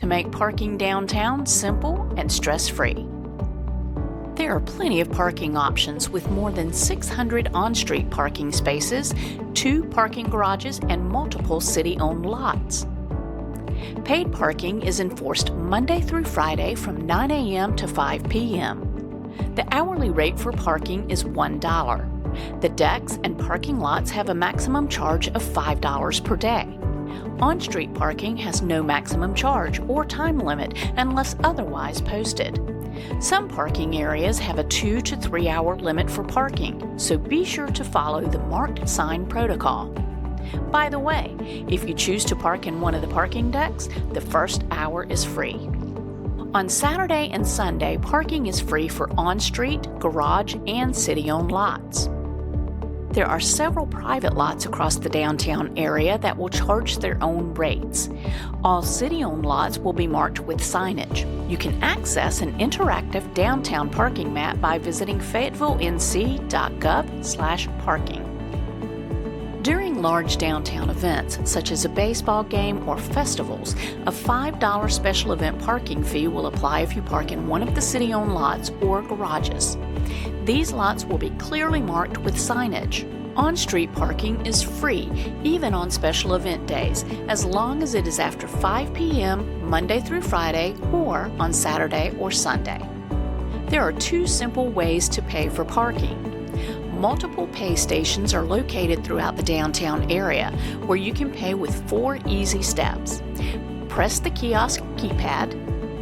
to make parking downtown simple and stress-free. There are plenty of parking options with more than 600 on-street parking spaces, 2 parking garages, and multiple city-owned lots. Paid parking is enforced Monday through Friday from 9 a.m. to 5 p.m. The hourly rate for parking is $1. The decks and parking lots have a maximum charge of $5 per day. On-street parking has no maximum charge or time limit unless otherwise posted. Some parking areas have a 2 to 3 hour limit for parking, so be sure to follow the marked sign protocol. By the way, if you choose to park in one of the parking decks, the first hour is free. On Saturday and Sunday, parking is free for on-street, garage, and city-owned lots. There are several private lots across the downtown area that will charge their own rates. All city-owned lots will be marked with signage. You can access an interactive downtown parking map by visiting fayetteville.nc.gov/parking. During large downtown events, such as a baseball game or festivals, a $5 special event parking fee will apply if you park in one of the city-owned lots or garages. These lots will be clearly marked with signage. On-street parking is free, even on special event days, as long as it is after 5 p.m. Monday through Friday or on Saturday or Sunday. There are 2 simple ways to pay for parking. Multiple pay stations are located throughout the downtown area where you can pay with 4 easy steps. Press the kiosk keypad,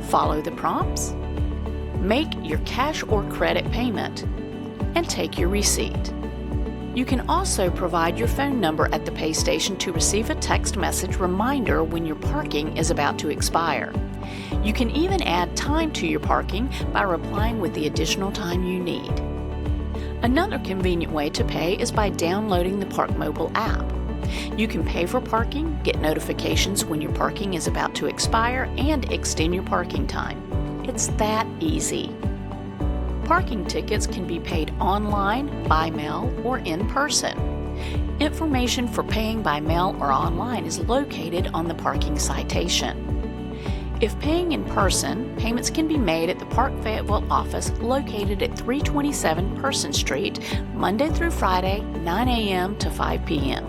follow the prompts, make your cash or credit payment, and take your receipt. You can also provide your phone number at the pay station to receive a text message reminder when your parking is about to expire. You can even add time to your parking by replying with the additional time you need. Another convenient way to pay is by downloading the Park Mobile app. You can pay for parking, get notifications when your parking is about to expire, and extend your parking time. It's that easy. Parking tickets can be paid online, by mail, or in person. Information for paying by mail or online is located on the parking citation. If paying in person, payments can be made at the Park Fayetteville office located at 327 Person Street, Monday through Friday, 9 a.m. to 5 p.m.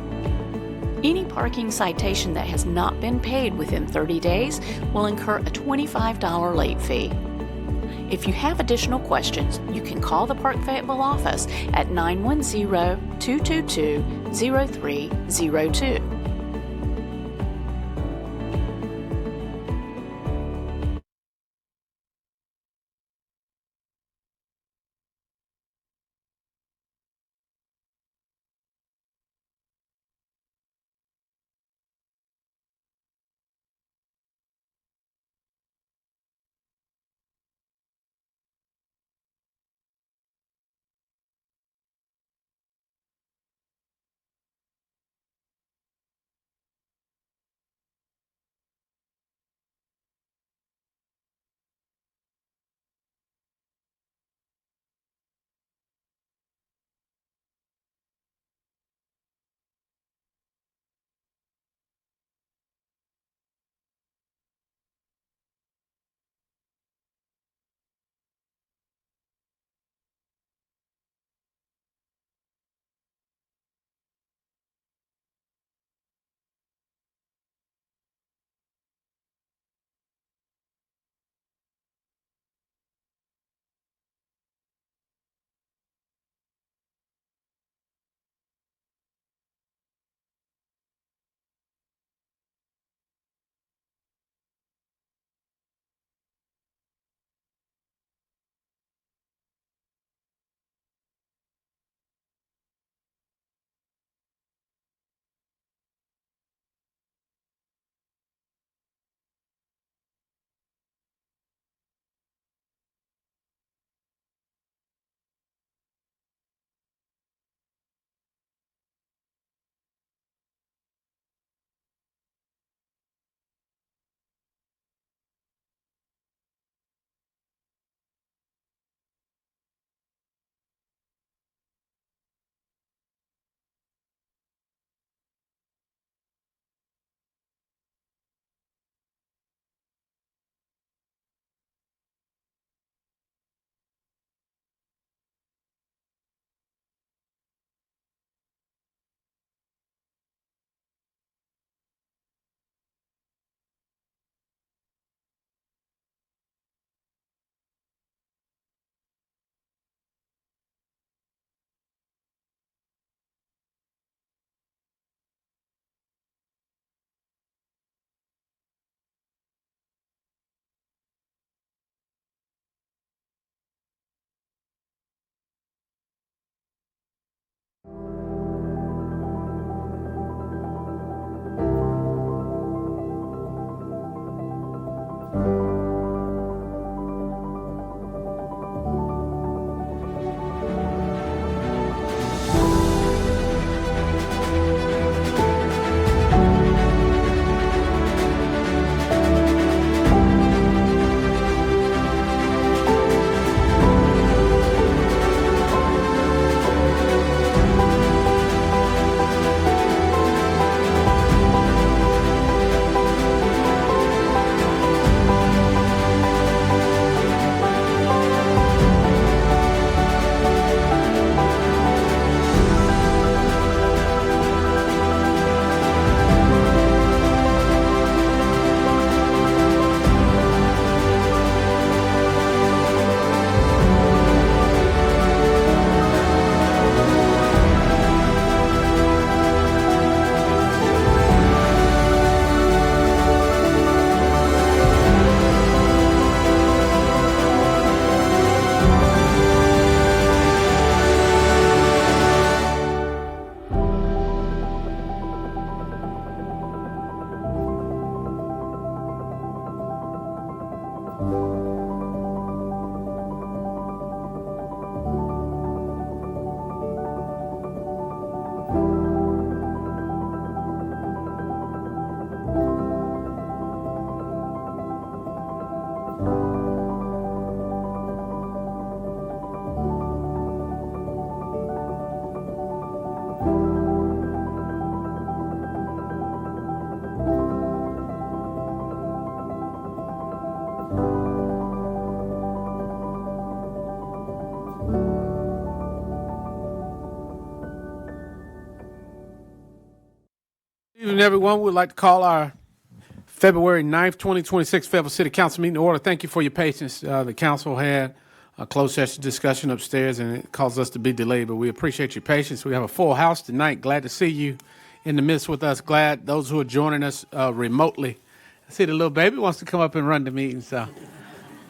Any parking citation that has not been paid within 30 days will incur a $25 late fee. If you have additional questions, you can call the Park Fayetteville office at 910-222-0302. evening, everyone. We'd like to call our February 9th, 2026 Fayetteville City Council meeting to order. Thank you for your patience. The council had a closed session discussion upstairs, and it caused us to be delayed, but we appreciate your patience. We have a full house tonight. Glad to see you in the midst with us. Glad those who are joining us remotely. I see the little baby wants to come up and run the meeting, so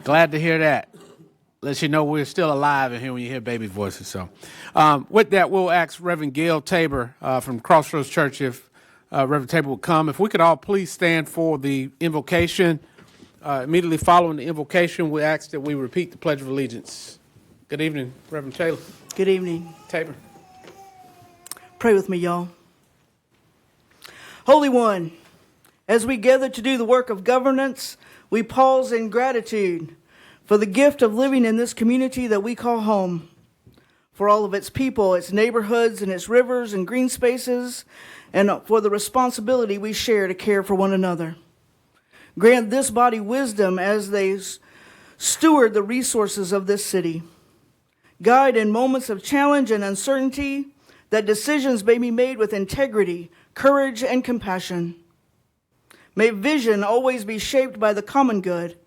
glad to hear that. Lets you know we're still alive in here when you hear baby voices. So with that, we'll ask Reverend Gail Tabor from Crossroads Church if Reverend Tabor will come. If we could all please stand for the invocation. Immediately following the invocation, we ask that we repeat the Pledge of Allegiance. Good evening, Reverend Taylor. Good evening. Tabor. Pray with me, y'all. Holy One, as we gather to do the work of governance, we pause in gratitude for the gift of living in this community that we call home, for all of its people, its neighborhoods, and its rivers and green spaces, and for the responsibility we share to care for one another. Grant this body wisdom as they steward the resources of this city. Guide in moments of challenge and uncertainty that decisions may be made with integrity, courage, and compassion. May vision always be shaped by the common good,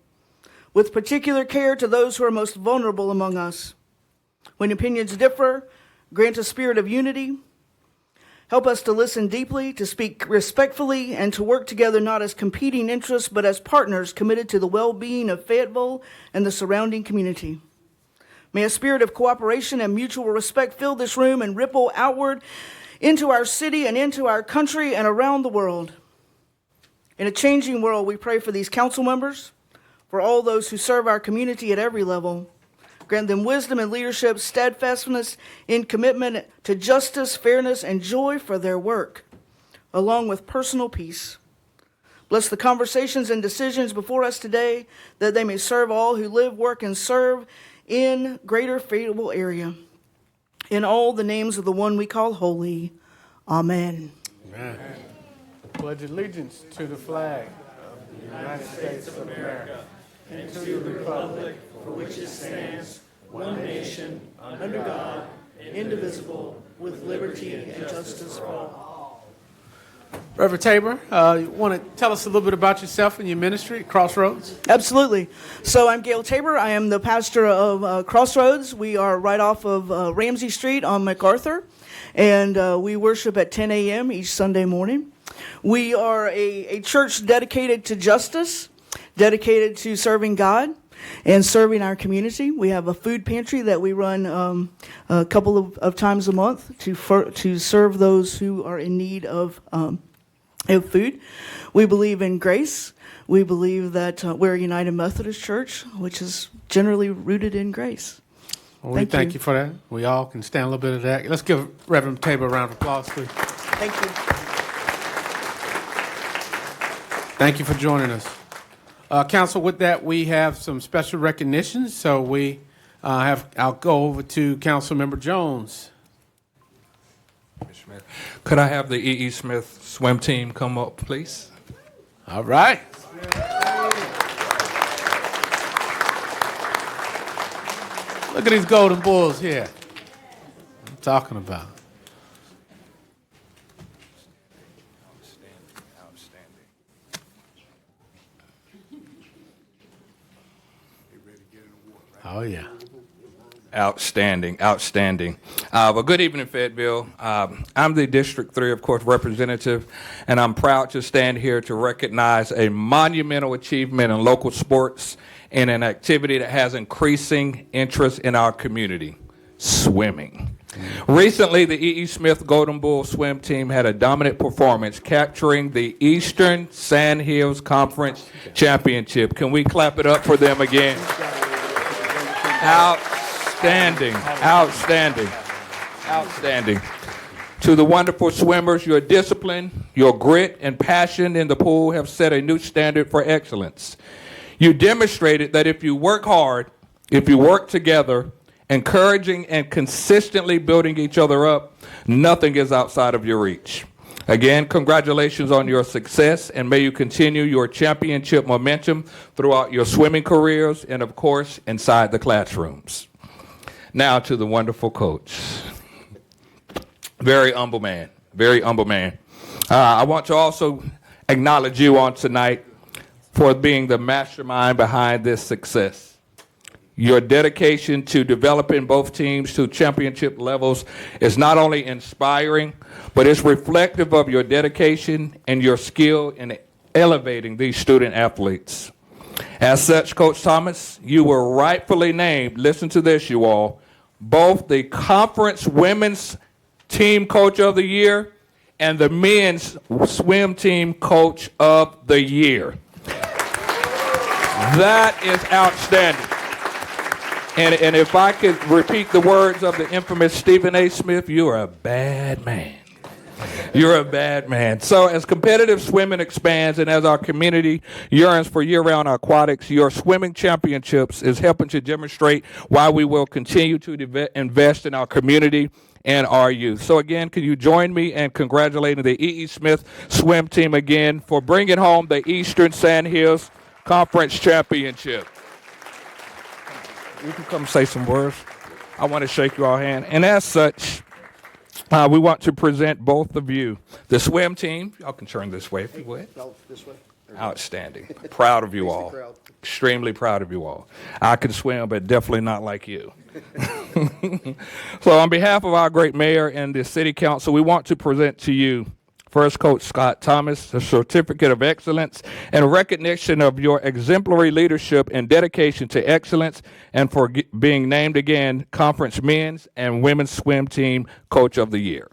with particular care to those who are most vulnerable among us. When opinions differ, grant a spirit of unity. Help us to listen deeply, to speak respectfully, and to work together not as competing interests, but as partners committed to the well-being of Fayetteville and the surrounding community. May a spirit of cooperation and mutual respect fill this room and ripple outward into our city and into our country and around the world. In a changing world, we pray for these council members, for all those who serve our community at every level. Grant them wisdom and leadership, steadfastness in commitment to justice, fairness, and joy for their work, along with personal peace. Bless the conversations and decisions before us today, that they may serve all who live, work, and serve in greater Fayetteville area. In all the names of the one we call holy. Amen. Amen. Pledge allegiance to the flag of the United States of America and to the republic for which it stands, one nation, under God, indivisible, with liberty and justice for all. Reverend Tabor, you want to tell us a little bit about yourself and your ministry at Crossroads? Absolutely. So I'm Gail Tabor. I am the pastor of Crossroads. We are right off of Ramsey Street on MacArthur, and we worship at 10 a.m. each Sunday morning. We are a church dedicated to justice, dedicated to serving God and serving our community. We have a food pantry that we run a couple of times a month to serve those who are in need of food. We believe in grace. We believe that we're a United Methodist Church, which is generally rooted in grace. Well, we thank you for that. We all can stand a little bit of that. Let's give Reverend Tabor a round of applause, please. Thank you. Thank you for joining us. Council, with that, we have some special recognitions. So I'll go over to Councilmember Jones. Could I have the E.E. Smith swim team come up, please? All right. Look at these golden bulls here. I'm talking about. Oh, yeah. Outstanding. Well, good evening, Fayetteville. I'm the District 3, of course, representative, and I'm proud to stand here to recognize a monumental achievement in local sports and an activity that has increasing interest in our community, swimming. Recently, the E.E. Smith Golden Bull swim team had a dominant performance, capturing the Eastern Sandhills Conference Championship. Can we clap it up for them again? Outstanding. To the wonderful swimmers, your discipline, your grit, and passion in the pool have set a new standard for excellence. You demonstrated that if you work hard, if you work together, encouraging and consistently building each other up, nothing is outside of your reach. Again, congratulations on your success, and may you continue your championship momentum throughout your swimming careers and, of course, inside the classrooms. Now to the wonderful coach. Very humble man. I want to also acknowledge you on tonight for being the mastermind behind this success. Your dedication to developing both teams to championship levels is not only inspiring, but it's reflective of your dedication and your skill in elevating these student athletes. As such, Coach Thomas, you were rightfully named, listen to this, you all, both the Conference Women's Team Coach of the Year and the Men's Swim Team Coach of the Year. That is outstanding. And if I could repeat the words of the infamous Stephen A. Smith, you're a bad man. You're a bad man. So as competitive swimming expands and as our community yearns for year-round aquatics, your swimming championships is helping to demonstrate why we will continue to invest in our community and our youth. So again, can you join me in congratulating the E.E. Smith swim team again for bringing home the Eastern Sandhills Conference Championship. You can come say some words. I want to shake your hand. And as such, we want to present both of you. The swim team, y'all can turn this way if you would. This way. Outstanding. Proud of you all. Extremely proud of you all. I can swim, but definitely not like you. So on behalf of our great mayor and the city council, we want to present to you first, Coach Scott Thomas, the Certificate of Excellence in recognition of your exemplary leadership and dedication to excellence and for being named again Conference Men's and Women's Swim Team Coach of the Year.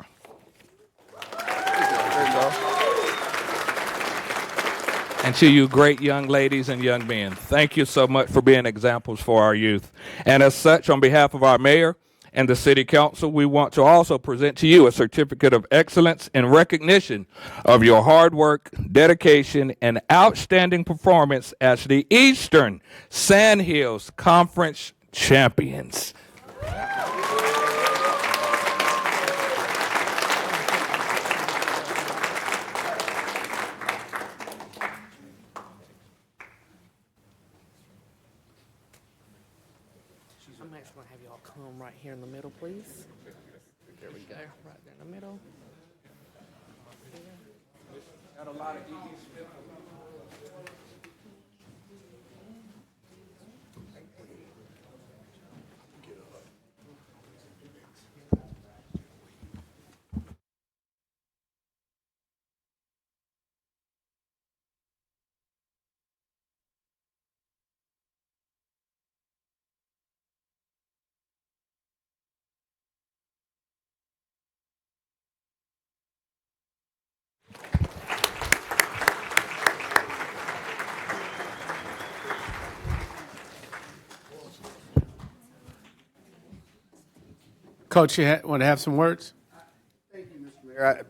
And to you great young ladies and young men, thank you so much for being examples for our youth. And as such, on behalf of our mayor and the City Council, we want to also present to you a Certificate of Excellence in recognition of your hard work, dedication, and outstanding performance as the Eastern Sandhills Conference Champions. I'm actually going to have y'all come right here in the middle, please. There we go, right there in the middle. Coach, you want to have some words? Thank you, Mr. Mayor.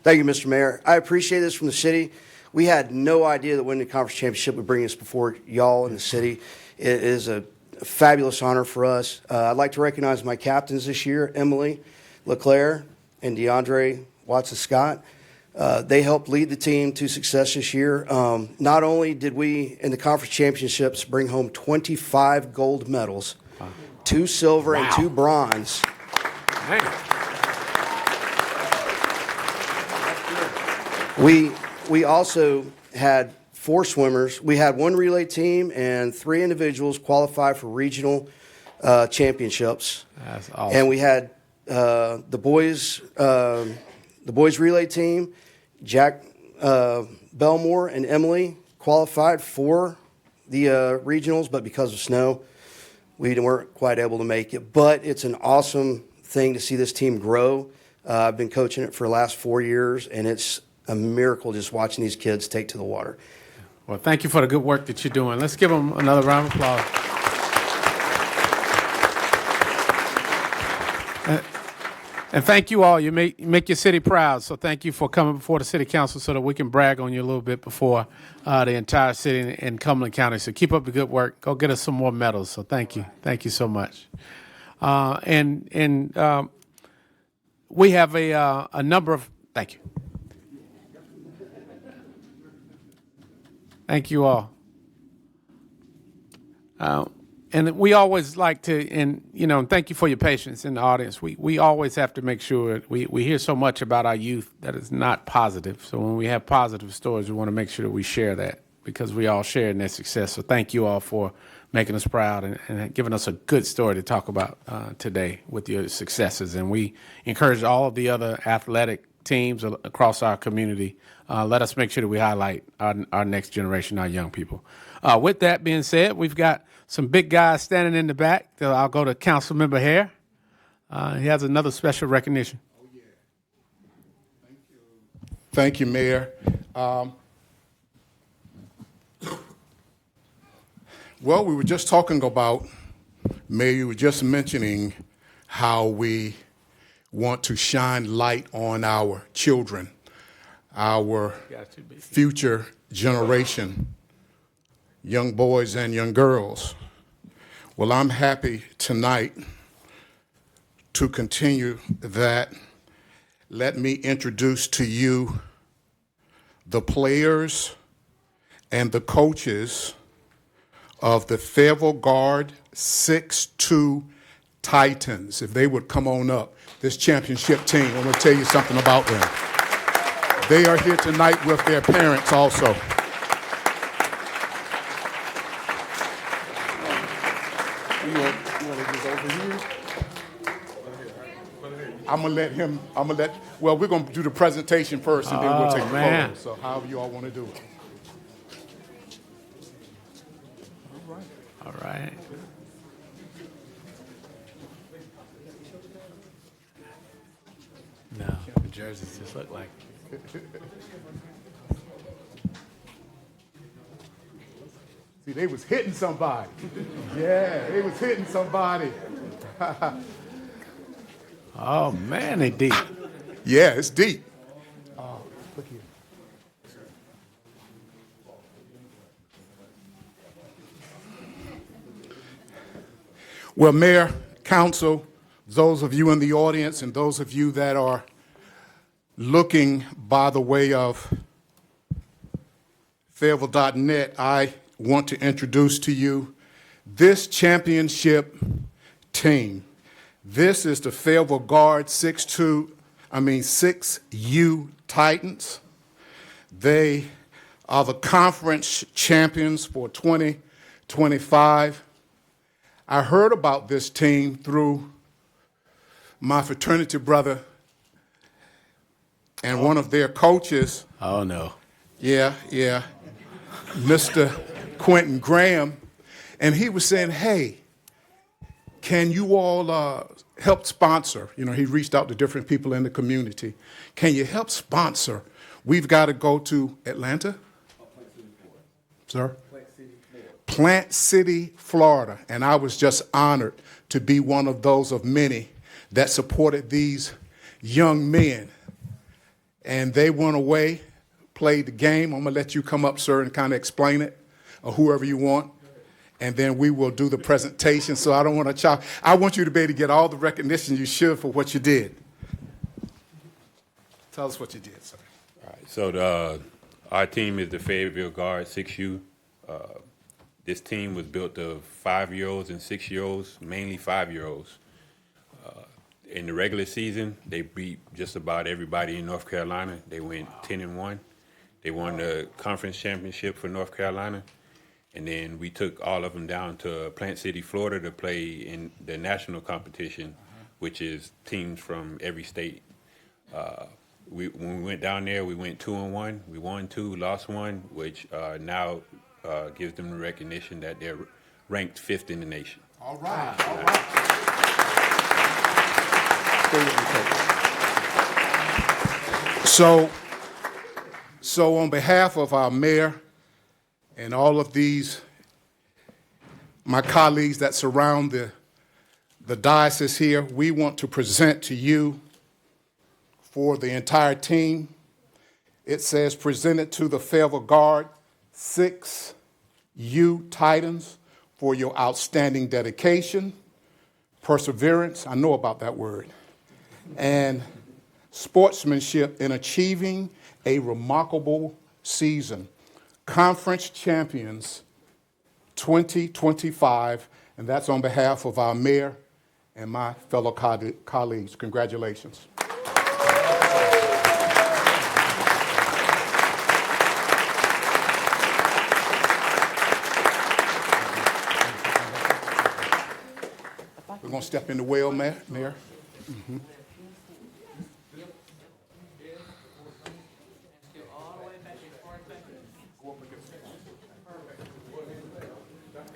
Thank you, Mr. Mayor. I appreciate this from the city. We had no idea that winning the conference championship would bring us before y'all in the city. It is a fabulous honor for us. I'd like to recognize my captains this year, Emily LeClaire and DeAndre Watson-Scott. They helped lead the team to success this year. Not only did we, in the conference championships, bring home 25 gold medals, 2 silver and 2 bronze. We also had 4 swimmers. We had 1 relay team and 3 individuals qualify for regional championships. That's awesome. And we had the boys relay team. Jack Belmore and Emily qualified for the regionals, but because of snow, we weren't quite able to make it. But it's an awesome thing to see this team grow. I've been coaching it for the last 4 years, and it's a miracle just watching these kids take to the water. Well, thank you for the good work that you're doing. Let's give them another round of applause. And thank you all. You make your city proud. So thank you for coming before the city council so that we can brag on you a little bit before the entire city and Cumberland County. So keep up the good work. Go get us some more medals. So thank you. Thank you so much. We have a number of, thank you. Thank you all. And we always like to, and thank you for your patience in the audience. We always have to make sure we hear so much about our youth that is not positive. So when we have positive stories, we want to make sure that we share that because we all share in their success. So thank you all for making us proud and giving us a good story to talk about today with your successes. And we encourage all of the other athletic teams across our community. Let us make sure that we highlight our next generation, our young people. With that being said, we've got some big guys standing in the back. I'll go to Councilmember Hare. He has another special recognition. Oh, yeah. Thank you. Thank you, Mayor. Well, we were just talking about, Mayor, you were just mentioning how we want to shine light on our children, our future generation, young boys and young girls. Well, I'm happy tonight to continue that. Let me introduce to you the players and the coaches of the Fayetteville Guard 6'2" Titans. If they would come on up, this championship team, I'm going to tell you something about them. They are here tonight with their parents also. We're going to do the presentation first and then we'll take the photos. So however you all want to do it. All right. No, the jerseys just look like. See, they was hitting somebody. Yeah, they was hitting somebody. Oh, man, they deep. Yeah, it's deep. Look here. Well, Mayor, Council, those of you in the audience and those of you that are looking by the way of Fayetteville.net, I want to introduce to you this championship team. This is the Fayetteville Guard 6'2", 6U Titans. They are the conference champions for 2025. I heard about this team through my fraternity brother and one of their coaches. Oh, no. Yeah, Mr. Quentin Graham. And he was saying, hey, can you all help sponsor? He reached out to different people in the community. Can you help sponsor? We've got to go to Atlanta. Sir? Plant City, Florida. And I was just honored to be one of those of many that supported these young men. And they went away, played the game. I'm going to let you come up, sir, and kind of explain it, or whoever you want. And then we will do the presentation. So I don't want to chop. I want you to be able to get all the recognition you should for what you did. Tell us what you did, sir. All right. So our team is the Fayetteville Guard 6U. This team was built of 5-year-olds and 6-year-olds, mainly 5-year-olds. In the regular season, they beat just about everybody in North Carolina. They went 10-1. They won the conference championship for North Carolina. And then we took all of them down to Plant City, Florida to play in the national competition, which is teams from every state. When we went down there, we went 2-1. We won 2, lost 1, which now gives them the recognition that they're ranked 5th in the nation. All right. So on behalf of our mayor and all of these, my colleagues that surround the diocese here, we want to present to you for the entire team. It says presented to the Fayetteville Guard 6U Titans for your outstanding dedication, perseverance, I know about that word, and sportsmanship in achieving a remarkable season. Conference champions 2025 And that's on behalf of our mayor and my fellow colleagues. Congratulations. We're going to step in the well, Mayor. Mm-hmm.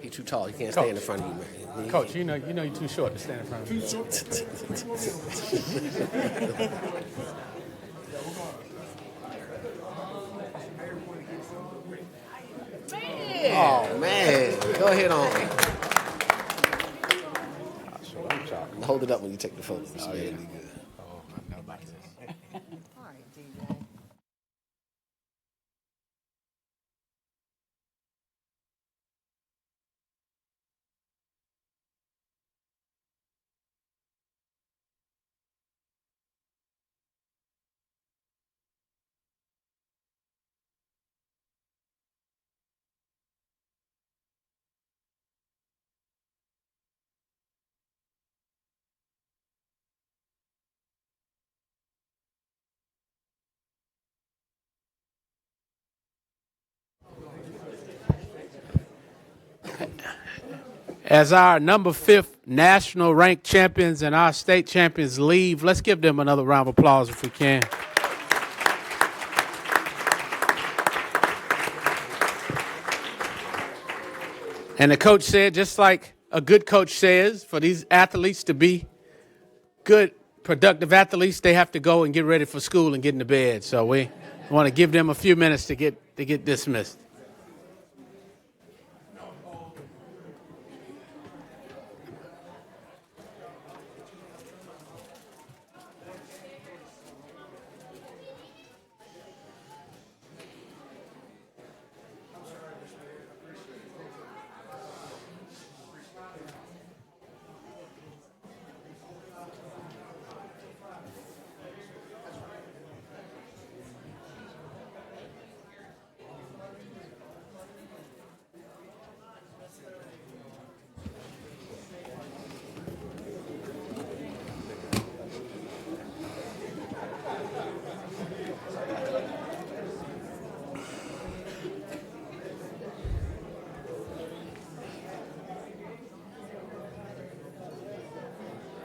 He's too tall. He can't stand in front of you, man. Coach, you know you're too short to stand in front of me. Oh, man. Go ahead on. Hold it up when you take the photos. Oh, yeah. As our number 5th national ranked champions and our state champions leave, let's give them another round of applause if we can. And the coach said, just like a good coach says, for these athletes to be good, productive athletes, they have to go and get ready for school and get into bed. So we want to give them a few minutes to get dismissed.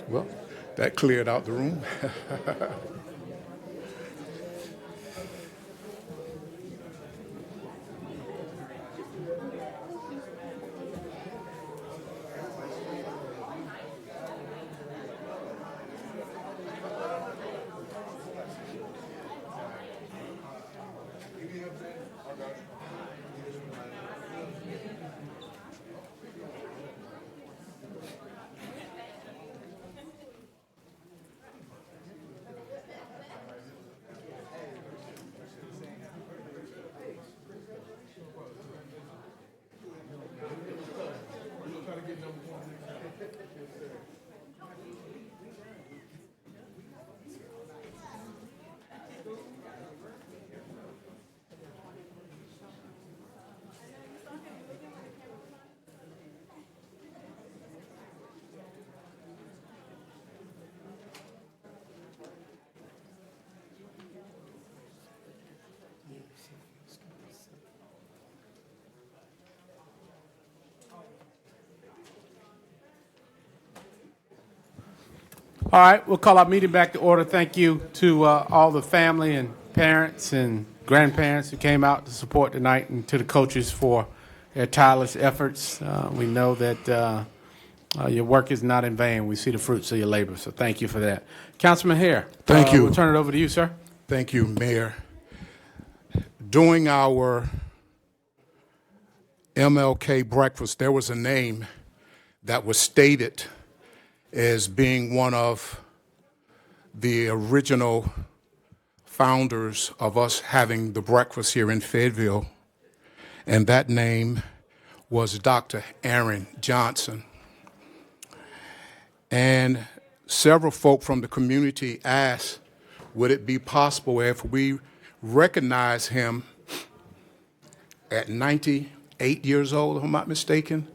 Well, that cleared out the room. All right, we'll call our meeting back to order. Thank you to all the family and parents and grandparents who came out to support tonight, and to the coaches for their tireless efforts. We know that your work is not in vain. We see the fruits of your labor, so thank you for that. Councilman Hare. Thank you. We'll turn it over to you, sir. Thank you, Mayor. During our MLK breakfast, there was a name that was stated as being one of the original founders of us having the breakfast here in Fayetteville, and that name was Dr. Aaron Johnson. And several folk from the community asked, would it be possible if we recognize him at 98 years old, if I'm not mistaken?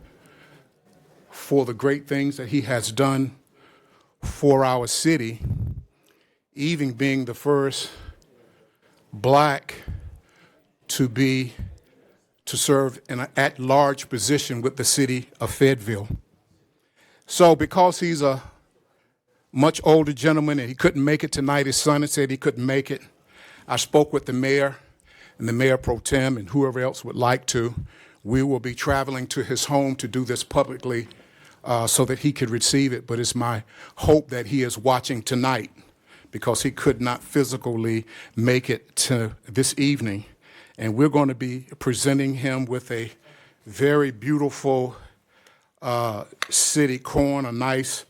for the great things that he has done for our city, even being the first black to serve in an at-large position with the city of Fayetteville. So because he's a much older gentleman and he couldn't make it tonight, his son had said he couldn't make it, I spoke with the mayor and the mayor pro tem and whoever else would like to. We will be traveling to his home to do this publicly so that he could receive it, but it's my hope that he is watching tonight because he could not physically make it to this evening. And we're going to be presenting him with a very beautiful city corn, a nice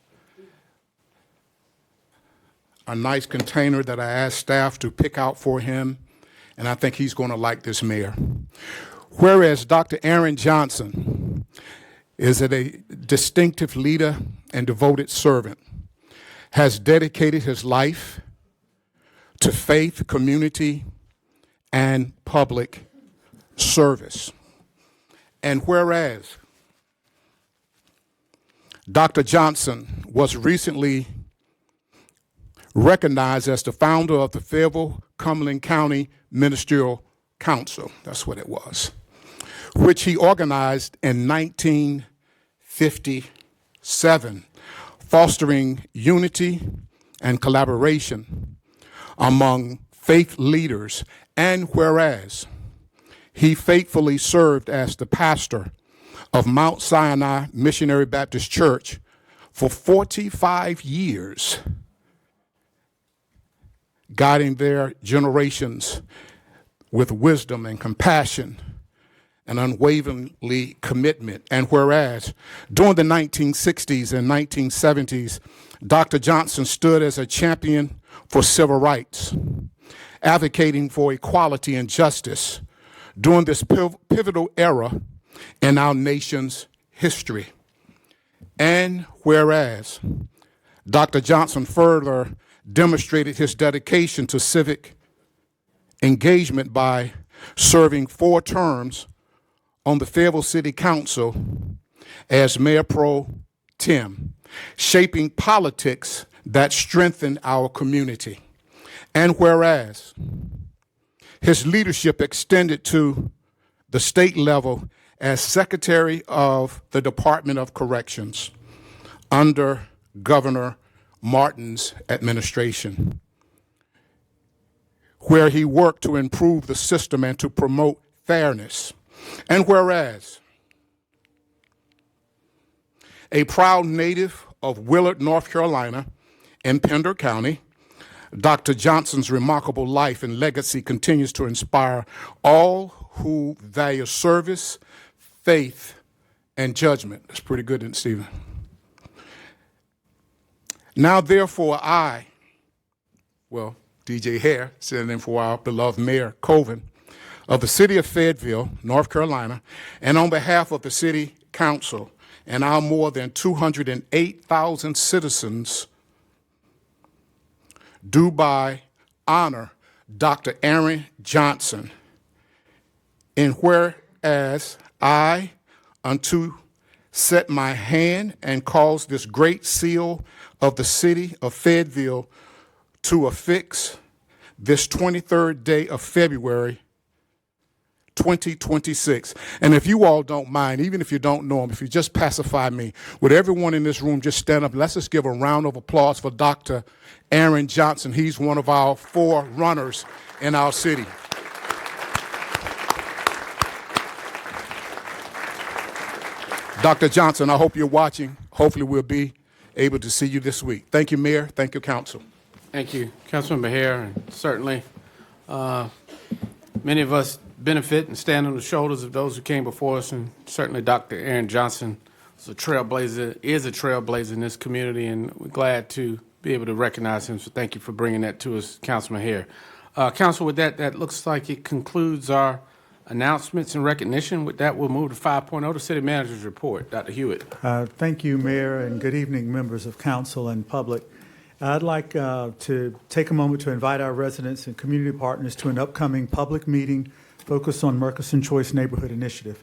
container that I asked staff to pick out for him, and I think he's going to like this, Mayor. Whereas Dr. Aaron Johnson is a distinctive leader and devoted servant, has dedicated his life to faith, community, and public service. And whereas Dr. Johnson was recently recognized as the founder of the Fayetteville Cumberland County Ministerial Council, that's what it was, which he organized in 1957, fostering unity and collaboration among faith leaders. And whereas he faithfully served as the pastor of Mount Sinai Missionary Baptist Church for 45 years, guiding their generations with wisdom and compassion and unwaveringly commitment. And whereas during the 1960s and 1970s, Dr. Johnson stood as a champion for civil rights, advocating for equality and justice during this pivotal era in our nation's history. And whereas Dr. Johnson further demonstrated his dedication to civic engagement by serving 4 terms on the Fayetteville City Council as Mayor Pro Tem, shaping politics that strengthen our community. And whereas his leadership extended to the state level as Secretary of the Department of Corrections under Governor Martin's administration, where he worked to improve the system and to promote fairness. And whereas a proud native of Willard, North Carolina, in Pender County, Dr. Johnson's remarkable life and legacy continues to inspire all who value service, faith, and judgment. That's pretty good, isn't it, Stephen? Now, therefore, DJ Hare, sitting in for our beloved Mayor Colvin, of the city of Fayetteville, North Carolina, and on behalf of the City Council and our more than 208,000 citizens, do by honor Dr. Aaron Johnson, in whereas I unto set my hand and cause this great seal of the city of Fayetteville to affix this 23rd day of February 2026. And if you all don't mind, even if you don't know him, if you just pacify me, would everyone in this room just stand up? Let's just give a round of applause for Dr. Aaron Johnson. He's one of our 4 runners in our city. Dr. Johnson, I hope you're watching. Hopefully we'll be able to see you this week. Thank you, Mayor. Thank you, Council. Thank you, Councilmember Hare, and certainly many of us benefit and stand on the shoulders of those who came before us, and certainly Dr. Aaron Johnson is a trailblazer in this community, and we're glad to be able to recognize him. So thank you for bringing that to us, Councilman Hare. Council, with that looks like it concludes our announcements and recognition. With that, we'll move to 5.0, the City Manager's Report. Dr. Hewitt. Thank you, Mayor, and good evening, members of Council and public. I'd like to take a moment to invite our residents and community partners to an upcoming public meeting focused on Murchison Choice Neighborhood Initiative.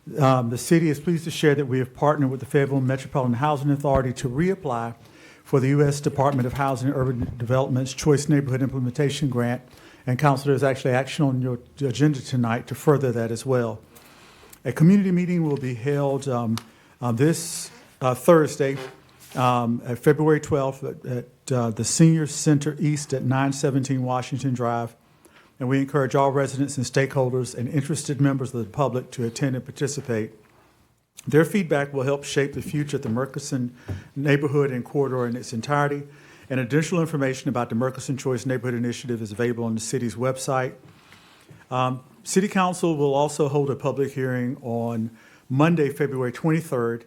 The city is pleased to share that we have partnered with the Fayetteville Metropolitan Housing Authority to reapply for the U.S. Department of Housing and Urban Development's Choice Neighborhood Implementation Grant. And Council, there's actually action on your agenda tonight to further that as well. A community meeting will be held this Thursday, February 12th at the Senior Center East at 917 Washington Drive. And we encourage all residents and stakeholders and interested members of the public to attend and participate. Their feedback will help shape the future of the Murchison neighborhood and corridor in its entirety. And additional information about the Murchison Choice Neighborhood Initiative is available on the city's website. City Council will also hold a public hearing on Monday, February 23rd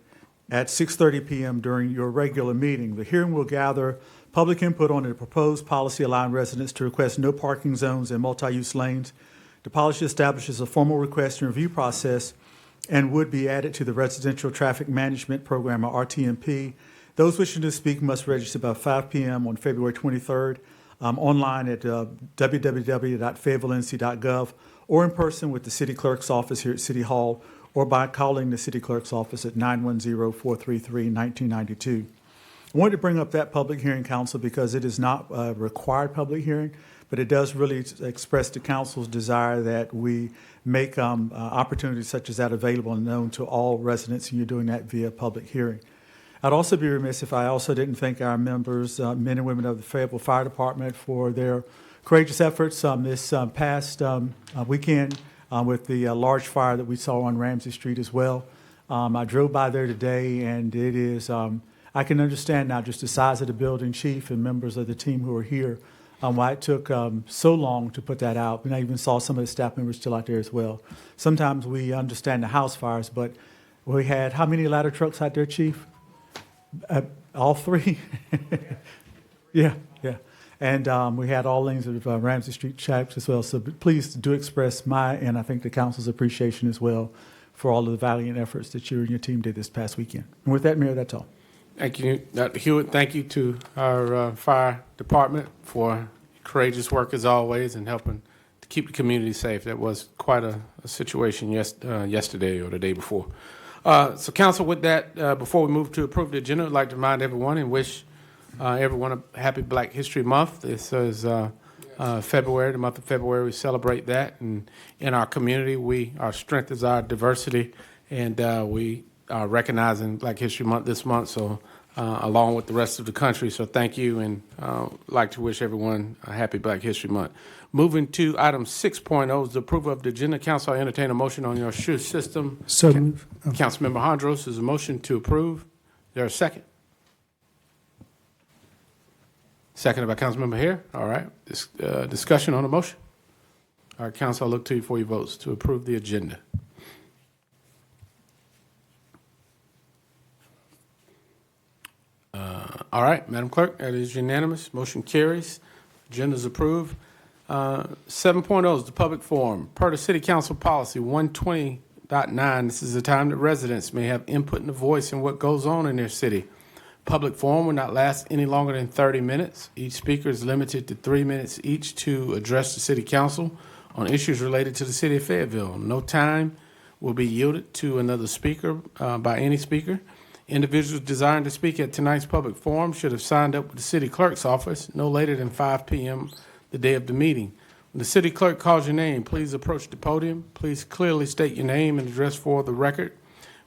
at 6:30 p.m. during your regular meeting. The hearing will gather public input on the proposed policy allowing residents to request no parking zones and multi-use lanes. The policy establishes a formal request and review process and would be added to the Residential Traffic Management Program, or RTMP. Those wishing to speak must register by 5 p.m. on February 23rd online at www.fayetteville.nc.gov or in person with the city clerk's office here at City Hall or by calling the city clerk's office at 910-433-1992. I wanted to bring up that public hearing, Council, because it is not a required public hearing, but it does really express the Council's desire that we make opportunities such as that available and known to all residents, and you're doing that via public hearing. I'd also be remiss if I also didn't thank our members, men and women of the Fayetteville Fire Department, for their courageous efforts this past weekend with the large fire that we saw on Ramsey Street as well. I drove by there today, and it is, I can understand now just the size of the building, Chief, and members of the team who are here, why it took so long to put that out. And I even saw some of the staff members still out there as well. Sometimes we understand the house fires, but we had how many ladder trucks out there, Chief? All three? Yeah. And we had all lanes of Ramsey Street tracks as well. So please do express my and I think the council's appreciation as well for all of the valiant efforts that you and your team did this past weekend. And with that, Mayor, that's all. Thank you, Dr. Hewitt. Thank you to our fire department for courageous work as always and helping to keep the community safe. That was quite a situation yesterday or the day before. So, Council, with that, before we move to approve the agenda, I'd like to remind everyone and wish everyone a happy Black History Month. This is February, the month of February. We celebrate that, and in our community, our strength is our diversity, and we are recognizing Black History Month this month. So, along with the rest of the country. So, thank you, and like to wish everyone a happy Black History Month. Moving to item 6.0 is the approval of the agenda. Council, I entertain a motion on your SHU system. So moved. Councilmember Hondros is a motion to approve. Is there a second? Seconded by Councilmember Hare. All right. Discussion on the motion. All right, Council, I'll look to you for your votes to approve the agenda. All right, Madam Clerk, that is unanimous. Motion carries. Agenda is approved. 7.0 is the public forum. Per the City Council Policy 120.9, this is the time that residents may have input and a voice in what goes on in their city. Public forum will not last any longer than 30 minutes. Each speaker is limited to 3 minutes each to address the City Council on issues related to the City of Fayetteville. No time will be yielded to another speaker by any speaker. Individuals desiring to speak at tonight's public forum should have signed up with the City Clerk's office no later than 5 p.m. the day of the meeting. When the City Clerk calls your name, please approach the podium. Please clearly state your name and address for the record.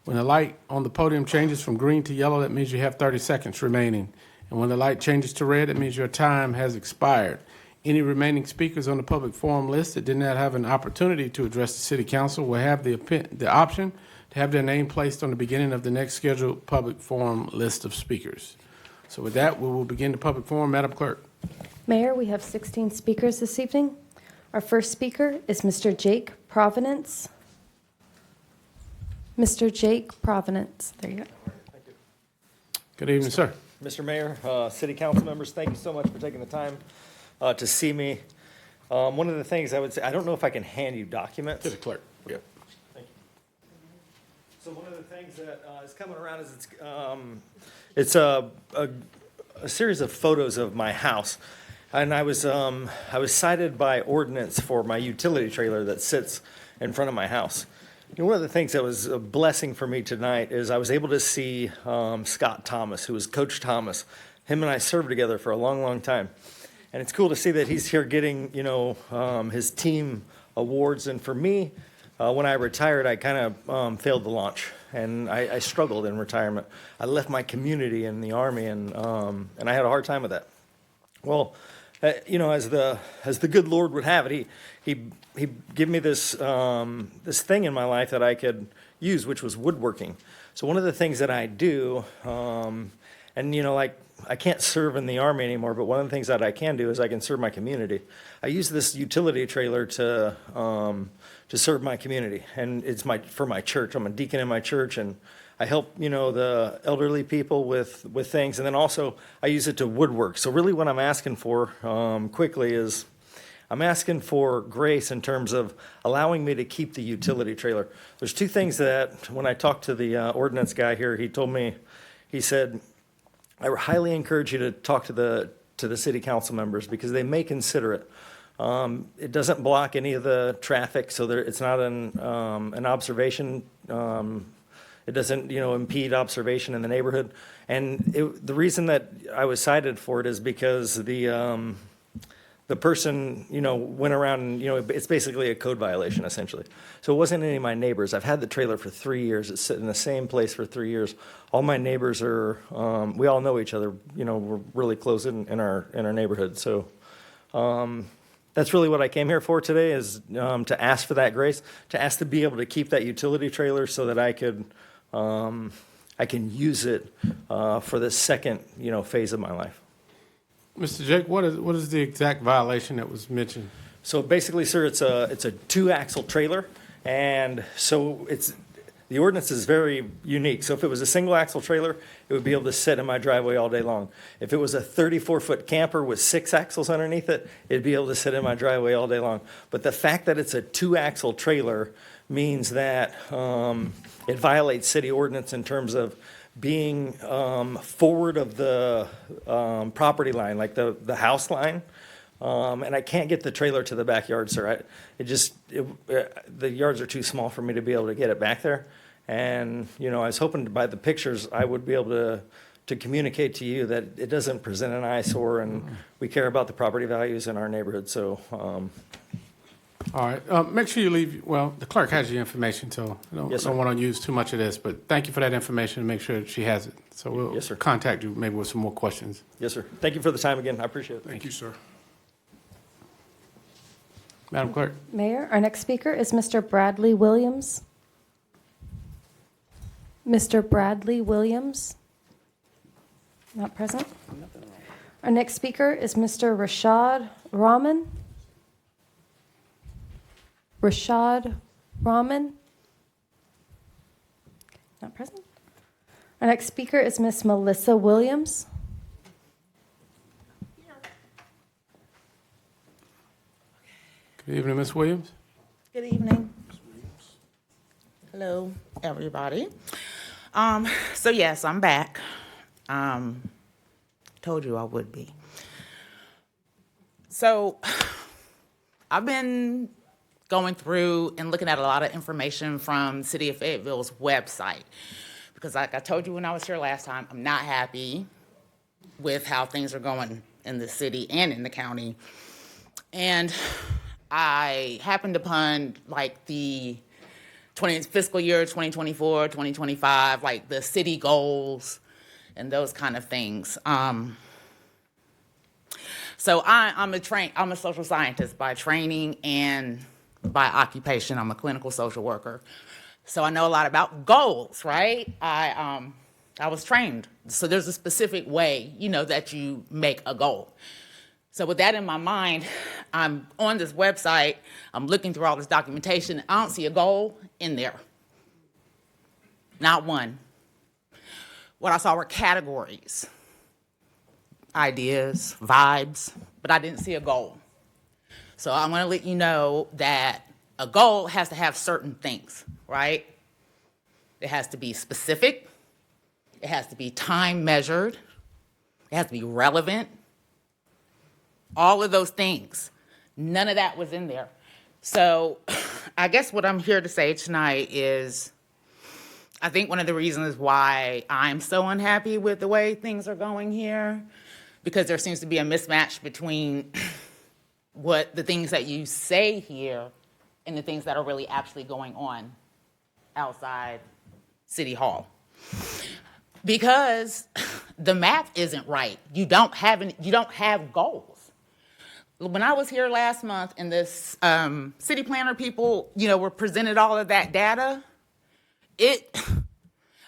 When the light on the podium changes from green to yellow, that means you have 30 seconds remaining. And when the light changes to red, that means your time has expired. Any remaining speakers on the public forum list that did not have an opportunity to address the City Council will have the option to have their name placed on the beginning of the next scheduled public forum list of speakers. So with that, we will begin the public forum. Madam Clerk. Mayor, we have 16 speakers this evening. Our first speaker is Mr. Jake Providence. Mr. Jake Providence. There you go. Thank you. Good evening, sir. Mr. Mayor, City Council members, thank you so much for taking the time to see me. One of the things I would say, I don't know if I can hand you documents. To the clerk. Yep. Thank you. So one of the things that is coming around is it's a series of photos of my house. And I was cited by ordinance for my utility trailer that sits in front of my house. One of the things that was a blessing for me tonight is I was able to see Scott Thomas, who was Coach Thomas. Him and I served together for a long, long time. And it's cool to see that he's here getting, his team awards. And for me, when I retired, I kind of failed the launch. And I struggled in retirement. I left my community in the Army, and I had a hard time with that. Well, as the good Lord would have it, he gave me this this thing in my life that I could use, which was woodworking. So one of the things that I do, I can't serve in the Army anymore, but one of the things that I can do is I can serve my community. I use this utility trailer to serve my community, and it's for my church. I'm a deacon in my church, and I help the elderly people with things, and then also I use it to woodwork. So really, what I'm asking for quickly is I'm asking for grace in terms of allowing me to keep the utility trailer. There's two things that when I talked to the ordinance guy here, he told me, he said, I highly encourage you to talk to the city council members because they may consider it. It doesn't block any of the traffic, so it's not an observation. It doesn't, impede observation in the neighborhood. And the reason that I was cited for it is because the person, went around and, it's basically a code violation, essentially. So it wasn't any of my neighbors. I've had the trailer for 3 years. It's sitting in the same place for 3 years. All my neighbors are, we all know each other. We're really close in our neighborhood. So that's really what I came here for today is to ask for that grace, to ask to be able to keep that utility trailer so that I can use it for the second, phase of my life. Mr. Jake, what is the exact violation that was mentioned? So basically, sir, it's a 2-axle trailer, and so the ordinance is very unique. So if it was a single axle trailer, it would be able to sit in my driveway all day long. If it was a 34-foot camper with 6 axles underneath it, it'd be able to sit in my driveway all day long. But the fact that it's a 2-axle trailer means that it violates city ordinance in terms of being forward of the property line, like the house line. And I can't get the trailer to the backyard, sir. The yards are too small for me to be able to get it back there. And, I was hoping by the pictures I would be able to communicate to you that it doesn't present an eyesore and we care about the property values in our neighborhood. So, all right. Make sure you leave. Well, the clerk has your information, so I don't want to use too much of this. But thank you for that information and make sure she has it. So we'll contact you maybe with some more questions. Yes, sir. Thank you for the time again. I appreciate it. Thank you, sir. Madam Clerk. Mayor, our next speaker is Mr. Bradley Williams. Mr. Bradley Williams. Not present. Our next speaker is Mr. Rashad Rahman. Rashad Rahman. Not present. Our next speaker is Miss Melissa Williams. Good evening, Ms. Williams. Good evening. Hello, everybody. So yes, I'm back. Told you I would be. So I've been going through and looking at a lot of information from City of Fayetteville's website because like I told you when I was here last time, I'm not happy with how things are going in the city and in the county. And I happened upon like the fiscal year 2024, 2025, like the city goals and those kind of things. So I'm a social scientist by training and by occupation. I'm a clinical social worker. So I know a lot about goals, right? I was trained. So there's a specific way, that you make a goal. So with that in my mind, I'm on this website, I'm looking through all this documentation, I don't see a goal in there. Not one. What I saw were categories, ideas, vibes, but I didn't see a goal. So I'm gonna let you know that a goal has to have certain things, right? It has to be specific, it has to be time measured, it has to be relevant, all of those things. None of that was in there. So I guess what I'm here to say tonight is I think one of the reasons why I'm so unhappy with the way things are going here, because there seems to be a mismatch between what the things that you say here and the things that are really actually going on outside City Hall. Because the math isn't right. You don't have goals. When I was here last month and this city planner people, were presented all of that data,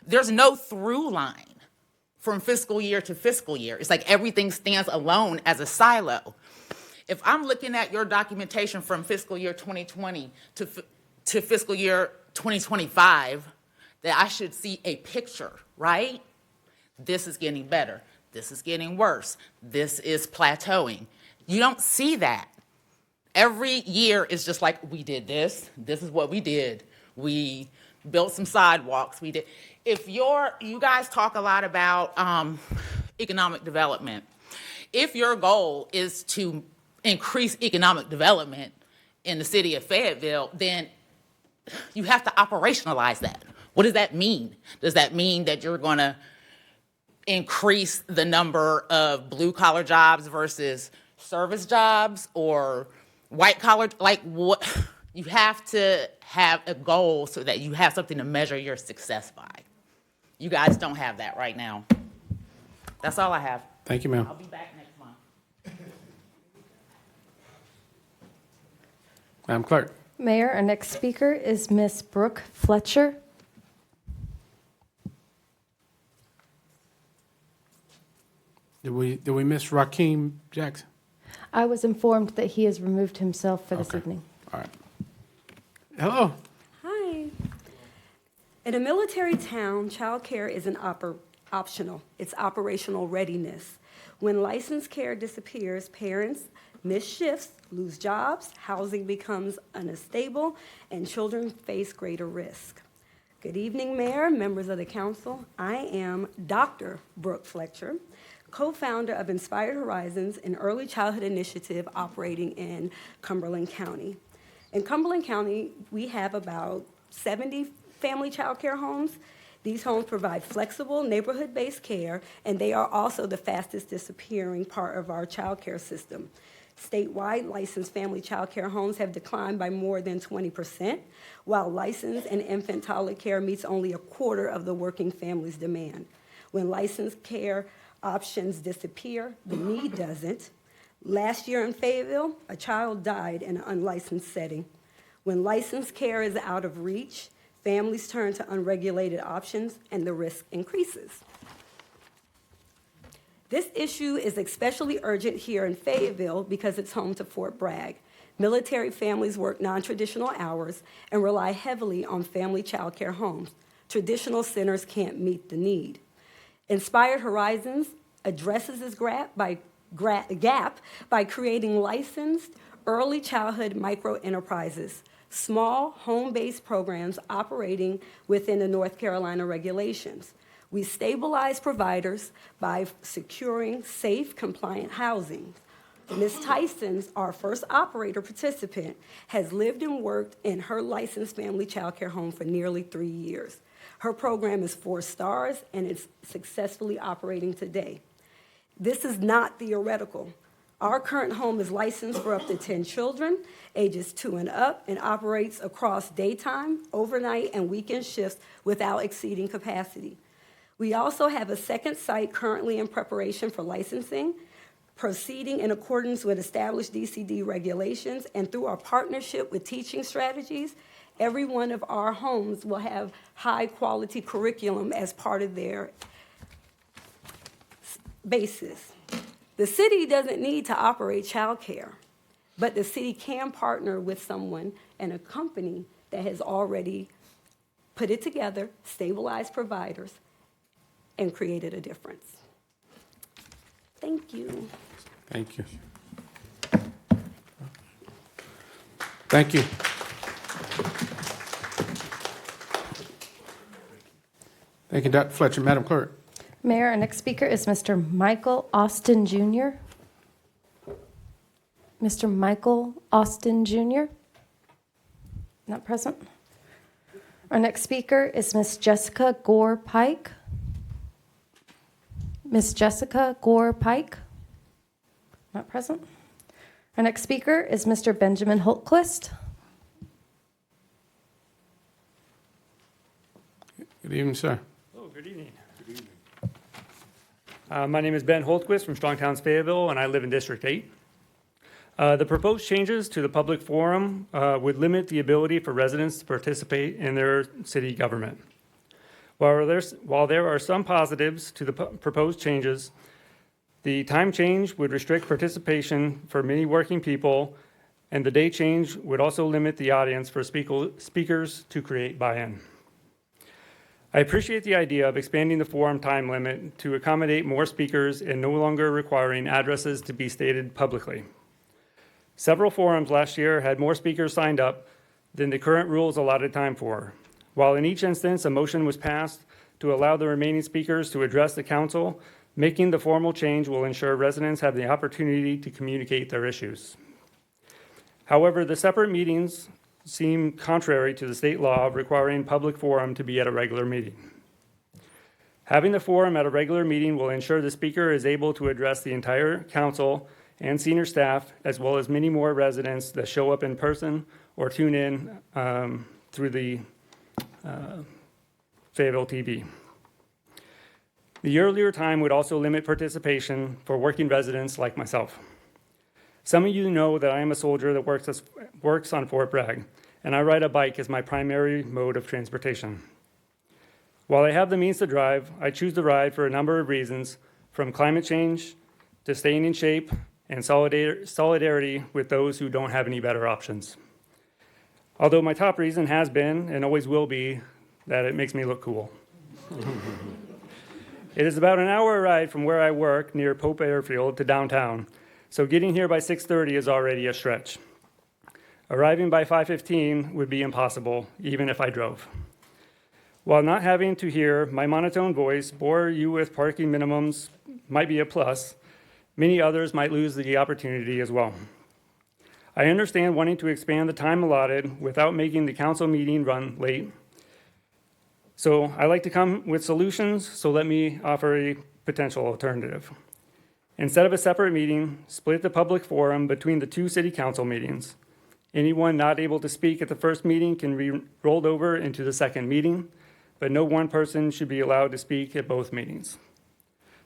there's no through line from fiscal year to fiscal year. It's like everything stands alone as a silo. If I'm looking at your documentation from fiscal year 2020 to fiscal year 2025, that I should see a picture, right? This is getting better. This is getting worse. This is plateauing. You don't see that. Every year is just like, we did this. This is what we did. We built some sidewalks. We did. You guys talk a lot about economic development. If your goal is to increase economic development in the city of Fayetteville, then you have to operationalize that. What does that mean? Does that mean that you're going to increase the number of blue-collar jobs versus service jobs or white-collar? Like, what? You have to have a goal so that you have something to measure your success by. You guys don't have that right now. That's all I have. Thank you, ma'am. I'll be back next month. Madam Clerk. Mayor, our next speaker is Miss Brooke Fletcher. Did we miss Rakeem Jackson? I was informed that he has removed himself for this evening. All right. Hello. Hi. In a military town, child care isn't optional. It's operational readiness. When licensed care disappears, parents miss shifts, lose jobs, housing becomes unstable, and children face greater risk. Good evening, Mayor, members of the council. I am Dr. Brooke Fletcher, co-founder of Inspired Horizons, an early childhood initiative operating in Cumberland County. In Cumberland County, we have about 70 family child care homes. These homes provide flexible, neighborhood-based care, and they are also the fastest disappearing part of our child care system. Statewide, licensed family child care homes have declined by more than 20%, while licensed and infant toddler care meets only a quarter of the working family's demand. When licensed care options disappear, the need doesn't. Last year in Fayetteville, a child died in an unlicensed setting. When licensed care is out of reach, families turn to unregulated options and the risk increases. This issue is especially urgent here in Fayetteville because it's home to Fort Bragg. Military families work non-traditional hours and rely heavily on family child care homes. Traditional centers can't meet the need. Inspired Horizons addresses this gap by creating licensed early childhood micro-enterprises, small home-based programs operating within the North Carolina regulations. We stabilize providers by securing safe, compliant housing. Ms. Tyson's, our first operator participant, has lived and worked in her licensed family child care home for nearly 3 years. Her program is 4 stars and is successfully operating today. This is not theoretical. Our current home is licensed for up to 10 children, ages 2 and up, and operates across daytime, overnight, and weekend shifts without exceeding capacity. We also have a second site currently in preparation for licensing, proceeding in accordance with established DCD regulations, and through our partnership with Teaching Strategies, every one of our homes will have high-quality curriculum as part of their basis. The city doesn't need to operate childcare, but the city can partner with someone and a company that has already put it together, stabilized providers, and created a difference. Thank you. Thank you. Thank you. Thank you, Dr. Fletcher. Madam Clerk. Mayor, our next speaker is Mr. Michael Austin Jr. Mr. Michael Austin Jr. Not present. Our next speaker is Miss Jessica Gore Pike. Miss Jessica Gore Pike. Not present. Our next speaker is Mr. Benjamin Holtquist. Good evening, sir. Oh, good evening. My name is Ben Holtquist from Strong Towns, Fayetteville, and I live in District 8. The proposed changes to the public forum would limit the ability for residents to participate in their city government. While there are some positives to the proposed changes, the time change would restrict participation for many working people, and the day change would also limit the audience for speakers to create buy-in. I appreciate the idea of expanding the forum time limit to accommodate more speakers and no longer requiring addresses to be stated publicly. Several forums last year had more speakers signed up than the current rules allotted time for. While in each instance a motion was passed to allow the remaining speakers to address the council, making the formal change will ensure residents have the opportunity to communicate their issues. However, the separate meetings seem contrary to the state law requiring public forum to be at a regular meeting. Having the forum at a regular meeting will ensure the speaker is able to address the entire council and senior staff, as well as many more residents that show up in person or tune in through the Fayetteville TV. The earlier time would also limit participation for working residents like myself. Some of you know that I am a soldier that works on Fort Bragg, and I ride a bike as my primary mode of transportation. While I have the means to drive, I choose to ride for a number of reasons, from climate change to staying in shape and solidarity with those who don't have any better options. Although my top reason has been, and always will be, that it makes me look cool. It is about an hour ride from where I work near Pope Airfield to downtown, so getting here by 6:30 is already a stretch. Arriving by 5:15 would be impossible, even if I drove. While not having to hear my monotone voice bore you with parking minimums might be a plus, many others might lose the opportunity as well. I understand wanting to expand the time allotted without making the council meeting run late. So I like to come with solutions, so let me offer a potential alternative. Instead of a separate meeting, split the public forum between the two city council meetings. Anyone not able to speak at the first meeting can be rolled over into the second meeting, but no one person should be allowed to speak at both meetings.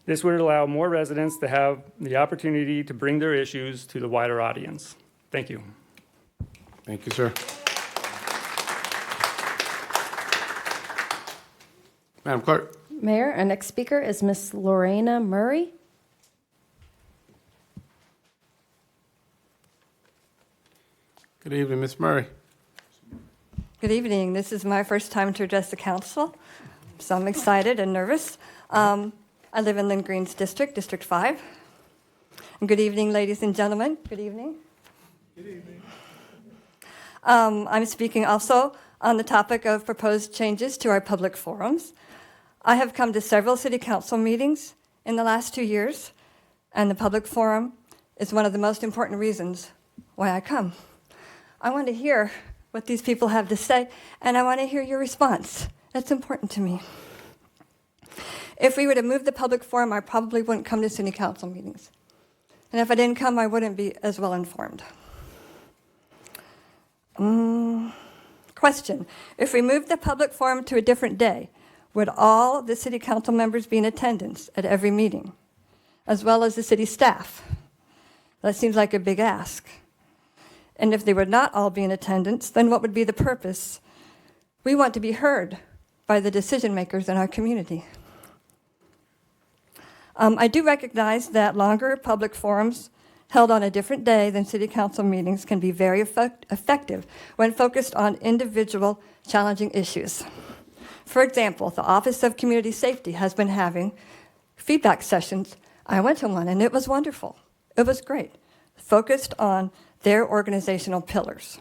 This would allow more residents to have the opportunity to bring their issues to the wider audience. Thank you. Thank you, sir. Madam Clerk. Mayor, our next speaker is Miss Lorena Murray. Good evening, Ms. Murray. Good evening. This is my first time to address the council, so I'm excited and nervous. I live in Lynn Green's district, District 5. And good evening, ladies and gentlemen. Good evening. Good evening. I'm speaking also on the topic of proposed changes to our public forums. I have come to several city council meetings in the last 2 years, and the public forum is one of the most important reasons why I come. I want to hear what these people have to say, and I want to hear your response. That's important to me. If we were to move the public forum, I probably wouldn't come to city council meetings. And if I didn't come, I wouldn't be as well informed. Question. If we moved the public forum to a different day, would all the city council members be in attendance at every meeting, as well as the city staff? That seems like a big ask. And if they would not all be in attendance, then what would be the purpose? We want to be heard by the decision makers in our community. I do recognize that longer public forums held on a different day than city council meetings can be very effective when focused on individual challenging issues. For example, the Office of Community Safety has been having feedback sessions. I went to one and it was wonderful. It was great, focused on their organizational pillars.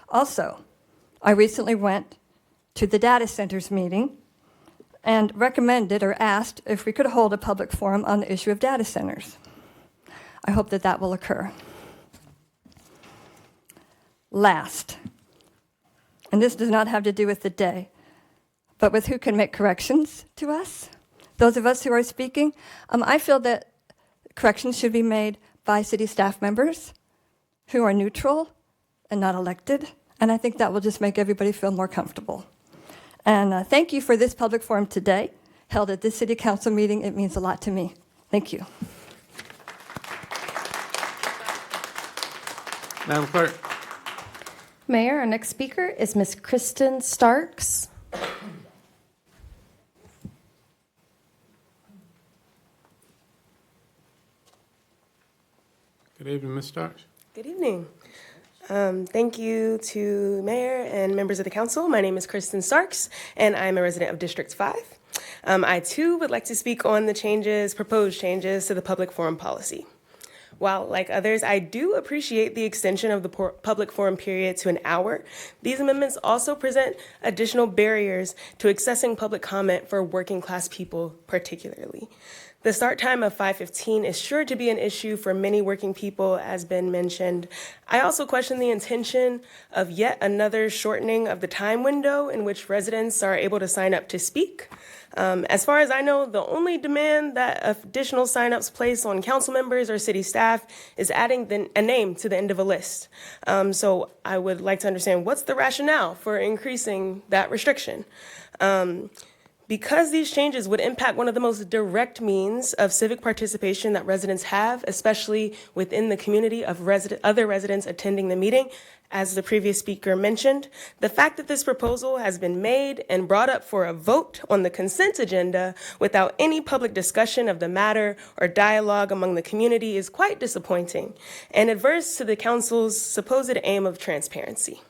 Also, I recently went to the data centers meeting and recommended or asked if we could hold a public forum on the issue of data centers. I hope that that will occur. Last, And this does not have to do with the day, but with who can make corrections to us. Those of us who are speaking, I feel that corrections should be made by city staff members who are neutral and not elected, and I think that will just make everybody feel more comfortable. And thank you for this public forum today, held at this city council meeting. It means a lot to me. Thank you. Madam Clerk. Mayor, our next speaker is Ms. Kristen Starks. Good evening, Ms. Starks. Good evening. Thank you to Mayor and members of the council. My name is Kristen Starks, and I'm a resident of District 5. I, too, would like to speak on the proposed changes to the public forum policy. While, like others, I do appreciate the extension of the public forum period to an hour, these amendments also present additional barriers to accessing public comment for working class people particularly. The start time of 5:15 is sure to be an issue for many working people, as been mentioned. I also question the intention of yet another shortening of the time window in which residents are able to sign up to speak. As far as I know, the only demand that additional signups place on council members or city staff is adding a name to the end of a list. So I would like to understand what's the rationale for increasing that restriction. Because these changes would impact one of the most direct means of civic participation that residents have, especially within the community of other residents attending the meeting, as the previous speaker mentioned, the fact that this proposal has been made and brought up for a vote on the consent agenda without any public discussion of the matter or dialogue among the community is quite disappointing and adverse to the council's supposed aim of transparency.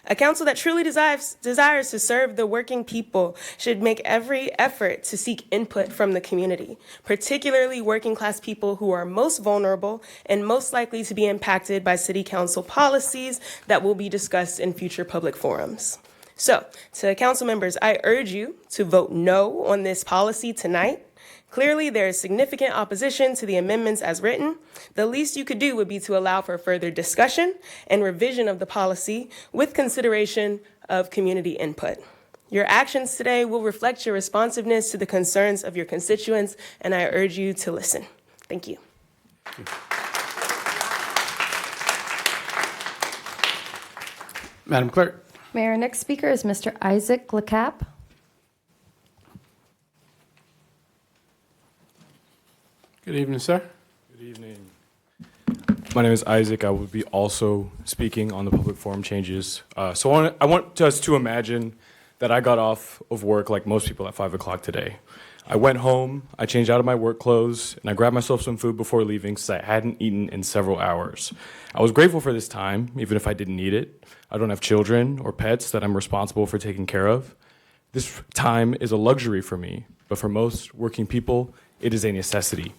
A council that truly desires to serve the working people should make every effort to seek input from the community, particularly working class people who are most vulnerable and most likely to be impacted by city council policies that will be discussed in future public forums. So, to council members, I urge you to vote no on this policy tonight. Clearly, there is significant opposition to the amendments as written. The least you could do would be to allow for further discussion and revision of the policy with consideration of community input. Your actions today will reflect your responsiveness to the concerns of your constituents, and I urge you to listen. Thank you. Madam Clerk. Mayor, next speaker is Mr. Isaac LeCap. Good evening, sir. Good evening. My name is Isaac. I will be also speaking on the public forum changes. So I want us to imagine that I got off of work like most people at 5 o'clock today. I went home, I changed out of my work clothes, and I grabbed myself some food before leaving since I hadn't eaten in several hours. I was grateful for this time, even if I didn't need it. I don't have children or pets that I'm responsible for taking care of. This time is a luxury for me, but for most working people, it is a necessity.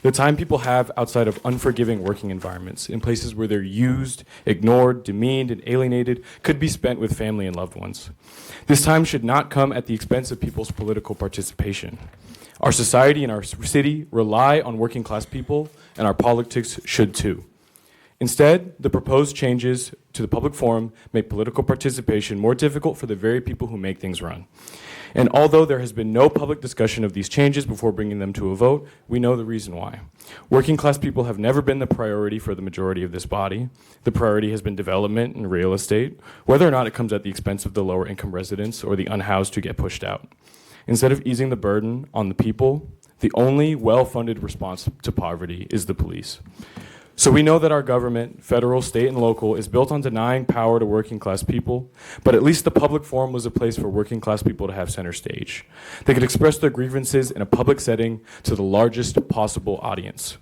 The time people have outside of unforgiving working environments, in places where they're used, ignored, demeaned, and alienated, could be spent with family and loved ones. This time should not come at the expense of people's political participation. Our society and our city rely on working class people, and our politics should too. Instead, the proposed changes to the public forum make political participation more difficult for the very people who make things run. And although there has been no public discussion of these changes before bringing them to a vote, we know the reason why. Working class people have never been the priority for the majority of this body. The priority has been development and real estate, whether or not it comes at the expense of the lower income residents or the unhoused who get pushed out. Instead of easing the burden on the people, the only well-funded response to poverty is the police. So we know that our government, federal, state, and local, is built on denying power to working class people, but at least the public forum was a place for working class people to have center stage. They could express their grievances in a public setting to the largest possible audience.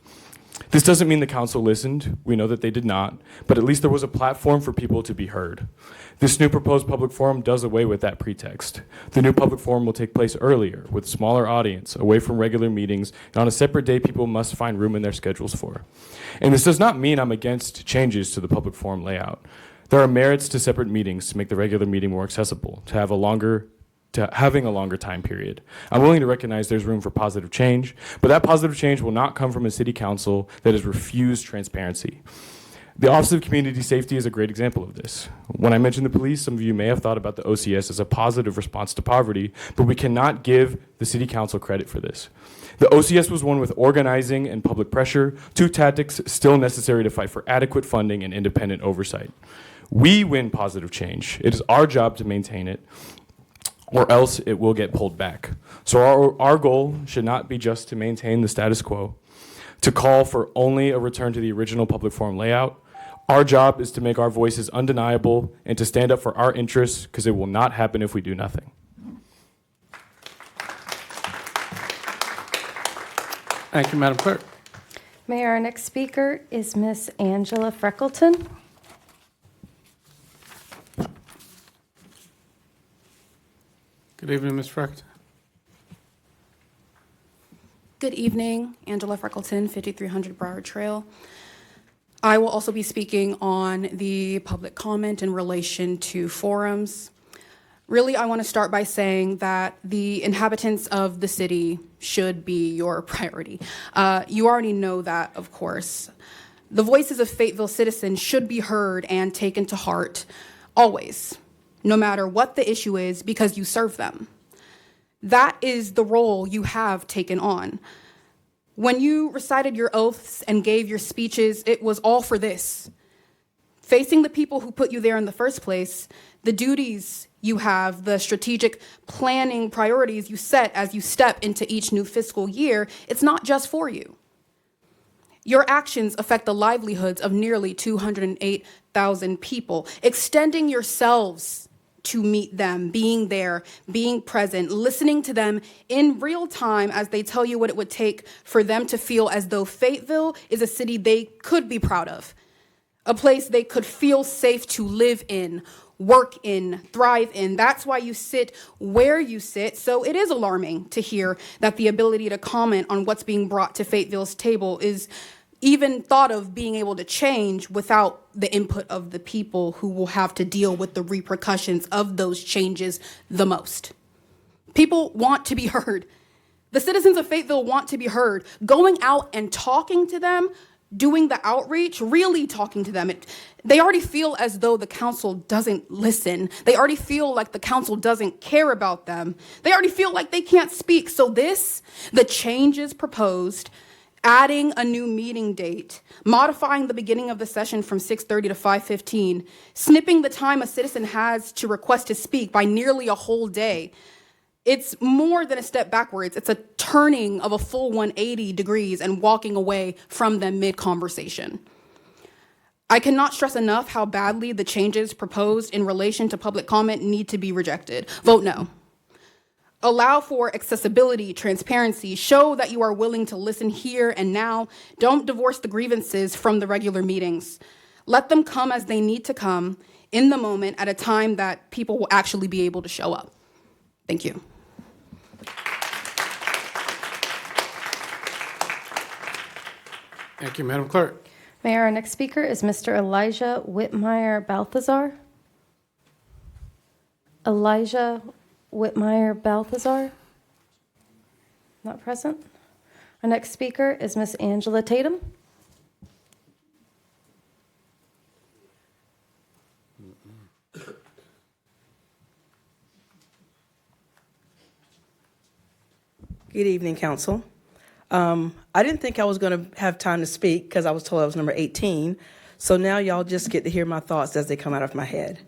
This doesn't mean the council listened. We know that they did not, but at least there was a platform for people to be heard. This new proposed public forum does away with that pretext. The new public forum will take place earlier, with a smaller audience, away from regular meetings, and on a separate day people must find room in their schedules for. And this does not mean I'm against changes to the public forum layout. There are merits to separate meetings to make the regular meeting more accessible, to having a longer time period. I'm willing to recognize there's room for positive change, but that positive change will not come from a city council that has refused transparency. The Office of Community Safety is a great example of this. When I mentioned the police, some of you may have thought about the OCS as a positive response to poverty, but we cannot give the City Council credit for this. The OCS was won with organizing and public pressure, two tactics still necessary to fight for adequate funding and independent oversight. We win positive change. It is our job to maintain it, or else it will get pulled back. So our goal should not be just to maintain the status quo, to call for only a return to the original public forum layout. Our job is to make our voices undeniable and to stand up for our interests, because it will not happen if we do nothing. Thank you, Madam Clerk. Mayor, our next speaker is Miss Angela Freckleton. Good evening, Ms. Freckleton. Good evening, Angela Freckleton, 5300 Broward Trail. I will also be speaking on the public comment in relation to forums. Really, I want to start by saying that the inhabitants of the city should be your priority. You already know that, of course. The voices of Fayetteville citizens should be heard and taken to heart, always, no matter what the issue is, because you serve them. That is the role you have taken on. When you recited your oaths and gave your speeches, it was all for this. Facing the people who put you there in the first place, the duties you have, the strategic planning priorities you set as you step into each new fiscal year, it's not just for you. Your actions affect the livelihoods of nearly 208,000 people, extending yourselves to meet them, being there, being present, listening to them in real time as they tell you what it would take for them to feel as though Fayetteville is a city they could be proud of, a place they could feel safe to live in, work in, thrive in. That's why you sit where you sit. So it is alarming to hear that the ability to comment on what's being brought to Fayetteville's table is even thought of being able to change without the input of the people who will have to deal with the repercussions of those changes the most. People want to be heard. The citizens of Fayetteville want to be heard. Going out and talking to them, doing the outreach, really talking to them, they already feel as though the council doesn't listen. They already feel like the council doesn't care about them. They already feel like they can't speak. So the changes proposed, adding a new meeting date, modifying the beginning of the session from 6:30 to 5:15, snipping the time a citizen has to request to speak by nearly a whole day. It's more than a step backwards. It's a turning of a full 180 degrees and walking away from them mid-conversation. I cannot stress enough how badly the changes proposed in relation to public comment need to be rejected. Vote no. Allow for accessibility, transparency, show that you are willing to listen here and now. Don't divorce the grievances from the regular meetings. Let them come as they need to come in the moment at a time that people will actually be able to show up. Thank you. Thank you, Madam Clerk. Mayor, our next speaker is Mr. Elijah Whitmire Balthazar. Elijah Whitmire Balthazar, not present. Our next speaker is Miss Angela Tatum. Good evening, Council. I didn't think I was going to have time to speak because I was told I was number 18. So now y'all just get to hear my thoughts as they come out of my head.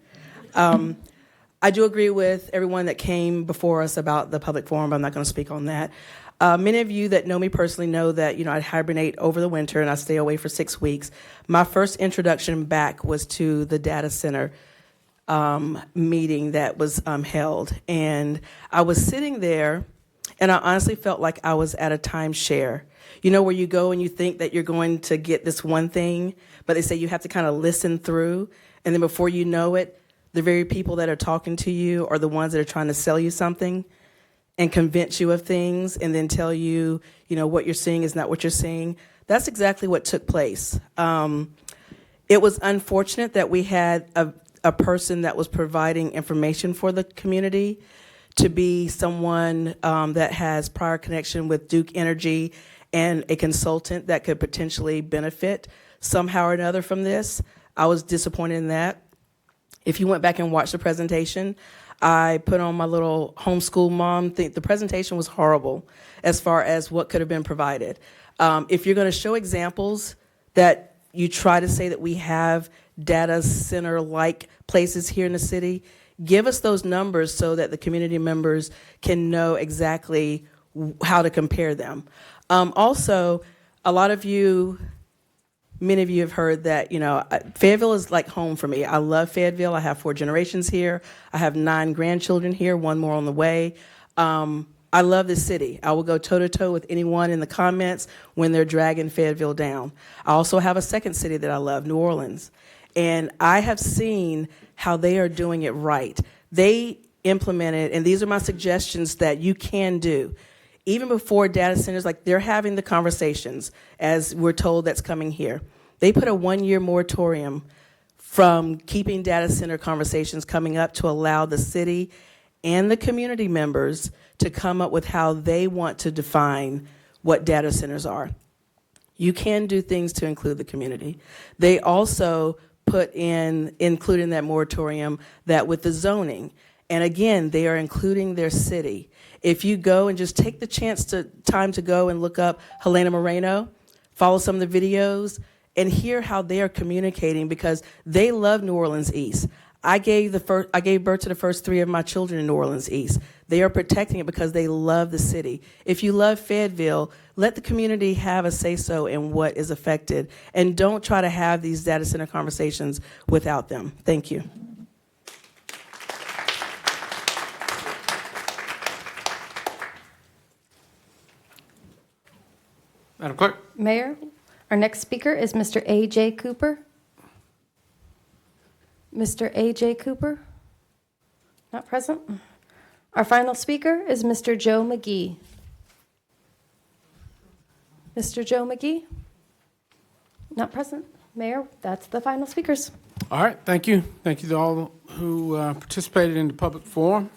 I do agree with everyone that came before us about the public forum. I'm not going to speak on that. Many of you that know me personally know that, I hibernate over the winter and I stay away for 6 weeks. My first introduction back was to the data center meeting that was held. And I was sitting there and I honestly felt like I was at a timeshare. Where you go and you think that you're going to get this one thing, but they say you have to kind of listen through. And then before you know it, the very people that are talking to you are the ones that are trying to sell you something and convince you of things and then tell you, what you're seeing is not what you're seeing. That's exactly what took place. It was unfortunate that we had a person that was providing information for the community to be someone that has prior connection with Duke Energy and a consultant that could potentially benefit somehow or another from this. I was disappointed in that. If you went back and watched the presentation, I put on my little homeschool mom thing. The presentation was horrible as far as what could have been provided. If you're going to show examples that you try to say that we have data center-like places here in the city, give us those numbers so that the community members can know exactly how to compare them. Also, a lot of you, many of you have heard that, Fayetteville is like home for me. I love Fayetteville. I have 4 generations here. I have 9 grandchildren here, 1 more on the way. I love this city. I will go toe-to-toe with anyone in the comments when they're dragging Fayetteville down. I also have a second city that I love, New Orleans. And I have seen how they are doing it right. They implemented, and these are my suggestions that you can do. Even before data centers, like they're having the conversations, as we're told that's coming here. They put a 1-year moratorium from keeping data center conversations coming up to allow the city and the community members to come up with how they want to define what data centers are. You can do things to include the community. They also including that moratorium, that with the zoning, and again, they are including their city. If you go and just take the time to go and look up Helena Moreno, follow some of the videos, and hear how they are communicating, because they love New Orleans East. I gave birth to the first 3 of my children in New Orleans East. They are protecting it because they love the city. If you love Fayetteville, let the community have a say-so in what is affected, and don't try to have these data center conversations without them. Thank you. Madam Clerk. Mayor, our next speaker is Mr. A.J. Cooper. Mr. A.J. Cooper, not present. Our final speaker is Mr. Joe McGee. Mr. Joe McGee, not present. Mayor, that's the final speakers. All right, thank you. Thank you to all who participated in the public forum.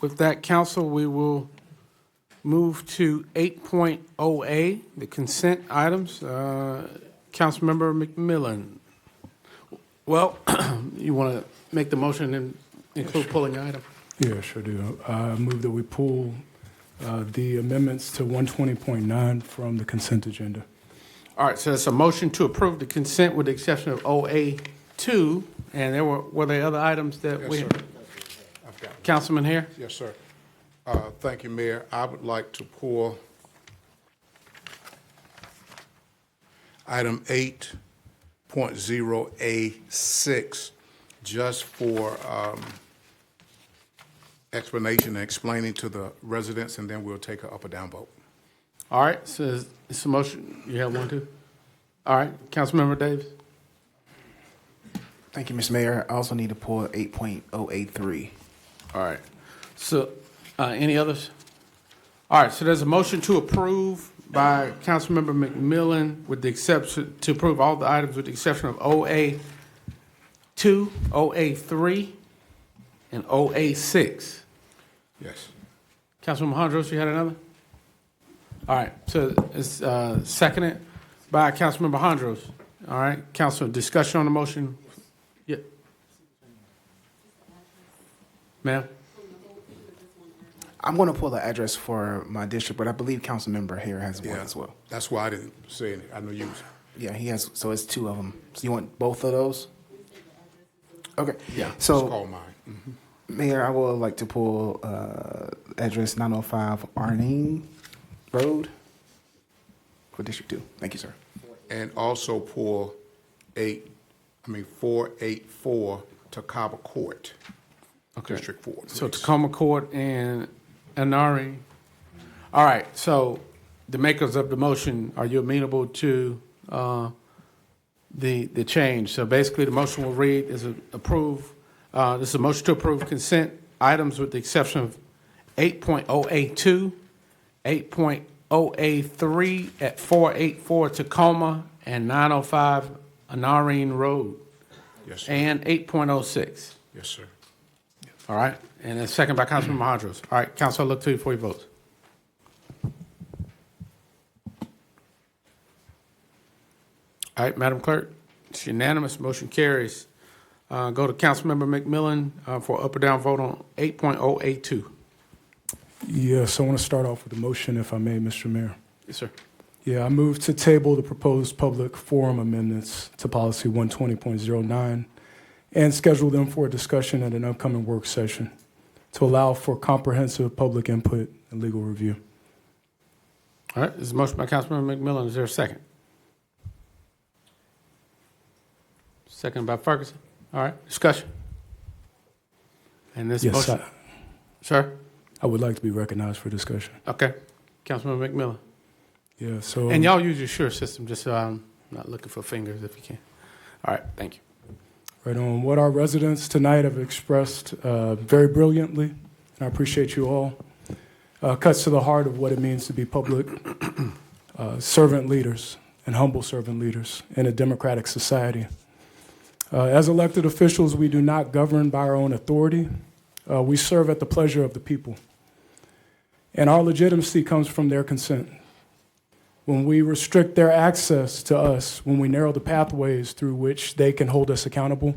With that, council, we will move to 8.0A, the consent items. Councilmember McMillan. Well, you want to make the motion and include pulling the item? Yeah, sure do. I move that we pull the amendments to 120.9 from the consent agenda. All right, so it's a motion to approve the consent with the exception of OA2, and were there other items that Yes, we? sir. I've got it. Councilman here? Yes, sir. Thank you, Mayor. I would like to pull item 8.0A6 just for explanation and explaining to the residents, and then we'll take an up or down vote. All right, so it's a motion. You have one, too? All right, Councilmember Davis. Thank you, Mr. Mayor. I also need to pull 8.083. All right. So, any others? All right, so there's a motion to approve by Councilmember McMillan with the exception, to approve all the items with the exception of OA2, OA3, and OA6. Yes. Councilmember Hondros, you had another? All right, so it's seconded by Councilmember Hondros. All right, council, discussion on the motion? Yeah. Ma'am? I'm going to pull the address for my district, but I believe Councilmember Hare has one as well. That's why I didn't say it. I know you. Yeah, he has, so it's 2 of them. So you want both of those? Okay. Yeah, So, just call mine. Mm-hmm. Mayor, I would like to pull address 905 Arnine Road for District 2. Thank you, sir. And also pull 484 Tacoma Court, Okay. District 4. So please. Tacoma Court and Anari. All right, so the makers of the motion, are you amenable to the change? So basically, the motion will read is approve. This is a motion to approve consent items with the exception of 8.0A2, 8.0A3 at 484 Tacoma and 905 Anarine Road. Yes, sir. And 8.06. Yes, sir. All right, and then second by Councilman Hondros. All right, council, I'll look to you for your votes. All right, Madam Clerk, it's unanimous, motion carries. Go to Councilmember McMillan for up or down vote on 8.082. Yes, I want to start off with a motion, if I may, Mr. Mayor. Yes, sir. Yeah, I move to table the proposed public forum amendments to policy 120.09 and schedule them for a discussion at an upcoming work session to allow for comprehensive public input and legal review. All right, this is a motion by Councilmember McMillan. Is there a second? Second by Ferguson. All right, discussion. And this Yes, motion. Sir? I would like to be recognized for discussion. Okay. Councilmember McMillan. Yeah, so. And y'all use your sure system, just so I'm not looking for fingers if you can. All right, thank you. Right on. What our residents tonight have expressed very brilliantly, and I appreciate you all, cuts to the heart of what it means to be public servant leaders and humble servant leaders in a democratic society. As elected officials, we do not govern by our own authority. We serve at the pleasure of the people. And our legitimacy comes from their consent. When we restrict their access to us, when we narrow the pathways through which they can hold us accountable,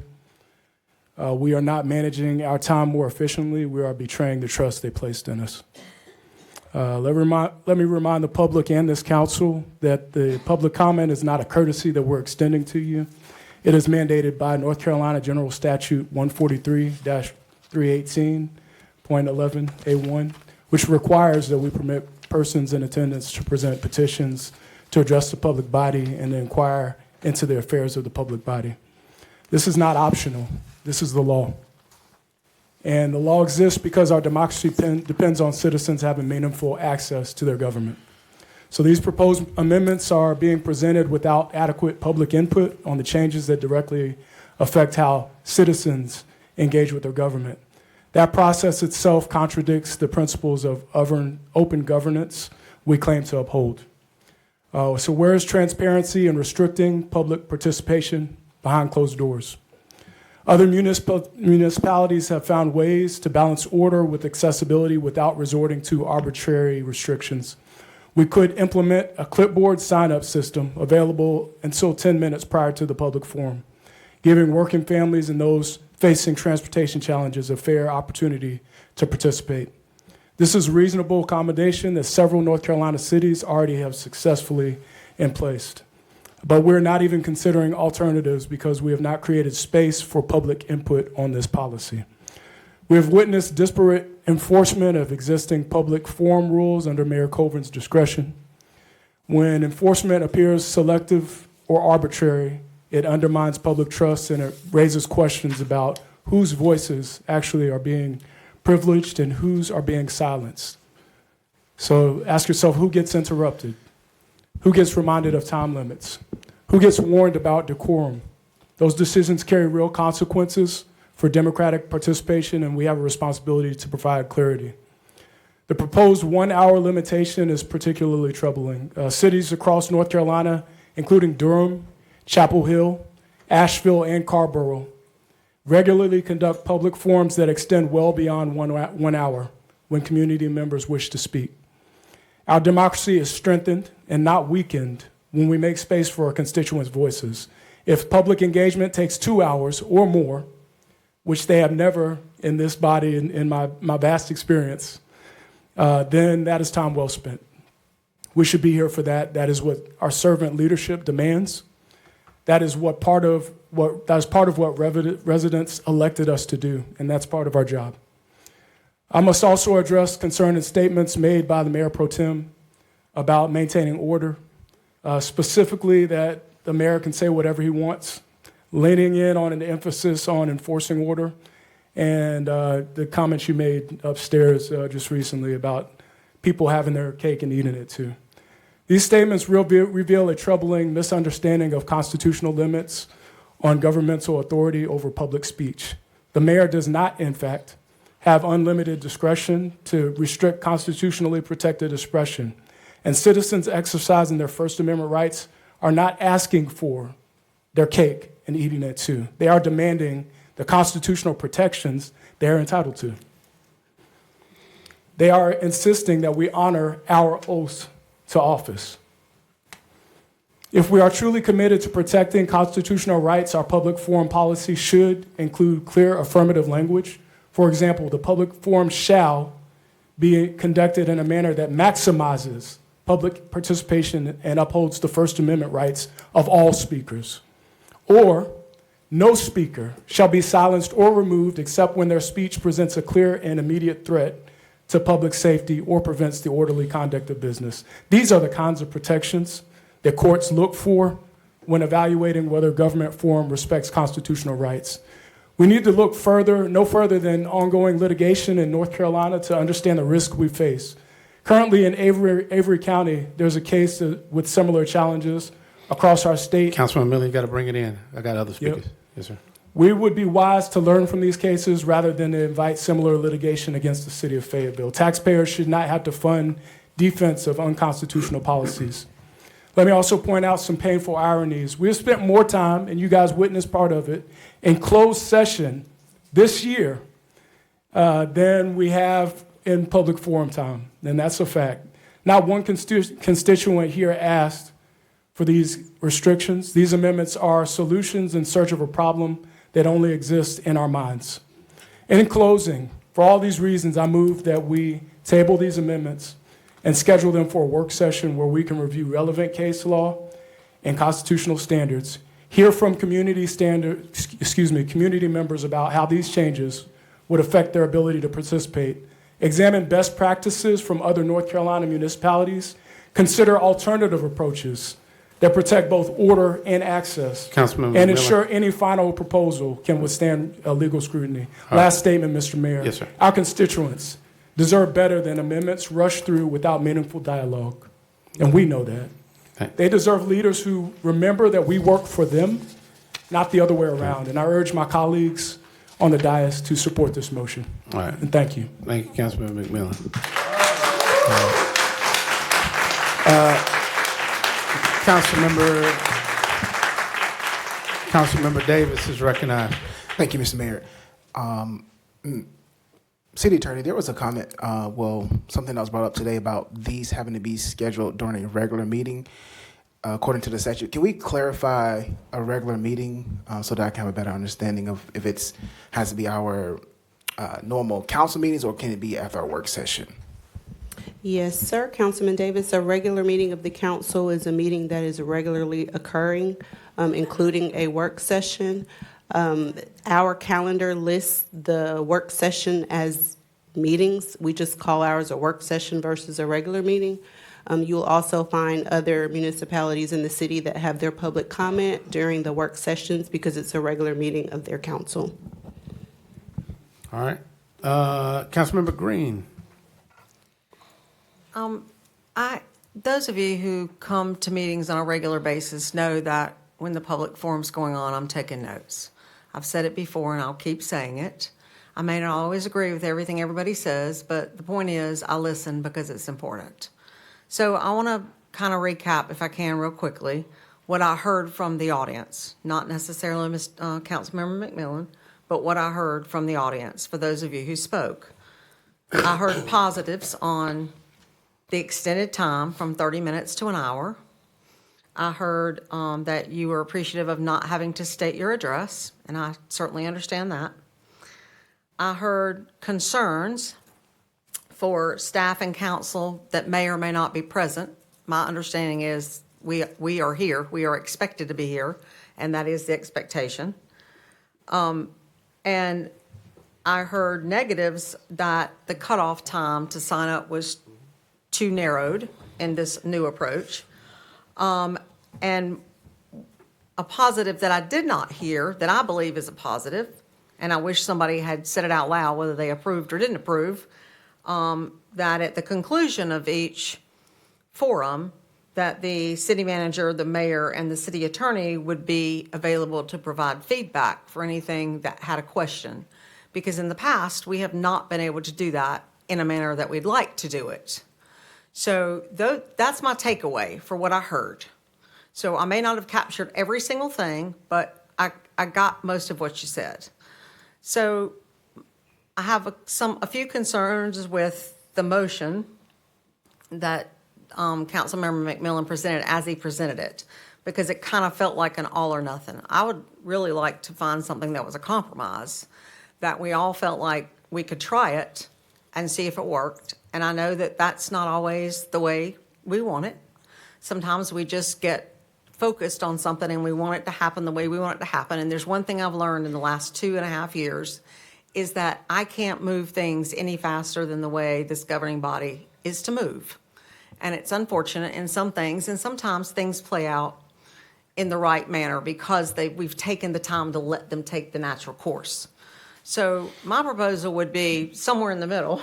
we are not managing our time more efficiently. We are betraying the trust they placed in us. Let me remind the public and this council that the public comment is not a courtesy that we're extending to you. It is mandated by North Carolina General Statute 143-318.11A1, which requires that we permit persons in attendance to present petitions to address the public body and to inquire into the affairs of the public body. This is not optional. This is the law. And the law exists because our democracy depends on citizens having meaningful access to their government. So these proposed amendments are being presented without adequate public input on the changes that directly affect how citizens engage with their government. That process itself contradicts the principles of open governance we claim to uphold. So where is transparency in restricting public participation behind closed doors? Other municipalities have found ways to balance order with accessibility without resorting to arbitrary restrictions. We could implement a clipboard sign-up system available until 10 minutes prior to the public forum, giving working families and those facing transportation challenges a fair opportunity to participate. This is a reasonable accommodation that several North Carolina cities already have successfully in place. But we're not even considering alternatives because we have not created space for public input on this policy. We have witnessed disparate enforcement of existing public forum rules under Mayor Colvin's discretion. When enforcement appears selective or arbitrary, it undermines public trust and it raises questions about whose voices actually are being privileged and whose are being silenced. So ask yourself, who gets interrupted? Who gets reminded of time limits? Who gets warned about decorum? Those decisions carry real consequences for democratic participation, and we have a responsibility to provide clarity. The proposed 1 hour limitation is particularly troubling. Cities across North Carolina, including Durham, Chapel Hill, Asheville, and Carrboro, regularly conduct public forums that extend well beyond 1 hour when community members wish to speak. Our democracy is strengthened and not weakened when we make space for our constituents' voices. If public engagement takes 2 hours or more, which they have never in this body in my vast experience, then that is time well spent. We should be here for that. That is what our servant leadership demands. That is part of what residents elected us to do, and that's part of our job. I must also address concerning statements made by the Mayor Pro Tem about maintaining order, specifically that the mayor can say whatever he wants, leaning in on an emphasis on enforcing order, and the comments you made upstairs just recently about people having their cake and eating it too. These statements reveal a troubling misunderstanding of constitutional limits on governmental authority over public speech. The mayor does not, in fact, have unlimited discretion to restrict constitutionally protected expression, and citizens exercising their First Amendment rights are not asking for their cake and eating it too. They are demanding the constitutional protections they are entitled to. They are insisting that we honor our oath to office. If we are truly committed to protecting constitutional rights, our public forum policy should include clear affirmative language. For example, the public forum shall be conducted in a manner that maximizes public participation and upholds the First Amendment rights of all speakers. Or, no speaker shall be silenced or removed except when their speech presents a clear and immediate threat to public safety or prevents the orderly conduct of business. These are the kinds of protections that courts look for when evaluating whether government forum respects constitutional rights. We need to look further, no further than ongoing litigation in North Carolina to understand the risk we face. Currently in Avery County, there's a case with similar challenges across our state. Councilman Miller, you got to bring it in. I got other speakers. Yep. Yes, sir. We would be wise to learn from these cases rather than to invite similar litigation against the city of Fayetteville. Taxpayers should not have to fund defense of unconstitutional policies. Let me also point out some painful ironies. We have spent more time, and you guys witnessed part of it, in closed session this year than we have in public forum time, and that's a fact. Not one constituent here asked for these restrictions. These amendments are solutions in search of a problem that only exists in our minds. In closing, for all these reasons, I move that we table these amendments and schedule them for a work session where we can review relevant case law and constitutional standards, hear from community members about how these changes would affect their ability to participate, examine best practices from other North Carolina municipalities, consider alternative approaches that protect both order and access, Councilman and Miller. ensure any final proposal can withstand legal scrutiny. Last statement, Mr. Mayor. Yes, sir. Our constituents deserve better than amendments rushed through without meaningful dialogue, and we know that. They deserve leaders who remember that we work for them, not the other way around. And I urge my colleagues on the dais to support this motion. All right. And thank you. Thank you, Councilman McMillan. Councilmember Davis is recognized. Thank you, Mr. Mayor. City Attorney, there was a comment, something that was brought up today about these having to be scheduled during a regular meeting, according to the statute. Can we clarify a regular meeting so that I can have a better understanding of if it has to be our normal council meetings or can it be after our work session? Yes, sir. Councilman Davis, a regular meeting of the council is a meeting that is regularly occurring, including a work session. Our calendar lists the work session as meetings. We just call ours a work session versus a regular meeting. You'll also find other municipalities in the city that have their public comment during the work sessions because it's a regular meeting of their council. All right. Councilmember Green. Those of you who come to meetings on a regular basis know that when the public forum's going on, I'm taking notes. I've said it before and I'll keep saying it. I may not always agree with everything everybody says, but the point is I listen because it's important. So I want to kind of recap, if I can, real quickly, what I heard from the audience, not necessarily Councilmember McMillan, but what I heard from the audience for those of you who spoke. I heard positives on the extended time from 30 minutes to an hour. I heard that you were appreciative of not having to state your address, and I certainly understand that. I heard concerns for staff and council that may or may not be present. My understanding is we are here, we are expected to be here, and that is the expectation. And I heard negatives that the cutoff time to sign up was too narrowed in this new approach. And a positive that I did not hear, that I believe is a positive, and I wish somebody had said it out loud, whether they approved or didn't approve, that at the conclusion of each forum, that the city manager, the mayor, and the city attorney would be available to provide feedback for anything that had a question. Because in the past, we have not been able to do that in a manner that we'd like to do it. So that's my takeaway for what I heard. So I may not have captured every single thing, but I got most of what you said. So I have a few concerns with the motion that Councilmember McMillan presented as he presented it. because it kind of felt like an all or nothing. I would really like to find something that was a compromise, that we all felt like we could try it and see if it worked. And I know that that's not always the way we want it. Sometimes we just get focused on something and we want it to happen the way we want it to happen. And there's one thing I've learned in the last 2.5 years is that I can't move things any faster than the way this governing body is to move. And it's unfortunate in some things, and sometimes things play out in the right manner because we've taken the time to let them take the natural course. So my proposal would be somewhere in the middle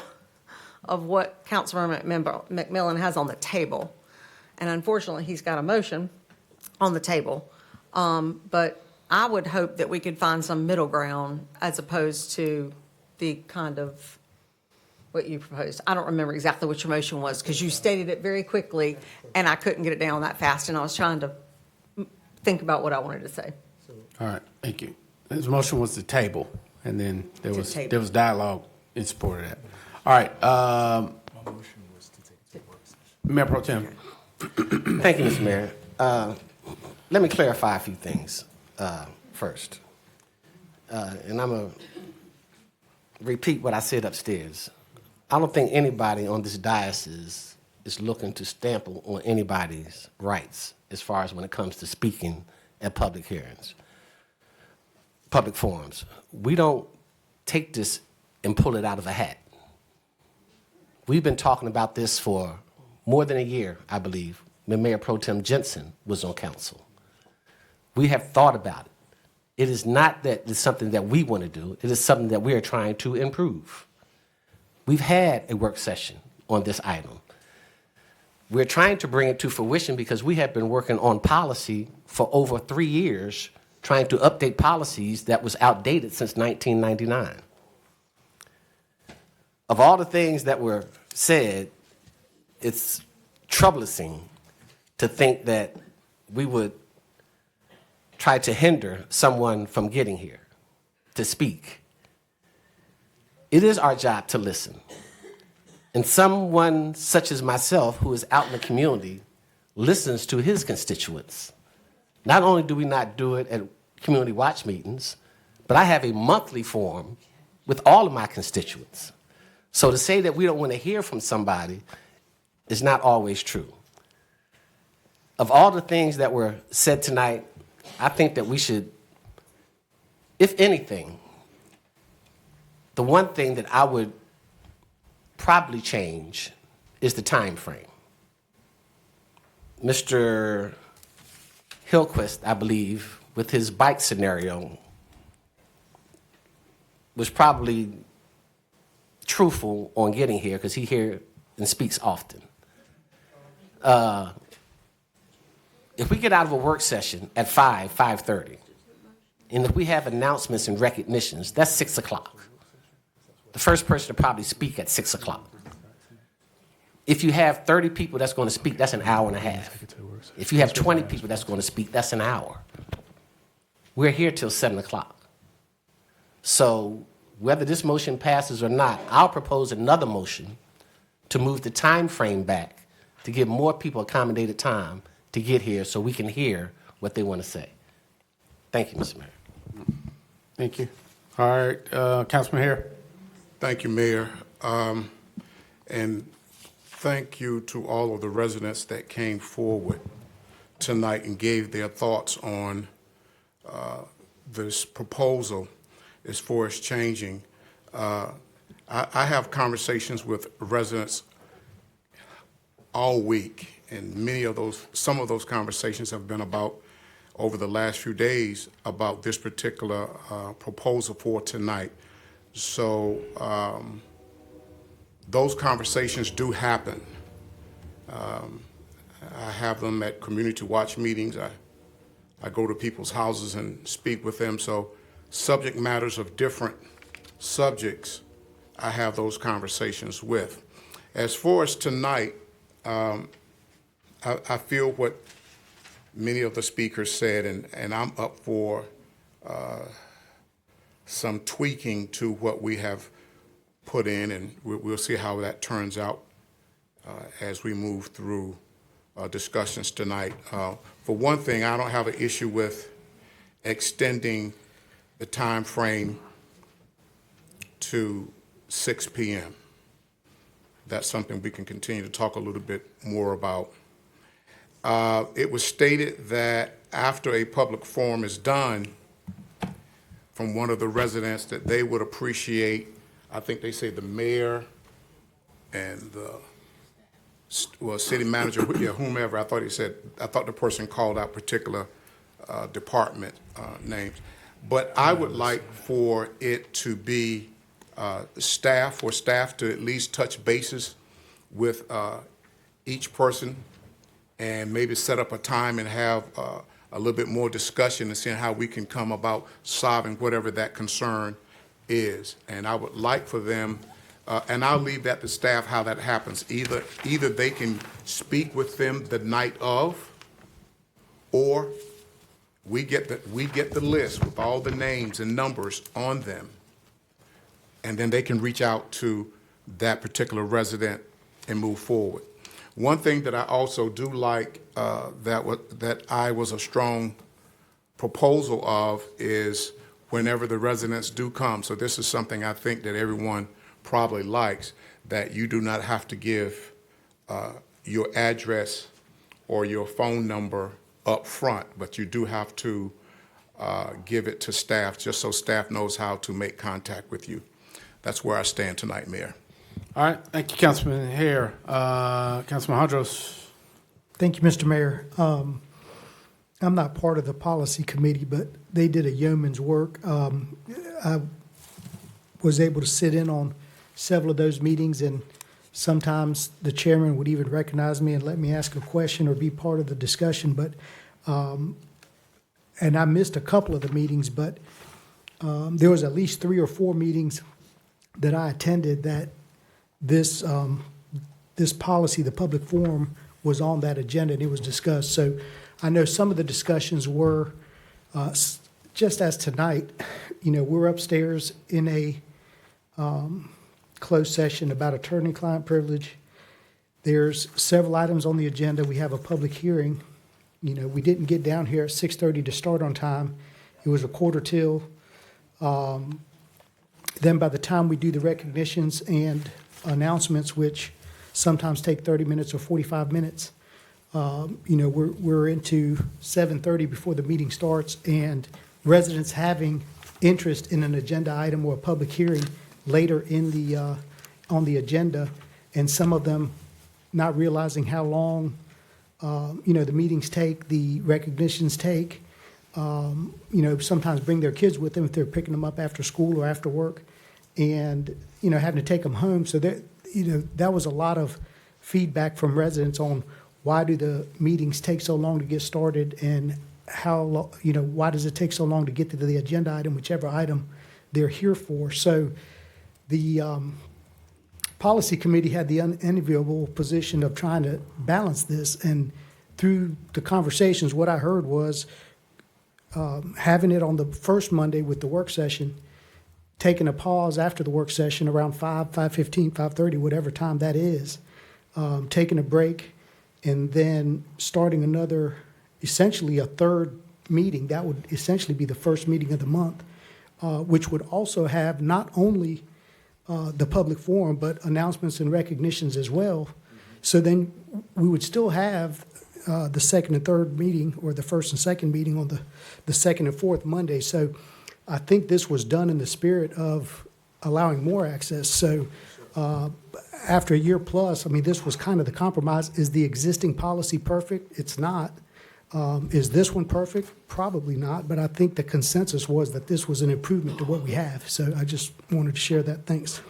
of what Councilmember McMillan has on the table. And unfortunately, he's got a motion on the table. But I would hope that we could find some middle ground as opposed to the kind of what you proposed. I don't remember exactly what your motion was because you stated it very quickly and I couldn't get it down that fast and I was trying to think about what I wanted to say. All right, thank you. His motion was to table, and then there was dialogue in support of that. All right, Mayor Pro Tem. Thank you, Mr. Mayor. Let me clarify a few things first. And I'm going to repeat what I said upstairs. I don't think anybody on this diocese is looking to stamp on anybody's rights as far as when it comes to speaking at public hearings, public forums. We don't take this and pull it out of a hat. We've been talking about this for more than a year, I believe, when Mayor Pro Tem Jensen was on council. We have thought about it. It is not that it's something that we want to do. It is something that we are trying to improve. We've had a work session on this item. We're trying to bring it to fruition because we have been working on policy for over 3 years, trying to update policies that was outdated since 1999. Of all the things that were said, it's troublesome to think that we would try to hinder someone from getting here to speak. It is our job to listen. And someone such as myself, who is out in the community, listens to his constituents. Not only do we not do it at community watch meetings, but I have a monthly forum with all of my constituents. So to say that we don't want to hear from somebody is not always true. Of all the things that were said tonight, I think that we should, if anything, the one thing that I would probably change is the time frame. Mr. Hillquist, I believe, with his bike scenario, was probably truthful on getting here because he here and speaks often. If we get out of a work session at 5:30, and if we have announcements and recognitions, that's 6 o'clock. The first person to probably speak at 6 o'clock. If you have 30 people that's going to speak, that's an hour and a half. If you have 20 people that's going to speak, that's an hour. We're here till 7 o'clock. So whether this motion passes or not, I'll propose another motion to move the time frame back to give more people accommodated time to get here so we can hear what they want to say. Thank you, Mr. Mayor. Thank you. All right, Councilman Hare. Thank you, Mayor. And thank you to all of the residents that came forward tonight and gave their thoughts on this proposal as far as changing. I have conversations with residents all week, and some of those conversations have been about, over the last few days, about this particular proposal for tonight. So those conversations do happen. I have them at community watch meetings. I go to people's houses and speak with them. So subject matters of different subjects, I have those conversations with. As far as tonight, I feel what many of the speakers said, and I'm up for some tweaking to what we have put in, and we'll see how that turns out as we move through discussions tonight. For one thing, I don't have an issue with extending the time frame to 6 p.m. That's something we can continue to talk a little bit more about. It was stated that after a public forum is done, from one of the residents, that they would appreciate, I think they say the mayor and the city manager, whomever. I thought the person called out particular department names. But I would like for it to be staff to at least touch bases with each person and maybe set up a time and have a little bit more discussion and seeing how we can come about solving whatever that concern is. And I would like for them, and I'll leave that to staff how that happens. Either they can speak with them the night of, or we get the list with all the names and numbers on them, and then they can reach out to that particular resident and move forward. One thing that I also do like that I was a strong proposal of is whenever the residents do come, so this is something I think that everyone probably likes, that you do not have to give your address or your phone number up front, but you do have to give it to staff just so staff knows how to make contact with you. That's where I stand tonight, Mayor. All right, thank you, Councilman Hare. Councilman Hondros. Thank you, Mr. Mayor. I'm not part of the policy committee, but they did a yeoman's work. I was able to sit in on several of those meetings, and sometimes the chairman would even recognize me and let me ask a question or be part of the discussion. But and I missed a couple of the meetings, but there was at least 3 or 4 meetings that I attended that this policy, the public forum, was on that agenda and it was discussed. So I know some of the discussions were just as tonight. You know, we're upstairs in a closed session about attorney-client privilege. There's several items on the agenda. We have a public hearing. You know, we didn't get down here at 6:30 to start on time. It was a quarter till. Then by the time we do the recognitions and announcements, which sometimes take 30 minutes or 45 minutes, you know, we're into 7:30 before the meeting starts, and residents having interest in an agenda item or a public hearing later in the on the agenda, and some of them not realizing how long you know, the meetings take, the recognitions take. You know, sometimes bring their kids with them if they're picking them up after school or after work, and you know, having to take them home. So that, you know, that was a lot of feedback from residents on why do the meetings take so long to get started, and how, you know, why does it take so long to get to the agenda item, whichever item they're here for. So the policy committee had the unenviable position of trying to balance this, and through the conversations, what I heard was having it on the first Monday with the work session, taking a pause after the work session around 5:15, 5:30, whatever time that is, taking a break, and then starting another, essentially a third meeting. That would essentially be the first meeting of the month, which would also have not only the public forum, but announcements and recognitions as well. So then we would still have the second and third meeting, or the first and second meeting on the second and fourth Monday. So I think this was done in the spirit of allowing more access. So after a year plus, I mean, this was kind of the compromise. Is the existing policy perfect? It's not. Is this one perfect? Probably not, but I think the consensus was that this was an improvement to what we have. So I just wanted to share that. Thanks.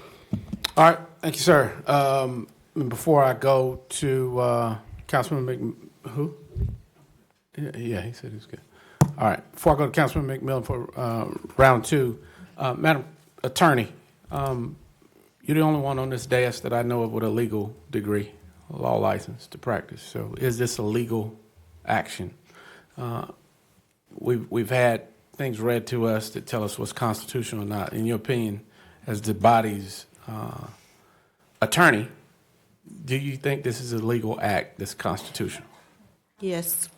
All right, thank you, sir. Before I go to Councilman who? Yeah, he said he was good. All right, before I go to Councilman McMillan for round 2, Madam Attorney, you're the only one on this dais that I know of with a legal degree, a law license to practice. So is this a legal action? We've had things read to us that tell us what's constitutional or not. In your opinion, as the body's attorney, do you think this is a legal act that's constitutional? Yes.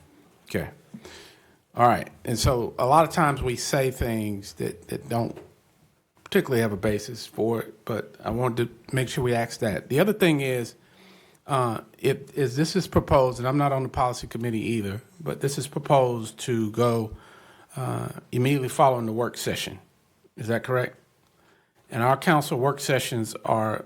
Okay. All right. And so a lot of times we say things that don't particularly have a basis for it, but I wanted to make sure we ask that. The other thing is, this is proposed, and I'm not on the policy committee either, but this is proposed to go immediately following the work session. Is that correct? And our council work sessions are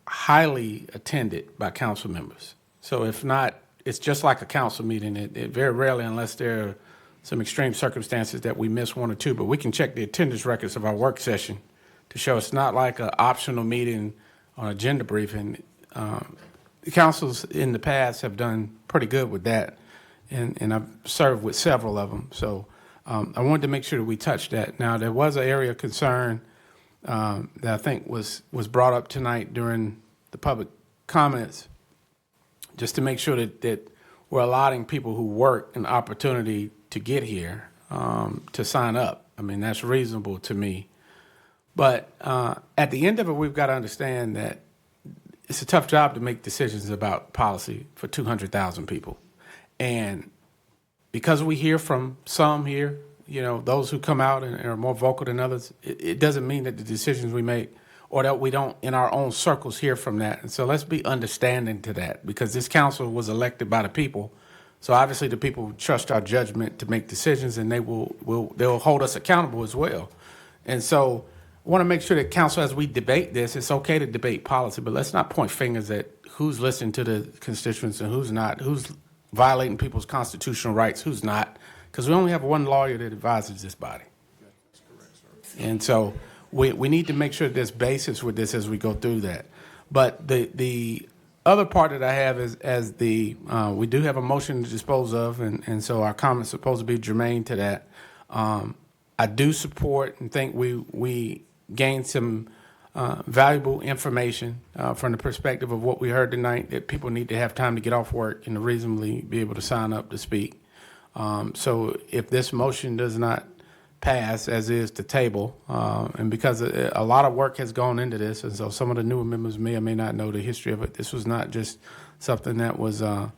highly attended by council members. So if not, it's just like a council meeting. It very rarely, unless there are some extreme circumstances that we miss one or two, but we can check the attendance records of our work session to show it's not like an optional meeting on agenda briefing. The councils in the past have done pretty good with that, and I've served with several of them. So I wanted to make sure that we touched that. Now, there was an area of concern that I think was brought up tonight during the public comments, just to make sure that we're allotting people who work an opportunity to get here to sign up. I mean, that's reasonable to me. But at the end of it, we've got to understand that it's a tough job to make decisions about policy for 200,000 people. And because we hear from some here, those who come out and are more vocal than others, it doesn't mean that the decisions we make or that we don't in our own circles hear from that. And so let's be understanding to that, because this council was elected by the people. So obviously the people trust our judgment to make decisions, and they'll hold us accountable as well. And so I want to make sure that council, as we debate this, it's okay to debate policy, but let's not point fingers at who's listening to the constituents and who's not, who's violating people's constitutional rights, who's not, because we only have one lawyer that advises this body. And so we need to make sure there's basis with this as we go through that. But the other part that I have is we do have a motion to dispose of, and so our comments are supposed to be germane to that. I do support and think we gained some valuable information from the perspective of what we heard tonight, that people need to have time to get off work and to reasonably be able to sign up to speak. So if this motion does not pass, as is the table, and because a lot of work has gone into this, and so some of the newer members may or may not know the history of it. This was not just something that was thought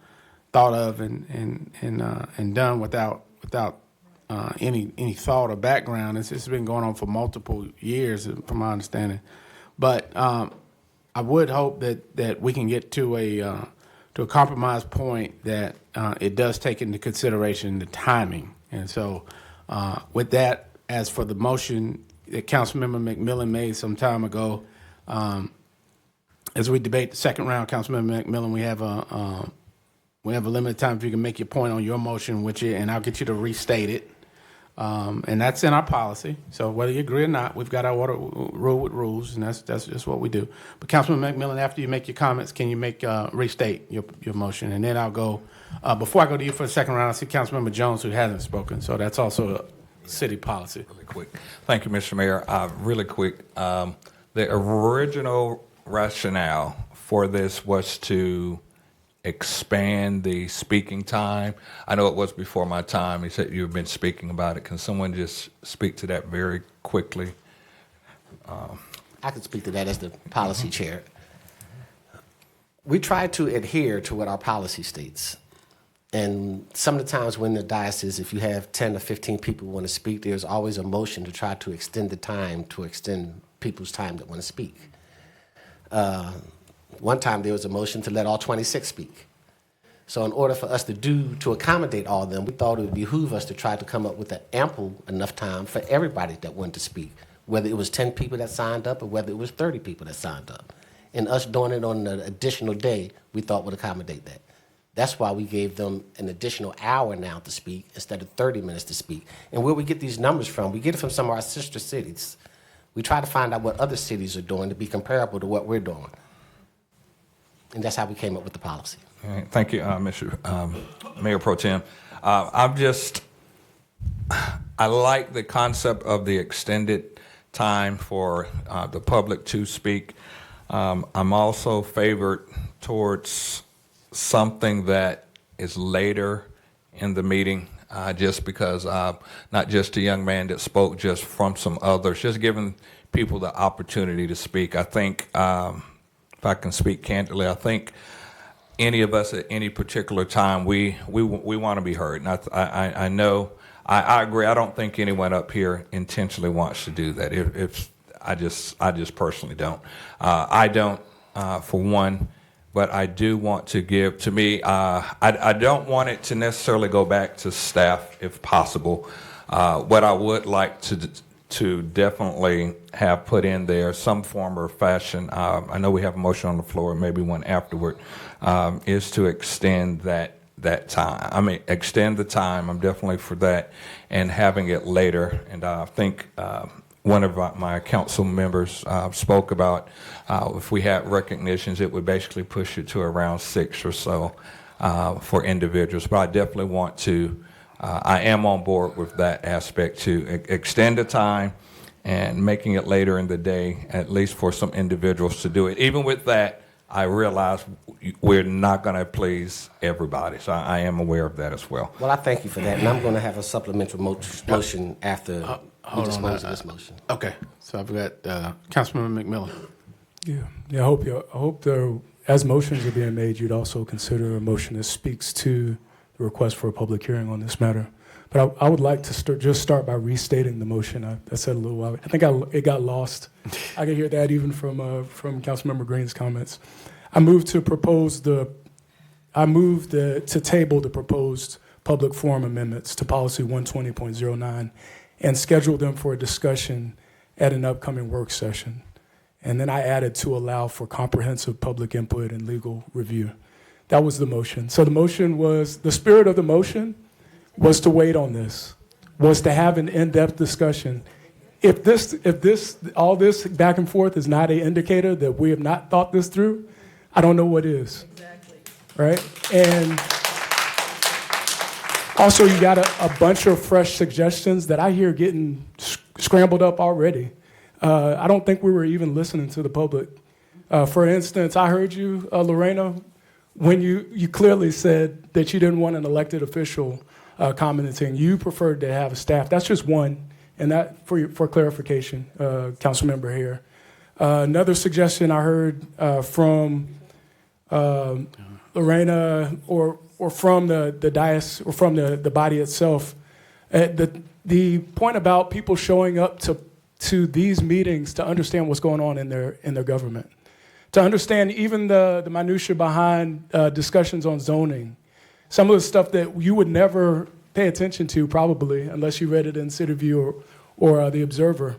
of and done without any thought or background. It's been going on for multiple years, from my understanding. But I would hope that we can get to a compromise point that it does take into consideration the timing. And so with that, as for the motion that Councilmember McMillan made some time ago, as we debate the second round, Councilmember McMillan, we have a limited time if you can make your point on your motion, and I'll get you to restate it. And that's in our policy. So whether you agree or not, we've got our rule with rules, and that's just what we do. But Councilman McMillan, after you make your comments, can you restate your motion? And then I'll go, before I go to you for the second round, I see Councilmember Jones, who hasn't spoken. So that's also a city policy. Really quick. Thank you, Mr. Mayor. Really quick. The original rationale for this was to expand the speaking time. I know it was before my time. He said you've been speaking about it. Can someone just speak to that very quickly? I can speak to that as the policy chair. We try to adhere to what our policy states. And some of the times when the diocese, if you have 10 or 15 people who want to speak, there's always a motion to try to extend the time, to extend people's time that want to speak. One time there was a motion to let all 26 speak. So in order for us to accommodate all of them, we thought it would behoove us to try to come up with an ample enough time for everybody that wanted to speak, whether it was 10 people that signed up or whether it was 30 people that signed up. And us doing it on an additional day, we thought would accommodate that. That's why we gave them an additional hour now to speak instead of 30 minutes to speak. And where we get these numbers from, we get it from some of our sister cities. We try to find out what other cities are doing to be comparable to what we're doing. And that's how we came up with the policy. All right. Thank you, Mr. Mayor Pro Tem. I like the concept of the extended time for the public to speak. I'm also favored towards something that is later in the meeting, just because not just a young man that spoke, just from some others, just giving people the opportunity to speak. I think, if I can speak candidly, I think any of us at any particular time, we want to be heard. And I know, I agree. I don't think anyone up here intentionally wants to do that. If I just personally don't. I don't, for one. But I do want to give, to me, I don't want it to necessarily go back to staff if possible. What I would like to definitely have put in there, some form or fashion, I know we have a motion on the floor, maybe one afterward, is to extend that time. I mean, extend the time, I'm definitely for that, and having it later. And I think one of my council members spoke about if we had recognitions, it would basically push it to around 6 or so for individuals. But I definitely want to, I am on board with that aspect to extend the time and making it later in the day, at least for some individuals to do it. Even with that, I realize we're not going to please everybody. So I am aware of that as well. Well, I thank you for that, and I'm going to have a supplemental motion after we dispose of this motion. Okay, so I've got Councilmember McMillan. Yeah. I hope as motions are being made, you'd also consider a motion that speaks to the request for a public hearing on this matter. But I would like to start by restating the motion. I said a little while. I think it got lost. I can hear that even from Councilmember Green's comments. I moved to table the proposed public forum amendments to policy 120.09 and schedule them for a discussion at an upcoming work session. And then I added to allow for comprehensive public input and legal review. That was the motion. So the spirit of the motion was to wait on this, was to have an in-depth discussion. If all this back and forth is not an indicator that we have not thought this through, I don't know what is. Exactly. Right? And also, you got a bunch of fresh suggestions that I hear getting scrambled up already. I don't think we were even listening to the public. For instance, I heard you, Lorena, when you clearly said that you didn't want an elected official commenting. You preferred to have a staff. That's just one, and that for clarification, Councilmember here. Another suggestion I heard from Lorena or from the dais or from the body itself, the point about people showing up to these meetings to understand what's going on in their government, to understand even the minutia behind discussions on zoning, some of the stuff that you would never pay attention to probably unless you read it in City View or The Observer.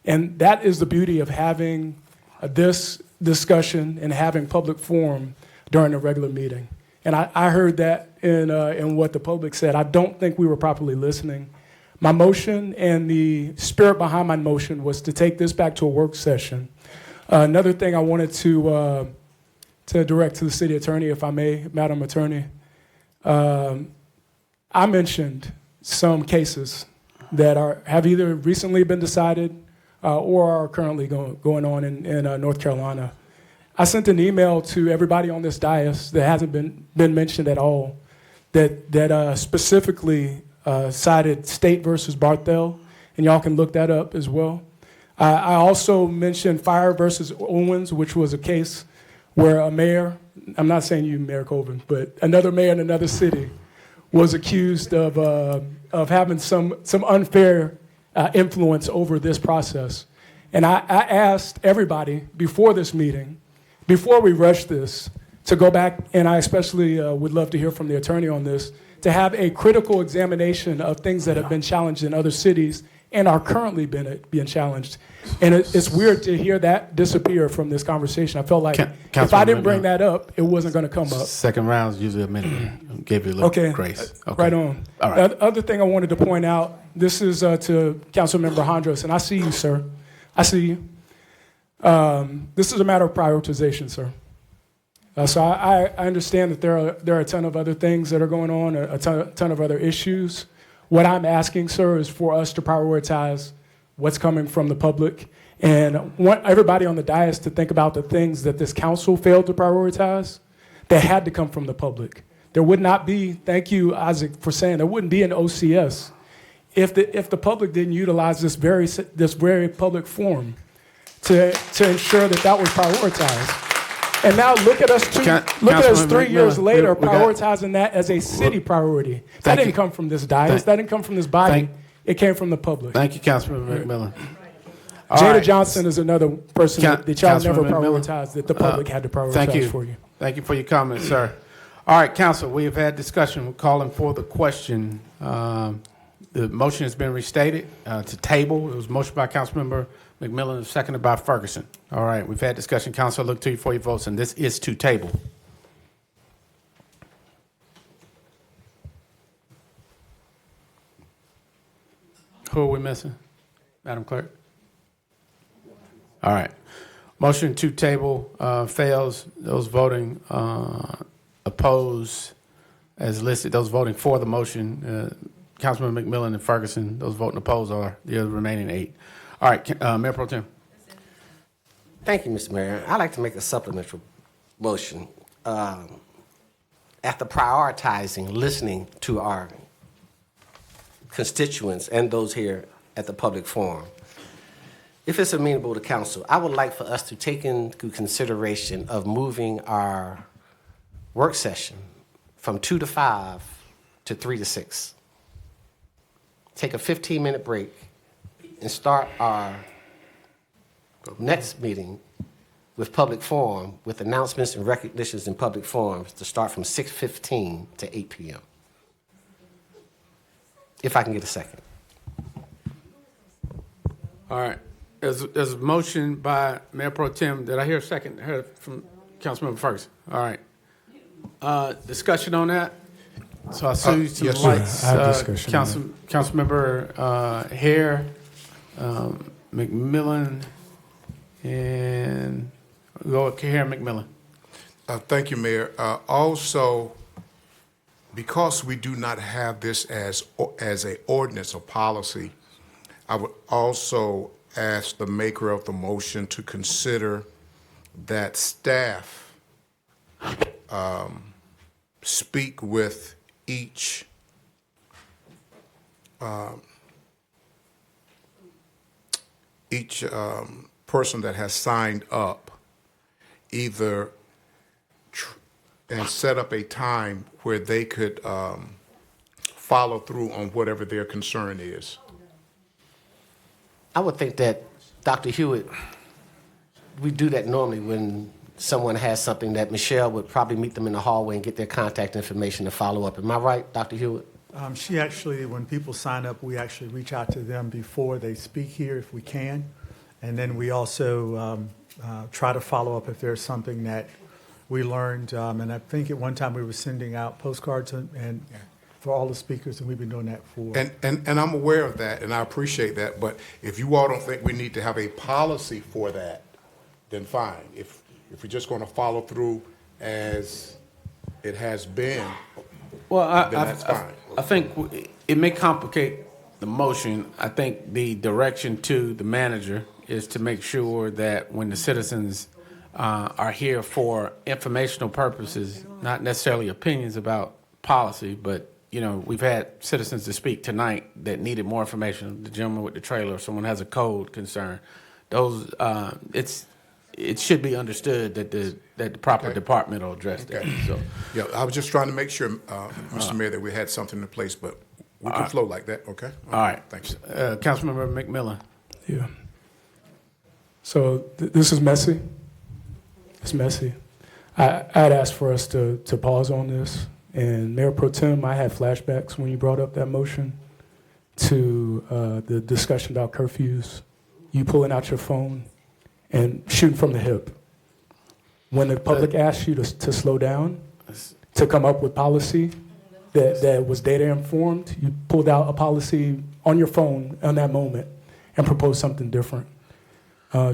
And that is the beauty of having this discussion and having public forum during a regular meeting. And I heard that in what the public said. I don't think we were properly listening. My motion and the spirit behind my motion was to take this back to a work session. Another thing I wanted to direct to the city attorney, if I may, Madam Attorney. I mentioned some cases that have either recently been decided or are currently going on in North Carolina. I sent an email to everybody on this dais that hasn't been mentioned at all that specifically cited State versus Barthel, and y'all can look that up as well. I also mentioned Fire versus Owens, which was a case where a mayor, I'm not saying you, Mayor Colvin, but another mayor in another city was accused of having some unfair influence over this process. And I asked everybody before this meeting, before we rush this, to go back, and I especially would love to hear from the attorney on this, to have a critical examination of things that have been challenged in other cities and are currently being challenged. And it's weird to hear that disappear from this conversation. I felt like if I didn't bring that up, it wasn't going to come up. Second round is usually a minute. Gave you a little grace. Okay. Right on. All right. The other thing I wanted to point out, this is to Councilmember Hondros, and I see you, sir. I see you. This is a matter of prioritization, sir. So I understand that there are a ton of other things that are going on, a ton of other issues. What I'm asking, sir, is for us to prioritize what's coming from the public, and I want everybody on the dais to think about the things that this council failed to prioritize that had to come from the public. There would not be, thank you, Isaac, for saying, there wouldn't be an OCS if the public didn't utilize this very public forum to ensure that was prioritized. And now look at us look at us 3 years McMillan, later we got- prioritizing that as a city priority. That didn't come from this dais. That didn't come from this body. It came from the public. Thank you, Councilman McMillan. All Jada right. Johnson is another person that y'all never Councilman McMillan. prioritized, that the public had to prioritize Thank you. for you. Thank you for your comments, sir. All right, council, we have had discussion. We're calling for the question. The motion has been restated to table. It was motion by Councilmember McMillan and seconded by Ferguson. All right, we've had discussion. Council, I look to you for your votes, and this is to table. Who are we missing, Madam Clerk? All right. Motion to table fails. Those voting oppose as listed. Those voting for the motion, Councilman McMillan and Ferguson. Those voting opposed are the other remaining 8. All right, Mayor Pro Tem. Thank you, Mr. Mayor. I'd like to make a supplemental motion. After prioritizing listening to our constituents and those here at the public forum, if it's amenable to council, I would like for us to take into consideration of moving our work session from 2 to 5 to 3 to 6. Take a 15-minute break and start our next meeting with public forum, with announcements and recognitions in public forums to start from 6:15 to 8 p.m. If I can get a second. All right. There's a motion by Mayor Pro Tem. Did I hear a second? I heard from Councilmember Ferguson. All right. Discussion on that? So I see some yes, sir. lights. I have discussion on Councilmember Hare, McMillan, and go with Hare McMillan. Thank you, Mayor. Also, because we do not have this as an ordinance or policy, I would also ask the maker of the motion to consider that staff speak with each person that has signed up, either and set up a time where they could follow through on whatever their concern is. I would think that, Dr. Hewitt, we do that normally when someone has something, that Michelle would probably meet them in the hallway and get their contact information to follow up. Am I right, Dr. Hewitt? She actually, when people sign up, we actually reach out to them before they speak here if we can. And then we also try to follow up if there's something that we learned. And I think at one time we were sending out postcards and for all the speakers, and we've been doing that for. And I'm aware of that, and I appreciate that. But if you all don't think we need to have a policy for that, then fine. If we're just going to follow through as it has been, Well, then that's fine. I think it may complicate the motion. I think the direction to the manager is to make sure that when the citizens are here for informational purposes, not necessarily opinions about policy, but we've had citizens to speak tonight that needed more information. The gentleman with the trailer, if someone has a code concern, those it should be understood that the proper department will address that. So, yeah, I was just trying to make sure, Mr. Mayor, that we had something in place, but we can flow like that, okay? All right. Thanks. Councilmember McMillan. Yeah. So this is messy. It's messy. I'd ask for us to pause on this. And Mayor Pro Tem, I had flashbacks when you brought up that motion to the discussion about curfews, you pulling out your phone and shooting from the hip. When the public asked you to slow down, to come up with policy that was data informed, you pulled out a policy on your phone on that moment and proposed something different.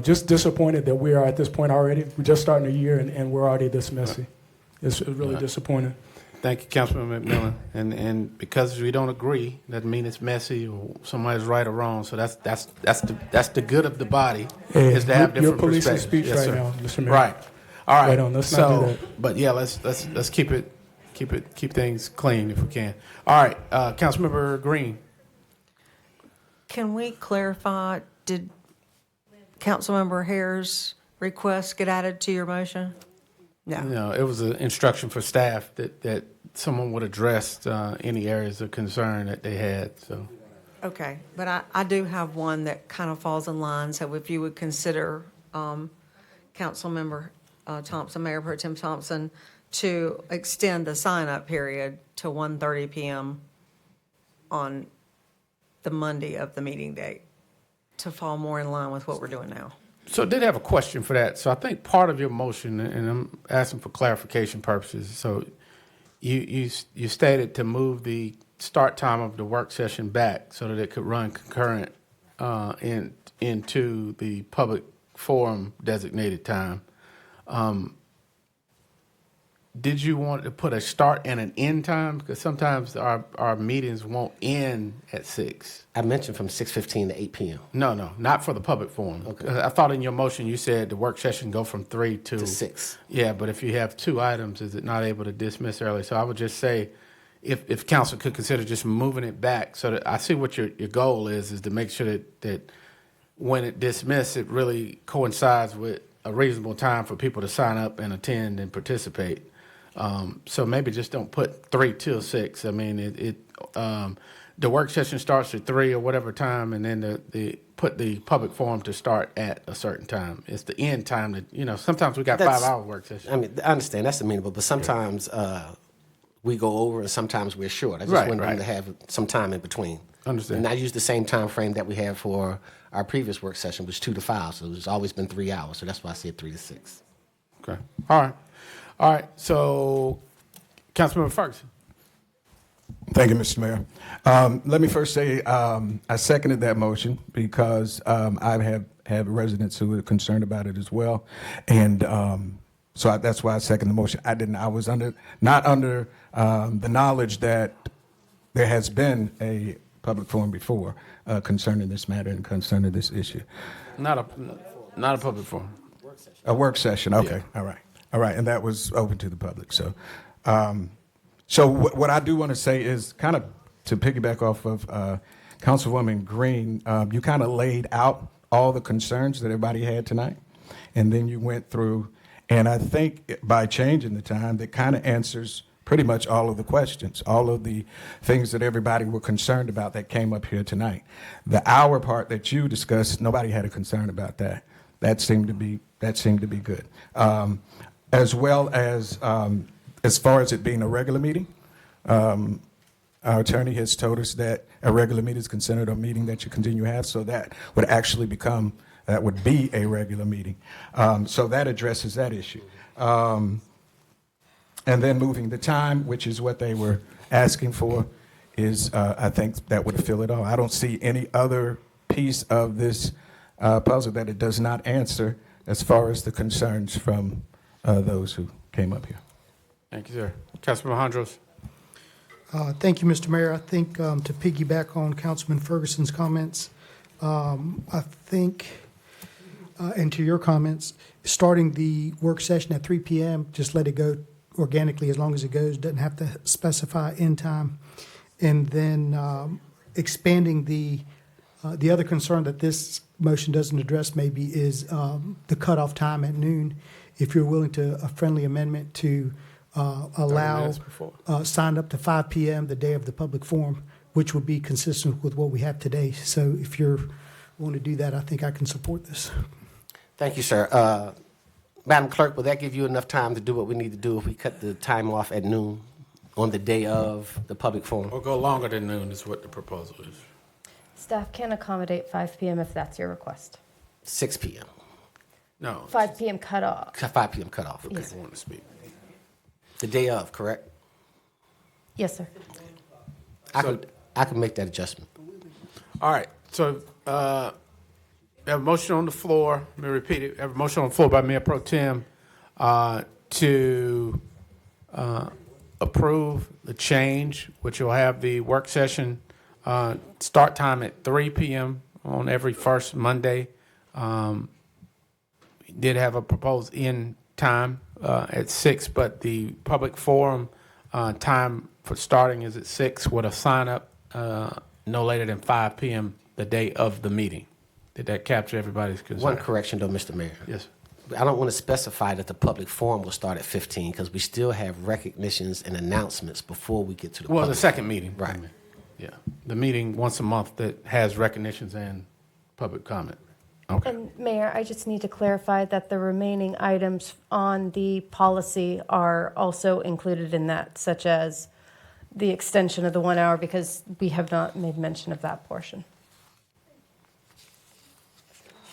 Just disappointed that we are at this point already. We're just starting a year and we're already this messy. It's really disappointing. Thank you, Councilman McMillan. And because we don't agree, doesn't mean it's messy or somebody's right or wrong. So that's the good of the body is to have different You're policing perspectives. speech right now, Mr. Mayor. Right. All right. Right on. Let's not do that. But yeah, let's keep things clean if we can. All right, Councilmember Green. Can we clarify, did Councilmember Hare's request get added to your motion? No. You know, it was an instruction for staff that someone would address any areas of concern that they had, so. Okay, but I do have one that kind of falls in line, so if you would consider, Councilmember Thompson, Mayor Pro Tem Thompson, to extend the sign-up period to 1:30 PM on the Monday of the meeting date, to fall more in line with what we're doing now. So I did have a question for that. So I think part of your motion, and I'm asking for clarification purposes, so you stated to move the start time of the work session back so that it could run concurrent into the public forum designated time. Did you want to put a start and an end time? Because sometimes our meetings won't end at 6. I mentioned from 6:15 to 8 p.m. No, not for the public forum. Okay. I thought in your motion you said the work session go from 3 to 6. Yeah, but if you have 2 items, is it not able to dismiss early? So I would just say, if council could consider just moving it back, so that I see what your goal is to make sure that when it dismissed, it really coincides with a reasonable time for people to sign up and attend and participate. So maybe just don't put 3 till 6. I mean, the work session starts at 3 or whatever time, and then put the public forum to start at a certain time. It's the end time that, sometimes we got 5-hour work sessions. I mean, I understand that's amenable, but sometimes we go over and sometimes we're short. I just want them to have some time in between. Understand. And I use the same time frame that we had for our previous work session, which was 2 to 5. So it's always been 3 hours. So that's why I said 3 to 6. Okay. All right. So, Councilmember Ferguson. Thank you, Mr. Mayor. Let me first say I seconded that motion because I have residents who are concerned about it as well, and so that's why I second the motion. I was not under the knowledge that there has been a public forum before concerning this matter and concerning this issue. Not a public forum. A work session. Okay. Yeah. All right, and that was open to the public. So, what I do want to say is kind of to piggyback off of Councilwoman Green. You kind of laid out all the concerns that everybody had tonight, and then you went through, and I think by changing the time, that kind of answers pretty much all of the questions, all of the things that everybody were concerned about that came up here tonight. The hour part that you discussed, nobody had a concern about that. That seemed to be good. As well as far as it being a regular meeting, our attorney has told us that a regular meeting is considered a meeting that you continue to have, so that would be a regular meeting. So that addresses that issue. And then moving the time, which is what they were asking for, is I think that would fill it all. I don't see any other piece of this puzzle that it does not answer as far as the concerns from those who came up here. Thank you, sir. Councilman Hondros. Thank you, Mr. Mayor. I think to piggyback on Councilman Ferguson's comments, I think, and to your comments, starting the work session at 3 p.m., just let it go organically as long as it goes, doesn't have to specify end time. And then expanding the other concern that this motion doesn't address maybe is the cutoff time at noon. If you're willing to, a friendly amendment to allow signed up to 5 p.m. the day of the public forum, which would be consistent with what we have today. So if you're willing to do that, I think I can support this. Thank you, sir. Madam Clerk, will that give you enough time to do what we need to do if we cut the time off at noon on the day of the public forum? Or go longer than noon is what the proposal is. Staff can accommodate 5 p.m. if that's your request. 6 p.m. No. 5 p.m. cutoff. 5 p.m. cutoff. Okay. Yes. I want to speak. The day of, correct? Yes, sir. I can make that adjustment. All right. So we have a motion on the floor. Let me repeat it. We have a motion on the floor by Mayor Pro Tem to approve the change, which will have the work session start time at 3 p.m. on every first Monday. We did have a proposed end time at 6, but the public forum time for starting is at 6 with a sign up no later than 5 p.m. the day of the meeting. Did that capture everybody's concern? One correction, though, Mr. Mayor. Yes. I don't want to specify that the public forum will start at 15 because we still have recognitions and announcements before we get to the Well, public the second meeting. Right. I mean, yeah. The meeting once a month that has recognitions and public comment. Okay. And Mayor, I just need to clarify that the remaining items on the policy are also included in that, such as the extension of the 1 hour, because we have not made mention of that portion.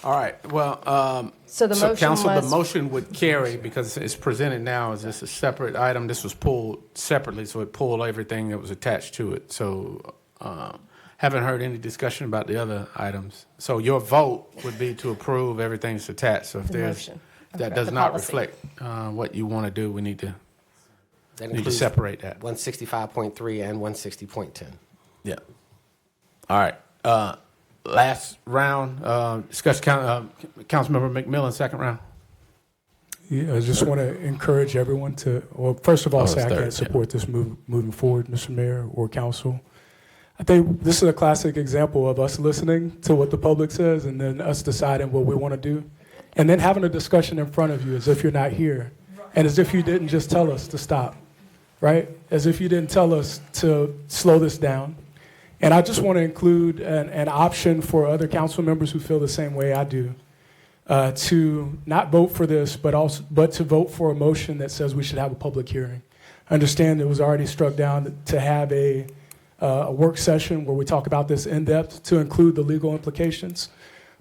All right, well, So the motion council, the was- motion would carry because it's presented now as this a separate item. This was pulled separately, so it pulled everything that was attached to it. So, haven't heard any discussion about the other items. So your vote would be to approve everything that's attached. So if The there's, motion. that Okay. does The not policy. reflect, what you want to do, we need to That need to includes separate that. 165.3 and 160.10. Yeah. All right. Last round, Councilmember McMillan, second round. Yeah, I just want to encourage everyone to, well, first of all, say I third, can't support this moving forward, Mr. Mayor or Council. I think this is a classic example of us listening to what the public says and then us deciding what we want to do, and then having a discussion in front of you as if you're not here, and as if you didn't just tell us to stop, right? As if you didn't tell us to slow this down. And I just want to include an option for other council members who feel the same way I do, to not vote for this, but to vote for a motion that says we should have a public hearing. I understand it was already struck down to have a work session where we talk about this in depth to include the legal implications.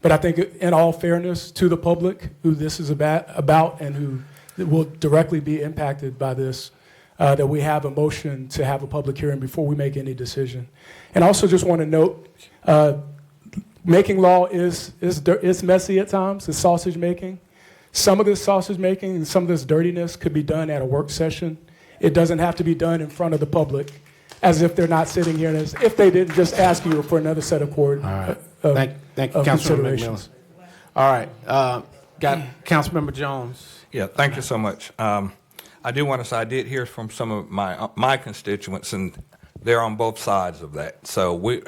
But I think in all fairness to the public who this is about and who will directly be impacted by this, that we have a motion to have a public hearing before we make any decision. And also just want to note, making law is messy at times. It's sausage making. Some of this sausage making and some of this dirtiness could be done at a work session. It doesn't have to be done in front of the public, as if they're not sitting here, and as if they didn't just ask you for another set of Thank you, Councilmember considerations. McMillan. All right, got Councilmember Jones. Yeah, thank you so much. I do want to say I did hear from some of my constituents, and they're on both sides of that. So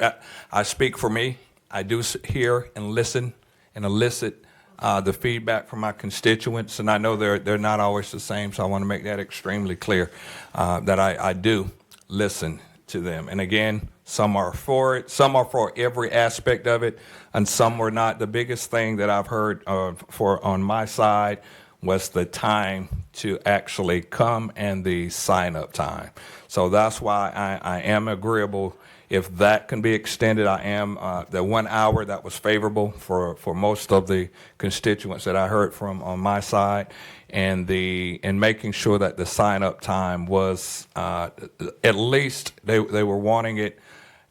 I speak for me. I do hear and listen and elicit the feedback from my constituents, and I know they're not always the same. So I want to make that extremely clear that I do listen to them. And again, some are for it, some are for every aspect of it, and some were not. The biggest thing that I've heard on my side was the time to actually come and the sign-up time. So that's why I am agreeable. If that can be extended, I am. The 1 hour, that was favorable for most of the constituents that I heard from on my side, and making sure that the sign-up time was at least, they were wanting it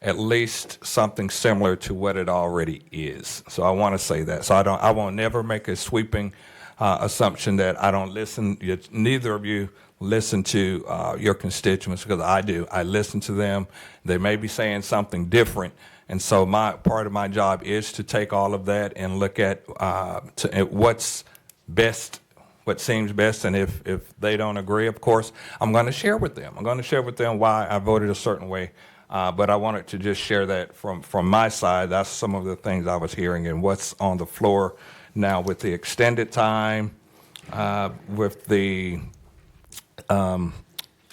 at least something similar to what it already is. So I want to say that. So I won't never make a sweeping assumption that I don't listen. Neither of you listen to your constituents, because I do. I listen to them. They may be saying something different, and so part of my job is to take all of that and look at what's best, what seems best, and if they don't agree, of course, I'm going to share with them. I'm going to share with them why I voted a certain way. But I wanted to just share that from my side. That's some of the things I was hearing and what's on the floor now with the extended time, with the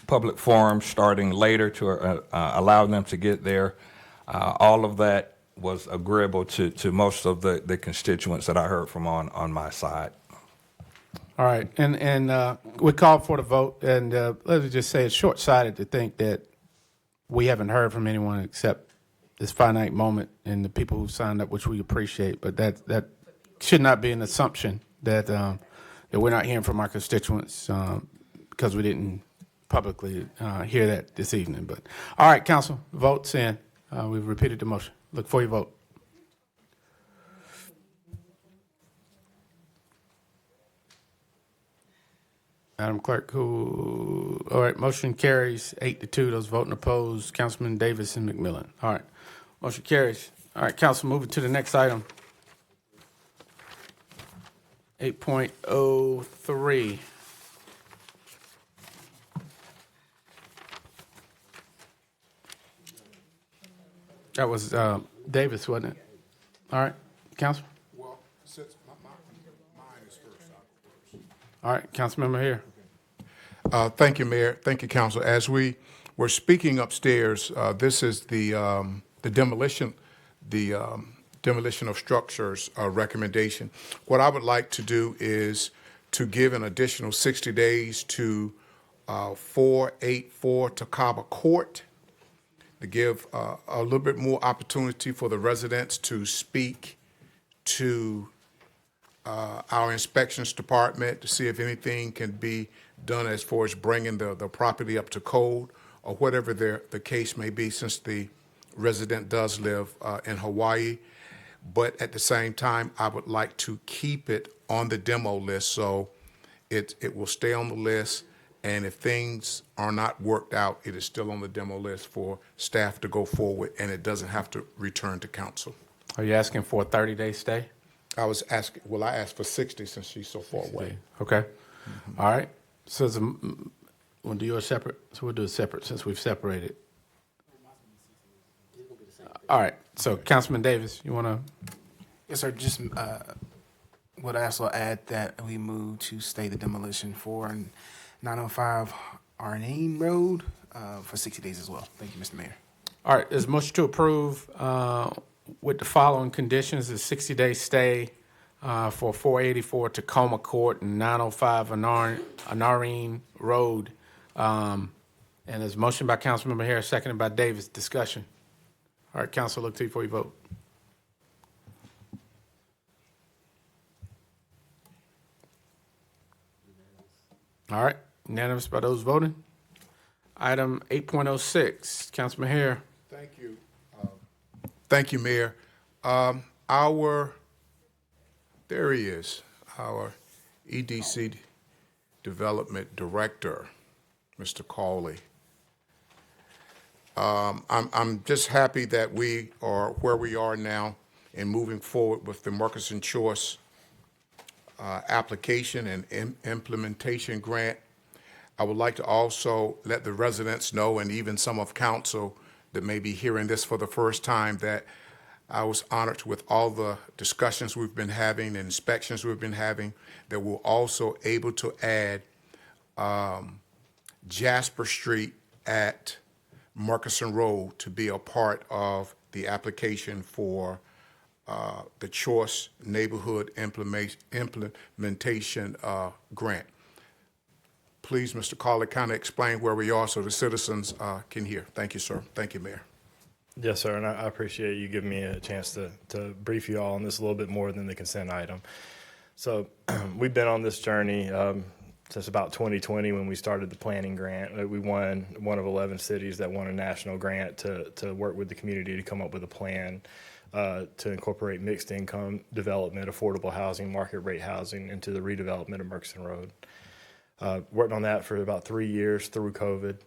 public forum starting later to allow them to get there. All of that was agreeable to most of the constituents that I heard from on my side. All right, and we called for the vote, and let me just say it's short-sighted to think that we haven't heard from anyone except this finite moment and the people who signed up, which we appreciate. But that should not be an assumption that that we're not hearing from our constituents because we didn't publicly hear that this evening. But all right, council, votes in. We've repeated the motion. Look for your vote. Madam Clerk, all right, motion carries 8-2. Those voting opposed, Councilman Davis and McMillan. All right, motion carries. All right, council, moving to the next item. 8.03. That was Davis, wasn't it? All right, council. Well, since mine is first, All right, Councilmember here. Thank you, Mayor. Thank you, Council. As we were speaking upstairs, this is the demolition, demolition of structures recommendation. What I would like to do is to give an additional 60 days to 484 Takaba Court, to give a little bit more opportunity for the residents to speak to our inspections department to see if anything can be done as far as bringing the property up to code or whatever the case may be, since the resident does live in Hawaii. But at the same time, I would like to keep it on the demo list so it will stay on the list. And if things are not worked out, it is still on the demo list for staff to go forward, and it doesn't have to return to council. Are you asking for a 30-day stay? I was asking, well, I asked for 60 since she's so far away. Okay. All right. So we'll do yours separate. So we'll do it separate since we've separated. All right. So Councilman Davis, you want to? Yes, sir. Just would also add that we move to stay the demolition for 905 Arnane Road for 60 days as well. Thank you, Mr. Mayor. All right. There's a motion to approve with the following conditions: a 60-day stay for 484 Tacoma Court and 905 Anarine Road. And there's a motion by Councilmember Harris, seconded by Davis. Discussion. All right, Council, look to you before you vote. All right, unanimous by those voting. Item 8.06, Councilman Harris. Thank you. Thank you, Mayor. There he is, our EDC Development Director, Mr. Cawley. I'm just happy that we are where we are now and moving forward with the Murchison Choice application and implementation grant. I would like to also let the residents know, and even some of council that may be hearing this for the first time, that I was honored with all the discussions we've been having and inspections we've been having, that we're also able to add Jasper Street at Murchison Road to be a part of the application for the Choice Neighborhood Implementation Grant. Please, Mr. Cawley, kind of explain where we are so the citizens can hear. Thank you, sir. Thank you, Mayor. Yes, sir, and I appreciate you giving me a chance to brief you all on this a little bit more than the consent item. So we've been on this journey since about 2020 when we started the planning grant. We won one of 11 cities that won a national grant to work with the community to come up with a plan to incorporate mixed income development, affordable housing, market rate housing into the redevelopment of Murchison Road. Worked on that for about 3 years through COVID.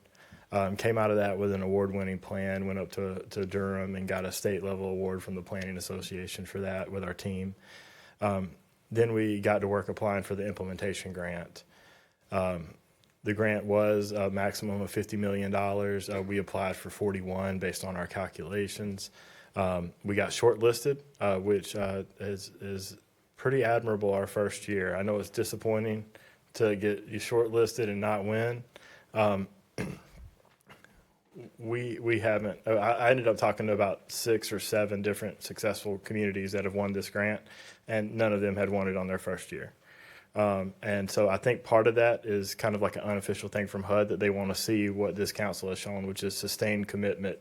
Came out of that with an award-winning plan, went up to Durham and got a state-level award from the Planning Association for that with our team. Then we got to work applying for the implementation grant. The grant was a maximum of $50 million. We applied for 41 based on our calculations. We got shortlisted, which is pretty admirable our first year. I know it's disappointing to get you shortlisted and not win. We haven't. I ended up talking to about 6 or 7 different successful communities that have won this grant, and none of them had won it on their first year. And so I think part of that is kind of like an unofficial thing from HUD, that they want to see what this council has shown, which is sustained commitment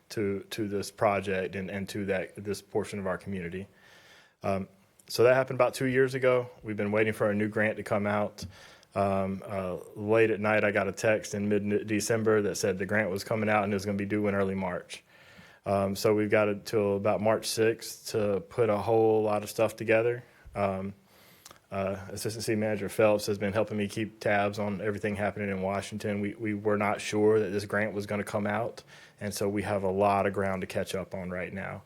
to this project and to this portion of our community. So that happened about 2 years ago. We've been waiting for a new grant to come out. Late at night, I got a text in mid-December that said the grant was coming out and it was going to be due in early March. So we've got until about March 6th to put a whole lot of stuff together. Assistant City Manager Phelps has been helping me keep tabs on everything happening in Washington. We were not sure that this grant was going to come out, and so we have a lot of ground to catch up on right now.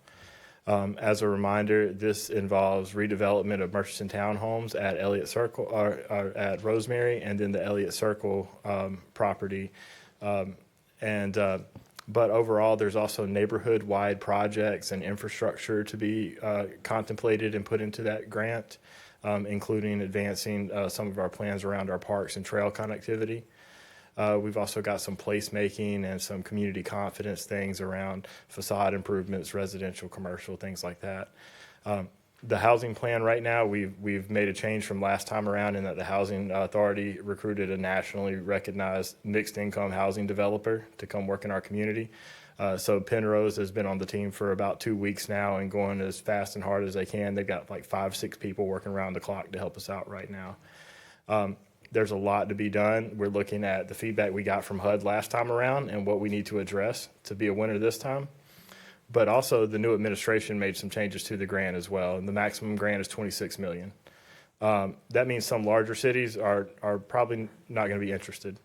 As a reminder, this involves redevelopment of Murchison Townhomes at Elliott Circle, or at Rosemary, and then the Elliott Circle property. But overall, there's also neighborhood-wide projects and infrastructure to be contemplated and put into that grant. including advancing some of our plans around our parks and trail connectivity. We've also got some placemaking and some community confidence things around facade improvements, residential, commercial, things like that. The housing plan right now, we've made a change from last time around in that the Housing Authority recruited a nationally recognized mixed income housing developer to come work in our community. So Penrose has been on the team for about 2 weeks now and going as fast and hard as they can. They've got like 5-6 people working around the clock to help us out right now. There's a lot to be done. We're looking at the feedback we got from HUD last time around and what we need to address to be a winner this time. But also the new administration made some changes to the grant as well. And the maximum grant is $26 million. That means some larger cities are probably not going to be interested.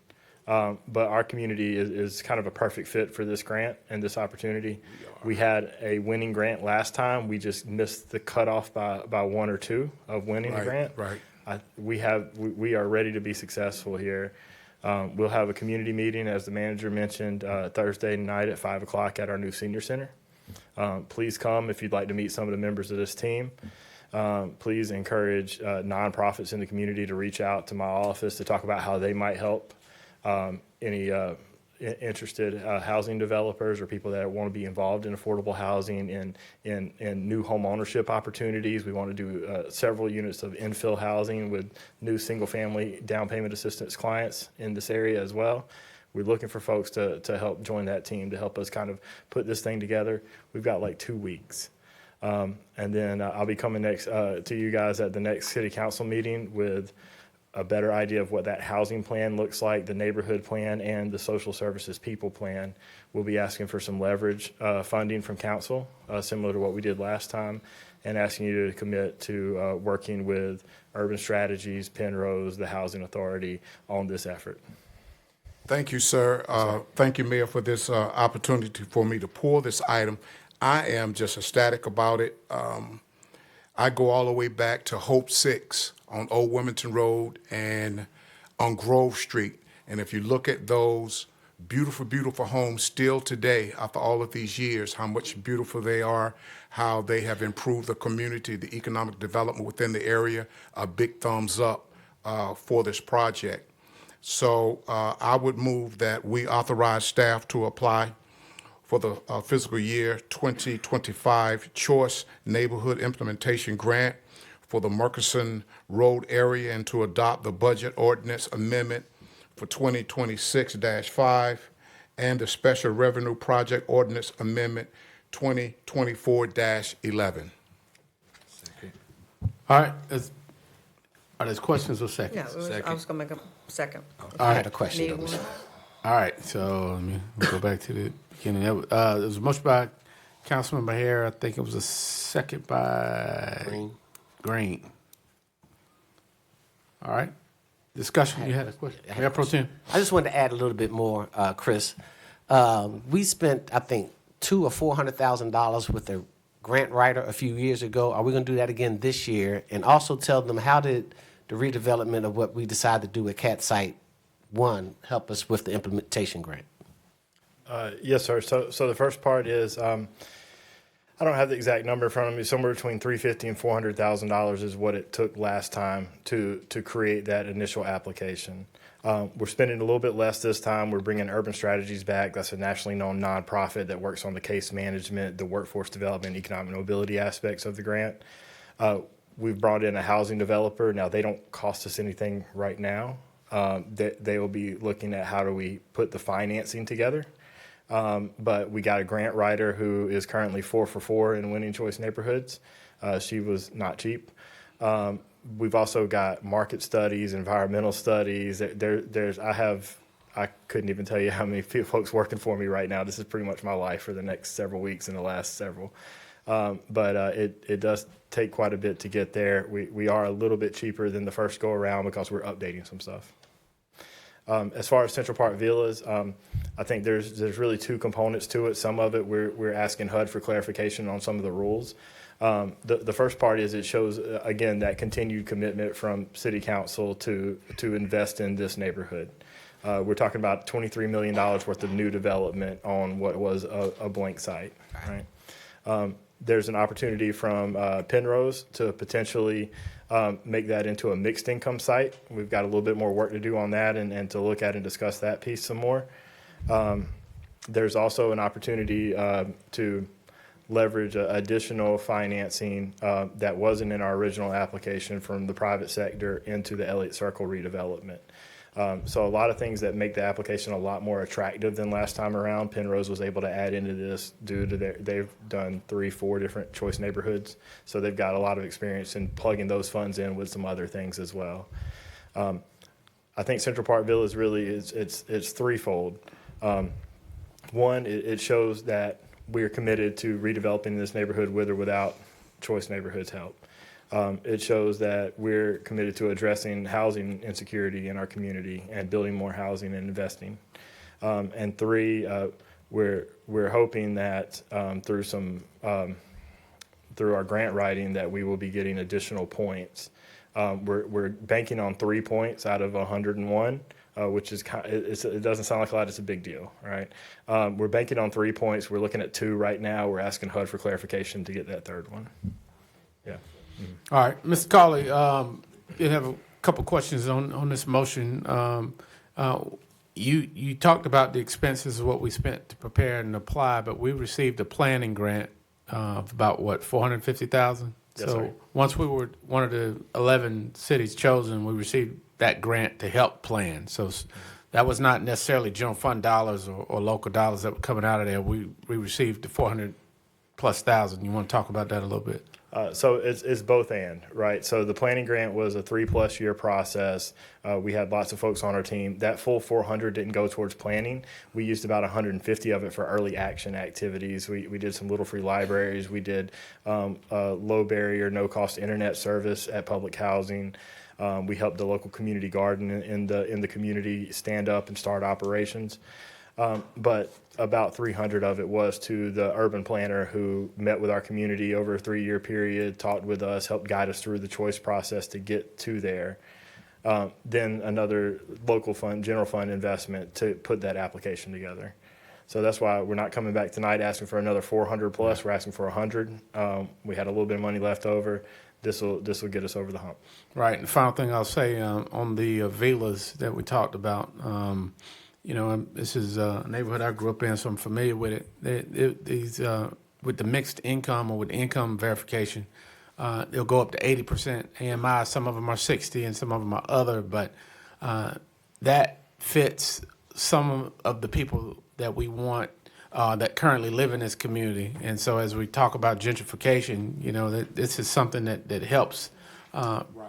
But our community is kind of a perfect fit for this grant and this opportunity. We had a winning grant last time. We just missed the cutoff by 1 or 2 of winning the grant. Right. We are ready to be successful here. We'll have a community meeting, as the manager mentioned, Thursday night at 5 o'clock at our new senior center. Please come if you'd like to meet some of the members of this team. Please encourage nonprofits in the community to reach out to my office to talk about how they might help any interested housing developers or people that want to be involved in affordable housing in new home ownership opportunities. We want to do several units of infill housing with new single-family down payment assistance clients in this area as well. We're looking for folks to help join that team to help us kind of put this thing together. We've got like 2 weeks. And then I'll be coming next to you guys at the next city council meeting with a better idea of what that housing plan looks like, the neighborhood plan, and the social services people plan. We'll be asking for some leverage funding from council, similar to what we did last time, and asking you to commit to working with Urban Strategies, Penrose, the Housing Authority on this effort. Thank you, sir. Thank you, Mayor, for this opportunity for me to pull this item. I am just ecstatic about it. I go all the way back to Hope 6 on Old Wilmington Road and on Grove Street. And if you look at those beautiful, beautiful homes still today, after all of these years, how much beautiful they are, how they have improved the community, the economic development within the area, a big thumbs up for this project. So I would move that we authorize staff to apply for the fiscal year 2025 Choice Neighborhood Implementation Grant for the Murchison Road area and to adopt the budget ordinance amendment for 2026-5 and the Special Revenue Project Ordinance Amendment 2024-11. All right. Are there questions or seconds? Yeah, I was going to make a second. I had a question. Need one? All right, so let me go back to the beginning. There was a motion by Councilman Bahir. I think it was a second by Green. All right. Discussion. You had a question. Mayor Pro Tem. I just wanted to add a little bit more, Chris. We spent, I think, $200,000 or $400,000 with a grant writer a few years ago. Are we going to do that again this year? And also tell them, how did the redevelopment of what we decided to do at Cat Site 1 help us with the implementation grant? Yes, sir. So the first part is, I don't have the exact number in front of me. Somewhere between $350,000 and $400,000 is what it took last time to create that initial application. We're spending a little bit less this time. We're bringing Urban Strategies back. That's a nationally known nonprofit that works on the case management, the workforce development, economic mobility aspects of the grant. We've brought in a housing developer. Now, they don't cost us anything right now. They will be looking at how do we put the financing together. But we got a grant writer who is currently 4 for 4 in Winning Choice Neighborhoods. She was not cheap. We've also got market studies, environmental studies. I couldn't even tell you how many folks working for me right now. This is pretty much my life for the next several weeks and the last several. But it does take quite a bit to get there. We are a little bit cheaper than the first go around because we're updating some stuff. As far as Central Park Villas, I think there's really 2 components to it. Some of it we're asking HUD for clarification on some of the rules. The first part is it shows, again, that continued commitment from City Council to invest in this neighborhood. We're talking about $23 million worth of new development on what was a blank site, right? There's an opportunity from Penrose to potentially make that into a mixed income site. We've got a little bit more work to do on that and to look at and discuss that piece some more. There's also an opportunity to leverage additional financing that wasn't in our original application from the private sector into the Elliott Circle redevelopment. So a lot of things that make the application a lot more attractive than last time around. Penrose was able to add into this due to they've done 3-4 different choice neighborhoods. So they've got a lot of experience in plugging those funds in with some other things as well. I think Central Parkville is really, it's threefold. One, it shows that we are committed to redeveloping this neighborhood with or without choice neighborhoods help. It shows that we're committed to addressing housing insecurity in our community and building more housing and investing. And three, we're hoping that through our grant writing that we will be getting additional points. We're banking on 3 points out of 101. Which is it doesn't sound like a lot. It's a big deal, right? We're banking on 3 points. We're looking at 2 right now. We're asking HUD for clarification to get that third one. Yeah. All right, Mr. Cawley, you have a couple questions on this motion. You talked about the expenses of what we spent to prepare and apply, but we received a planning grant of about what, $450,000. Yes, So sir. once we were one of the 11 cities chosen, we received that grant to help plan. So that was not necessarily general fund dollars or local dollars that were coming out of there. We received the $400,000+. You want to talk about that a little bit? So it's both and, right? So the planning grant was a 3+ year process. We had lots of folks on our team. That full 400 didn't go towards planning. We used about 150 of it for early action activities. We did some little free libraries. We did low barrier, no cost internet service at public housing. We helped the local community garden in the community stand up and start operations. But about 300 of it was to the urban planner who met with our community over a 3-year period, talked with us, helped guide us through the choice process to get to there. Then another local fund, general fund investment to put that application together. So that's why we're not coming back tonight asking for another 400+. We're asking for 100. We had a little bit of money left over. This will get us over the hump. Right. And the final thing I'll say on the villas that we talked about, this is a neighborhood I grew up in, so I'm familiar with it. These with the mixed income or with income verification, they'll go up to 80% AMI. Some of them are 60 and some of them are other, but that fits some of the people that we want that currently live in this community. And so as we talk about gentrification, this is something that helps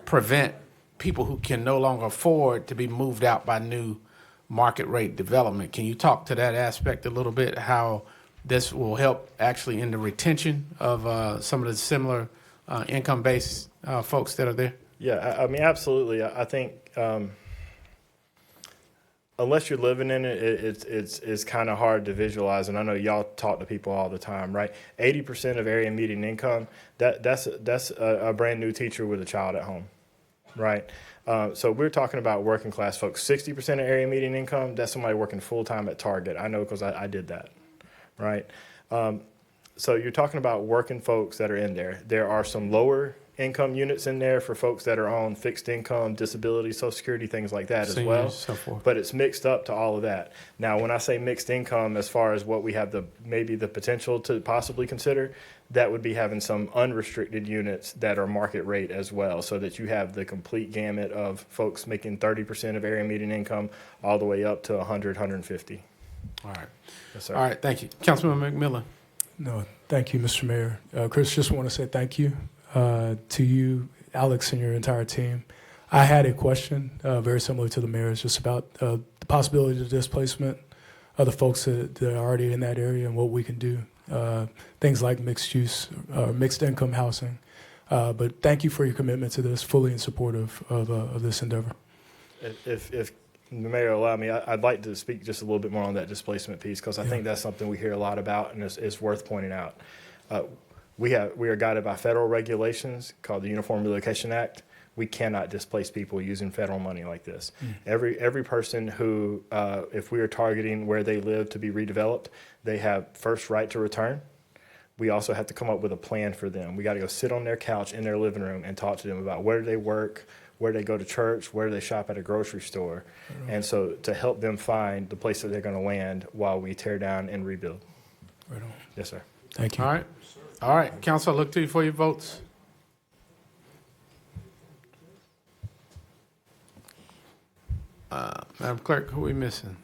prevent people who can no longer afford to be moved out by new market rate development. Can you talk to that aspect a little bit, how this will help actually in the retention of some of the similar income-based folks that are there? Yeah, I mean, absolutely. I think unless you're living in it, it's kind of hard to visualize. And I know y'all talk to people all the time, right? 80% of area median income, that's a brand new teacher with a child at home, right? So we're talking about working class folks. 60% of area median income, that's somebody working full time at Target. I know because I did that, right? So you're talking about working folks that are in there. There are some lower income units in there for folks that are on fixed income, disability, Social Security, things like that as well. So forth. But it's mixed up to all of that. Now, when I say mixed income, as far as what we have maybe the potential to possibly consider, that would be having some unrestricted units that are market rate as well, so that you have the complete gamut of folks making 30% of area median income all the way up to 100, 150. All right. Yes, sir. All right, thank you. Councilman McMillan. No, thank you, Mr. Mayor. Chris, just want to say thank you to you, Alex, and your entire team. I had a question very similar to the mayor's, just about the possibility of displacement of the folks that are already in that area and what we can do. Things like mixed use, mixed income housing. But thank you for your commitment to this, fully in support of this endeavor. If the mayor will allow me, I'd like to speak just a little bit more on that displacement piece, because I think that's something we hear a lot about, and it's worth pointing out. We are guided by federal regulations called the Uniform Relocation Act. We cannot displace people using federal money like this. Every person who, if we are targeting where they live to be redeveloped, they have first right to return. we also have to come up with a plan for them. We got to go sit on their couch in their living room and talk to them about where do they work, where do they go to church, where do they shop at a grocery store. And so to help them find the place that they're going to land while we tear down and rebuild. Right on. Yes, sir. Thank you. All right. All right. Council, I look to you for your votes. Madam Clerk, who are we missing?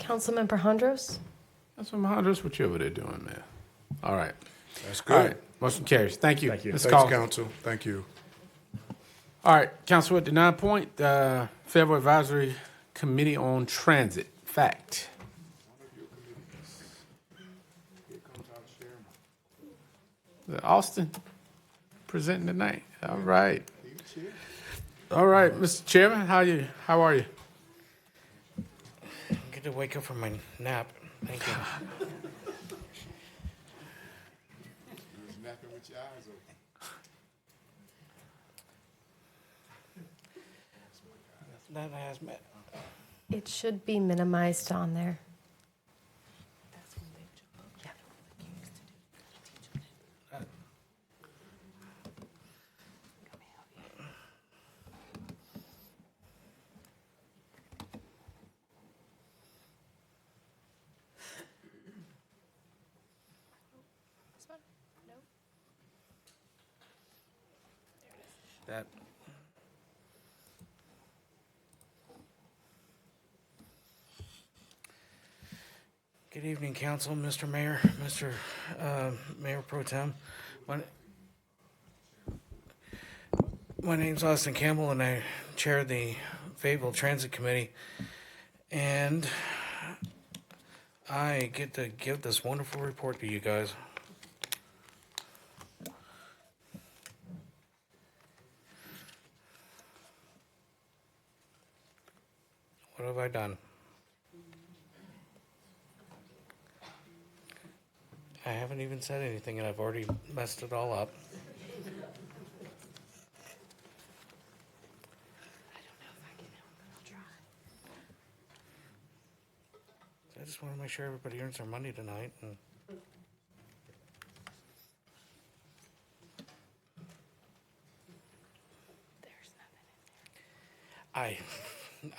Councilmember Hondros? Councilman Hondros, what you over there doing, man? All right. That's All good. right. Motion carries. Thank you. Thank you. Ms. Thanks, Collins. council. Thank you. All right, Council, at the 9 point, Fayetteville Advisory Committee on Transit. Fact. Austin presenting tonight. All right. All right, Mr. Chairman, how are you? Good to wake up from my nap. Thank you. That has met. It should be minimized on there. That. Good evening, Council, Mr. Mayor, Mr. Mayor Pro Tem. My name's Austin Campbell, and I chair the Fayetteville Transit Committee. And I get to give this wonderful report to you guys. What have I done? I haven't even said anything, and I've already messed it all up. I just want to make sure everybody earns their money tonight. And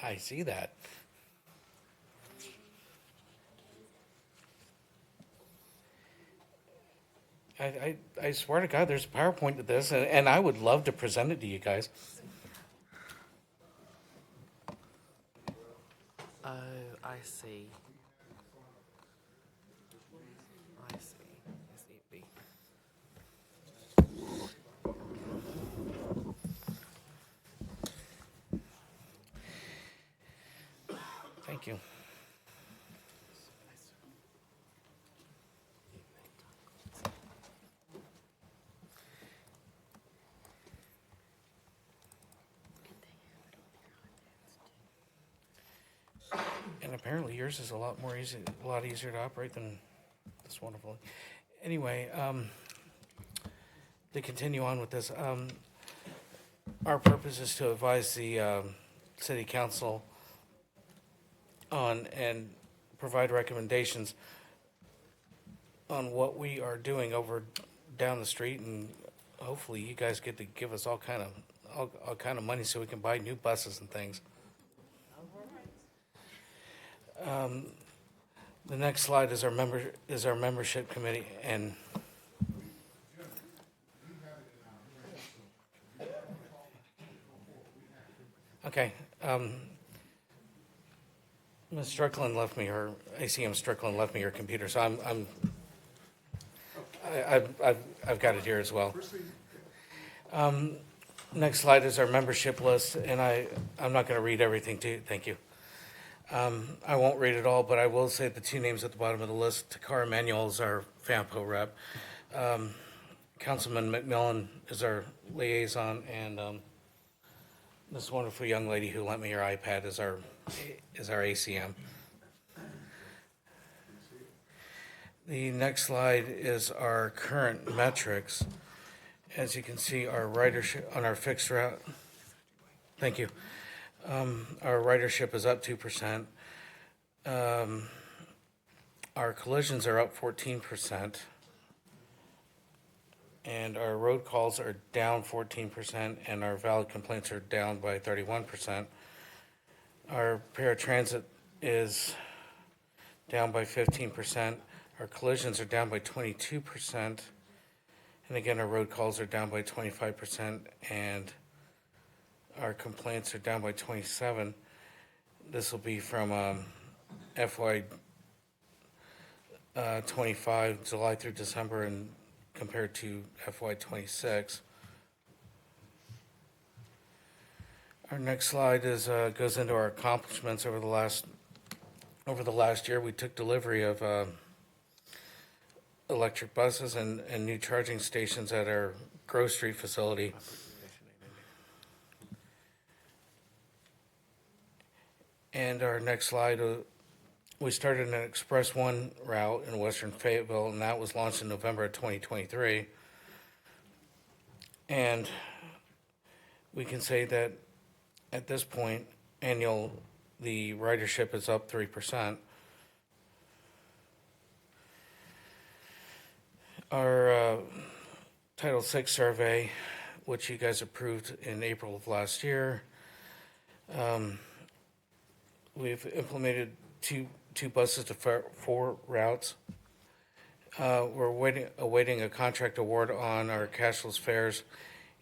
I see that. I swear to God, there's a PowerPoint to this, and I would love to present it to you guys. Oh, I see. I see. Thank you. And apparently yours is a lot easier to operate than this wonderful. Anyway, to continue on with this, our purpose is to advise the city council on and provide recommendations on what we are doing over down the street, and hopefully you guys get to give us all kind of money so we can buy new buses and things. The next slide is our membership committee, and okay. Ms. Strickland left me her ACM Strickland left me her computer, so I've got it here as well. Next slide is our membership list, and I'm not going to read everything to you. Thank you. I won't read it all, but I will say the two names at the bottom of the list. Takara Emanuel is our FAMPO rep. Councilman McMillan is our liaison, and this wonderful young lady who lent me her iPad is our ACM. The next slide is our current metrics. As you can see, our ridership on our fixed route. Thank you. Our ridership is up 2%. Our collisions are up 14%. And our road calls are down 14%, and our valid complaints are down by 31%. Our paratransit is down by 15%. Our collisions are down by 22%. And again, our road calls are down by 25%, and our complaints are down by 27. This will be from FY 25, July through December, and compared to FY 26. Our next slide is goes into our accomplishments over the last year. We took delivery of electric buses and new charging stations at our Grove Street facility. And our next slide, we started an Express 1 route in western Fayetteville, and that was launched in November of 2023. And we can say that at this point, the ridership is up 3%. Our Title VI survey, which you guys approved in April of last year, we've implemented two buses to 4 routes. We're awaiting a contract award on our cashless fares,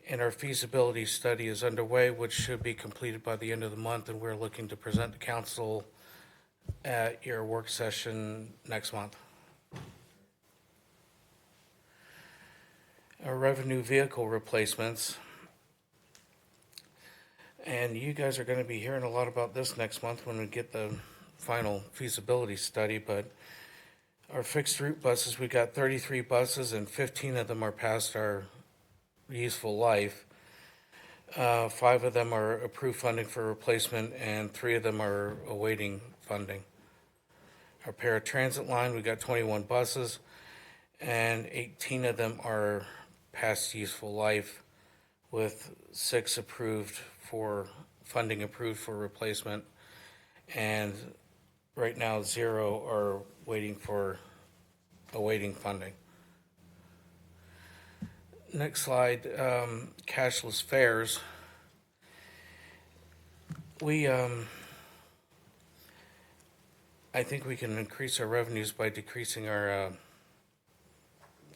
and our feasibility study is underway, which should be completed by the end of the month, and we're looking to present to council at your work session next month. Our revenue vehicle replacements, and you guys are going to be hearing a lot about this next month when we get the final feasibility study, but our fixed route buses, we got 33 buses, and 15 of them are past our useful life. 5 of them are approved funding for replacement, and 3 of them are awaiting funding. Our paratransit line, we got 21 buses, and 18 of them are past useful life, with 6 approved for funding, approved for replacement, and right now 0 are awaiting funding. Next slide, cashless fares. I think we can increase our revenues by decreasing our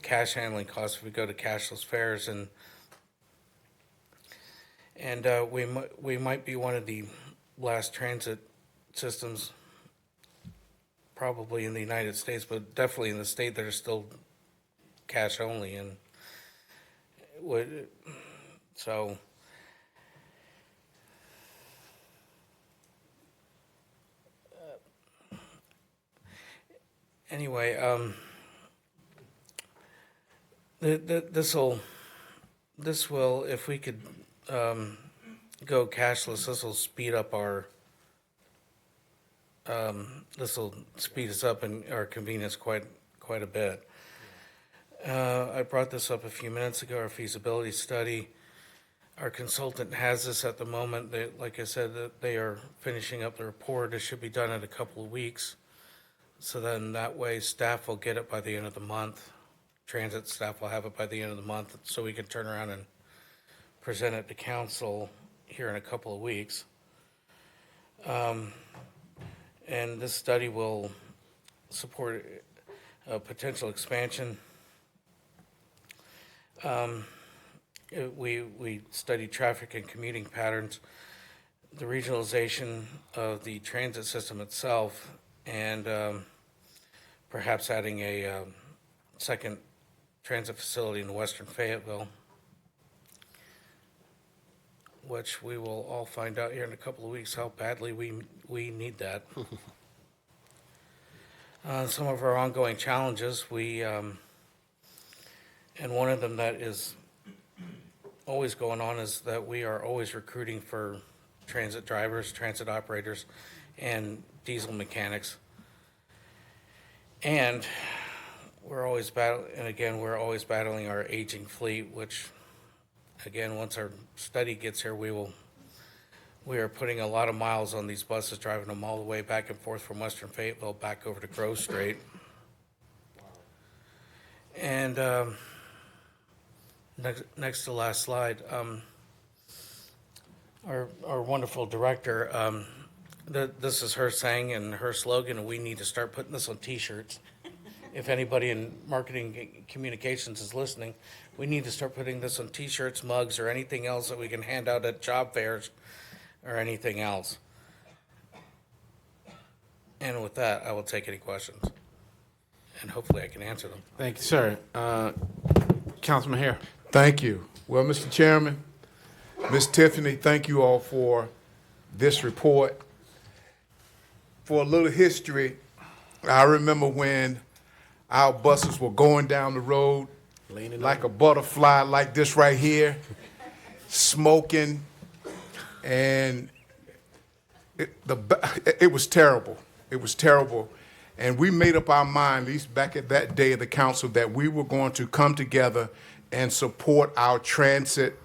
cash handling costs if we go to cashless fares, and we might be one of the last transit systems, probably in the United States, but definitely in the state that are still cash only, and so anyway, this will, if we could go cashless, this will speed up this will speed us up in our convenience quite a bit. I brought this up a few minutes ago, our feasibility study. Our consultant has this at the moment. Like I said, that they are finishing up the report. It should be done in a couple of weeks. So then that way staff will get it by the end of the month. Transit staff will have it by the end of the month, so we can turn around and present it to council here in a couple of weeks. And this study will support a potential expansion. We studied traffic and commuting patterns, the regionalization of the transit system itself, and perhaps adding a second transit facility in western Fayetteville, which we will all find out here in a couple of weeks how badly we need that. Some of our ongoing challenges, and one of them that is always going on is that we are always recruiting for transit drivers, transit operators, and diesel mechanics. And we're always battling our aging fleet, which, again, once our study gets here, we are putting a lot of miles on these buses, driving them all the way back and forth from western Fayetteville back over to Grove Street. And Next to last slide. Our wonderful director, this is her saying and her slogan, and we need to start putting this on T-shirts. If anybody in marketing communications is listening, we need to start putting this on T-shirts, mugs, or anything else that we can hand out at job fairs or anything else. And with that, I will take any questions, and hopefully I can answer them. Thank you, sir. Councilman Hare. Thank you. Well, Mr. Chairman, Ms. Tiffany, thank you all for this report. For a little history, I remember when our buses were going down the road like a butterfly like this right here, smoking, and it was terrible. It was terrible. And we made up our mind, at least back at that day of the council, that we were going to come together and support our transit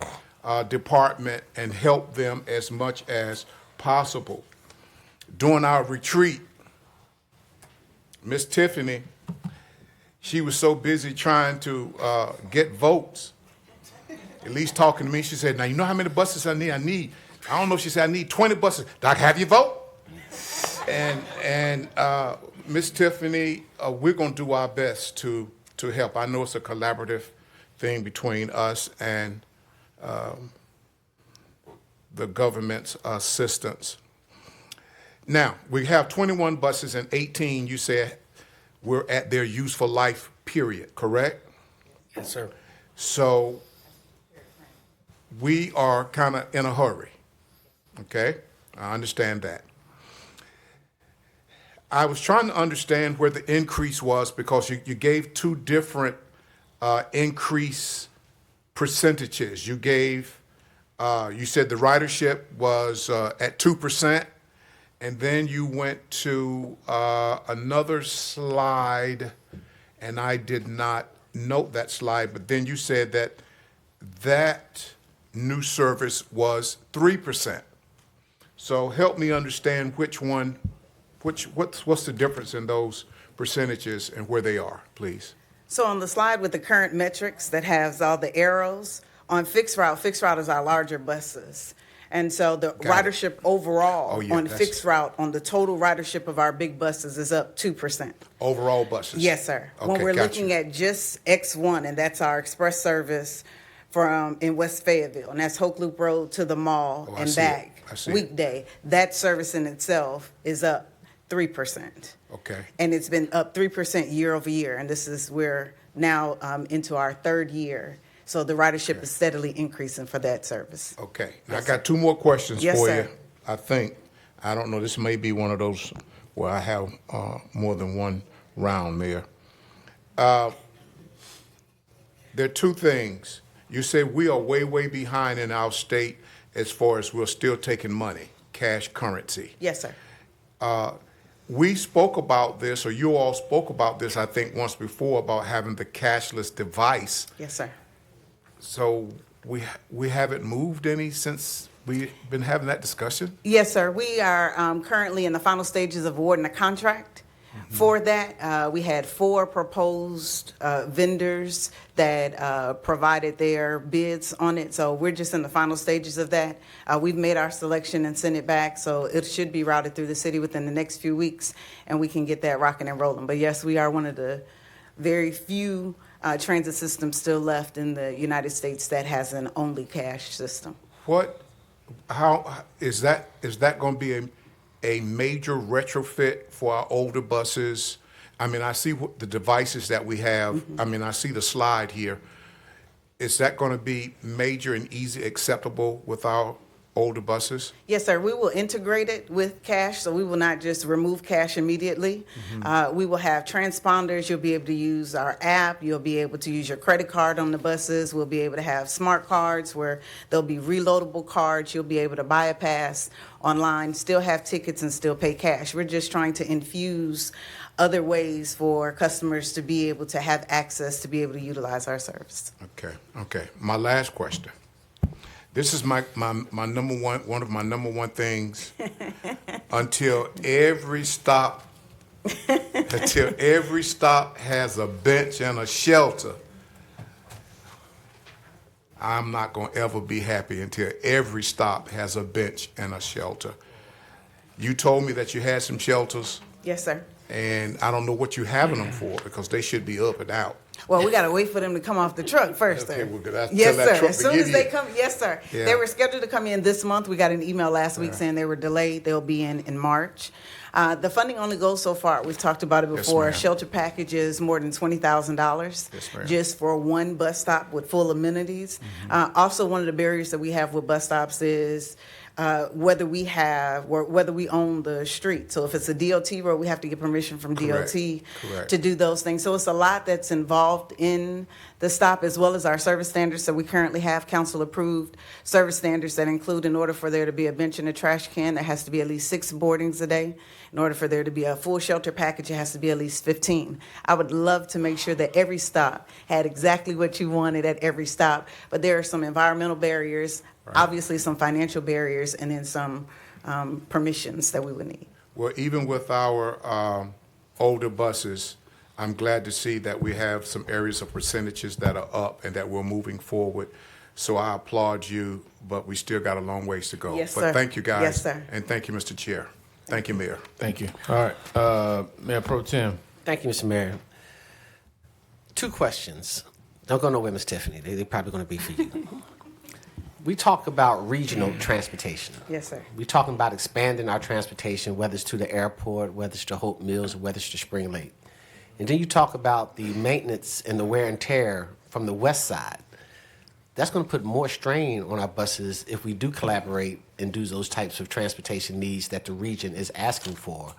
department and help them as much as possible. During our retreat, Miss Tiffany, she was so busy trying to get votes, at least talking to me, she said, now you know how many buses I need? I don't know, she said, I need 20 buses. Doc, have you vote? And Miss Tiffany, we're gonna do our best to help. I know it's a collaborative thing between us and the government's assistance. Now, we have 21 buses and 18, you said, we're at their useful life period, correct? Yes, sir. So we are kind of in a hurry, okay? I understand that. I was trying to understand where the increase was because you gave two different increase percentages. You gave, you said the ridership was at 2%, and then you went to another slide, and I did not note that slide, but then you said that that new service was 3%. So help me understand which one, what's the difference in those percentages and where they are, please? So on the slide with the current metrics that has all the arrows, on fixed route is our larger buses. And so the ridership overall on fixed route, on the total ridership of our big buses is up 2%. Overall buses? Yes, sir. Okay, when we're looking at just X1, and that's our express service from in West Fayetteville, and that's Hoke Loop Road to the mall and back, weekday, that service in itself is up 3%. Okay. And it's been up 3% year over year, and we're now into our third year. So the ridership is steadily increasing for that service. Okay. Now, I got two more questions Yes, for sir. you. I think, I don't know, this may be one of those where I have more than one round there. There are two things. You say we are way, way behind in our state as far as we're still taking money, cash currency. Yes, sir. We spoke about this, or you all spoke about this, I think, once before, about having the cashless device. Yes, sir. So we haven't moved any since we've been having that discussion? Yes, sir. We are currently in the final stages of awarding a contract for that. We had 4 proposed vendors that provided their bids on it. So we're just in the final stages of that. We've made our selection and sent it back. So it should be routed through the city within the next few weeks, and we can get that rocking and rolling. But yes, we are one of the very few transit systems still left in the United States that has an only cash system. How is that going to be a major retrofit for our older buses? I mean, I see the devices that we have. Mm-hmm. I mean, I see the slide here. Is that going to be major and easy acceptable with our older buses? Yes, sir. We will integrate it with cash, so we will not just remove cash immediately. Mm-hmm. We will have transponders. You'll be able to use our app. You'll be able to use your credit card on the buses. We'll be able to have smart cards where there'll be reloadable cards. You'll be able to buy a pass online, still have tickets, and still pay cash. We're just trying to infuse other ways for customers to be able to have access to be able to utilize our service. Okay. My last question. This is my number one of my number one things until every stop has a bench and a shelter. I'm not going to ever be happy until every stop has a bench and a shelter. You told me that you had some shelters, Yes, sir. and I don't know what you're having them for because they should be up and out. Well, we got to wait for them to come off the truck first, sir. Okay, well, that's- Yes, tell that sir. truck As to soon give as they you- come, yes, sir. Yeah. They were scheduled to come in this month. We got an email last week saying they were delayed. They'll be in March. The funding only goes so far. We've talked about it Yes, before. ma'am. Shelter packages more than $20,000 Yes, ma'am. just for one bus stop with full amenities. Mm-hmm. Also, one of the barriers that we have with bus stops is whether we own the street. So if it's a DOT road, we have to get permission from Correct. DOT Correct. to do those things. So it's a lot that's involved in the stop, as well as our service standards. So we currently have council-approved service standards that include, in order for there to be a bench and a trash can, there has to be at least 6 boardings a day. In order for there to be a full shelter package, it has to be at least 15. I would love to make sure that every stop had exactly what you wanted at every stop, but there are some environmental barriers, obviously some financial barriers, and then some permissions that we would need. Well, even with our older buses, I'm glad to see that we have some areas of percentages that are up and that we're moving forward. So I applaud you, but we still got a long ways to go. Yes, but sir. thank you, guys. Yes, sir. And thank you, Mr. Chair. Thank you, Mayor. Thank you. All right, Mayor Pro Tem. Thank you, Mr. Mayor. 2 questions. Don't go nowhere, Ms. Tiffany. They're probably going to be for you. We talk about regional transportation. Yes, sir. We're talking about expanding our transportation, whether it's to the airport, whether it's to Hope Mills, or whether it's to Spring Lake. And then you talk about the maintenance and the wear and tear from the west side. That's going to put more strain on our buses if we do collaborate and do those types of transportation needs that the region is asking for.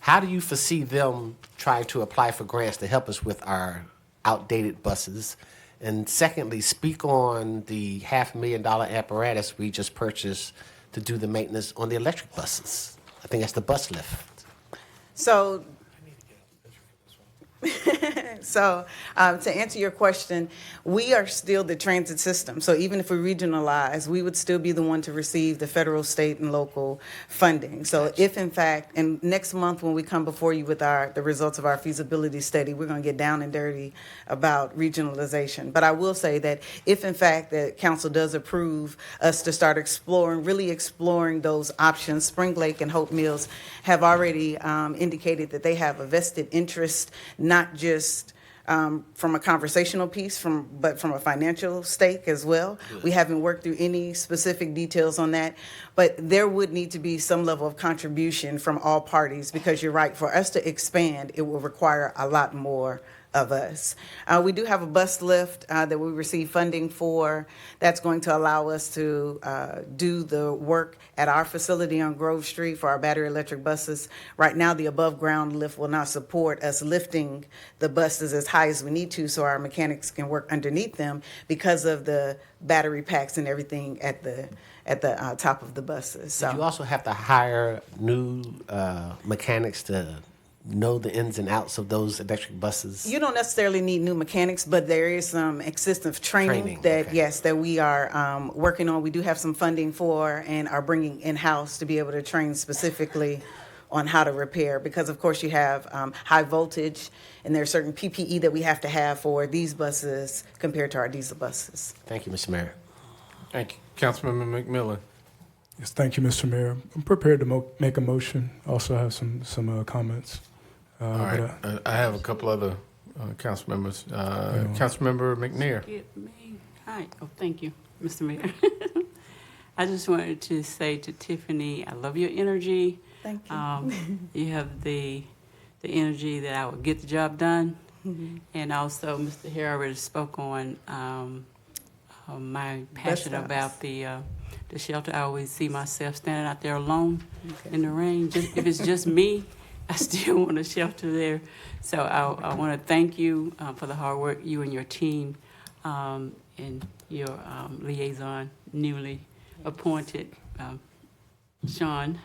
How do you foresee them trying to apply for grants to help us with our outdated buses? And secondly, speak on the $500,000 apparatus we just purchased to do the maintenance on the electric buses. I think that's the bus lift. So, to answer your question, we are still the transit system. So even if we regionalize, we would still be the one to receive the federal, state, and local funding. So if in fact, and next month when we come before you with the results of our feasibility study, we're going to get down and dirty about regionalization. But I will say that if in fact the council does approve us to start really exploring those options, Spring Lake and Hope Mills have already indicated that they have a vested interest, not just from a conversational piece, but from a financial stake as well. Good. We haven't worked through any specific details on that, but there would need to be some level of contribution from all parties, because you're right, for us to expand, it will require a lot more of us. We do have a bus lift that we receive funding for that's going to allow us to do the work at our facility on Grove Street for our battery electric buses. Right now, the above ground lift will not support us lifting the buses as high as we need to so our mechanics can work underneath them because of the battery packs and everything at the top of the buses. So You also have to hire new mechanics to know the ins and outs of those electric buses. you don't necessarily need new mechanics, but there is some extensive training that, okay. yes, that we are working on. We do have some funding for and are bringing in-house to be able to train specifically on how to repair, because of course you have high voltage and there's certain PPE that we have to have for these buses compared to our diesel buses. Thank you, Mr. Mayor. Thank you. Councilmember McMillan. Yes, thank you, Mr. Mayor. I'm prepared to make a motion. Also have some comments. All right. I have a couple other council members. Councilmember McNair. Hi. Oh, thank you, Mr. Mayor. I just wanted to say to Tiffany, I love your energy. Thank you. You have the energy that I will get the job done. Mhm. And also, Mr. Hare already spoke on my passion stops. about the shelter. I always see myself standing out there alone in the rain. If it's just me, I still want a shelter there. So I want to thank you for the hard work, you and your team, and your liaison, newly appointed, Sean.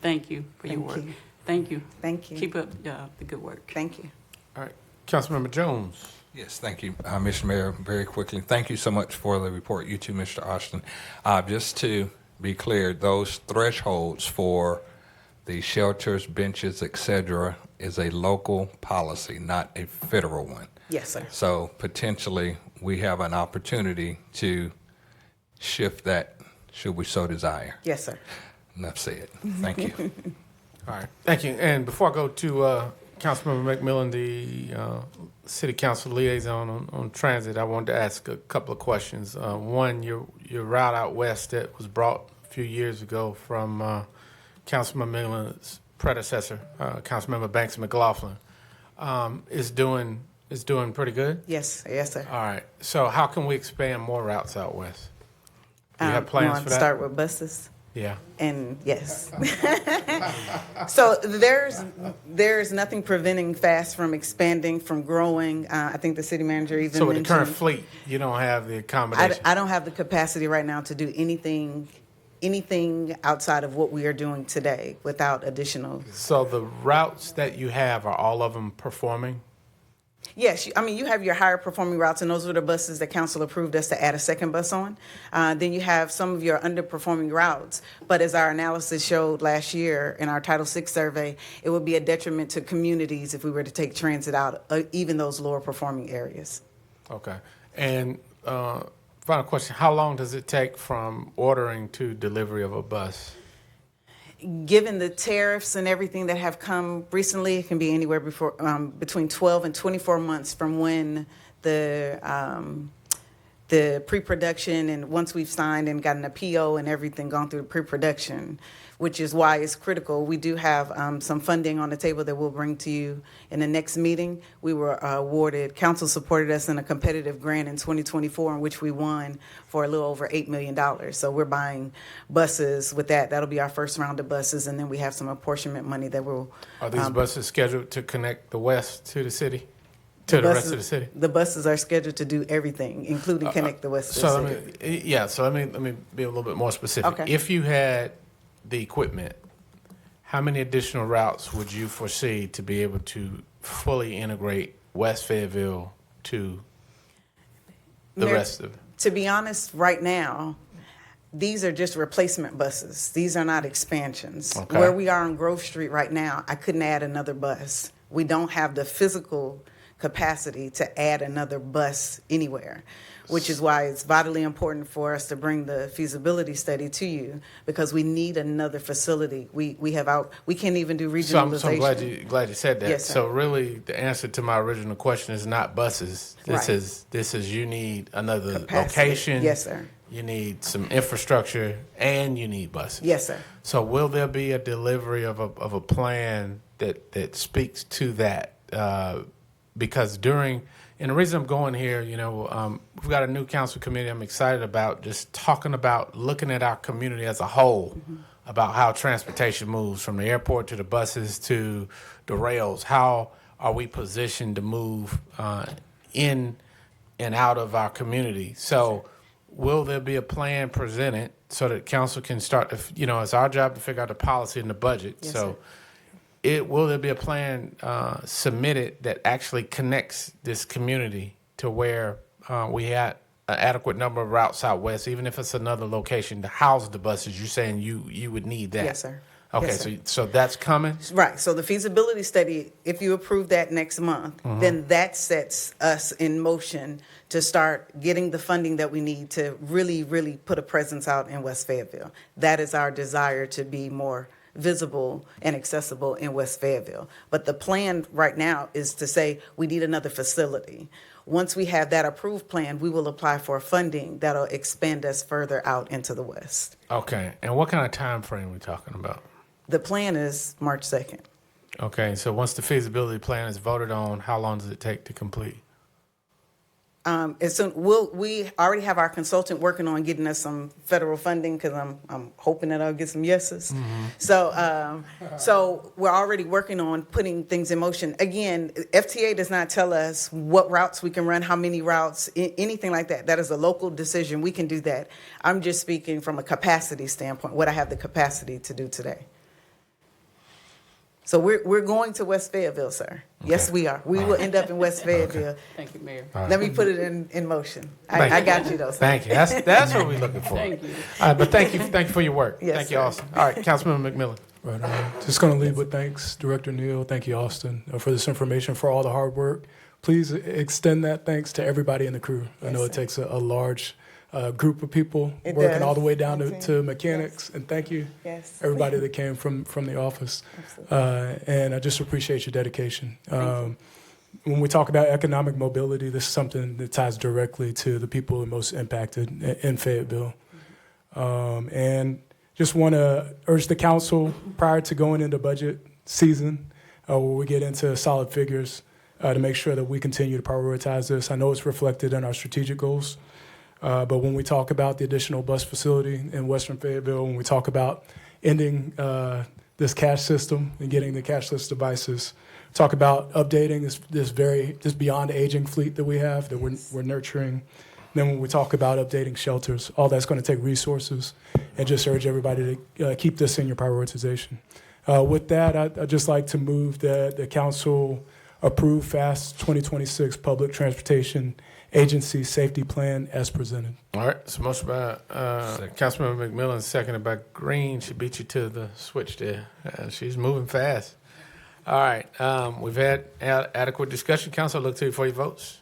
Thank you for your work. you. Thank you. Thank you. Keep up the good work. Thank you. All right. Councilmember Jones. Yes, thank you, Mr. Mayor. Very quickly, thank you so much for the report. You too, Mr. Austin. Just to be clear, those thresholds for the shelters, benches, et cetera, is a local policy, not a federal one. Yes, sir. So potentially, we have an opportunity to shift that, should we so desire. Yes, sir. Enough said. Thank you. All right, thank you. And before I go to Councilmember McMillan, the City Council liaison on transit, I wanted to ask a couple of questions. One, your route out west that was brought a few years ago from Councilman McMillan's predecessor, Councilmember Banks McLaughlin, is doing pretty good? Yes, yes, sir. All right. So how can we expand more routes out west? Do you have plans for that? Start with buses. Yeah. And yes. So there's nothing preventing FAST from expanding, from growing. I think the city manager even So with the mentioned, current fleet, you don't have the accommodation? I don't have the capacity right now to do anything outside of what we are doing today without additional. So the routes that you have, are all of them performing? Yes, I mean, you have your higher performing routes, and those were the buses that council approved us to add a second bus on. Then you have some of your underperforming routes. But as our analysis showed last year in our Title VI survey, it would be a detriment to communities if we were to take transit out, even those lower performing areas. Okay. And final question, how long does it take from ordering to delivery of a bus? Given the tariffs and everything that have come recently, it can be anywhere between 12 and 24 months from when the pre-production, and once we've signed and gotten a PO and everything gone through the pre-production, which is why it's critical. We do have some funding on the table that we'll bring to you in the next meeting. We were awarded, council supported us in a competitive grant in 2024 in which we won for a little over $8 million. So we're buying buses with that. That'll be our first round of buses, and then we have some apportionment money that will. Are these buses scheduled to connect the west to the city? To the rest of the city? The buses are scheduled to do everything, including connect the west to the city. So let me be a little bit more specific. Okay. If you had the equipment, how many additional routes would you foresee to be able to fully integrate West Fayetteville to the rest of it? To be honest, right now, these are just replacement buses. These are not expansions. Okay. Where we are on Grove Street right now, I couldn't add another bus. We don't have the physical capacity to add another bus anywhere, which is why it's vitally important for us to bring the feasibility study to you, because we need another facility. We can't even do regionalization. So I'm glad you said that. Yes, sir. So really, the answer to my original question is not buses. This is you need another Capacity. location. Yes, sir. You need some infrastructure, and you need buses. Yes, sir. So will there be a delivery of a plan that speaks to that? Because and the reason I'm going here, we've got a new council committee I'm excited about, just talking about looking at our community as a whole, about how transportation moves from the airport to the buses to the rails. How are we positioned to move in and out of our community? So will there be a plan presented so that council can start, it's our job to figure out the policy and the budget. Yes, so. Sir. Will there be a plan submitted that actually connects this community to where we had an adequate number of routes out west, even if it's another location to house the buses? You're saying you would need that? Yes, sir. Okay, Yes, sir. so that's coming? Right. So the feasibility study, if you approve that next month, then that sets us in motion to start getting the funding that we need to really, really put a presence out in West Fayetteville. That is our desire, to be more visible and accessible in West Fayetteville. But the plan right now is to say we need another facility. Once we have that approved plan, we will apply for funding that'll expand us further out into the west. Okay, and what kind of time frame are we talking about? The plan is March 2nd. Okay, so once the feasibility plan is voted on, how long does it take to complete? As soon we already have our consultant working on getting us some federal funding, because I'm hoping that I'll get some yeses. So we're already working on putting things in motion. Again, FTA does not tell us what routes we can run, how many routes, anything like that. That is a local decision. We can do that. I'm just speaking from a capacity standpoint, what I have the capacity to do today. So we're going to West Fayetteville, sir. Okay. Yes, we are. We will end up in West Fayetteville. Thank you, Mayor. Let me put it in motion. I got you, though, sir. Thank you. That's what we're looking for. Thank you. All right, but thank you for your work. Yes, thank you, sir. Austin. All right, Councilmember McMillan. Right. Just going to lead with thanks, Director Neal. Thank you, Austin, for this information, for all the hard work, please extend that thanks to everybody in the crew. I know it takes a large group of people It working does. all the way down to Absolutely. mechanics. And thank you, Yes. everybody that came from the office. And I just appreciate your dedication. When we talk about economic mobility, this is something that ties directly to the people most impacted in Fayetteville. And just want to urge the council prior to going into budget season, where we get into solid figures, to make sure that we continue to prioritize this. I know it's reflected in our strategic goals, but when we talk about the additional bus facility in Western Fayetteville, when we talk about ending this cash system and getting the cashless devices, talk about updating this beyond aging fleet that we have that we're nurturing. Then when we talk about updating shelters, all that's going to take resources, and just urge everybody to keep this in your prioritization. With that, I'd just like to move that the council approve FAST 2026 Public Transportation Agency Safety Plan as presented. All right, so motion by Councilmember McMillan, seconded by Green. She beat you to the switch there. She's moving fast. All right, we've had adequate discussion. Council, I look to you for your votes.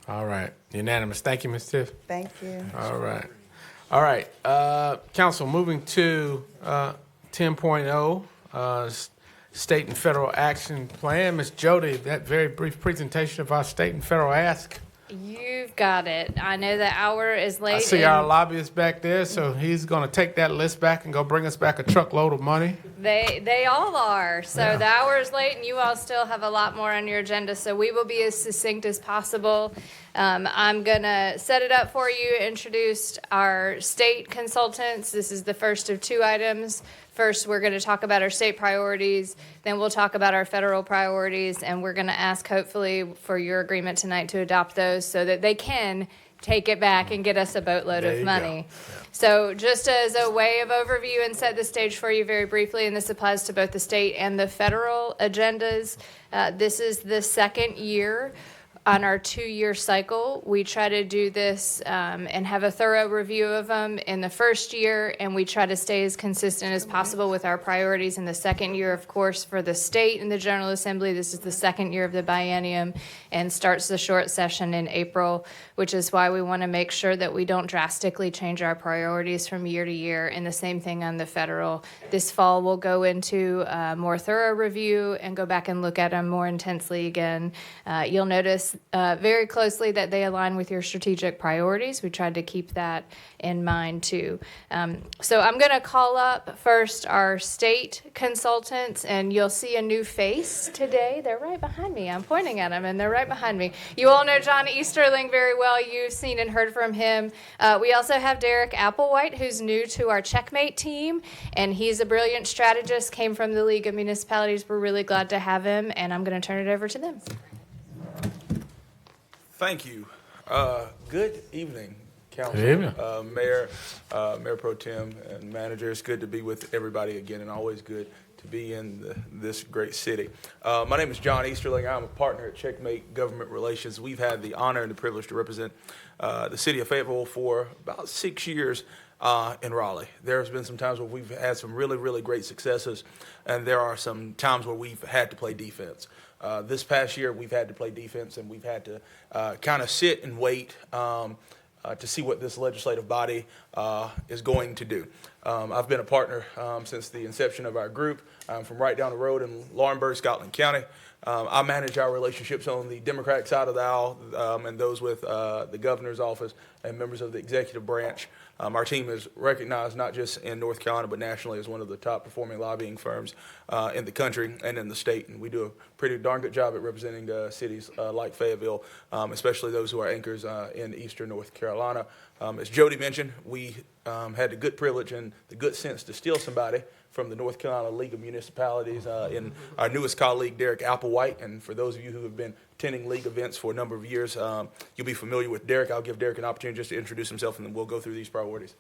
All right, unanimous. Thank you, Ms. Tiff. Thank you. All right. All right, council, moving to 10.0, state and federal action plan. Ms. Jody, that very brief presentation of our state and federal ask. You've got it. I know the hour is late. I see our lobbyist back there, so he's going to take that list back and go bring us back a truckload of money. They all are. So the hour is late, and you all still have a lot more on your agenda. So we will be as succinct as possible. I'm going to set it up for you, introduce our state consultants. This is the first of two items. First, we're going to talk about our state priorities. Then we'll talk about our federal priorities. And we're going to ask, hopefully, for your agreement tonight to adopt those so that they can take it back and get us a boatload of money. So just as a way of overview and set the stage for you very briefly, and this applies to both the state and the federal agendas, this is the second year on our 2-year cycle. We try to do this and have a thorough review of them in the first year, and we try to stay as consistent as possible with our priorities in the second year. Of course, for the state and the General Assembly, this is the second year of the biennium and starts the short session in April, which is why we want to make sure that we don't drastically change our priorities from year to year. And the same thing on the federal. This fall, we'll go into a more thorough review and go back and look at them more intensely again. You'll notice very closely that they align with your strategic priorities. We tried to keep that in mind too. So I'm going to call up first our state consultants, and you'll see a new face today. They're right behind me. I'm pointing at them, and they're right behind me. You all know John Easterling very well. You've seen and heard from him. We also have Derek Applewhite, who's new to our Checkmate team, and he's a brilliant strategist, came from the League of Municipalities. We're really glad to have him, and I'm going to turn it over to them. Thank you. Good evening, Council, Good evening. Mayor, Mayor Pro Tem, and Manager. It's good to be with everybody again, and always good to be in this great city. My name is John Easterling. I'm a partner at Checkmate Government Relations. We've had the honor and the privilege to represent the city of Fayetteville for about 6 years in Raleigh. There's been some times where we've had some really, really great successes, and there are some times where we've had to play defense. This past year, we've had to play defense, and we've had to kind of sit and wait to see what this legislative body is going to do. I've been a partner since the inception of our group. I'm from right down the road in Laurinburg, Scotland County. I manage our relationships on the Democratic side of the aisle and those with the governor's office and members of the executive branch. Our team is recognized not just in North Carolina but nationally as one of the top performing lobbying firms in the country and in the state. And we do a pretty darn good job at representing cities like Fayetteville, especially those who are anchors in eastern North Carolina. As Jody mentioned, we had the good privilege and the good sense to steal somebody from the North Carolina League of Municipalities in our newest colleague, Derek Applewhite. And for those of you who have been attending league events for a number of years, you'll be familiar with Derek. I'll give Derek an opportunity just to introduce himself, and then we'll go through these priorities.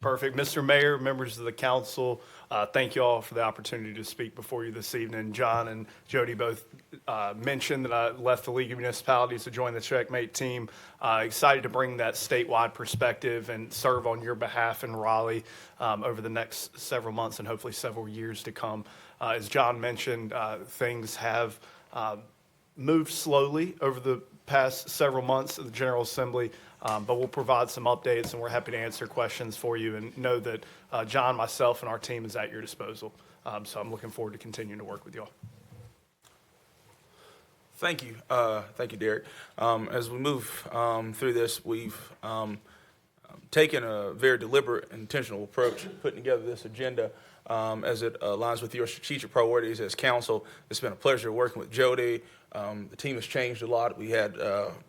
Perfect. Mr. Mayor, members of the council, thank you all for the opportunity to speak before you this evening. John and Jody both mentioned that I left the League of Municipalities to join the Checkmate team. Excited to bring that statewide perspective and serve on your behalf in Raleigh over the next several months and hopefully several years to come. As John mentioned, things have moved slowly over the past several months at the General Assembly, but we'll provide some updates, and we're happy to answer questions for you, and know that John, myself, and our team is at your disposal. So I'm looking forward to continuing to work with you all. Thank you. Thank you, Derek. As we move through this, we've taken a very deliberate and intentional approach putting together this agenda as it aligns with your strategic priorities as council. It's been a pleasure working with Jody. The team has changed a lot. We had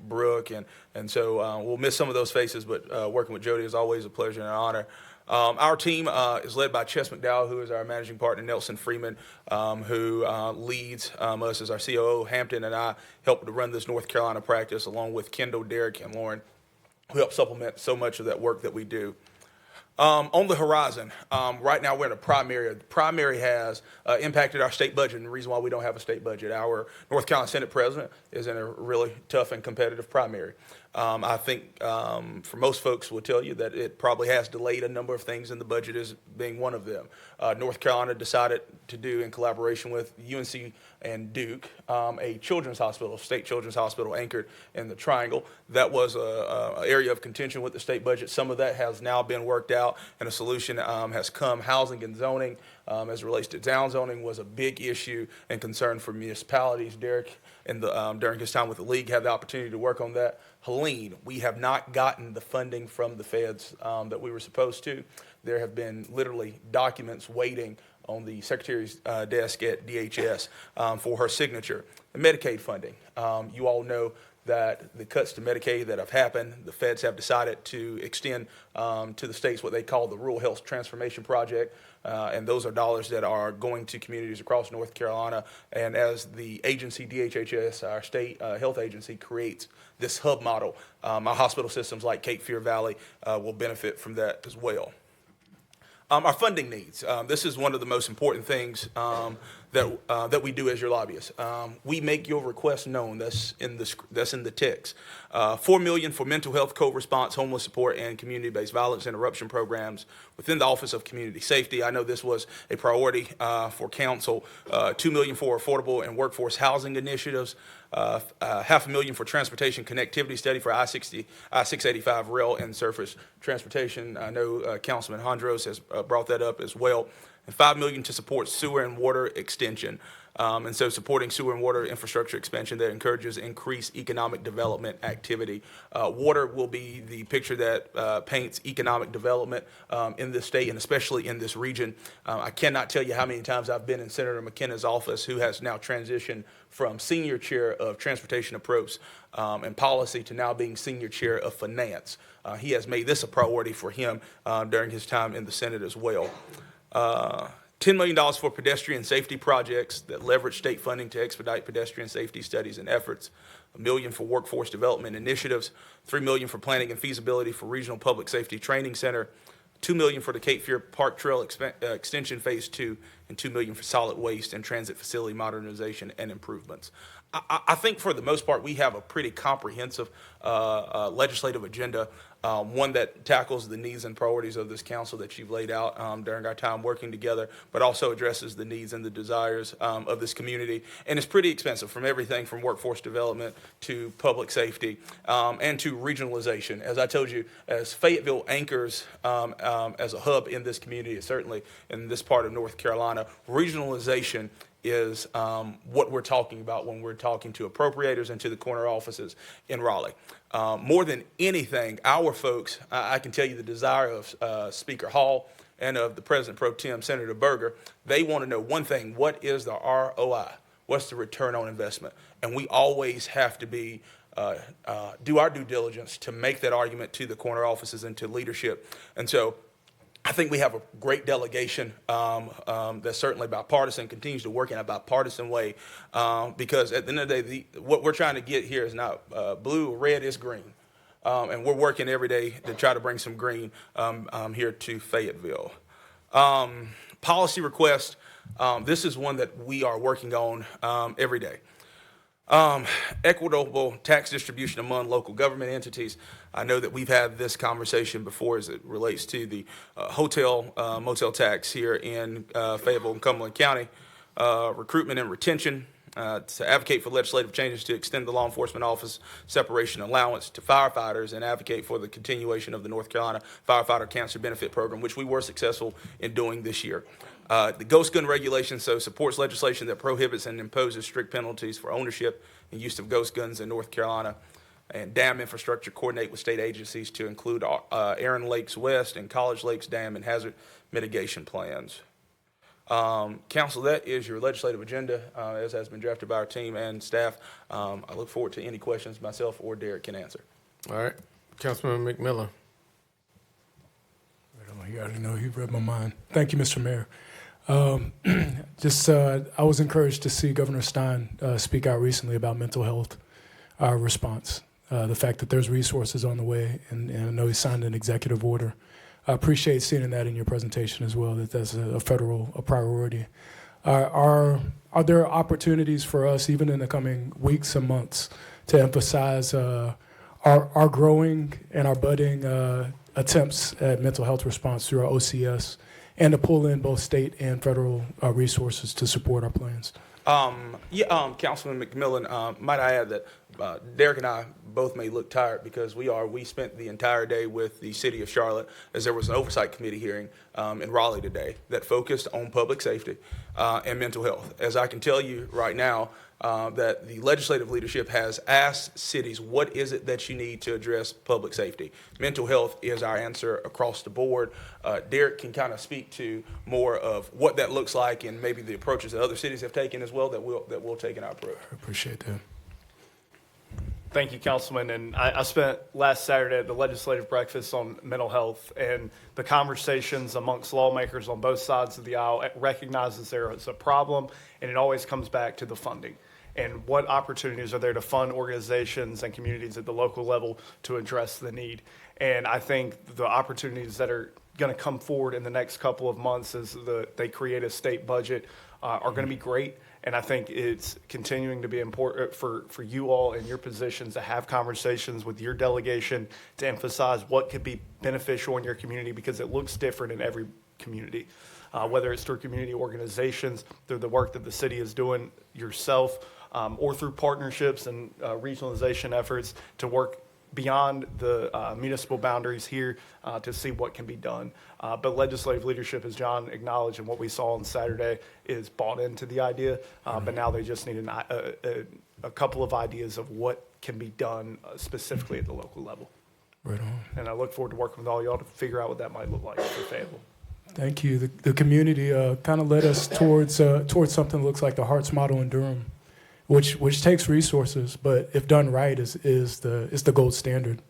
Brooke, and so we'll miss some of those faces, but working with Jody is always a pleasure and an honor. Our team is led by Chess McDowell, who is our managing partner, Nelson Freeman, who leads us as our COO. Hampton and I help to run this North Carolina practice, along with Kendall, Derek, and Lauren, who help supplement so much of that work that we do. On the horizon, right now we're in a primary. The primary has impacted our state budget, and the reason why we don't have a state budget. Our North Carolina Senate president is in a really tough and competitive primary. I think for most folks will tell you that it probably has delayed a number of things, and the budget is being one of them. North Carolina decided to do, in collaboration with UNC and Duke, a children's hospital, state children's hospital anchored in the Triangle. That was an area of contention with the state budget. Some of that has now been worked out, and a solution has come. Housing and zoning, as it relates to down zoning, was a big issue and concern for municipalities. Derek, during his time with the league, had the opportunity to work on that. Helene, we have not gotten the funding from the feds that we were supposed to. There have been literally documents waiting on the secretary's desk at DHS for her signature. The Medicaid funding, you all know that the cuts to Medicaid that have happened, the feds have decided to extend to the states what they call the Rural Health Transformation Project. And those are dollars that are going to communities across North Carolina. And as the agency, DHHS, our state health agency, creates this hub model, our hospital systems like Cape Fear Valley will benefit from that as well. Our funding needs. This is one of the most important things that we do as your lobbyists. We make your request known. That's in the text. $4 million for mental health co-response, homeless support, and community-based violence interruption programs within the Office of Community Safety. I know this was a priority for council. $2 million for affordable and workforce housing initiatives. $500,000 for transportation connectivity study for I-685 rail and surface transportation. I know Councilman Hondros has brought that up as well. And $5 million to support sewer and water extension. And so supporting sewer and water infrastructure expansion that encourages increased economic development activity. Water will be the picture that paints economic development in this state and especially in this region. I cannot tell you how many times I've been in Senator McKenna's office, who has now transitioned from senior chair of transportation approach and policy to now being senior chair of finance. He has made this a priority for him during his time in the Senate as well. $10 million for pedestrian safety projects that leverage state funding to expedite pedestrian safety studies and efforts. $1 million for workforce development initiatives. $3 million for planning and feasibility for Regional Public Safety Training Center. $2 million for the Cape Fear Park Trail Extension Phase 2, and $2 million for solid waste and transit facility modernization and improvements. I think for the most part, we have a pretty comprehensive legislative agenda, one that tackles the needs and priorities of this council that you've laid out during our time working together, but also addresses the needs and the desires of this community. And it's pretty expensive, from everything from workforce development to public safety and to regionalization. As I told you, as Fayetteville anchors as a hub in this community, certainly in this part of North Carolina, regionalization is what we're talking about when we're talking to appropriators and to the corner offices in Raleigh. More than anything, our folks, I can tell you the desire of Speaker Hall and of the President Pro Tem, Senator Berger, they want to know one thing: what is the ROI? What's the return on investment? And we always have to be do our due diligence to make that argument to the corner offices and to leadership. And so I think we have a great delegation that's certainly bipartisan, continues to work in a bipartisan way, because at the end of the day, what we're trying to get here is not blue or red, it's green. And we're working every day to try to bring some green here to Fayetteville. Policy request, this is one that we are working on every day. Equitable tax distribution among local government entities. I know that we've had this conversation before as it relates to the hotel motel tax here in Fayetteville and Cumberland County. recruitment and retention, to advocate for legislative changes to extend the law enforcement office separation allowance to firefighters, and advocate for the continuation of the North Carolina Firefighter Cancer Benefit Program, which we were successful in doing this year. The ghost gun regulation supports legislation that prohibits and imposes strict penalties for ownership and use of ghost guns in North Carolina. And dam infrastructure, coordinate with state agencies to include Aaron Lakes West and College Lakes Dam and hazard mitigation plans. Council, that is your legislative agenda, as has been drafted by our team and staff. I look forward to any questions myself or Derek can answer. All right. Councilman McMillan. You already know he read my mind. Thank you, Mr. Mayor. I was encouraged to see Governor Stein speak out recently about mental health response. The fact that there's resources on the way, and I know he signed an executive order. I appreciate seeing that in your presentation as well, that that's a priority. Are there opportunities for us, even in the coming weeks and months, to emphasize our growing and our budding attempts at mental health response through our OCS, and to pull in both state and federal resources to support our plans? Councilman McMillan, might I add that Derek and I both may look tired because we spent the entire day with the city of Charlotte, as there was an oversight committee hearing in Raleigh today that focused on public safety and mental health. As I can tell you right now, that the legislative leadership has asked cities, what is it that you need to address public safety? Mental health is our answer across the board. Derek can kind of speak to more of what that looks like and maybe the approaches that other cities have taken as well that we'll take in our approach. I appreciate that. Thank you, Councilman. And I spent last Saturday at the legislative breakfast on mental health, and the conversations amongst lawmakers on both sides of the aisle recognizes there is a problem, and it always comes back to the funding. And what opportunities are there to fund organizations and communities at the local level to address the need? And I think the opportunities that are going to come forward in the next couple of months as they create a state budget are going to be great. And I think it's continuing to be important for you all in your positions to have conversations with your delegation to emphasize what could be beneficial in your community, because it looks different in every community, whether it's through community organizations, through the work that the city is doing yourself, or through partnerships and regionalization efforts to work beyond the municipal boundaries here to see what can be done. But legislative leadership, as John acknowledged, and what we saw on Saturday, is bought into the idea, but now they just need a couple of ideas of what can be done specifically at the local level. Right on. And I look forward to working with all y'all to figure out what that might look like for Fayetteville. Thank you. The community kind of led us towards something that looks like the Hearts model in Durham, which takes resources, but if done right, is the gold standard.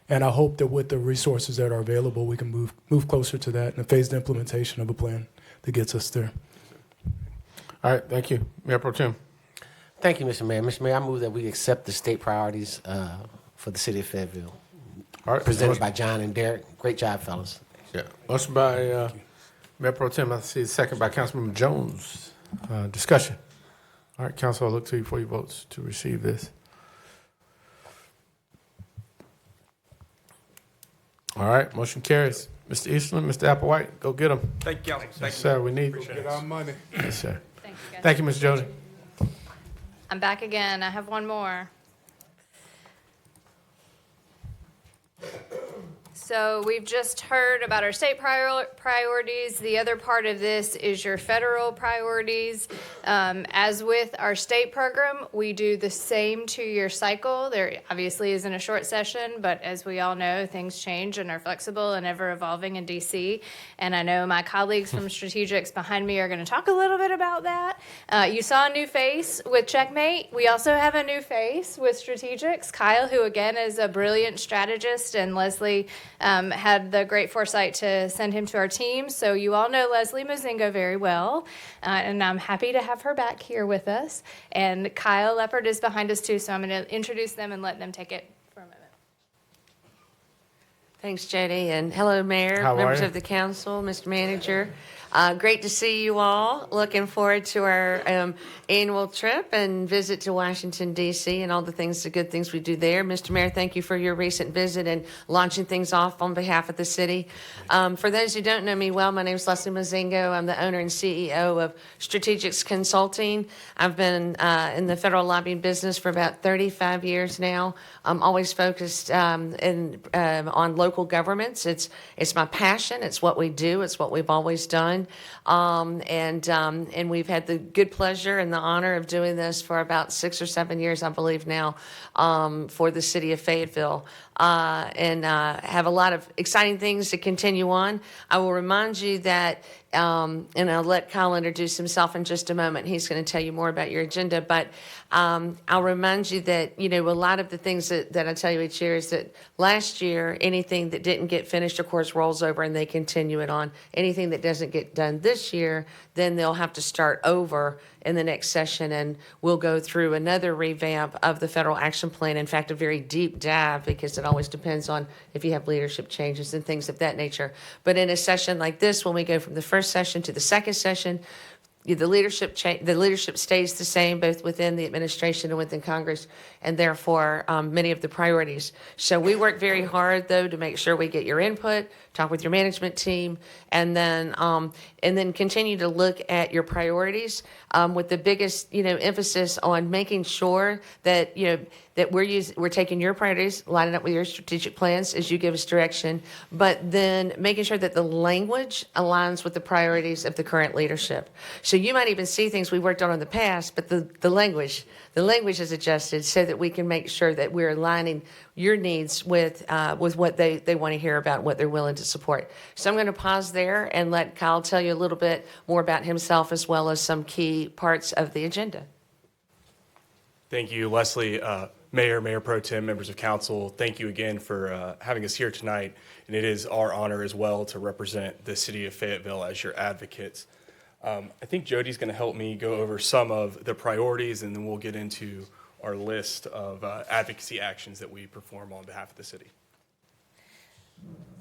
And I hope that with the resources that are available, we can move closer to that and phase the implementation of a plan that gets us there. All right, thank you. Mayor Pro Tem. Thank you, Mr. Mayor. Mr. Mayor, I move that we accept the state priorities for the city of Fayetteville, All right, presented by John and Derek. Great job, fellas. Yeah, motion by Mayor Pro Tem. I see a second by Councilmember Jones. Discussion. All right, Council, I'll look to you for your votes to receive this. All right, motion carries. Mr. Eastland, Mr. Applewhite, go get them. Thank you, Council. Yes, sir, we need. Get our money. Yes, sir. Thank you, guys. Thank you, Ms. Jody. I'm back again. I have one more. So we've just heard about our state priorities. The other part of this is your federal priorities. As with our state program, we do the same 2-year cycle. There obviously isn't a short session, but as we all know, things change and are flexible and ever evolving in DC. And I know my colleagues from Strategics behind me are going to talk a little bit about that. You saw a new face with Checkmate. We also have a new face with Strategics. Kyle, who again is a brilliant strategist, and Leslie had the great foresight to send him to our team. So you all know Leslie Mozingo very well, and I'm happy to have her back here with us. And Kyle Leopard is behind us too, so I'm going to introduce them and let them take it for a minute. Thanks, Jody, and hello, Mayor, How are members you? of the council, Mr. Manager. Great to see you all. Looking forward to our annual trip and visit to Washington, D.C. and all the good things we do there. Mr. Mayor, thank you for your recent visit and launching things off on behalf of the city. For those who don't know me well, my name is Leslie Mazingo. I'm the owner and CEO of Strategics Consulting. I've been in the federal lobbying business for about 35 years now. I'm always focused on local governments. It's my passion. It's what we do. It's what we've always done. And we've had the good pleasure and the honor of doing this for about 6 or 7 years, I believe now, for the city of Fayetteville. And have a lot of exciting things to continue on. I will remind you that, and I'll let Kyle introduce himself in just a moment. He's going to tell you more about your agenda. But I'll remind you that, a lot of the things that I tell you each year is that last year, anything that didn't get finished, of course, rolls over and they continue it on. Anything that doesn't get done this year, then they'll have to start over in the next session, and we'll go through another revamp of the federal action plan. In fact, a very deep dive, because it always depends on if you have leadership changes and things of that nature. But in a session like this, when we go from the first session to the second session, the leadership stays the same, both within the administration and within Congress, and therefore many of the priorities. So we work very hard, though, to make sure we get your input, talk with your management team, and then continue to look at your priorities with the biggest emphasis on making sure that that we're taking your priorities, lining up with your strategic plans as you give us direction, but then making sure that the language aligns with the priorities of the current leadership. So you might even see things we worked on in the past, but the language is adjusted so that we can make sure that we're aligning your needs with what they want to hear about and what they're willing to support. So I'm going to pause there and let Kyle tell you a little bit more about himself as well as some key parts of the agenda. Thank you, Leslie. Mayor Pro Tem, members of council, thank you again for having us here tonight. And it is our honor as well to represent the city of Fayetteville as your advocates. I think Jody's going to help me go over some of the priorities, and then we'll get into our list of advocacy actions that we perform on behalf of the city.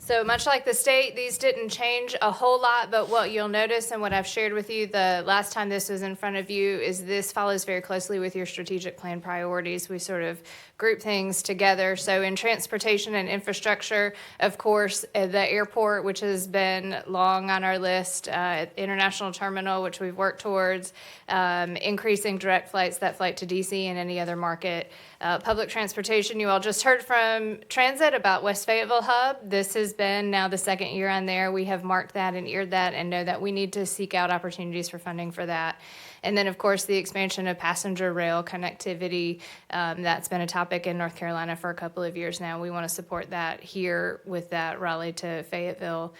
So much like the state, these didn't change a whole lot, but what you'll notice and what I've shared with you the last time this was in front of you is this follows very closely with your strategic plan priorities. We sort of group things together. So in transportation and infrastructure, of course, the airport, which has been long on our list, international terminal, which we've worked towards, increasing direct flights, that flight to DC and any other market. Public transportation, you all just heard from Transit about West Fayetteville Hub. This has been now the second year on there. We have marked that and eared that and know that we need to seek out opportunities for funding for that. And then, of course, the expansion of passenger rail connectivity. That's been a topic in North Carolina for a couple of years now. We want to support that here with that Raleigh to Fayetteville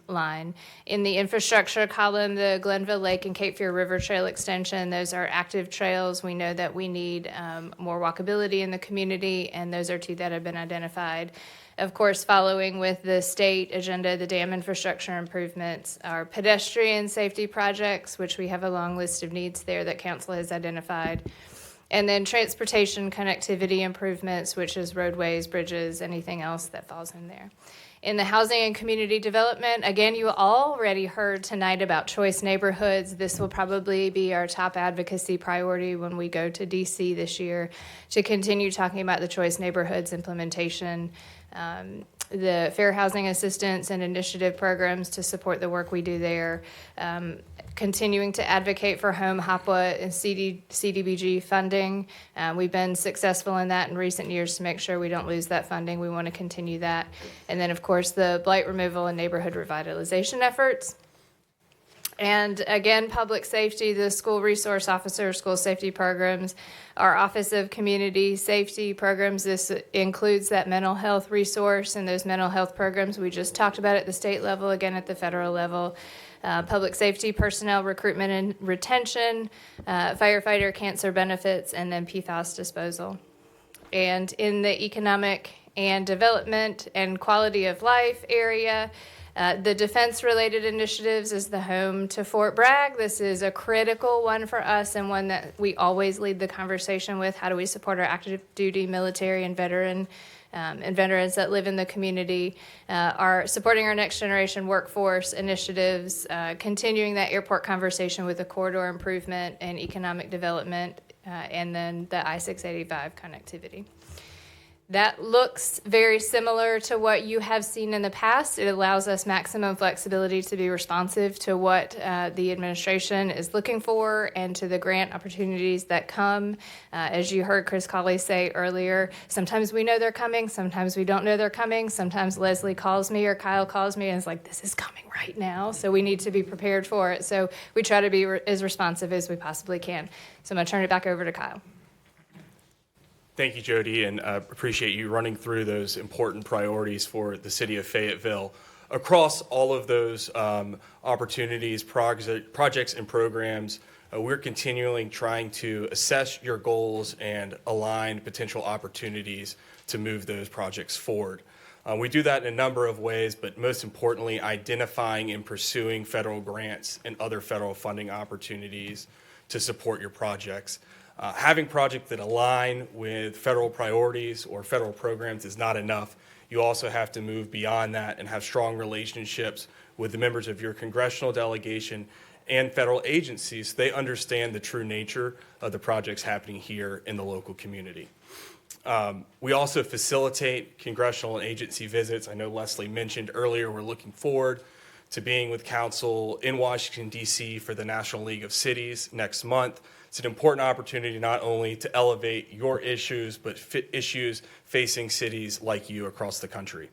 line. In the infrastructure column, the Glenville Lake and Cape Fear River Trail extension, those are active trails. We know that we need more walkability in the community, and those are two that have been identified. Of course, following with the state agenda, the dam infrastructure improvements, our pedestrian safety projects, which we have a long list of needs there that council has identified. And then transportation connectivity improvements, which is roadways, bridges, anything else that falls in there. In the housing and community development, again, you already heard tonight about choice neighborhoods. This will probably be our top advocacy priority when we go to DC this year to continue talking about the choice neighborhoods implementation, the fair housing assistance and initiative programs to support the work we do there, continuing to advocate for home, HOPWA, and CDBG funding. We've been successful in that in recent years to make sure we don't lose that funding. We want to continue that. And then, of course, the blight removal and neighborhood revitalization efforts. And again, public safety, the school resource officer, school safety programs, our Office of Community Safety programs. This includes that mental health resource and those mental health programs we just talked about at the state level, again at the federal level. Public safety personnel recruitment and retention, firefighter cancer benefits, and then PFAS disposal. And in the economic and development and quality of life area, the defense-related initiatives is the home to Fort Bragg. This is a critical one for us and one that we always lead the conversation with. How do we support our active duty military and veteran and veterans that live in the community, are supporting our next generation workforce initiatives, continuing that airport conversation with the corridor improvement and economic development, and then the I-685 connectivity. That looks very similar to what you have seen in the past. It allows us maximum flexibility to be responsive to what the administration is looking for and to the grant opportunities that come. As you heard Chris Colley say earlier, sometimes we know they're coming, sometimes we don't know they're coming. Sometimes Leslie calls me or Kyle calls me and is like, this is coming right now, so we need to be prepared for it. So we try to be as responsive as we possibly can. So I'm going to turn it back over to Kyle. Thank you, Jody, and appreciate you running through those important priorities for the city of Fayetteville. Across all of those opportunities, projects, and programs, we're continually trying to assess your goals and align potential opportunities to move those projects forward. We do that in a number of ways, but most importantly, identifying and pursuing federal grants and other federal funding opportunities to support your projects. Having projects that align with federal priorities or federal programs is not enough. You also have to move beyond that and have strong relationships with the members of your congressional delegation and federal agencies. They understand the true nature of the projects happening here in the local community. We also facilitate congressional and agency visits. I know Leslie mentioned earlier we're looking forward to being with Council in Washington, D.C. for the National League of Cities next month. It's an important opportunity not only to elevate your issues, but issues facing cities like you across the country.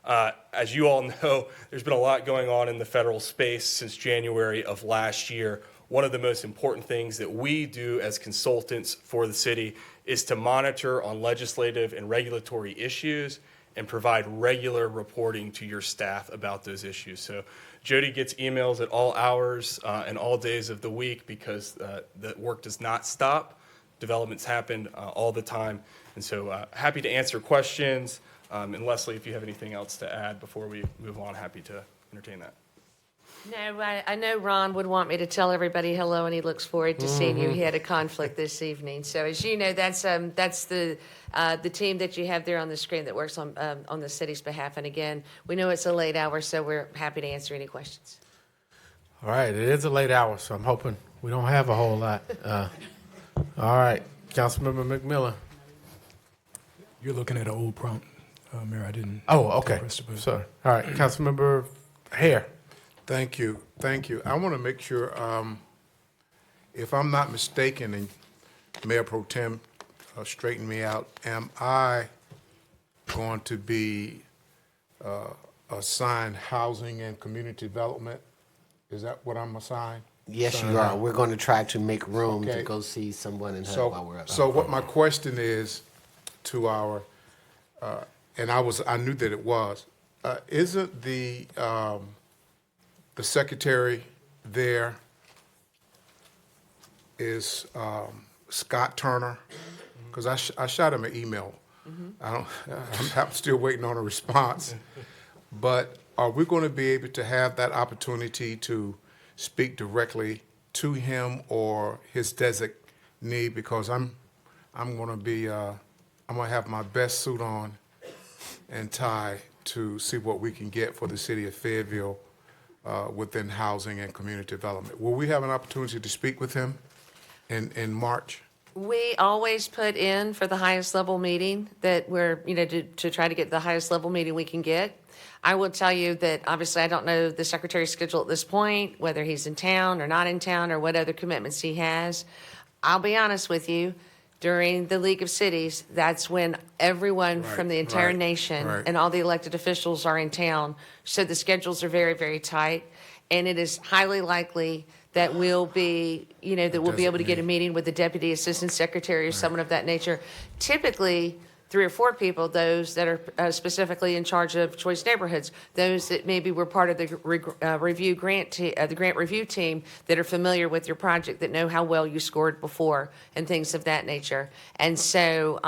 As you all know, there's been a lot going on in the federal space since January of last year. One of the most important things that we do as consultants for the city is to monitor on legislative and regulatory issues and provide regular reporting to your staff about those issues. So Jody gets emails at all hours and all days of the week because the work does not stop. Developments happen all the time. And so happy to answer questions. And Leslie, if you have anything else to add before we move on, happy to entertain that. No, I know Ron would want me to tell everybody hello, and he looks forward to seeing you. He had a conflict this evening. So as you know, that's the team that you have there on the screen that works on the city's behalf. And again, we know it's a late hour, so we're happy to answer any questions. All right, it is a late hour, so I'm hoping we don't have a whole lot. All right, Councilmember McMillan. You're looking at an old prompt, Mayor. I didn't. Oh, okay. Sorry. All right, Councilmember Hare. Thank you. Thank you. I want to make sure, if I'm not mistaken, and Mayor Pro Tem straighten me out, am I going to be assigned housing and community development? Is that what I'm assigned? Yes, you are. We're going to try to make room Okay. to go see someone and So, while we're up. so what my question is to our, and I knew that it was, isn't the secretary there is Scott Turner? Because I shot him an email. I'm still waiting on a response. But are we going to be able to have that opportunity to speak directly to him or his designee? Because I'm going to be I'm going to have my best suit on and tie to see what we can get for the city of Fayetteville within housing and community development. Will we have an opportunity to speak with him in March? We always put in for the highest level meeting that we're, to try to get the highest level meeting we can get. I will tell you that obviously I don't know the secretary's schedule at this point, whether he's in town or not in town or what other commitments he has. I'll be honest with you, during the League of Cities, that's when everyone from the entire nation and all the elected officials are in town. So the schedules are very, very tight. And it is highly likely that we'll be, that we'll be able to get a meeting with the deputy assistant secretary or someone of that nature. Typically, 3 or 4 people, those that are specifically in charge of choice neighborhoods, those that maybe were part of the the grant review team that are familiar with your project, that know how well you scored before and things of that nature. And so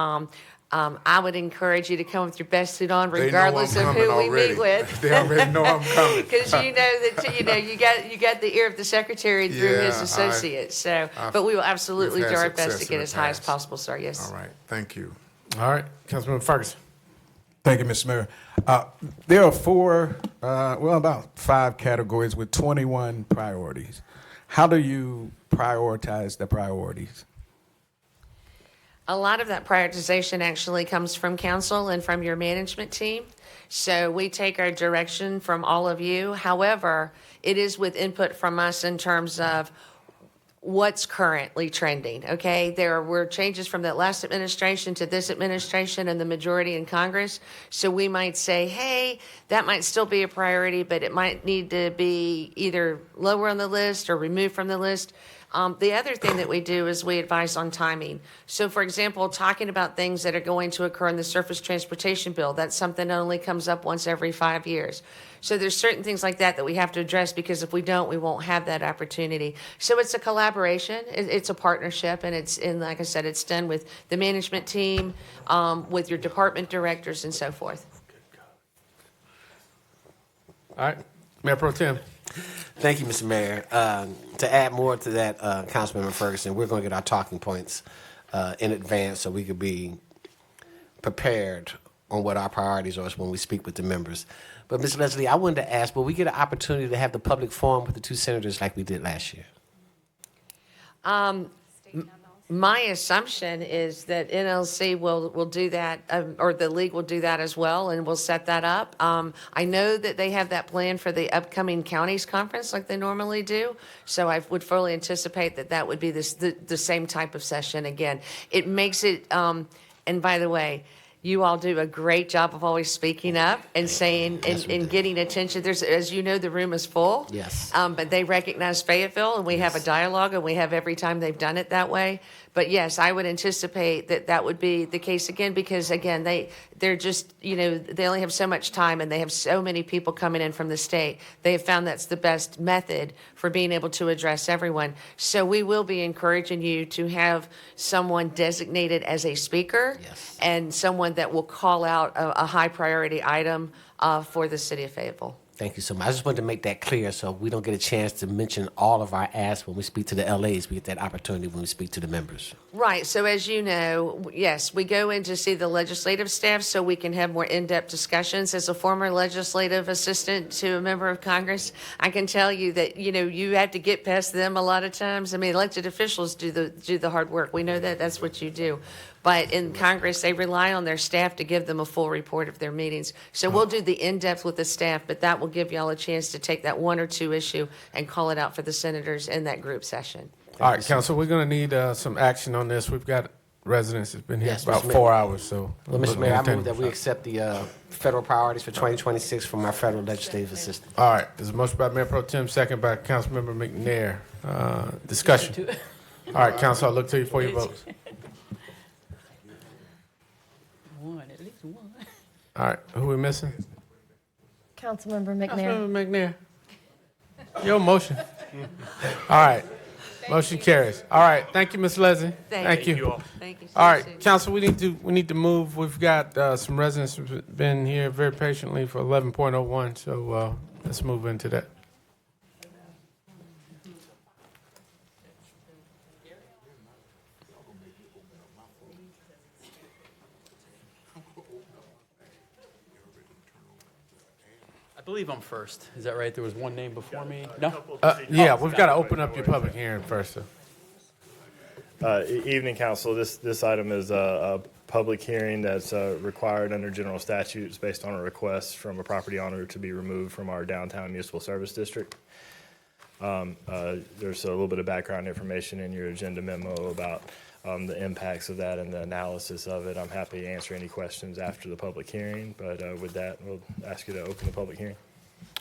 I would encourage you to come with your best suit on, regardless of who we meet with. They already know I'm coming. Because you know that you got the ear of the secretary through his associates. But we will absolutely do our best to get as high as possible, sir. Yes. All right. Thank you. All right, Councilmember Ferguson. Thank you, Mr. Mayor. There are about 5 categories with 21 priorities. How do you prioritize the priorities? A lot of that prioritization actually comes from council and from your management team. So we take our direction from all of you. However, it is with input from us in terms of what's currently trending, okay? There were changes from that last administration to this administration and the majority in Congress. So we might say, hey, that might still be a priority, but it might need to be either lower on the list or removed from the list. The other thing that we do is we advise on timing. So, for example, talking about things that are going to occur in the surface transportation bill, that's something that only comes up once every 5 years. So there's certain things like that that we have to address, because if we don't, we won't have that opportunity. So it's a collaboration, it's a partnership, and like I said, it's done with the management team, with your department directors and so forth. All right, Mayor Pro Tem. Thank you, Mr. Mayor. To add more to that, Councilmember Ferguson, we're going to get our talking points in advance so we could be prepared on what our priorities are when we speak with the members. But, Ms. Leslie, I wanted to ask, will we get an opportunity to have the public forum with the 2 senators like we did last year? My assumption is that NLC will do that, or the league will do that as well, and we'll set that up. I know that they have that plan for the upcoming counties conference like they normally do, so I would fully anticipate that that would be the same type of session again. It makes it, and by the way, you all do a great job of always speaking up and saying and getting attention. There's, as you know, the room is full. Yes. But they recognize Fayetteville, and we have a dialogue, and we have every time they've done it that way. But yes, I would anticipate that that would be the case again, because again, they're just, they only have so much time, and they have so many people coming in from the state. They have found that's the best method for being able to address everyone. So we will be encouraging you to have someone designated as a speaker, and someone that will call out a high priority item for the city of Fayetteville. Thank you so much. I just wanted to make that clear so we don't get a chance to mention all of our asks when we speak to the LAs. We get that opportunity when we speak to the members. Right. So as you know, yes, we go in to see the legislative staff so we can have more in-depth discussions. As a former legislative assistant to a member of Congress, I can tell you that, you have to get past them a lot of times. I mean, elected officials do the hard work. We know that. That's what you do. But in Congress, they rely on their staff to give them a full report of their meetings. So we'll do the in-depth with the staff, but that will give y'all a chance to take that 1 or 2 issue and call it out for the senators in that group session. All right, Council, we're going to need some action on this. We've got residents that's been here about Mr. 4 Mayor. hours, so. Well, Mr. Mayor, I move that we accept the federal priorities for 2026 from our federal legislative assistant. All right, there's a motion by Mayor Pro Tem, second by Councilmember McNair. Discussion. All right, Council, I'll look to you for your votes. At least one. All right, who we missing? Councilmember McNair. Councilmember McNair. Your motion. All right, motion carries. All right, thank you, Ms. Leslie. Thank you. all. Thank you. All right, Council, we need to move. We've got some residents who've been here very patiently for 11.01, so let's move into that. I believe I'm first. Is that right? There was one name before me? No? Yeah, we've got to open up your public hearing first. Evening, Council. This item is a public hearing that's required under general statutes based on a request from a property owner to be removed from our downtown municipal service district. There's a little bit of background information in your agenda memo about the impacts of that and the analysis of it. I'm happy to answer any questions after the public hearing, but with that, we'll ask you to open the public hearing.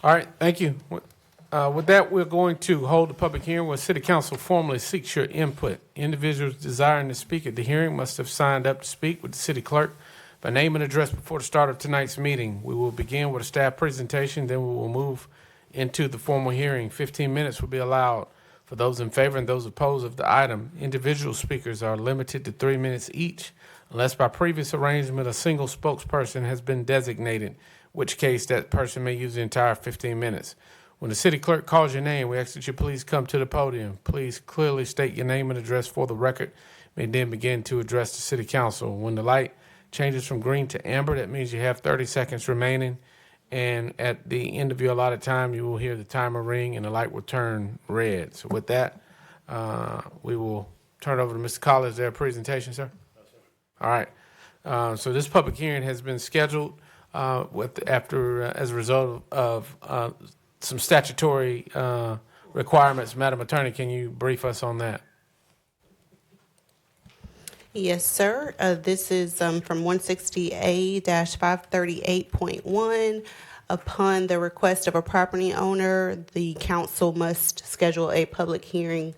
All right, thank you. With that, we're going to hold the public hearing where City Council formally seeks your input. Individuals desiring to speak at the hearing must have signed up to speak with the city clerk by name and address before the start of tonight's meeting. We will begin with a staff presentation, then we will move into the formal hearing. 15 minutes will be allowed for those in favor and those opposed of the item. Individual speakers are limited to 3 minutes each, unless by previous arrangement a single spokesperson has been designated, in which case that person may use the entire 15 minutes. When the city clerk calls your name, we ask that you please come to the podium. Please clearly state your name and address for the record. You may then begin to address the city council. When the light changes from green to amber. That means you have 30 seconds remaining. And at the end of your allotted time, you will hear the timer ring and the light will turn red. So with that, we will turn it over to Mr. Collins, their presentation, sir. No, sir. All right. So this public hearing has been scheduled as a result of some statutory requirements. Madam Attorney, can you brief us on that? Yes, sir. This is from 160A-538.1. Upon the request of a property owner, the council must schedule a public hearing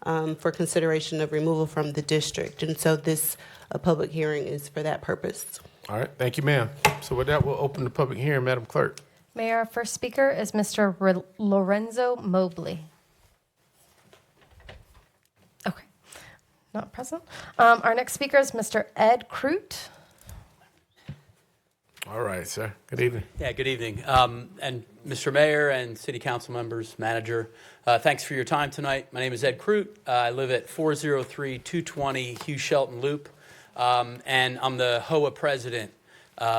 for consideration of removal from the district. And so this public hearing is for that purpose. All right. Thank you, ma'am. So with that, we'll open the public hearing. Madam Clerk. Mayor, our first speaker is Mr. Lorenzo Mobley. Okay, not present. Our next speaker is Mr. Ed Crute. All right, sir. Good evening. Yeah, good evening. And Mr. Mayor and City Council members, Manager, thanks for your time tonight. My name is Ed Crute. I live at 403-220 Hugh Shelton Loop, and I'm the HOA president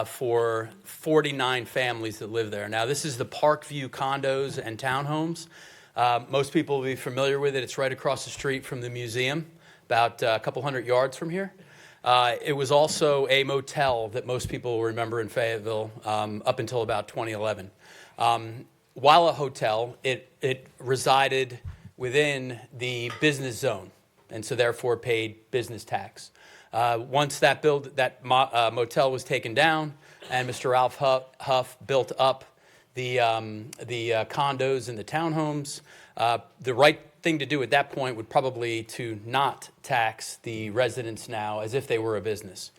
for 49 families that live there. Now, this is the Parkview condos and townhomes. Most people will be familiar with it. It's right across the street from the museum, about a couple hundred yards from here. It was also a motel that most people will remember in Fayetteville up until about 2011. While a hotel, it resided within the business zone, and so therefore paid business tax. Once that motel was taken down, and Mr. Ralph Huff built up the condos and the townhomes, the right thing to do at that point would probably to not tax the residents now as if they were a business.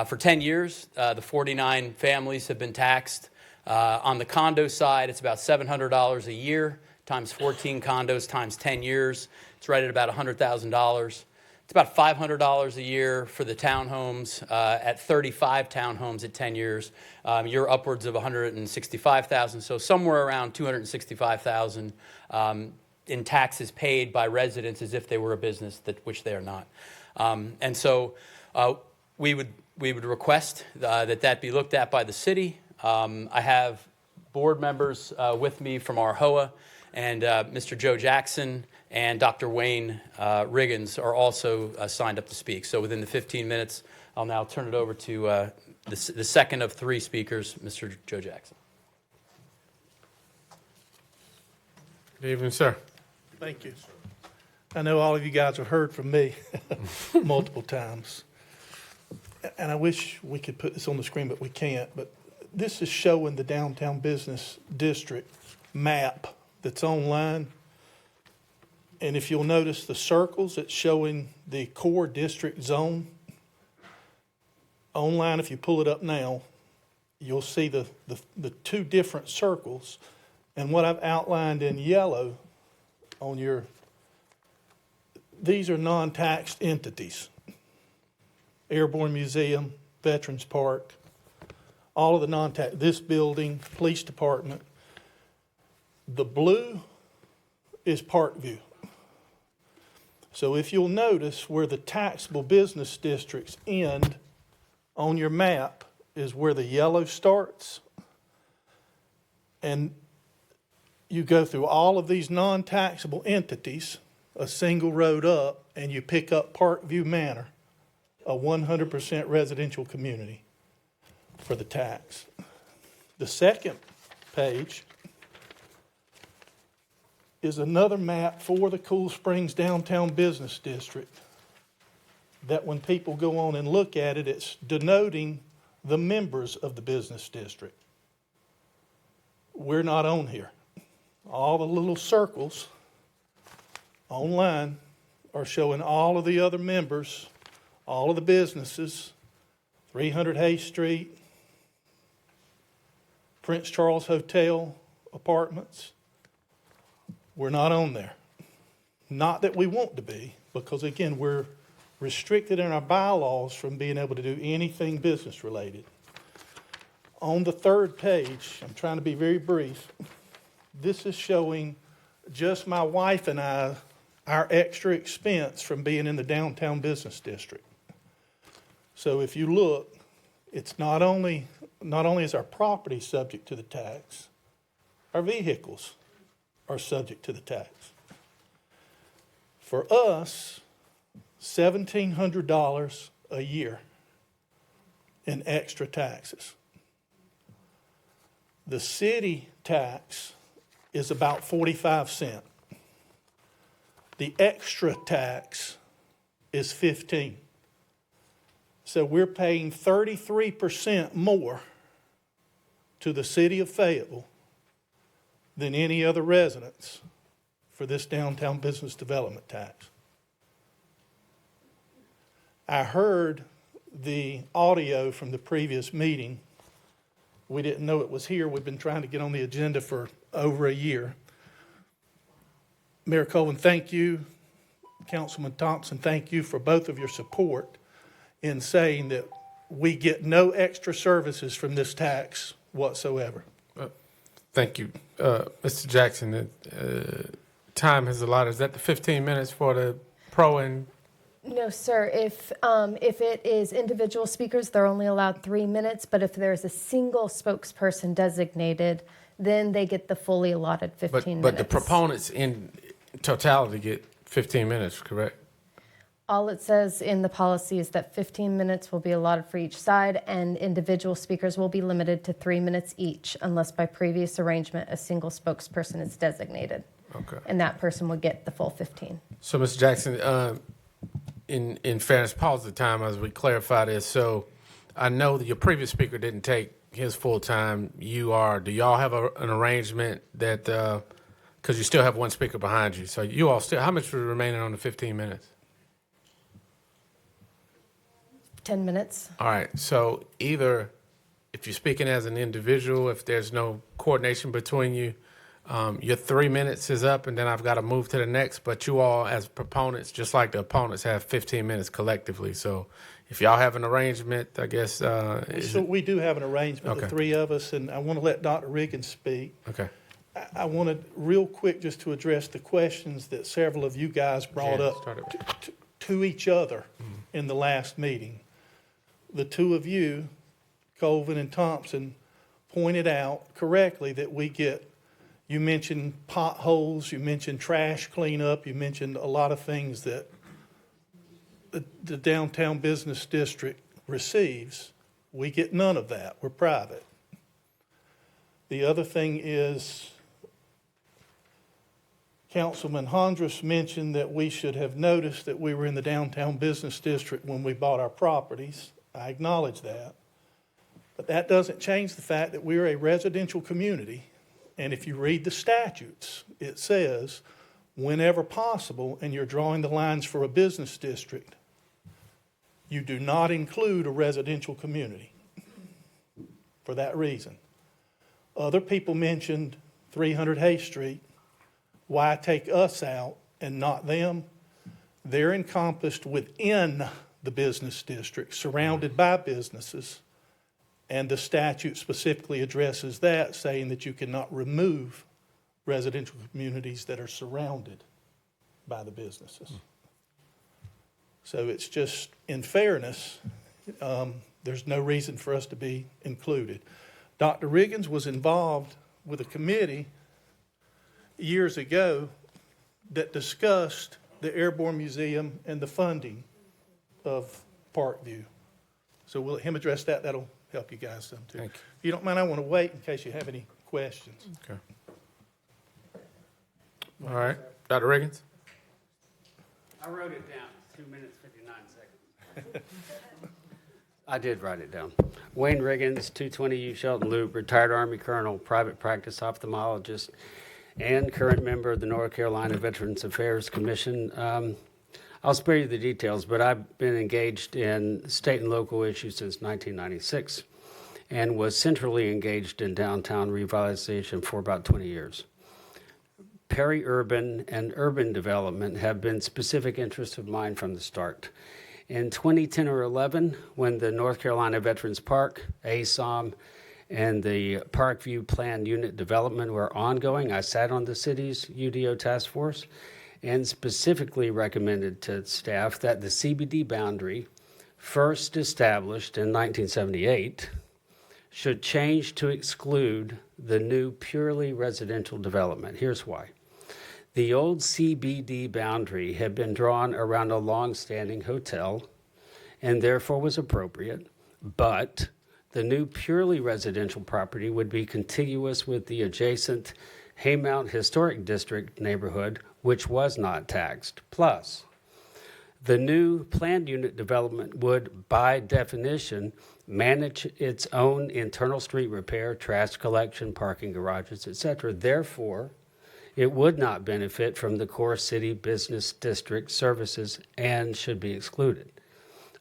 For 10 years, the 49 families have been taxed. On the condo side, it's about $700 a year times 14 condos times 10 years. It's right at about $100,000. It's about $500 a year for the townhomes. At 35 townhomes at 10 years, you're upwards of $165,000. So somewhere around $265,000 in taxes paid by residents as if they were a business, which they are not. And so we would request that be looked at by the city. I have board members with me from our HOA, and Mr. Joe Jackson and Dr. Wayne Riggins are also signed up to speak. So within the 15 minutes, I'll now turn it over to the second of three speakers, Mr. Joe Jackson. Good evening, sir. Thank you. I know all of you guys have heard from me multiple times. And I wish we could put this on the screen, but we can't. But this is showing the downtown business district map that's online. And if you'll notice the circles, it's showing the core district zone. Online, if you pull it up now, you'll see the two different circles. And what I've outlined in yellow on these are non-taxed entities. Airborne Museum, Veterans Park, all of the non-tax, this building, police department. The blue is Parkview. So if you'll notice where the taxable business districts end on your map is where the yellow starts. And you go through all of these non-taxable entities, a single road up, and you pick up Parkview Manor, a 100% residential community for the tax. The second page is another map for the Cool Springs Downtown Business District that when people go on and look at it, it's denoting the members of the business district. We're not on here. All the little circles online are showing all of the other members, all of the businesses, 300 Hayes Street, Prince Charles Hotel Apartments. We're not on there. Not that we want to be, because again, we're restricted in our bylaws from being able to do anything business related. On the third page, I'm trying to be very brief, this is showing just my wife and I, our extra expense from being in the downtown business district. So if you look, It's not only is our property subject to the tax, our vehicles are subject to the tax. For us, $1,700 a year in extra taxes. The city tax is about 45 cents. The extra tax is 15. So we're paying 33% more to the city of Fayetteville than any other residents for this downtown business development tax. I heard the audio from the previous meeting. We didn't know it was here. We've been trying to get on the agenda for over a year. Mayor Colvin, thank you. Councilman Thompson, thank you for both of your support in saying that we get no extra services from this tax whatsoever. Thank you. Mr. Jackson, time has allotted. Is that the 15 minutes for the pro and? No, sir. If it is individual speakers, they're only allowed 3 minutes, but if there's a single spokesperson designated, then they get the fully allotted 15 minutes. But the proponents in totality get 15 minutes, correct? All it says in the policy is that 15 minutes will be allotted for each side, and individual speakers will be limited to 3 minutes each, unless by previous arrangement a single spokesperson is designated. Okay. And that person would get the full 15. So, Mr. Jackson, in fairness, pause the time as we clarify this. So, I know that your previous speaker didn't take his full time. Do y'all have an arrangement that, because you still have one speaker behind you, so you all still, how much is remaining on the 15 minutes? 10 minutes. All right. So either if you're speaking as an individual, if there's no coordination between you, your 3 minutes is up, and then I've got to move to the next. But you all, as proponents, just like the opponents, have 15 minutes collectively. So if y'all have an arrangement, I guess. So we do have an arrangement, Okay. the three of us, and I want to let Dr. Riggins speak. Okay. I wanted real quick just to address the questions that several of you guys brought Yeah, up start it. to each other in the last meeting. The two of you, Colvin and Thompson, pointed out correctly that you mentioned potholes, you mentioned trash cleanup, you mentioned a lot of things that the downtown business district receives. We get none of that. We're private. The other thing is, Councilman Hondras mentioned that we should have noticed that we were in the downtown business district when we bought our properties. I acknowledge that. But that doesn't change the fact that we're a residential community. And if you read the statutes, it says, whenever possible, and you're drawing the lines for a business district, you do not include a residential community for that reason. Other people mentioned 300 Hay Street. Why take us out and not them? They're encompassed within the business district, surrounded by businesses, and the statute specifically addresses that, saying that you cannot remove residential communities that are surrounded by the businesses. So it's just, in fairness, there's no reason for us to be included. Dr. Riggins was involved with a committee years ago that discussed the Airborne Museum and the funding of Parkview. So we'll let him address that. That'll help you guys some too. Thank you. If you don't mind, I want to wait in case you have any questions. Okay. All right. Dr. Riggins? I wrote it down, 2 minutes, 59 seconds. I did write it down. Wayne Riggins, 220 U Shelton Loop, retired Army Colonel, private practice ophthalmologist, and current member of the North Carolina Veterans Affairs Commission. I'll spare you the details, but I've been engaged in state and local issues since 1996 and was centrally engaged in downtown revitalization for about 20 years. Peri-urban and urban development have been specific interests of mine from the start. In 2010 or 11, when the North Carolina Veterans Park, ASOM, and the Parkview Plan Unit development were ongoing, I sat on the city's UDO task force and specifically recommended to staff that the CBD boundary first established in 1978, should change to exclude the new purely residential development. Here's why. The old CBD boundary had been drawn around a long-standing hotel and therefore was appropriate, but the new purely residential property would be contiguous with the adjacent Haymount Historic District neighborhood, which was not taxed. Plus, the new planned unit development would, by definition, manage its own internal street repair, trash collection, parking garages, etc. Therefore, it would not benefit from the core city business district services and should be excluded.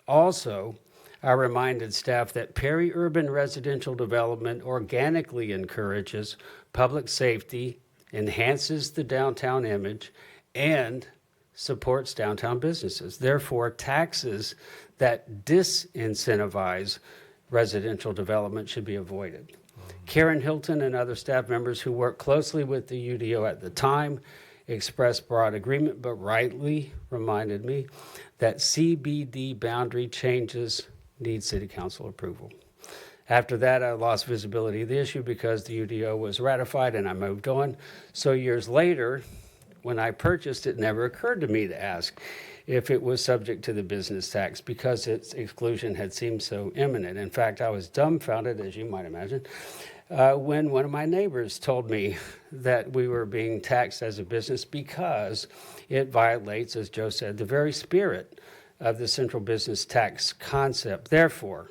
Also, I reminded staff that peri-urban residential development organically encourages public safety, enhances the downtown image, and supports downtown businesses. Therefore, taxes that disincentivize residential development should be avoided. Karen Hilton and other staff members who worked closely with the UDO at the time expressed broad agreement, but rightly reminded me that CBD boundary changes need City Council approval. After that, I lost visibility of the issue because the UDO was ratified and I moved on. So years later, when I purchased it, never occurred to me to ask if it was subject to the business tax because its exclusion had seemed so imminent. In fact, I was dumbfounded, as you might imagine, when one of my neighbors told me that we were being taxed as a business because it violates, as Joe said, the very spirit of the central business tax concept. Therefore,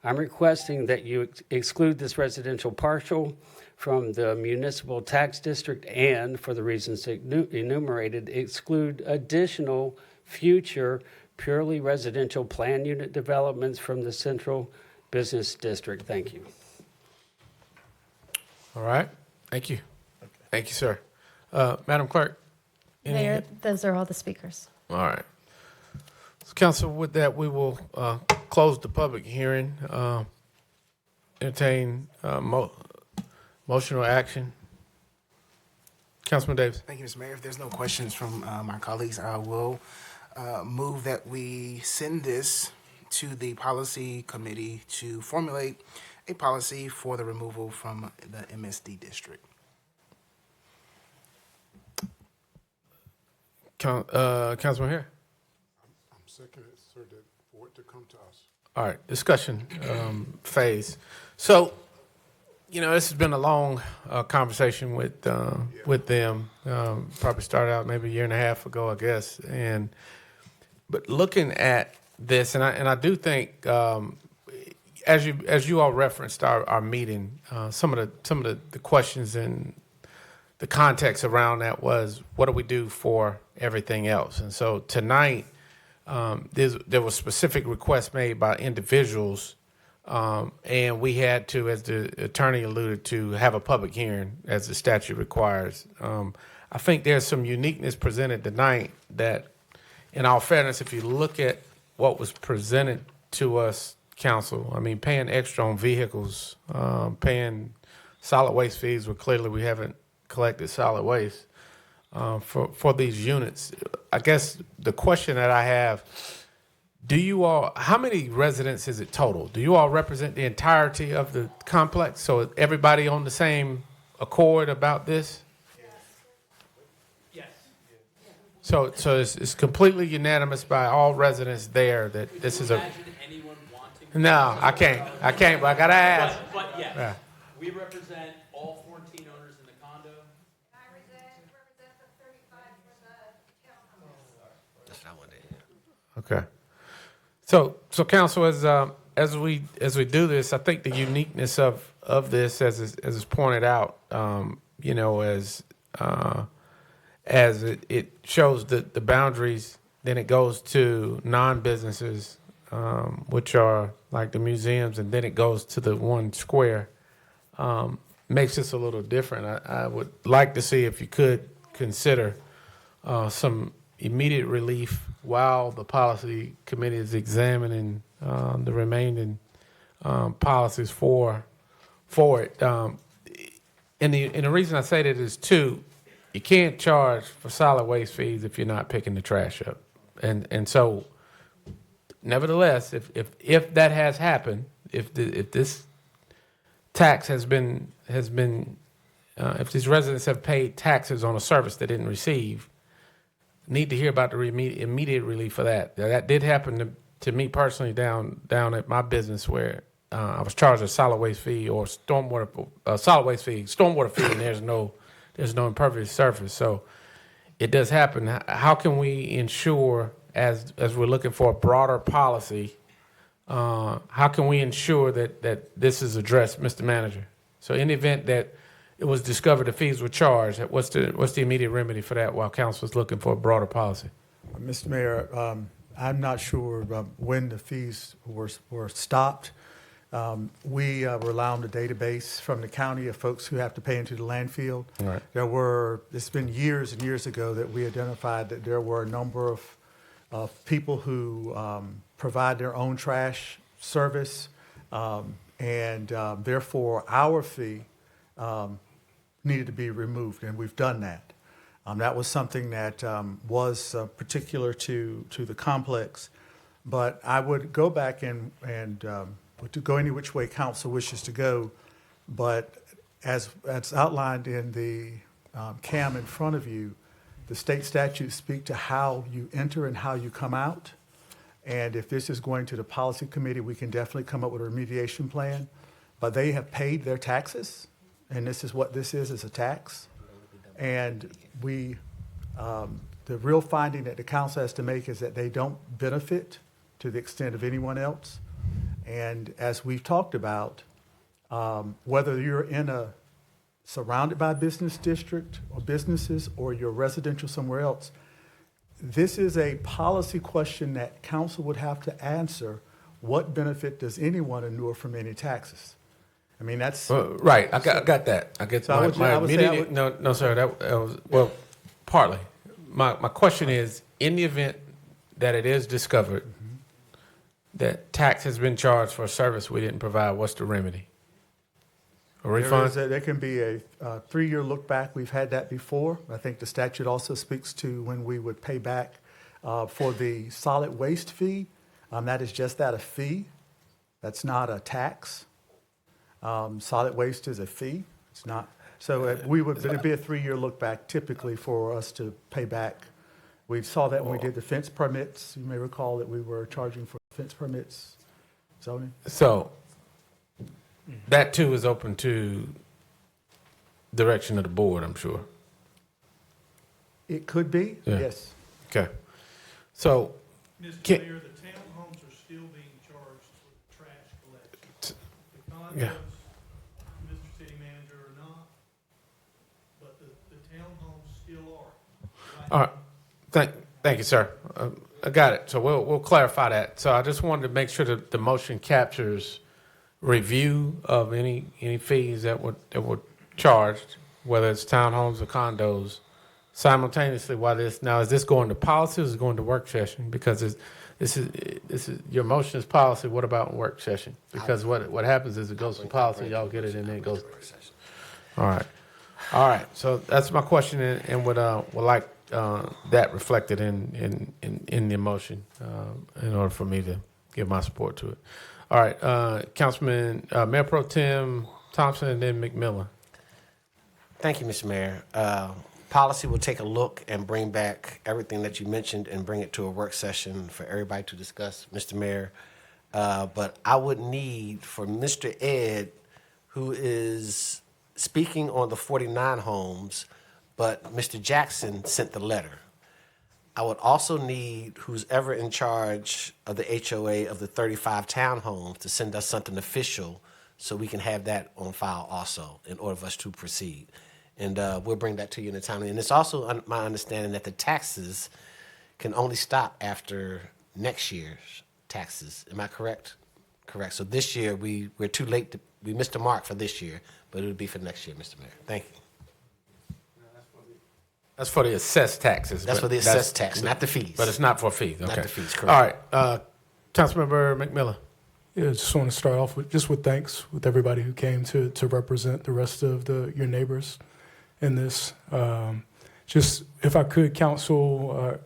I'm requesting that you exclude this residential partial from the municipal tax district and, for the reasons enumerated, exclude additional future purely residential plan unit developments from the central business district. Thank you. All right. Thank you. Thank you, sir. Madam Clerk. Mayor, those are all the speakers. All right. So, Council, with that, we will close the public hearing. Entertain motion or action. Councilman Davis. Thank you, Mr. Mayor. If there's no questions from my colleagues, I will move that we send this to the policy committee to formulate a policy for the removal from the MSD district. Councilman Hare. I'm second it, sir, for it to come to us. All right, discussion phase. So, you know, this has been a long conversation with them. Probably started out maybe a year and a half ago, I guess. But looking at this, and I do think, as you all referenced our meeting, some of the questions and the context around that was, what do we do for everything else? And so tonight, there was specific requests made by individuals, and we had to, as the attorney alluded to, have a public hearing as the statute requires. I think there's some uniqueness presented tonight that, in all fairness, if you look at what was presented to us, council, I mean, paying extra on vehicles, paying solid waste fees, where clearly we haven't collected solid waste for these units. I guess the question that I have, how many residents is it total? Do you all represent the entirety of the complex? So is everybody on the same accord about this? Yes. So it's completely unanimous by all residents there that this is a. No, I can't, but I gotta ask. But yes, Yeah. we represent all 14 owners in the condo. I represent the 35 for the townhomes. That's what I wanted to hear. Okay. So council, as we do this, I think the uniqueness of this, as is pointed out, you know, as it shows the boundaries, then it goes to non-businesses, which are like the museums, and then it goes to the one square. Makes this a little different. I would like to see if you could consider some immediate relief while the policy committee is examining the remaining policies for it. And the reason I say that is, too, you can't charge for solid waste fees if you're not picking the trash up. And so nevertheless, if that has happened, if this tax has been if these residents have paid taxes on a service they didn't receive, need to hear about the immediate relief for that. Now, that did happen to me personally down at my business where I was charged a solid waste fee or stormwater fee, and there's no impervious surface. So it does happen. How can we ensure, as we're looking for a broader policy, how can we ensure that this is addressed, Mr. Manager? So in the event that it was discovered the fees were charged, what's the immediate remedy for that while council is looking for a broader policy? Mr. Mayor, I'm not sure when the fees were stopped. We rely on the database from the county of folks who have to pay into the landfill. Right. It's been years and years ago that we identified that there were a number of people who provide their own trash service, and therefore our fee needed to be removed, and we've done that. That was something that was particular to the complex, but I would go back and to go any which way council wishes to go, but as outlined in the CAM in front of you, the state statutes speak to how you enter and how you come out. And if this is going to the policy committee, we can definitely come up with a remediation plan. But they have paid their taxes, and this is what this is a tax. And the real finding that the council has to make is that they don't benefit to the extent of anyone else. And as we've talked about, whether you're surrounded by a business district or businesses or you're residential somewhere else, this is a policy question that council would have to answer. What benefit does anyone endure from any taxes? I mean, that's right. I got that. I get so my immediate. No, sir. That was partly. My question is, in the event that it is discovered that tax has been charged for a service we didn't provide, what's the remedy? A refund? There can be a 3-year look back. We've had that before. I think the statute also speaks to when we would pay back for the solid waste fee. That is just that, a fee. That's not a tax. Solid waste is a fee. It's not. So it'd be a 3-year look back typically for us to pay back. We saw that when we did the fence permits. You may recall that we were charging for fence permits, zoning. So that too is open to direction of the board, I'm sure. It could be, Yeah. yes. Okay. So, Mr. Mayor, the townhomes are still being charged for trash collection. The condos, Yeah. Mr. City Manager, are not, but the townhomes still are. all right. Thank you, sir. I got it. So we'll clarify that. So I just wanted to make sure that the motion captures review of any fees that were charged, whether it's townhomes or condos, simultaneously. Is this going to policy or is it going to work session? Because this is your motion is policy. What about work session? Because what happens is it goes to policy, y'all get it, and then it goes. All right. So that's my question, and would like that reflected in the motion in order for me to give my support to it. All right, Councilman Mayor Pro Tem Thompson, and then McMillan. Thank you, Mr. Mayor. Policy will take a look and bring back everything that you mentioned and bring it to a work session for everybody to discuss, Mr. Mayor. But I would need for Mr. Ed, who is speaking on the 49 homes, but Mr. Jackson sent the letter. I would also need who's ever in charge of the HOA of the 35 townhomes to send us something official so we can have that on file also in order for us to proceed. And we'll bring that to you in a timely. And it's also my understanding that the taxes can only stop after next year's taxes. Am I correct? Correct. So this year, we're too late. We missed the mark for this year, but it would be for next year, Mr. Mayor. Thank you. That's for the assessed taxes. That's for the assessed tax, not the fees. But it's not for fees. Okay. Not the fees, correct. All right. Councilmember McMillan. Yeah, just want to start off with thanks with everybody who came to represent the rest of your neighbors in this. Just if I could, council,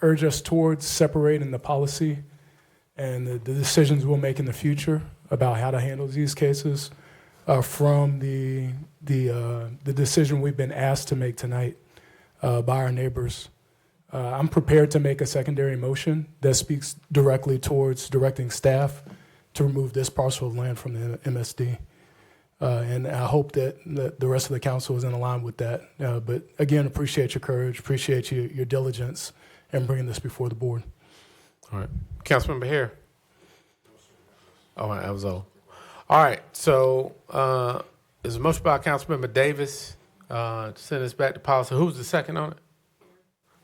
urge us towards separating the policy and the decisions we'll make in the future about how to handle these cases are from the decision we've been asked to make tonight by our neighbors. I'm prepared to make a secondary motion that speaks directly towards directing staff to remove this parcel of land from the MSD. And I hope that the rest of the council is in line with that. But again, appreciate your courage, appreciate your diligence in bringing this before the board. All right. Councilmember Hare. Oh, that was all. All right. So there's a motion by Councilmember Davis to send this back to policy. Who's the second on it?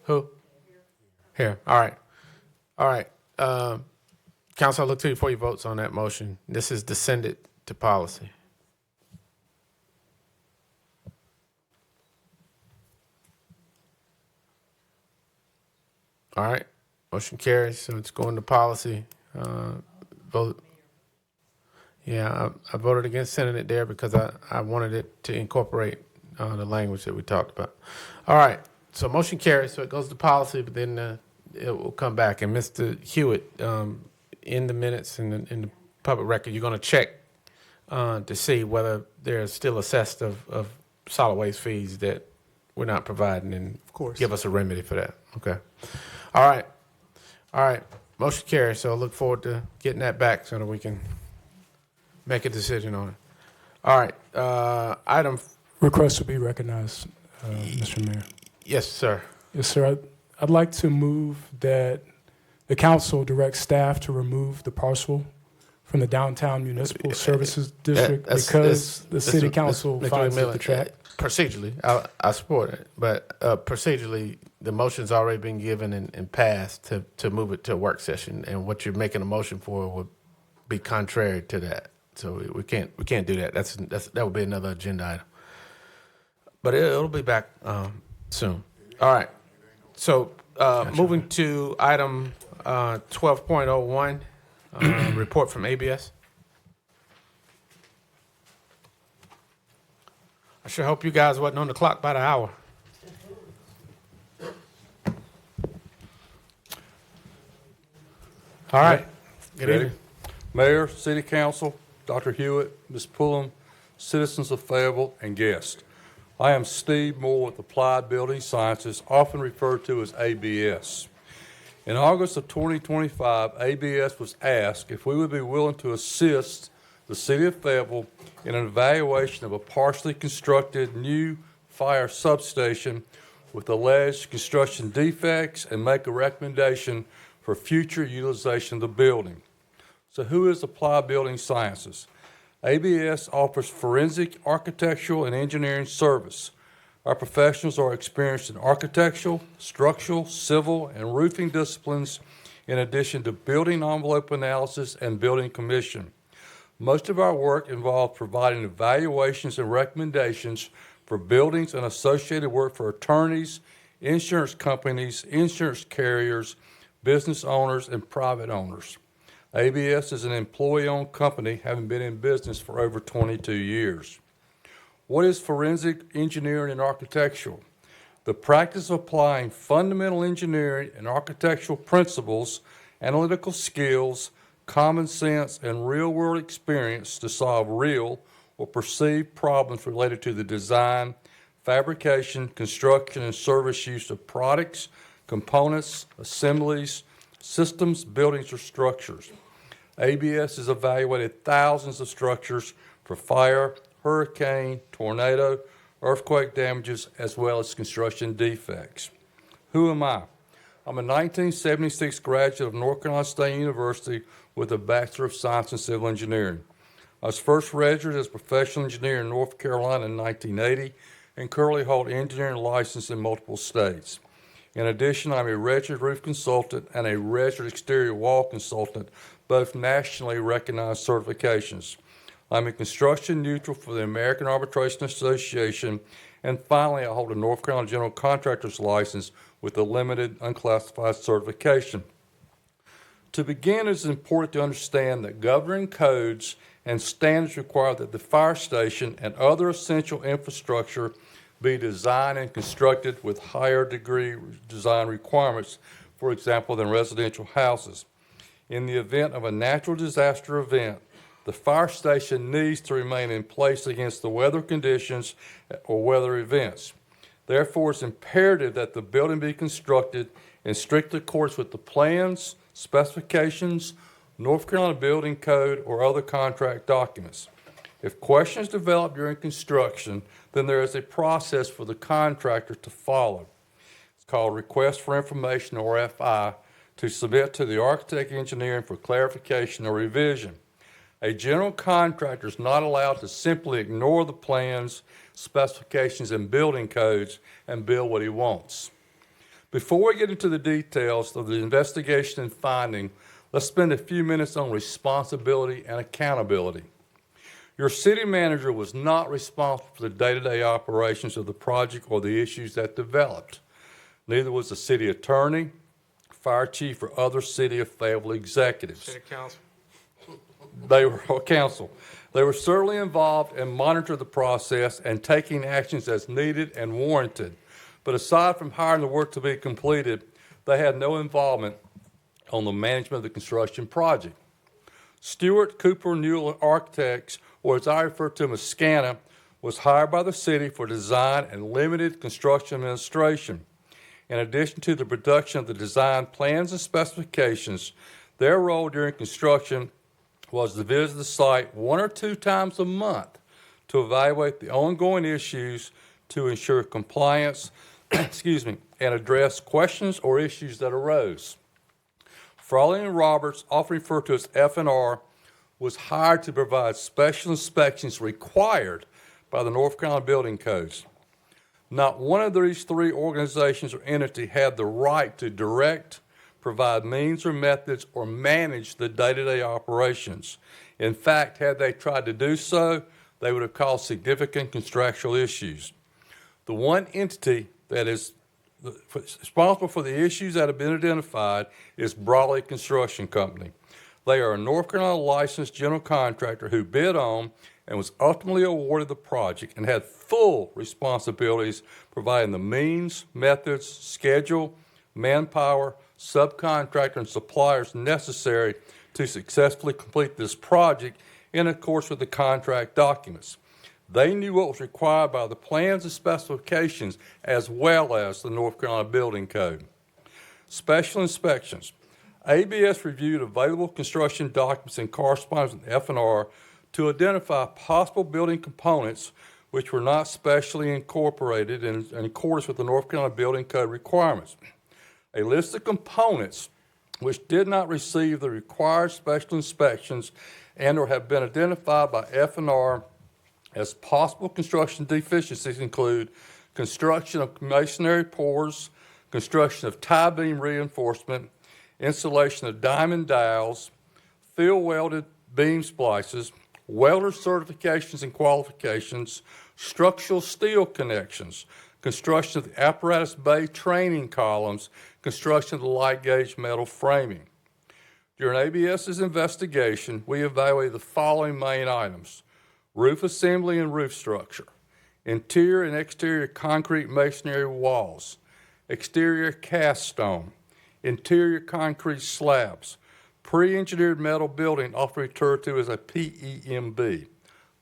Who? Here. All right. All right. Council, I'll look to you for your votes on that motion. This is to send it to policy. All right. Motion carries. So it's going to policy. Vote. Yeah, I voted against sending it there because I wanted it to incorporate the language that we talked about. All right. So motion carries. So it goes to policy, but then it will come back. And Mr. Hewitt, in the minutes and in the public record, you're going to check to see whether they're still assessed of solid waste fees that we're not providing, and of course, give us a remedy for that. Okay. All right. All right. Motion carries. So I look forward to getting that back so that we can make a decision on it. All right. Item. Request to be recognized, Mr. Mayor. Yes, sir. Yes, sir. I'd like to move that the council direct staff to remove the parcel from the downtown municipal services district because the city council finds it detract. Procedurally, I support it, but procedurally, the motion's already been given and passed to move it to a work session, and what you're making a motion for would be contrary to that. So we can't do that. That would be another agenda item. But it'll be back soon. All right. So moving to item 12.01, report from ABS. I sure hope you guys wasn't on the clock by the hour. All right. Good Ready? evening. Mayor, City Council, Dr. Hewitt, Ms. Pullum, citizens of Fayetteville, and guests. I am Steve Moore with Applied Building Sciences, often referred to as ABS. In August of 2025, ABS was asked if we would be willing to assist the City of Fayetteville in an evaluation of a partially constructed new fire substation with alleged construction defects and make a recommendation for future utilization of the building. So who is Applied Building Sciences? ABS offers forensic architectural and engineering service. Our professionals are experienced in architectural, structural, civil, and roofing disciplines, in addition to building envelope analysis and building commission. Most of our work involves providing evaluations and recommendations for buildings and associated work for attorneys, insurance companies, insurance carriers, business owners, and private owners. ABS is an employee-owned company, having been in business for over 22 years. What is forensic engineering and architectural? The practice of applying fundamental engineering and architectural principles, analytical skills, common sense, and real-world experience to solve real or perceived problems related to the design, fabrication, construction, and service use of products, components, assemblies, systems, buildings, or structures. ABS has evaluated thousands of structures for fire, hurricane, tornado, earthquake damages, as well as construction defects. Who am I? I'm a 1976 graduate of North Carolina State University with a Bachelor of Science in Civil Engineering. I was first registered as a professional engineer in North Carolina in 1980 and currently hold engineering license in multiple states. In addition, I'm a registered roof consultant and a registered exterior wall consultant, both nationally recognized certifications. I'm a construction neutral for the American Arbitration Association, and finally, I hold a North Carolina General Contractor's license with a limited unclassified certification. To begin, it is important to understand that governing codes and standards require that the fire station and other essential infrastructure be designed and constructed with higher degree design requirements, for example, than residential houses. In the event of a natural disaster event, the fire station needs to remain in place against the weather conditions or weather events. Therefore, it's imperative that the building be constructed in strict accordance with the plans, specifications, North Carolina Building Code, or other contract documents. If questions develop during construction, then there is a process for the contractor to follow. It's called Request for Information, or RFI, to submit to the architect engineering for clarification or revision. A general contractor is not allowed to simply ignore the plans, specifications, and building codes and build what he wants. Before we get into the details of the investigation and finding, let's spend a few minutes on responsibility and accountability. Your city manager was not responsible for the day-to-day operations of the project or the issues that developed. Neither was the city attorney, fire chief, or other city of Fayetteville executives. City council. They were council. They were certainly involved and monitored the process and taking actions as needed and warranted. But aside from hiring the work to be completed, they had no involvement on the management of the construction project. Stewart Cooper Newell Architects, or as I refer to them as SCANA, was hired by the city for design and limited construction administration. In addition to the production of the design plans and specifications, their role during construction was to visit the site 1 or 2 times a month to evaluate the ongoing issues to ensure compliance, and address questions or issues that arose. Frawley and Roberts, often referred to as F&R, was hired to provide special inspections required by the North Carolina Building Codes. Not one of these 3 organizations or entities had the right to direct, provide means or methods, or manage the day-to-day operations. In fact, had they tried to do so, they would have caused significant contractual issues. The one entity that is responsible for the issues that have been identified is Brawley Construction Company. They are a North Carolina licensed general contractor who bid on and was ultimately awarded the project and had full responsibilities providing the means, methods, schedule, manpower, subcontractor, and suppliers necessary to successfully complete this project in accordance with the contract documents. They knew what was required by the plans and specifications as well as the North Carolina Building Code. Special inspections. ABS reviewed available construction documents and correspondence with F&R to identify possible building components which were not specially incorporated in accordance with the North Carolina Building Code requirements. A list of components which did not receive the required special inspections and or have been identified by F&R as possible construction deficiencies include construction of masonry pours, construction of tie beam reinforcement, installation of diamond dowels, field welded beam splices, welder certifications and qualifications, structural steel connections, construction of the apparatus bay training columns, construction of the light gauge metal framing. During ABS's investigation, we evaluated the following main items: roof assembly and roof structure, interior and exterior concrete masonry walls, exterior cast stone, interior concrete slabs, pre-engineered metal building, often referred to as a PEMB,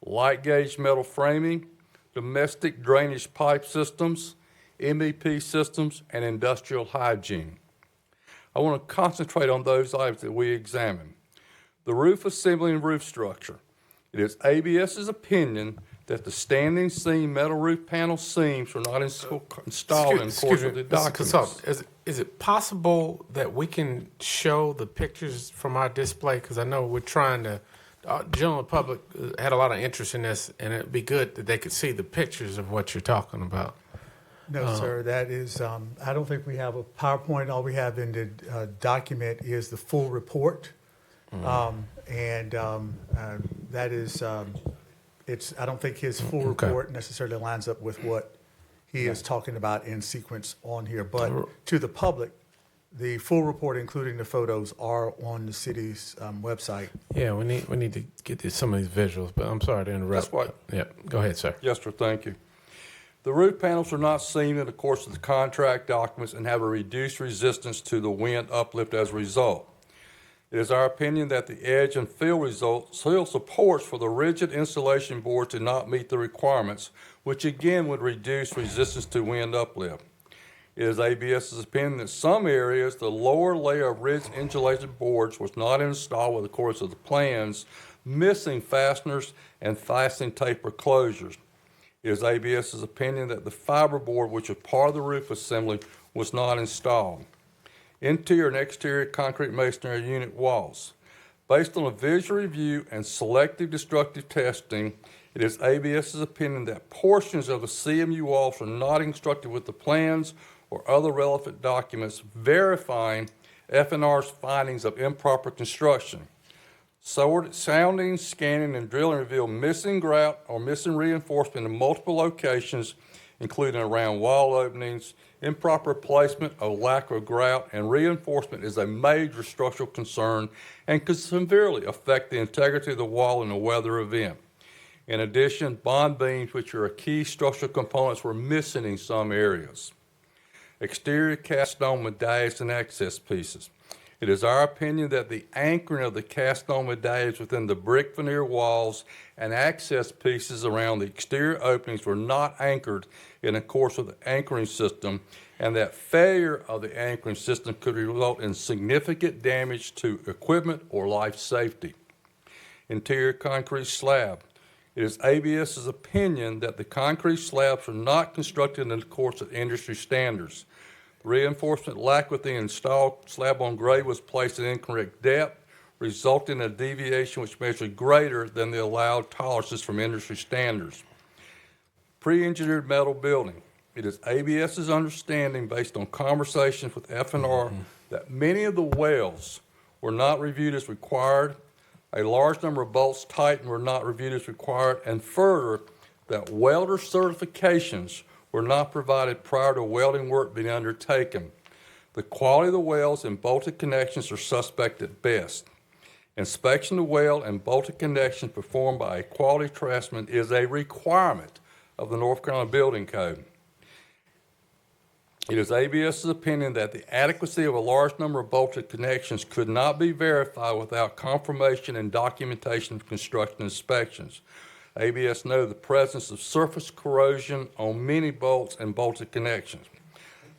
light gauge metal framing, domestic drainage pipe systems, MEP systems, and industrial hygiene. I want to concentrate on those items that we examined. The roof assembly and roof structure. It is ABS's opinion that the standing seam metal roof panel seams were not installed in accordance with the documents. Is it possible that we can show the pictures from our display? Because I know we're trying to, the general public had a lot of interest in this, and it'd be good that they could see the pictures of what you're talking about. No, sir, that is, I don't think we have a PowerPoint. All we have in the document is the full report. That is, I don't think his full report necessarily lines up with what he is talking about in sequence on here. But to the public, the full report, including the photos, are on the city's website. Yeah, we need to get some of these visuals, but I'm sorry to interrupt. That's what. Yeah, go ahead, sir. Yes, sir, thank you. The roof panels are not seamed in accordance with the contract documents and have a reduced resistance to the wind uplift as a result. It is our opinion that the edge and fill supports for the rigid insulation boards did not meet the requirements, which again would reduce resistance to wind uplift. It is ABS's opinion that some areas, the lower layer of rigid insulated boards was not installed with the course of the plans, missing fasteners and fastening taper closures. It is ABS's opinion that the fiber board, which was part of the roof assembly, was not installed. Interior and exterior concrete masonry unit walls. Based on a visual review and selective destructive testing, it is ABS's opinion that portions of the CMU walls are not constructed with the plans or other relevant documents verifying FNR's findings of improper construction. Sounding, scanning, and drilling reveal missing grout or missing reinforcement in multiple locations, including around wall openings. Improper placement or lack of grout and reinforcement is a major structural concern and could severely affect the integrity of the wall in a weather event. In addition, bond beams, which are a key structural components, were missing in some areas. Exterior cast stone medallions and access pieces. It is our opinion that the anchoring of the cast stone medallions within the brick veneer walls and access pieces around the exterior openings were not anchored in the course of the anchoring system, and that failure of the anchoring system could result in significant damage to equipment or life safety. Interior concrete slab. It is ABS's opinion that the concrete slabs were not constructed in the course of industry standards. Reinforcement lack with the installed slab on grade was placed at incorrect depth, resulting in a deviation which measured greater than the allowed tolerances from industry standards. Pre-engineered metal building. It is ABS's understanding, based on conversations with FNR, that many of the welds were not reviewed as required, a large number of bolts tightened were not reviewed as required, and further, that welder certifications were not provided prior to welding work being undertaken. The quality of the welds and bolted connections are suspect at best. Inspection of weld and bolted connections performed by a quality craftsman is a requirement of the North Carolina Building Code. It is ABS's opinion that the adequacy of a large number of bolted connections could not be verified without confirmation and documentation of construction inspections. ABS noted the presence of surface corrosion on many bolts and bolted connections.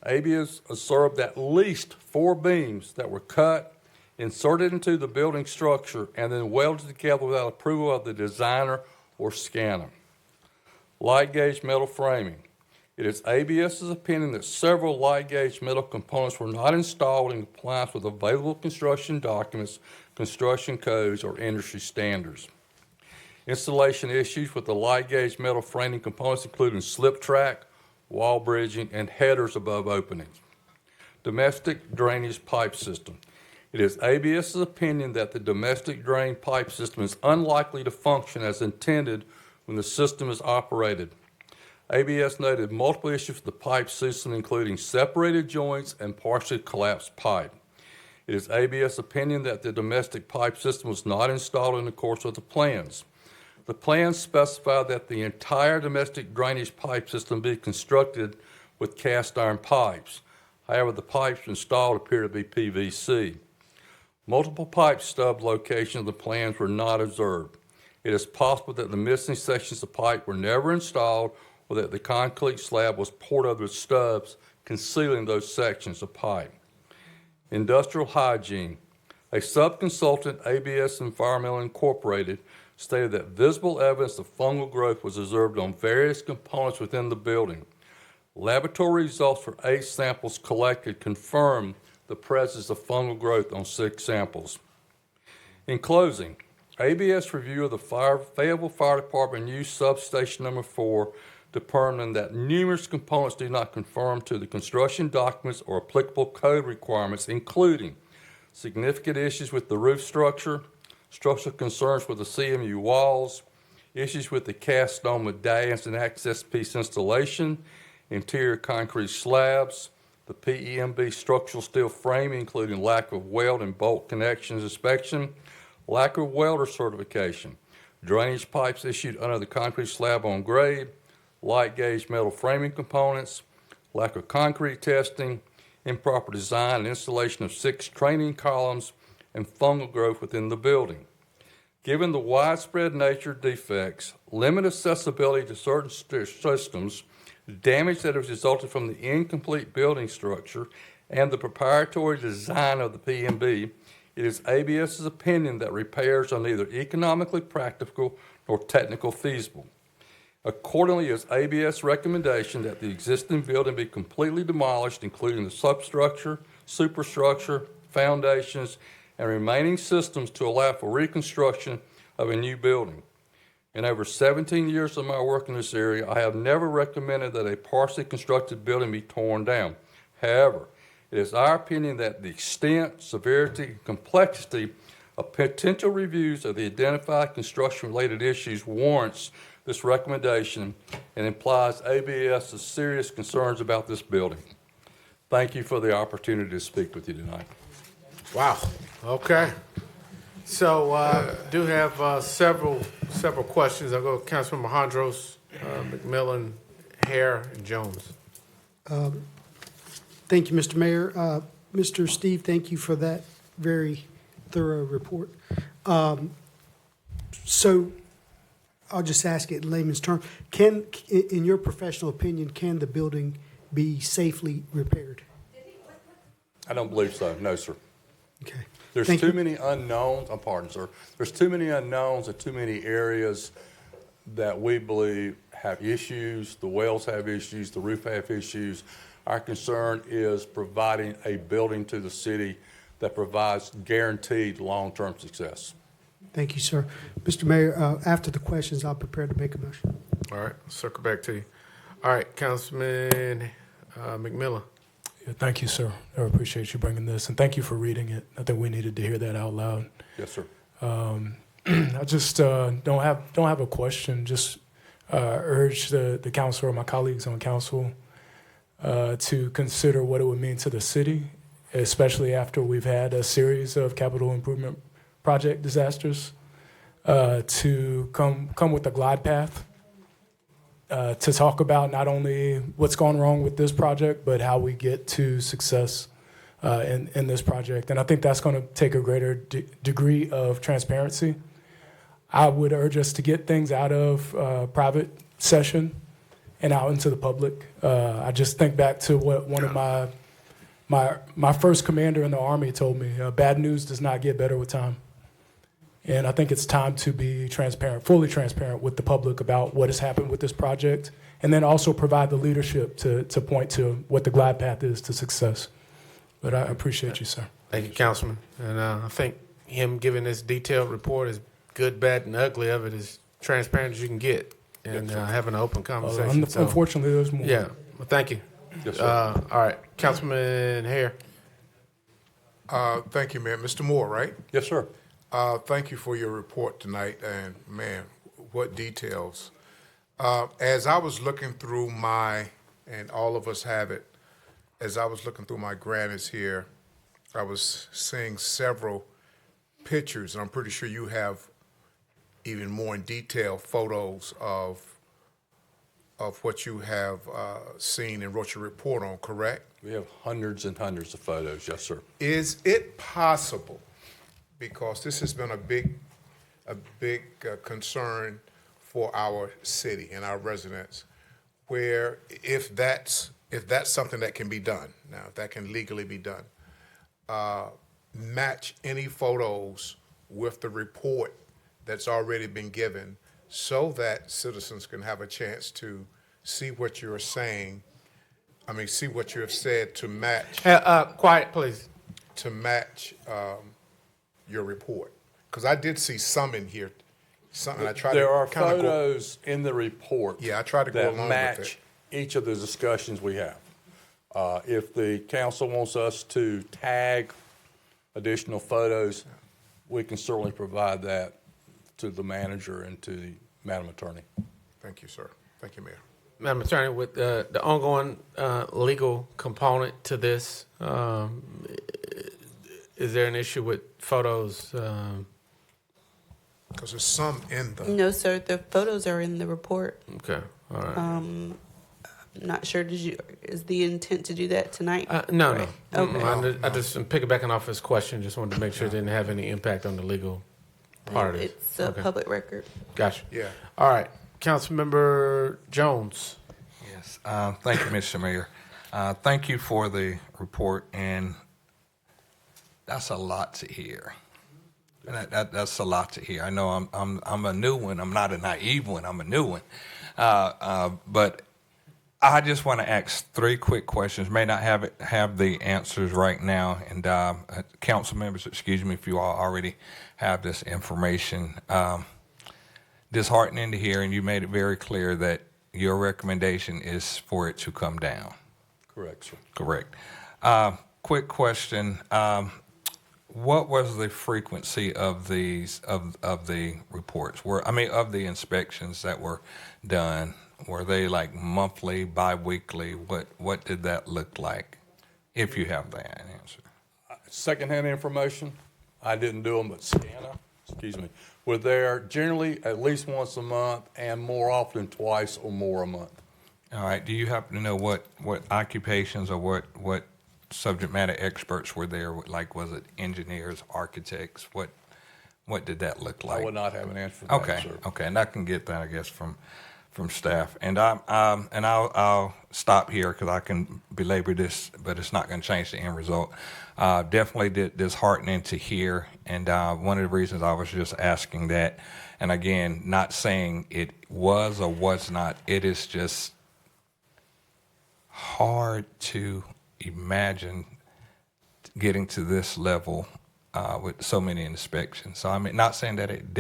ABS observed at least 4 beams that were cut, inserted into the building structure, and then welded together without approval of the designer or scanner. Light gauge metal framing. It is ABS's opinion that several light gauge metal components were not installed in compliance with available construction documents, construction codes, or industry standards. Installation issues with the light gauge metal framing components including slip track, wall bridging, and headers above openings. Domestic drainage pipe system. It is ABS's opinion that the domestic drain pipe system is unlikely to function as intended when the system is operated. ABS noted multiple issues with the pipe system, including separated joints and partially collapsed pipe. It is ABS's opinion that the domestic pipe system was not installed in the course of the plans. The plans specify that the entire domestic drainage pipe system be constructed with cast iron pipes. However, the pipes installed appear to be PVC. Multiple pipe stub locations of the plans were not observed. It is possible that the missing sections of pipe were never installed or that the concrete slab was poured over with stubs, concealing those sections of pipe. Industrial hygiene. A sub-consultant, ABS Environmental Incorporated, stated that visible evidence of fungal growth was observed on various components within the building. Laboratory results for 8 samples collected confirmed the presence of fungal growth on 6 samples. In closing, ABS review of the Fayetteville Fire Department use substation number 4 determined that numerous components do not conform to the construction documents or applicable code requirements, including significant issues with the roof structure, structural concerns with the CMU walls, issues with the cast stone medallions and access piece installation, interior concrete slabs, the PEMB structural steel framing, including lack of weld and bolt connections inspection, lack of welder certification, drainage pipes issued under the concrete slab on grade, light gauge metal framing components, lack of concrete testing, improper design and installation of 6 training columns, and fungal growth within the building. Given the widespread nature of defects, limited accessibility to certain systems, damage that has resulted from the incomplete building structure, and the proprietary design of the PMB, it is ABS's opinion that repairs are neither economically practical nor technically feasible. Accordingly, it is ABS recommendation that the existing building be completely demolished, including the substructure, superstructure, foundations, and remaining systems to allow for reconstruction of a new building. In over 17 years of my work in this area, I have never recommended that a partially constructed building be torn down. However, it is our opinion that the extent, severity, and complexity of potential reviews of the identified construction-related issues warrants this recommendation and implies ABS's serious concerns about this building. Thank you for the opportunity to speak with you tonight. Wow. Okay. So do have several questions. I'll go with Councilmember Hondros, McMillan, Hare, and Jones. Thank you, Mr. Mayor. Mr. Steve, thank you for that very thorough report. So I'll just ask it in layman's terms. In your professional opinion, can the building be safely repaired? I don't believe so. No, sir. Okay. There's too many unknowns. I'm pardon, sir. There's too many unknowns and too many areas that we believe have issues. The wells have issues. The roof have issues. Our concern is providing a building to the city that provides guaranteed long-term success. Thank you, sir. Mr. Mayor, after the questions, I'll prepare to make a motion. All right. Circle back to you. All right. Councilman McMillan. Yeah, thank you, sir. I appreciate you bringing this, and thank you for reading it. I think we needed to hear that out loud. Yes, sir. I just don't have a question. Just urge the council or my colleagues on council to consider what it would mean to the city, especially after we've had a series of capital improvement project disasters, to come with a glide path to talk about not only what's gone wrong with this project, but how we get to success in this project. And I think that's going to take a greater degree of transparency. I would urge us to get things out of private session and out into the public. I just think back to what one of my first commander in the Army told me, bad news does not get better with time. And I think it's time to be transparent, fully transparent with the public about what has happened with this project, and then also provide the leadership to point to what the glide path is to success. But I appreciate you, sir. Thank you, Councilman. And I think him giving this detailed report is good, bad, and ugly of it as transparent as you can get, and having an open conversation. Unfortunately, there's more. Yeah. Well, thank you. Yes, sir. All right. Councilman Hare. Thank you, Mayor. Mr. Moore, right? Yes, sir. Thank you for your report tonight, and man, what details. As I was looking through and all of us have it, as I was looking through my granites here, I was seeing several pictures, and I'm pretty sure you have even more in detail photos of what you have seen and wrote your report on, correct? We have hundreds and hundreds of photos, yes, sir. Is it possible, because this has been a big concern for our city and our residents, where if that's something that can be done, now if that can legally be done, match any photos with the report that's already been given, so that citizens can have a chance to see what you're saying. I mean, see what you have said to match. Quiet, please. To match your report, because I did see some in here. Something I tried. There are photos in the report. Yeah, I tried to go that along match with it. each of the discussions we have. If the council wants us to tag additional photos, we can certainly provide that to the manager and to the Madam Attorney. Thank you, sir. Thank you, Mayor. Madam Attorney, with the ongoing legal component to this, is there an issue with photos? Because there's some in the. No, sir. The photos are in the report. Okay. All right. not sure, is the intent to do that tonight? No, Right. no. Okay. I just am piggybacking off his question. Just wanted to make sure it didn't have any impact on the legal part of it. It's a public record. Gotcha. Yeah. All right. Councilmember Jones. Yes. Thank you, Mr. Mayor. Thank you for the report, and that's a lot to hear. And that's a lot to hear. I know I'm a new one. I'm not a naive one. I'm a new one. But I just want to ask 3 quick questions. May not have the answers right now, and council members, excuse me if you all already have this information. Disheartening to hear, and you made it very clear that your recommendation is for it to come down. Correct, sir. Correct. Quick question. What was the frequency of these of the reports? Of the inspections that were done? Were they like monthly, bi-weekly? What did that look like? If you have that answer. Secondhand information, I didn't do them, but SCANA, excuse me, were there generally at least once a month and more often twice or more a month. All right. Do you happen to know what occupations or what subject matter experts were there? Like, was it engineers, architects? What did that look like? I would not have an answer for that, Okay. sir. Okay, and I can get that, I guess, from staff. And I'll stop here because I can belabor this, but it's not going to change the end result. Definitely disheartening to hear, and one of the reasons I was just asking that, and again, not saying it was or was not, it is just hard to imagine getting to this level with so many inspections. So not saying that it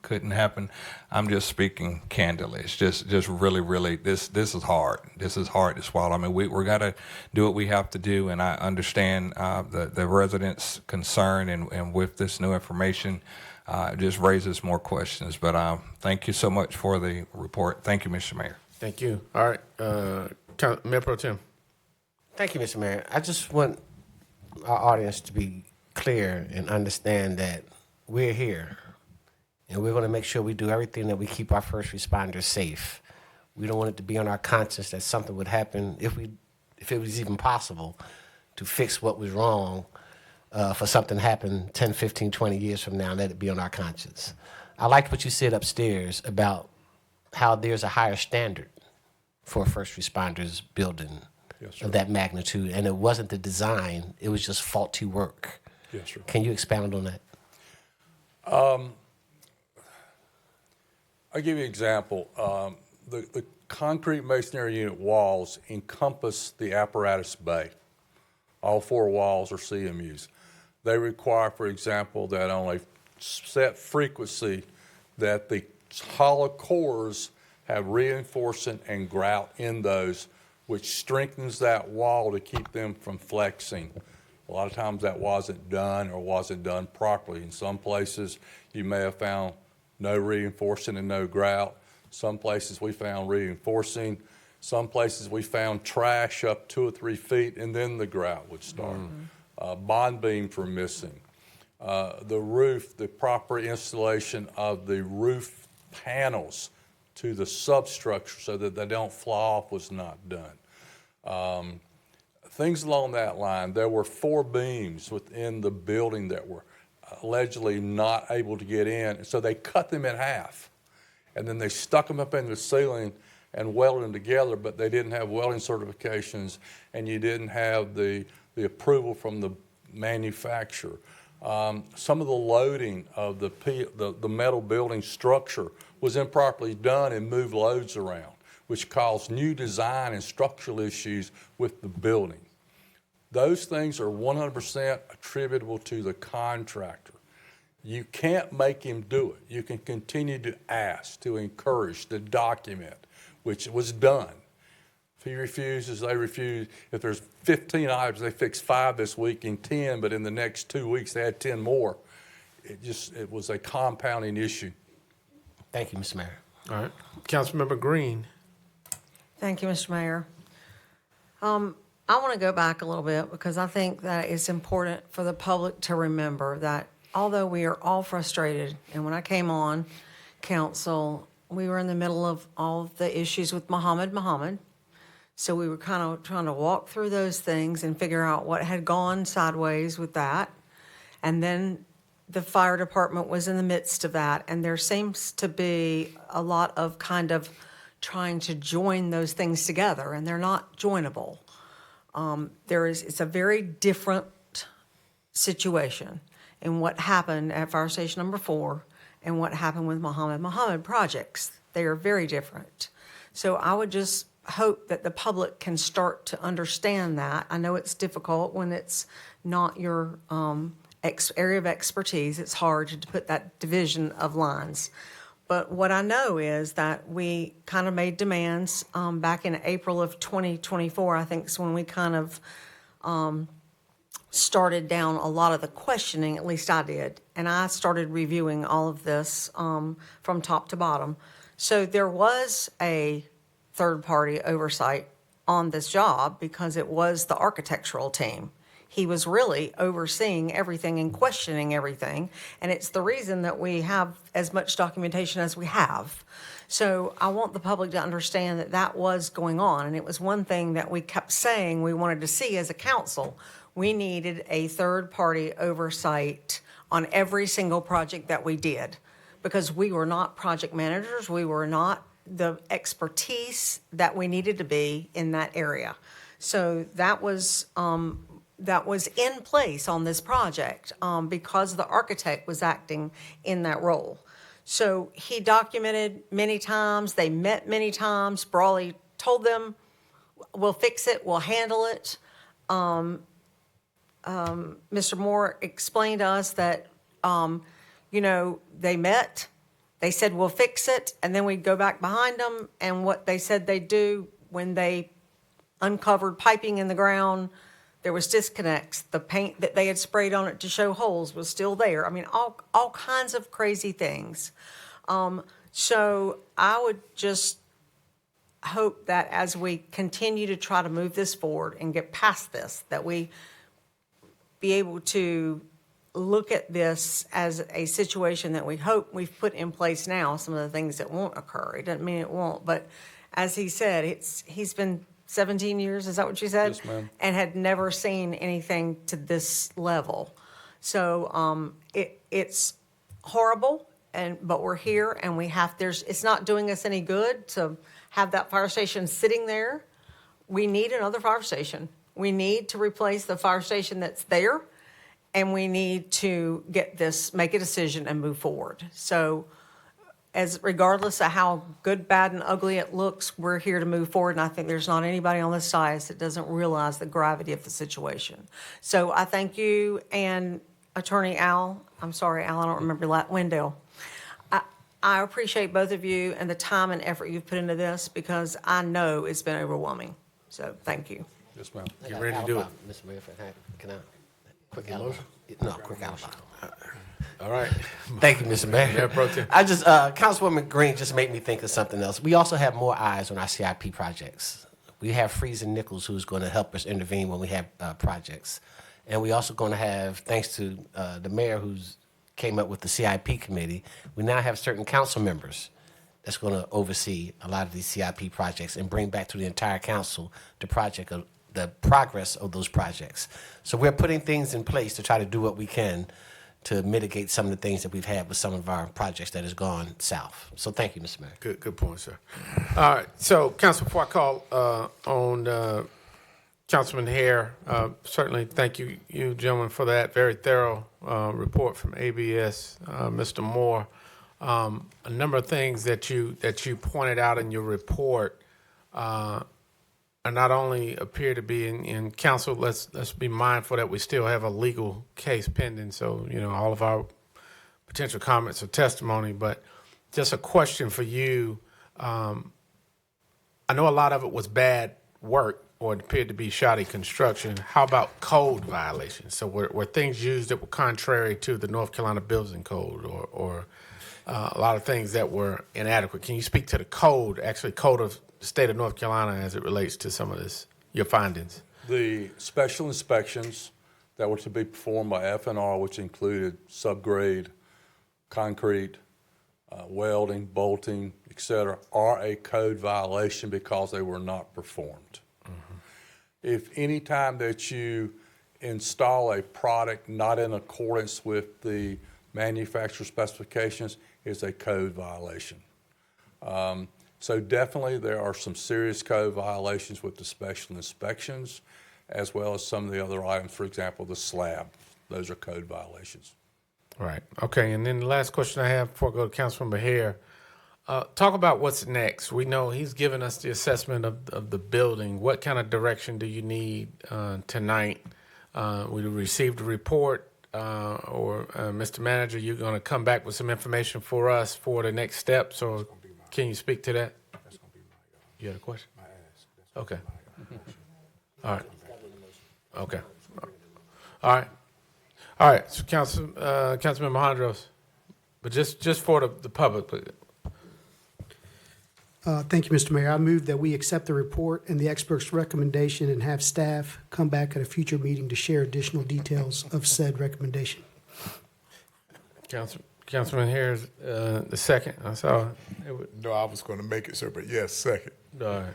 couldn't happen. I'm just speaking candidly. It's just really this is hard. This is hard to swallow. We're gotta do what we have to do, and I understand the residents' concern, and with this new information, it just raises more questions. But thank you so much for the report. Thank you, Mr. Mayor. Thank you. All right. Mayor Pro Tem. Thank you, Mr. Mayor. I just want our audience to be clear and understand that we're here, and we're going to make sure we do everything that we keep our first responders safe. We don't want it to be on our conscience that something would happen, if it was even possible, to fix what was wrong for something to happen 10, 15, 20 years from now, and let it be on our conscience. I liked what you said upstairs about how there's a higher standard for a first responders building of that magnitude, and it wasn't the design, it was just faulty work. Yes, sir. Can you expound on that? I'll give you an example. The concrete masonry unit walls encompass the apparatus bay. All 4 walls are CMUs. They require, for example, that on a set frequency that the hollow cores have reinforcing and grout in those, which strengthens that wall to keep them from flexing. A lot of times that wasn't done or wasn't done properly. In some places, you may have found no reinforcing and no grout. Some places we found reinforcing. Some places we found trash up 2 or 3 feet, and then the grout would start. Bond beams were missing. The roof, the proper installation of the roof panels to the substructure so that they don't fly off was not done. Things along that line. There were 4 beams within the building that were allegedly not able to get in, so they cut them in half, and then they stuck them up in the ceiling and welded them together, but they didn't have welding certifications, and you didn't have the approval from the manufacturer. Some of the loading of the metal building structure was improperly done and moved loads around, which caused new design and structural issues with the building. Those things are 100% attributable to the contractor. You can't make him do it. You can continue to ask, to encourage, to document, which was done. If he refuses, they refuse. If there's 15 items, they fix 5 this week and 10, but in the next 2 weeks they had 10 more. It was a compounding issue. Thank you, Mr. Mayor. All right. Councilmember Green. Thank you, Mr. Mayor. I want to go back a little bit because I think that it's important for the public to remember that although we are all frustrated, and when I came on council, we were in the middle of all of the issues with Muhammad. So we were kind of trying to walk through those things and figure out what had gone sideways with that. And then the fire department was in the midst of that, and there seems to be a lot of kind of trying to join those things together, and they're not joinable. It's a very different situation in what happened at Fire Station Number 4 and what happened with Muhammad projects. They are very different. So I would just hope that the public can start to understand that. I know it's difficult when it's not your area of expertise. It's hard to put that division of lines. But what I know is that we kind of made demands back in April of 2024, I think is when we kind of started down a lot of the questioning, at least I did. And I started reviewing all of this from top to bottom. So there was a third-party oversight on this job because it was the architectural team. He was really overseeing everything and questioning everything, and it's the reason that we have as much documentation as we have. So I want the public to understand that that was going on, and it was one thing that we kept saying we wanted to see as a council. We needed a third-party oversight on every single project that we did, because we were not project managers, we were not the expertise that we needed to be in that area. So that was in place on this project because the architect was acting in that role. So he documented many times, they met many times. Brawley told them, we'll fix it, we'll handle it. Mr. Moore explained to us that, they met, they said, we'll fix it, and then we'd go back behind them, and what they said they'd do when they uncovered piping in the ground, there was disconnects. The paint that they had sprayed on it to show holes was still there. I mean, all kinds of crazy things. So I would just hope that as we continue to try to move this forward and get past this, that we be able to look at this as a situation that we hope we've put in place now, some of the things that won't occur. It doesn't mean it won't, but as he said, he's been 17 years, is that what you said? Yes, ma'am. And had never seen anything to this level. So it's horrible, but we're here, and it's not doing us any good to have that fire station sitting there. We need another fire station. We need to replace the fire station that's there, and we need to make a decision and move forward. So regardless of how good, bad, and ugly it looks, we're here to move forward, and I think there's not anybody on this side that doesn't realize the gravity of the situation. So I thank you and Attorney Al. I'm sorry, Al, I don't remember Wendell. I appreciate both of you and the time and effort you've put into this, because I know it's been overwhelming. So thank you. Yes, ma'am. You ready to do it? Mr. Mayor, can I? Quick alibi. No, quick alibi. All right. Thank you, Mr. Mayor. Mayor Pro Tem. Councilwoman Green just made me think of something else. We also have more eyes on our CIP projects. We have Freeze and Nichols, who's going to help us intervene when we have projects. And we also going to have, thanks to the mayor who's came up with the CIP committee, we now have certain council members that's going to oversee a lot of these CIP projects and bring back to the entire council the progress of those projects. So we're putting things in place to try to do what we can to mitigate some of the things that we've had with some of our projects that has gone south. So thank you, Mr. Mayor. Good point, sir. All right. So, Council, before I call on Councilman Hare, certainly thank you gentlemen for that very thorough report from ABS, Mr. Moore. A number of things that you pointed out in your report are not only appear to be in council. Let's be mindful that we still have a legal case pending. So all of our potential comments or testimony, but just a question for you. I know a lot of it was bad work, or it appeared to be shoddy construction. How about code violations? So were things used that were contrary to the North Carolina Building Code, or a lot of things that were inadequate? Can you speak to the code of the state of North Carolina as it relates to some of your findings? The special inspections that were to be performed by F&R, which included subgrade, concrete, welding, bolting, etc., are a code violation because they were not performed. If any time that you install a product not in accordance with the manufacturer specifications, is a code violation. So definitely there are some serious code violations with the special inspections, as well as some of the other items, for example, the slab. Those are code violations. Right. Okay. And then the last question I have before I go to Councilmember Hare, talk about what's next. We know he's given us the assessment of the building. What kind of direction do you need tonight? We received a report, or Mr. Manager, you're going to come back with some information for us for the next steps, or can you speak to that? You had a question? Okay. All right. Okay. All right. All right. So Councilmember Hondros, but just for the public, please. Thank you, Mr. Mayor. I move that we accept the report and the expert's recommendation and have staff come back at a future meeting to share additional details of said recommendation. Councilman Harris, the second. I saw. No, I was going to make it, sir, but yes, second. All right.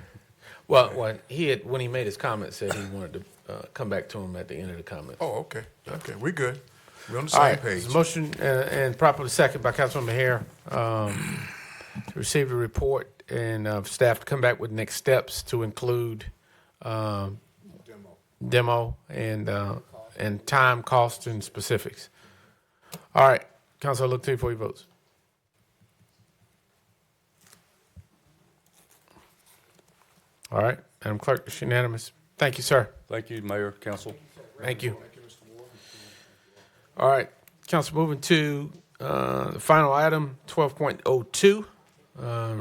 Well, when he made his comment, said he wanted to come back to him at the end of the comments. Oh, okay. Okay, we're good. We're on the All same right. page. There's a motion and properly second by Councilmember Hare to receive the report and staff to come back with next steps to include demo and time, cost, and specifics. All right. Council, I look to you for your votes. All right. Madam Clerk, it's unanimous. Thank you, sir. Thank you, Mayor, Council. Thank you. All right. Council, moving to the final item, 12.02,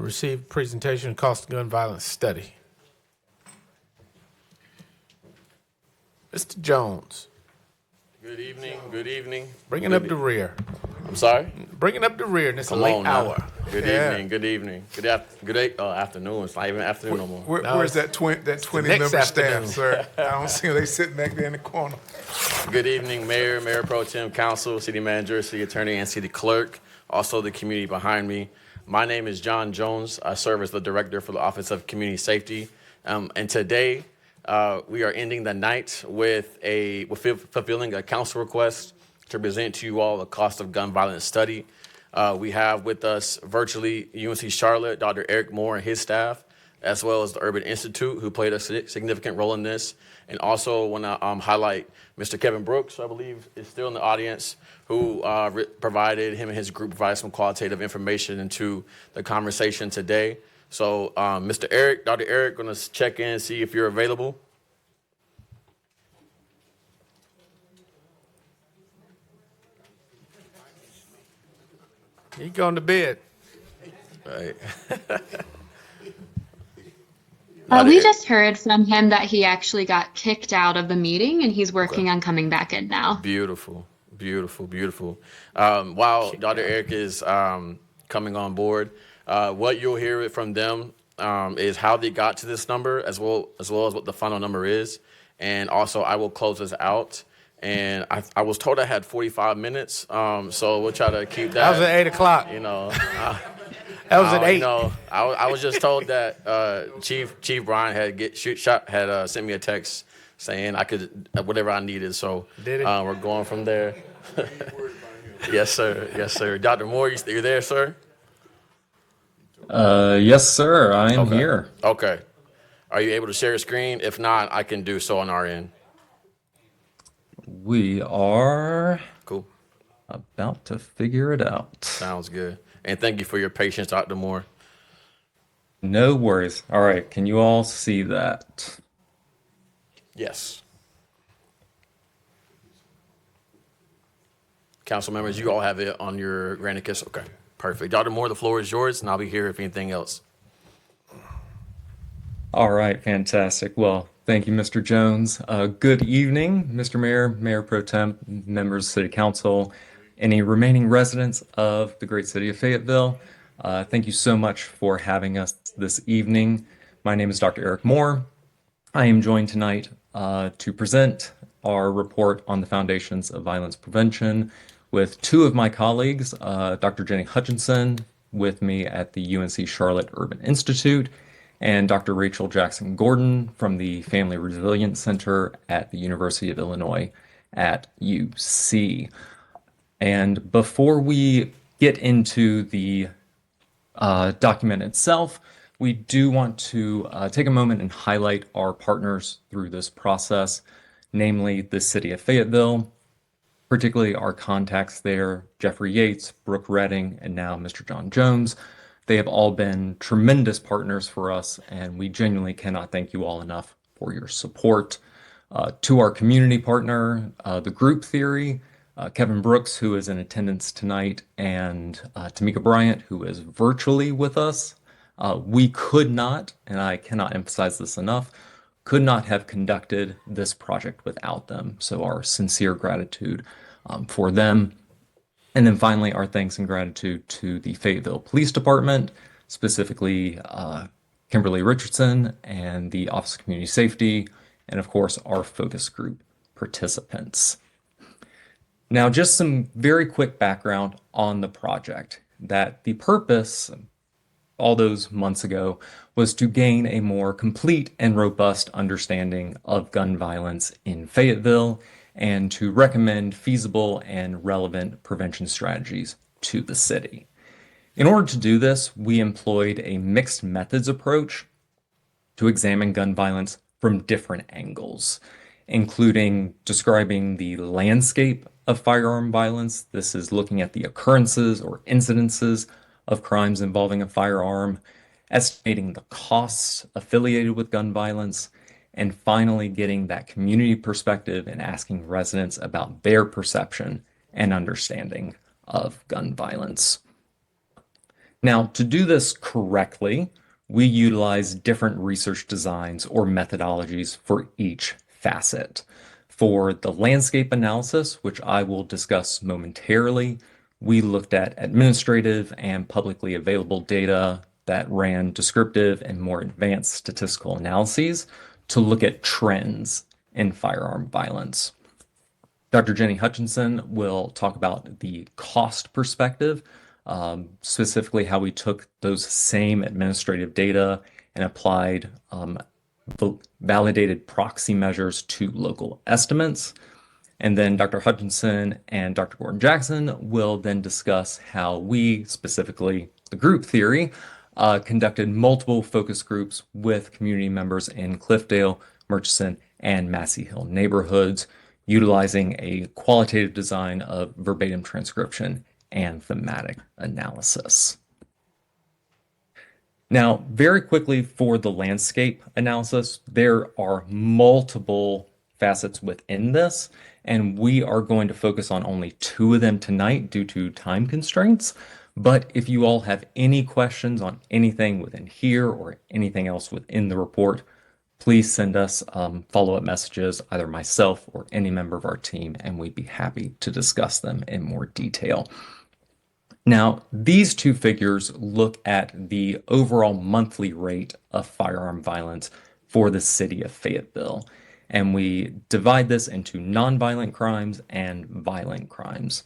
receive presentation of cost of gun violence study. Mr. Jones. Good evening. Good evening. Bringing up the rear. I'm sorry? Bringing up the rear in this Come late on now. hour. Good evening. Good evening. Good afternoon. It's not even afternoon no more. Where's that 20-member staff, sir? I don't see them. They sitting back there in the corner. Good evening, Mayor, Mayor Pro Tem, Council, City Manager, City Attorney, and City Clerk. Also the community behind me. My name is John Jones. I serve as the Director for the Office of Community Safety. And today, we are ending the night with fulfilling a council request to present to you all the cost of gun violence study. We have with us virtually UNC Charlotte, Dr. Eric Moore and his staff, as well as the Urban Institute, who played a significant role in this. And also want to highlight Mr. Kevin Brooks, who I believe is still in the audience, who provided, him and his group provided some qualitative information into the conversation today. So Mr. Eric, Dr. Eric, going to check in and see if you're available. He going to bed. Right. We just heard from him that he actually got kicked out of the meeting and he's working on coming back in now. Beautiful, beautiful, beautiful. While Dr. Eric is coming on board, what you'll hear from them is how they got to this number, as well as what the final number is. And also, I will close this out. And I was told I had 45 minutes, so we'll try to keep that. That was at 8 o'clock. You know. That was at 8. No, I was just told that Chief Brian had sent me a text saying I could whatever I needed. So we're going from there. Yes, sir. Yes, sir. Dr. Moore, you there, sir? Yes, sir. I am here. Okay. Are you able to share your screen? If not, I can do so on our end. We are cool. About to figure it out. Sounds good. And thank you for your patience, Dr. Moore. No worries. All right. Can you all see that? Yes. Council members, you all have it on your Granicus? Okay, perfect. Dr. Moore, the floor is yours, and I'll be here if anything else. All right. Fantastic. Well, thank you, Mr. Jones. Good evening, Mr. Mayor, Mayor Pro Tem, members of City Council, any remaining residents of the great city of Fayetteville. Thank you so much for having us this evening. My name is Dr. Eric Moore. I am joined tonight to present our report on the foundations of violence prevention with two of my colleagues, Dr. Jenny Hutchinson, with me at the UNC Charlotte Urban Institute, and Dr. Rachel Jackson Gordon from the Family Resilience Center at the University of Illinois at UC. And before we get into the document itself, we do want to take a moment and highlight our partners through this process, namely the City of Fayetteville, particularly our contacts there, Jeffrey Yates, Brooke Redding, and now Mr. John Jones. They have all been tremendous partners for us, and we genuinely cannot thank you all enough for your support. To our community partner, the Group Theory, Kevin Brooks, who is in attendance tonight, and Tamika Bryant, who is virtually with us. We could not, and I cannot emphasize this enough, could not have conducted this project without them. So our sincere gratitude for them. And then finally, our thanks and gratitude to the Fayetteville Police Department, specifically Kimberly Richardson and the Office of Community Safety, and of course, our focus group participants. Now, just some very quick background on the project, that the purpose all those months ago was to gain a more complete and robust understanding of gun violence in Fayetteville and to recommend feasible and relevant prevention strategies to the city. In order to do this, we employed a mixed methods approach to examine gun violence from different angles, including describing the landscape of firearm violence. This is looking at the occurrences or incidences of crimes involving a firearm, estimating the costs affiliated with gun violence, and finally getting that community perspective and asking residents about their perception and understanding of gun violence. Now, to do this correctly, we utilize different research designs or methodologies for each facet. For the landscape analysis, which I will discuss momentarily, we looked at administrative and publicly available data that ran descriptive and more advanced statistical analyses to look at trends in firearm violence. Dr. Jenny Hutchinson will talk about the cost perspective, specifically how we took those same administrative data and applied validated proxy measures to local estimates. And then Dr. Hutchinson and Dr. Gordon Jackson will then discuss how we, specifically the Group Theory, conducted multiple focus groups with community members in Cliffdale, Murchison, and Massey Hill neighborhoods, utilizing a qualitative design of verbatim transcription and thematic analysis. Now, very quickly for the landscape analysis, there are multiple facets within this, and we are going to focus on only 2 of them tonight due to time constraints. But if you all have any questions on anything within here or anything else within the report, please send us follow-up messages, either myself or any member of our team, and we'd be happy to discuss them in more detail. Now, these 2 figures look at the overall monthly rate of firearm violence for the city of Fayetteville. And we divide this into nonviolent crimes and violent crimes.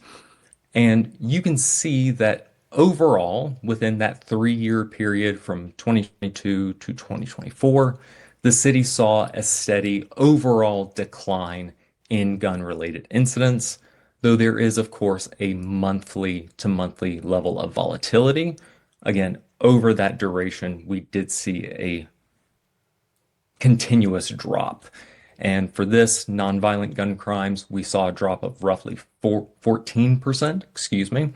And you can see that overall, within that 3-year period from 2022 to 2024, the city saw a steady overall decline in gun-related incidents, though there is, of course, a monthly to monthly level of volatility. Again, over that duration, we did see a continuous drop. And for this, nonviolent gun crimes, we saw a drop of roughly 14%,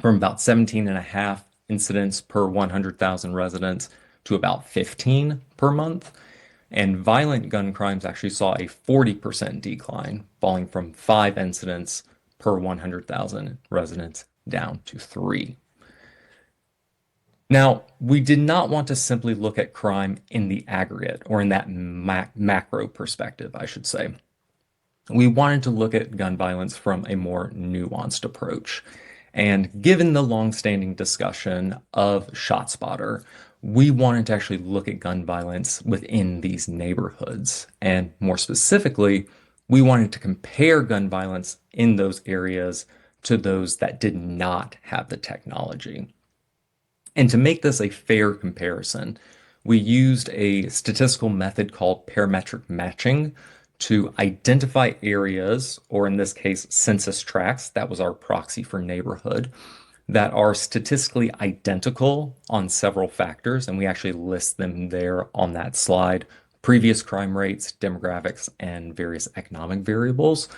from about 17.5 incidents per 100,000 residents to about 15 per month. And violent gun crimes actually saw a 40% decline, falling from 5 incidents per 100,000 residents down to 3. Now, we did not want to simply look at crime in the aggregate, or in that macro perspective, I should say. We wanted to look at gun violence from a more nuanced approach. And given the longstanding discussion of ShotSpotter, we wanted to actually look at gun violence within these neighborhoods. And more specifically, we wanted to compare gun violence in those areas to those that did not have the technology. And to make this a fair comparison, We used a statistical method called parametric matching to identify areas, or in this case, census tracts, that was our proxy for neighborhood, that are statistically identical on several factors, and we actually list them there on that slide. Previous crime rates, demographics, and various economic variables,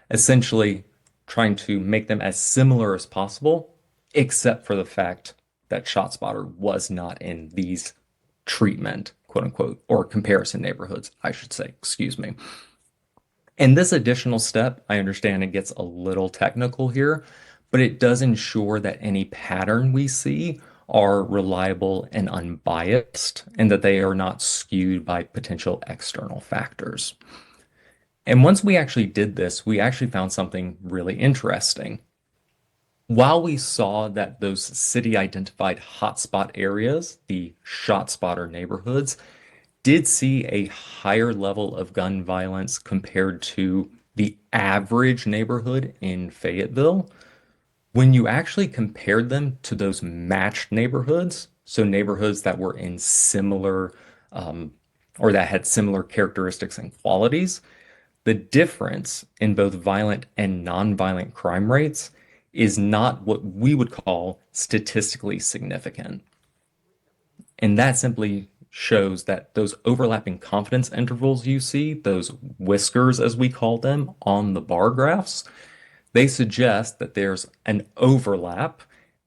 essentially trying to make them as similar as possible, except for the fact that ShotSpotter was not in these treatment, quote unquote, or comparison neighborhoods, I should say, excuse me. And this additional step, I understand it gets a little technical here, but it does ensure that any pattern we see are reliable and unbiased, and that they are not skewed by potential external factors. And once we actually did this, we actually found something really interesting. While we saw that those city-identified hotspot areas, the ShotSpotter neighborhoods, did see a higher level of gun violence compared to the average neighborhood in Fayetteville, when you actually compared them to those matched neighborhoods, so neighborhoods that were in similar or that had similar characteristics and qualities, the difference in both violent and nonviolent crime rates is not what we would call statistically significant. And that simply shows that those overlapping confidence intervals you see, those whiskers as we call them on the bar graphs, they suggest that there's an overlap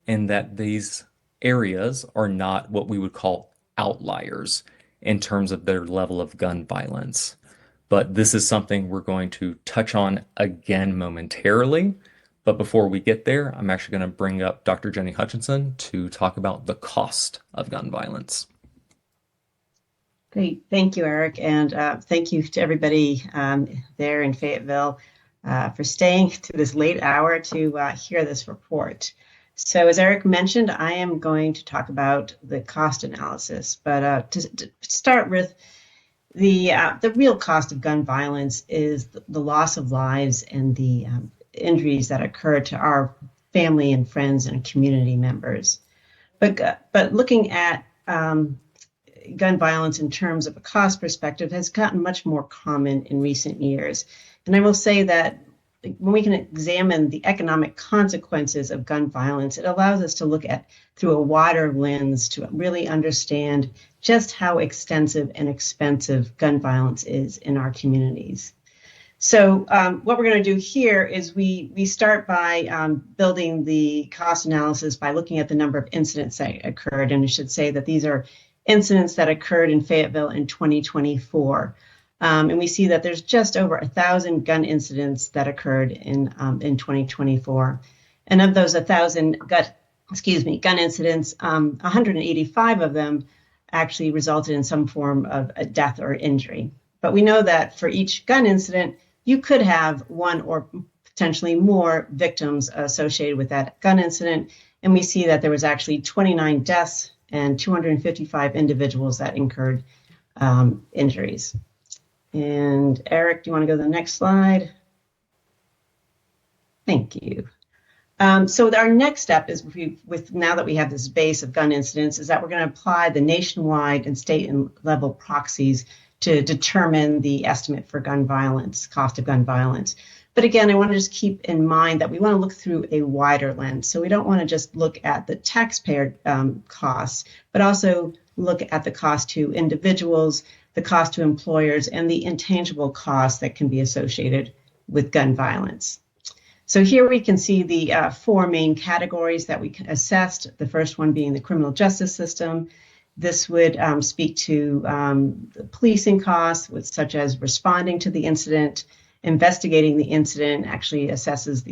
and that these areas are not what we would call outliers in terms of their level of gun violence. But this is something we're going to touch on again momentarily. But before we get there, I'm actually going to bring up Dr. Jenny Hutchinson to talk about the cost of gun violence. Great. Thank you, Eric. And thank you to everybody there in Fayetteville for staying to this late hour to hear this report. So as Eric mentioned, I am going to talk about the cost analysis. But to start with, the real cost of gun violence is the loss of lives and the injuries that occur to our family and friends and community members. But looking at gun violence in terms of a cost perspective has gotten much more common in recent years. And I will say that when we can examine the economic consequences of gun violence, it allows us to look at through a wider lens to really understand just how extensive and expensive gun violence is in our communities. So what we're going to do here is we start by building the cost analysis by looking at the number of incidents that occurred. And I should say that these are incidents that occurred in Fayetteville in 2024. And we see that there's just over 1,000 gun incidents that occurred in 2024. And of those 1,000 gun incidents, 185 of them actually resulted in some form of a death or injury. But we know that for each gun incident, you could have one or potentially more victims associated with that gun incident. And we see that there was actually 29 deaths and 255 individuals that incurred injuries. And Eric, do you want to go to the next slide? Thank you. So our next step is now that we have this base of gun incidents is that we're going to apply the nationwide and state and level proxies to determine the estimate for gun violence, cost of gun violence. But again, I want to just keep in mind that we want to look through a wider lens. So we don't want to just look at the taxpayer costs, but also look at the cost to individuals, the cost to employers, and the intangible costs that can be associated with gun violence. So here we can see the four main categories that we assessed, the first one being the criminal justice system. This would speak to the policing costs, such as responding to the incident, investigating the incident, actually assesses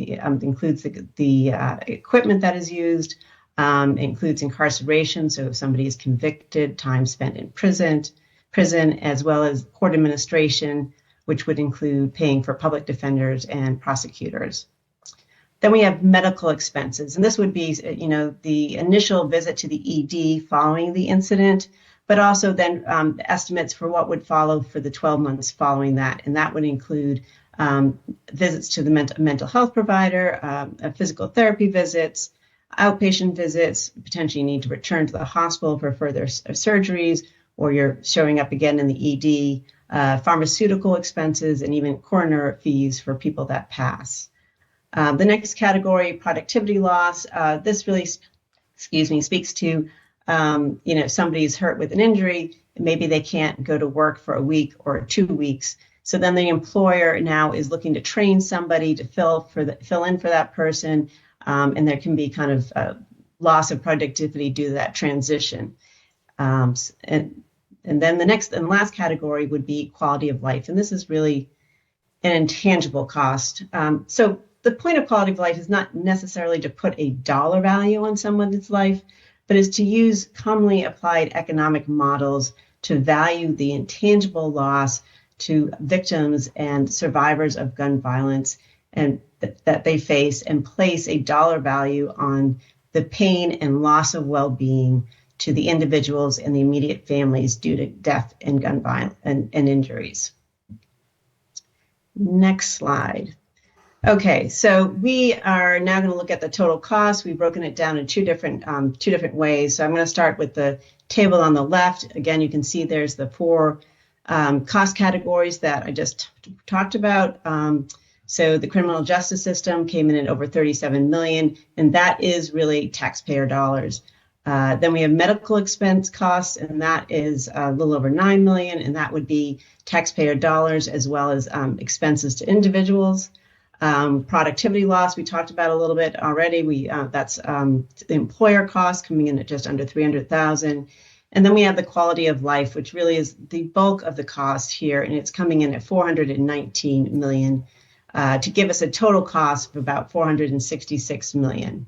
includes the equipment that is used, includes incarceration, so if somebody is convicted, time spent in prison, as well as court administration, which would include paying for public defenders and prosecutors. Then we have medical expenses, and this would be, the initial visit to the ED following the incident, but also then estimates for what would follow for the 12 months following that, and that would include visits to the mental health provider, physical therapy visits, outpatient visits, potentially need to return to the hospital for further surgeries, or you're showing up again in the ED, pharmaceutical expenses, and even coroner fees for people that pass. The next category, productivity loss, this really, speaks to, somebody's hurt with an injury, maybe they can't go to work for a week or 2 weeks. So then the employer now is looking to train somebody to fill in for that person, and there can be kind of loss of productivity due to that transition. And then the next and last category would be quality of life, and this is really an intangible cost. So the point of quality of life is not necessarily to put a dollar value on someone's life, but is to use commonly applied economic models to value the intangible loss to victims and survivors of gun violence and that they face, and place a dollar value on the pain and loss of well-being to the individuals and the immediate families due to death and gun violence and injuries. Next slide. Okay, so we are now going to look at the total cost. We've broken it down in two different ways. So I'm going to start with the table on the left. Again, you can see there's the four cost categories that I just talked about. So the criminal justice system came in at over $37 million, and that is really taxpayer dollars. Then we have medical expense costs, and that is a little over $9 million, and that would be taxpayer dollars as well as expenses to individuals. Productivity loss, we talked about a little bit already. That's the employer cost coming in at just under $300,000. And then we have the quality of life, which really is the bulk of the cost here, and it's coming in at $419 million to give us a total cost of about $466 million.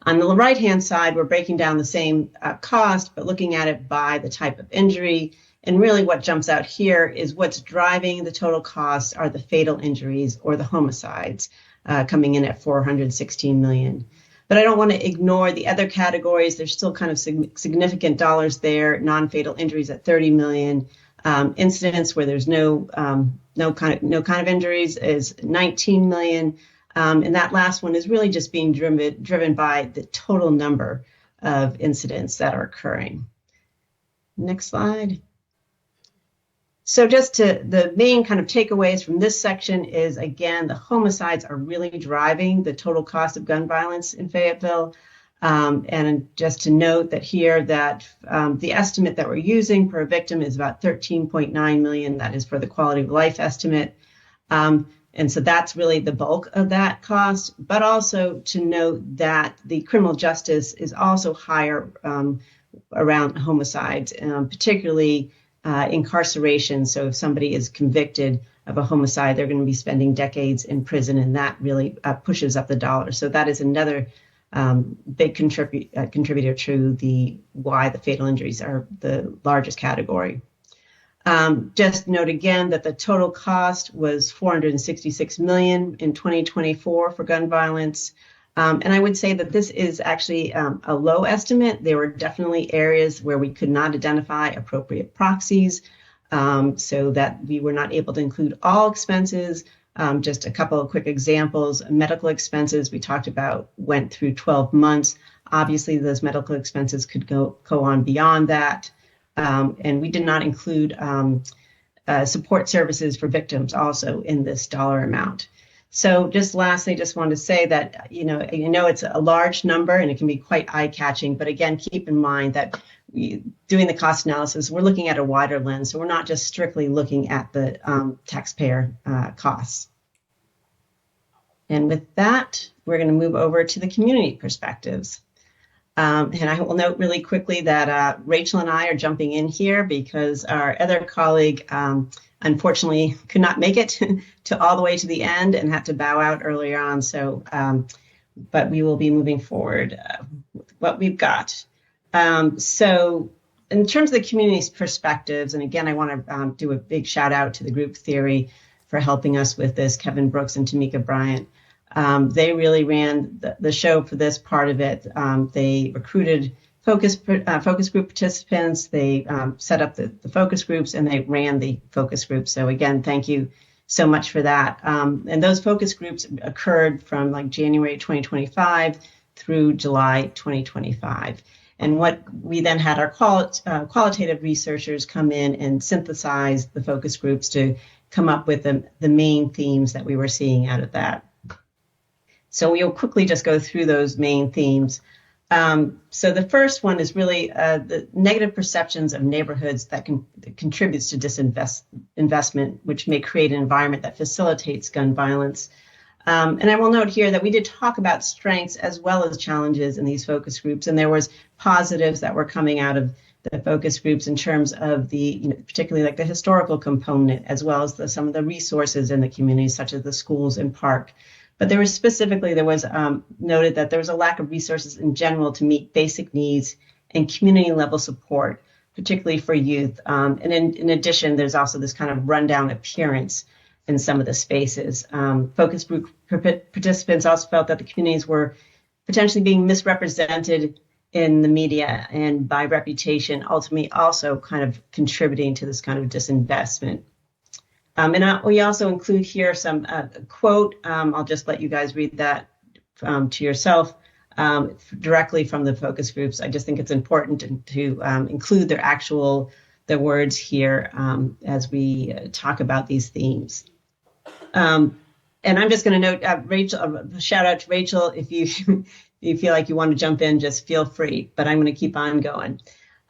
On the right-hand side, we're breaking down the same cost, but looking at it by the type of injury. And really what jumps out here is what's driving the total costs are the fatal injuries or the homicides, coming in at $416 million. But I don't want to ignore the other categories. There's still kind of significant dollars there. Non-fatal injuries at $30 million. Incidents where there's no kind of injuries is $19 million. And that last one is really just being driven by the total number of incidents that are occurring. Next slide. So the main kind of takeaways from this section is, again, the homicides are really driving the total cost of gun violence in Fayetteville. And just to note that here that the estimate that we're using per victim is about $13.9 million. That is for the quality of life estimate. And so that's really the bulk of that cost, but also to note that the criminal justice is also higher around homicides, particularly incarceration. So if somebody is convicted of a homicide, they're going to be spending decades in prison, and that really pushes up the dollar. So that is another big contributor to why the fatal injuries are the largest category. Just note again that the total cost was $466 million in 2024 for gun violence. And I would say that this is actually a low estimate. There were definitely areas where we could not identify appropriate proxies, so that we were not able to include all expenses. Just a couple of quick examples. Medical expenses we talked about went through 12 months. Obviously, those medical expenses could go on beyond that. And we did not include support services for victims also in this dollar amount. So just lastly, just want to say that, it's a large number and it can be quite eye-catching, but again, keep in mind that doing the cost analysis, we're looking at a wider lens. So we're not just strictly looking at the taxpayer costs. And with that, we're going to move over to the community perspectives. And I will note really quickly that Rachel and I are jumping in here because our other colleague unfortunately could not make it to all the way to the end and had to bow out earlier on. So, but we will be moving forward with what we've got. So in terms of the community's perspectives, and again, I want to do a big shout out to the group theory for helping us with this, Kevin Brooks and Tamika Bryant. They really ran the show for this part of it. They recruited focus group participants. They set up the focus groups, and they ran the focus groups. So again, thank you so much for that. And those focus groups occurred from like January 2025 through July 2025. And what we then had our qualitative researchers come in and synthesize the focus groups to come up with the main themes that we were seeing out of that. So we'll quickly just go through those main themes. So the first one is really the negative perceptions of neighborhoods that contributes to disinvestment, which may create an environment that facilitates gun violence. And I will note here that we did talk about strengths as well as challenges in these focus groups, and there was positives that were coming out of the focus groups in terms of the, particularly like the historical component, as well as some of the resources in the community, such as the schools and park. But there was noted that there was a lack of resources in general to meet basic needs and community level support, particularly for youth. And in addition, there's also this kind of rundown appearance in some of the spaces. Focus group participants also felt that the communities were potentially being misrepresented in the media and by reputation, ultimately also kind of contributing to this kind of disinvestment. We also include here some quote. I'll just let you guys read that to yourself directly from the focus groups. I just think it's important to include the words here as we talk about these themes. And I'm just going to note, Rachel, shout out to Rachel. If you feel like you want to jump in, just feel free, but I'm going to keep on going.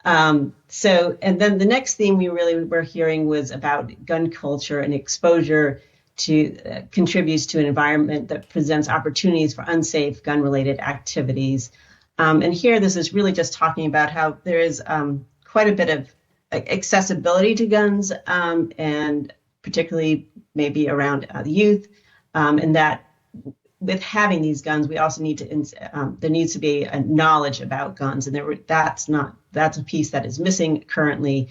And then the next theme we really were hearing was about gun culture and exposure to contributes to an environment that presents opportunities for unsafe gun-related activities. And here, this is really just talking about how there is quite a bit of accessibility to guns, and particularly maybe around the youth, and that with having these guns, we also need to, there needs to be a knowledge about guns, and that's a piece that is missing currently,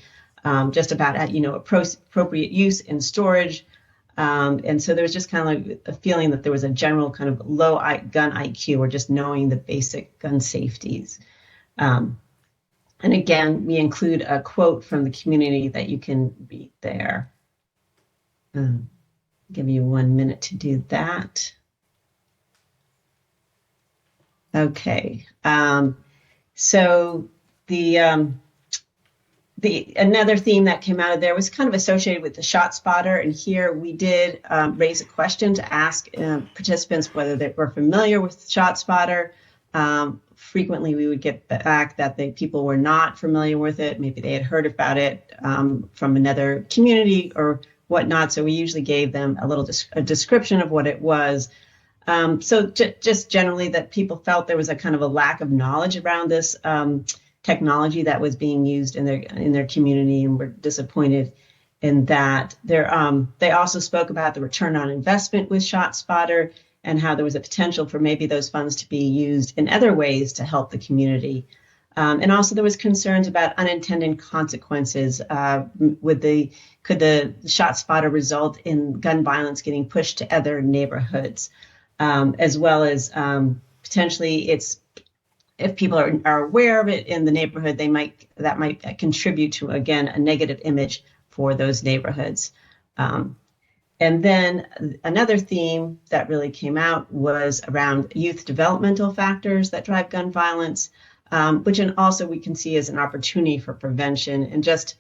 just about, appropriate use and storage. And so there's just kind of like a feeling that there was a general kind of low gun IQ, or just knowing the basic gun safeties. And again, we include a quote from the community that you can read there. Give you 1 minute to do that. Okay. So another theme that came out of there was kind of associated with the shot spotter, and here we did raise a question to ask participants whether they were familiar with shot spotter. Frequently, we would get back that people were not familiar with it. Maybe they had heard about it from another community or whatnot. So we usually gave them a description of what it was. So just generally that people felt there was a kind of a lack of knowledge around this technology that was being used in their community, and were disappointed in that. They also spoke about the return on investment with ShotSpotter, and how there was a potential for maybe those funds to be used in other ways to help the community. And also there was concerns about unintended consequences. Could the ShotSpotter result in gun violence getting pushed to other neighborhoods? As well as potentially if people are aware of it in the neighborhood, that might contribute to, again, a negative image for those neighborhoods. And then another theme that really came out was around youth developmental factors that drive gun violence, which also we can see as an opportunity for prevention. And just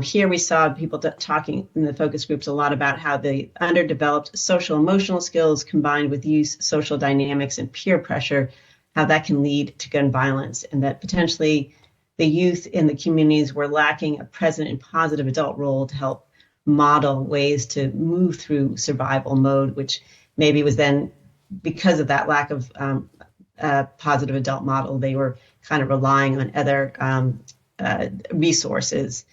here we saw people talking in the focus groups a lot about how the underdeveloped social emotional skills combined with youth social dynamics and peer pressure, how that can lead to gun violence, and that potentially the youth in the communities were lacking a present and positive adult role to help model ways to move through survival mode, which maybe was then, because of that lack of positive adult model, they were kind of relying on other resources.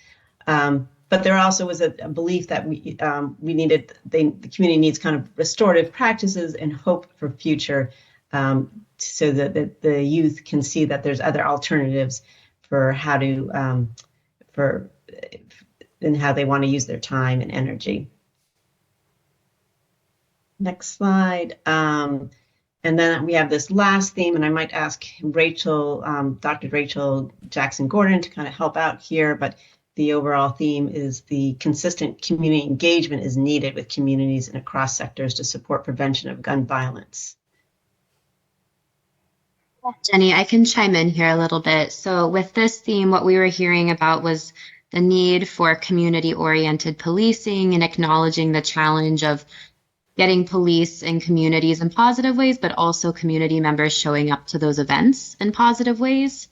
But there also was a belief that the community needs kind of restorative practices and hope for future, so that the youth can see that there's other alternatives for how to and how they want to use their time and energy. Next slide. And then we have this last theme, and I might ask Rachel, Dr. Rachel Jackson-Gordon, to kind of help out here, but the overall theme is the consistent community engagement is needed with communities and across sectors to support prevention of gun violence. Jenny, I can chime in here a little bit. So, with this theme, what we were hearing about was the need for community oriented policing and acknowledging the challenge of getting police in communities in positive ways, but also community members showing up to those events in positive ways.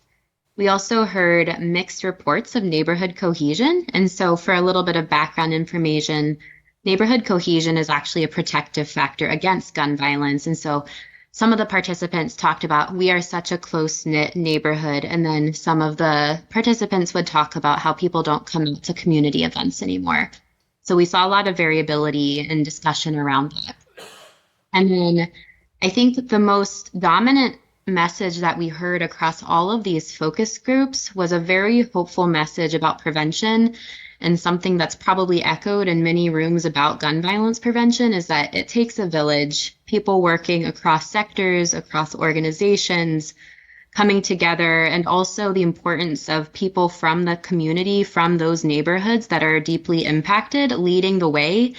We also heard mixed reports of neighborhood cohesion. And so, for a little bit of background information, neighborhood cohesion is actually a protective factor against gun violence. And so, some of the participants talked about we are such a close knit neighborhood. And then some of the participants would talk about how people don't come out to community events anymore. So, we saw a lot of variability and discussion around that. And then I think that the most dominant message that we heard across all of these focus groups was a very hopeful message about prevention. And something that's probably echoed in many rooms about gun violence prevention is that it takes a village, people working across sectors, across organizations, coming together, and also the importance of people from the community, from those neighborhoods that are deeply impacted, leading the way.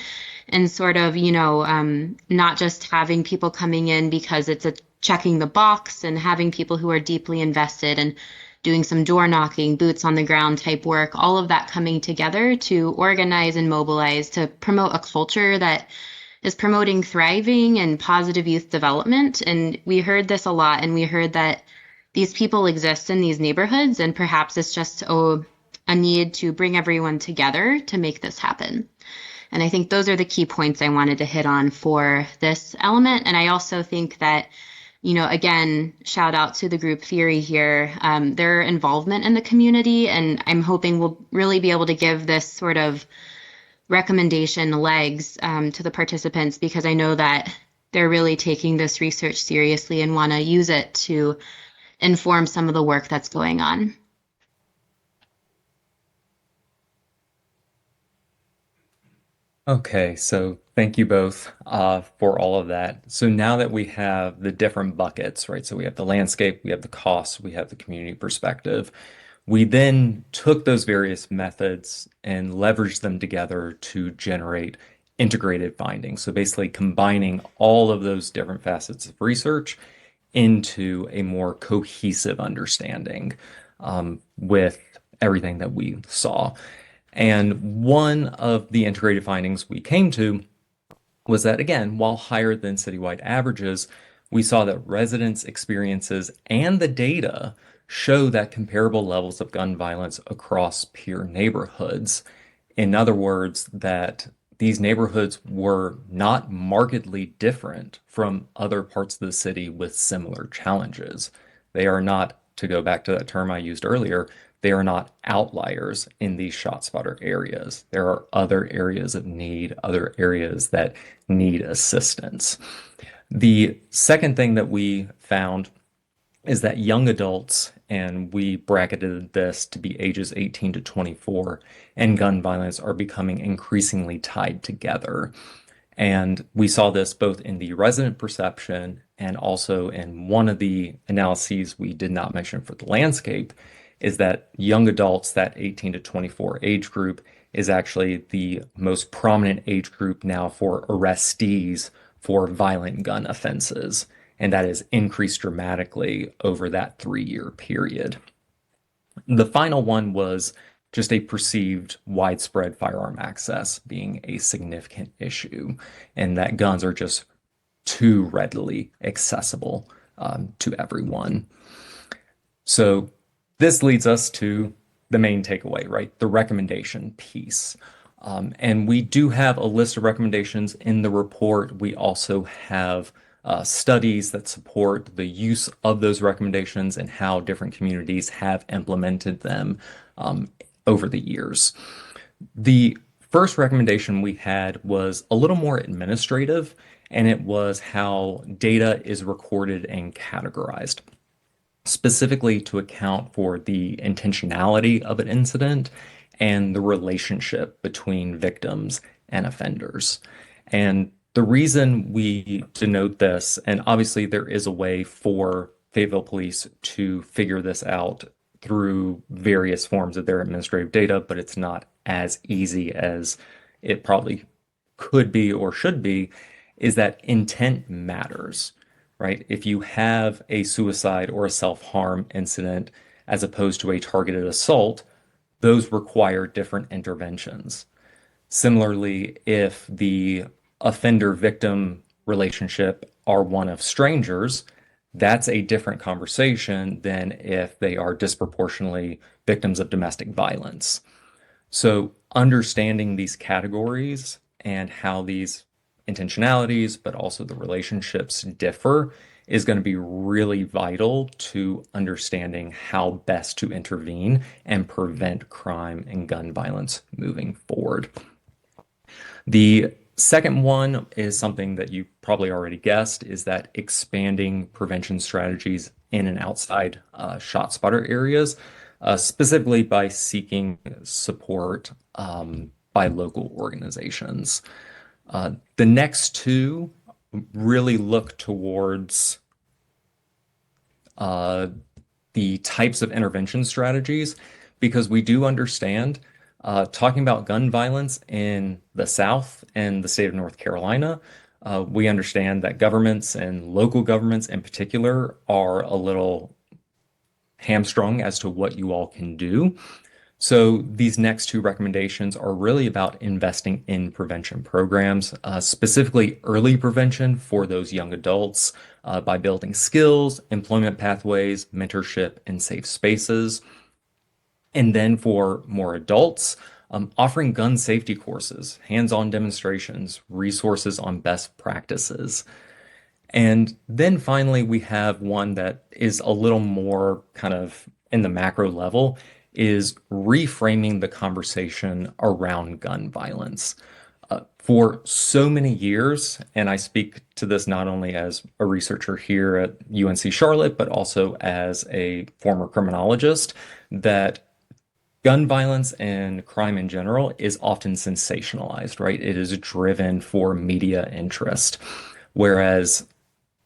And sort of, not just having people coming in because it's a checking the box, and having people who are deeply invested and doing some door knocking, boots on the ground type work, all of that coming together to organize and mobilize to promote a culture that is promoting thriving and positive youth development. And we heard this a lot, and we heard that these people exist in these neighborhoods, and perhaps it's just a need to bring everyone together to make this happen. And I think those are the key points I wanted to hit on for this element. And I also think that, again, shout out to the group theory here, their involvement in the community. And I'm hoping we'll really be able to give this sort of recommendation legs to the participants, because I know that they're really taking this research seriously and want to use it to inform some of the work that's going on. Okay, so thank you both for all of that. So now that we have the different buckets, right? So we have the landscape, we have the costs, we have the community perspective. We then took those various methods and leveraged them together to generate integrated findings. So basically combining all of those different facets of research into a more cohesive understanding with everything that we saw. And one of the integrated findings we came to was that, again, while higher than citywide averages, we saw that residents' experiences and the data show that comparable levels of gun violence across peer neighborhoods. In other words, that these neighborhoods were not markedly different from other parts of the city with similar challenges. They are not, to go back to that term I used earlier, they are not outliers in these shot spotter areas. There are other areas of need, other areas that need assistance. The second thing that we found is that young adults, and we bracketed this to be ages 18 to 24, and gun violence are becoming increasingly tied together. And we saw this both in the resident perception and also in one of the analyses we did not mention for the landscape, is that young adults, that 18 to 24 age group, is actually the most prominent age group now for arrestees for violent gun offenses. And that has increased dramatically over that 3-year period. The final one was just a perceived widespread firearm access being a significant issue, and that guns are just too readily accessible to everyone. So this leads us to the main takeaway, right? The recommendation piece. And we do have a list of recommendations in the report. We also have studies that support the use of those recommendations and how different communities have implemented them over the years. The first recommendation we had was a little more administrative, and it was how data is recorded and categorized, specifically to account for the intentionality of an incident and the relationship between victims and offenders. And the reason we denote this, and obviously there is a way for Fayetteville Police to figure this out through various forms of their administrative data, but it's not as easy as it probably could be or should be, is that intent matters. right? If you have a suicide or a self-harm incident as opposed to a targeted assault, those require different interventions. Similarly, if the offender-victim relationship are one of strangers, that's a different conversation than if they are disproportionately victims of domestic violence. So understanding these categories and how these intentionalities, but also the relationships differ is going to be really vital to understanding how best to intervene and prevent crime and gun violence moving forward. The second one is something that you probably already guessed, is that expanding prevention strategies in and outside shot spotter areas, specifically by seeking support by local organizations. The next two really look towards the types of intervention strategies, because we do understand talking about gun violence in the South and the state of North Carolina, we understand that governments and local governments in particular are a little hamstrung as to what you all can do. So these next two recommendations are really about investing in prevention programs, specifically early prevention for those young adults by building skills, employment pathways, mentorship, and safe spaces. And then for more adults, offering gun safety courses, hands-on demonstrations, resources on best practices. And then finally, we have one that is a little more kind of in the macro level, is reframing the conversation around gun violence. For so many years, and I speak to this not only as a researcher here at UNC Charlotte, but also as a former criminologist, that gun violence and crime in general is often sensationalized, right? It is driven for media interest. Whereas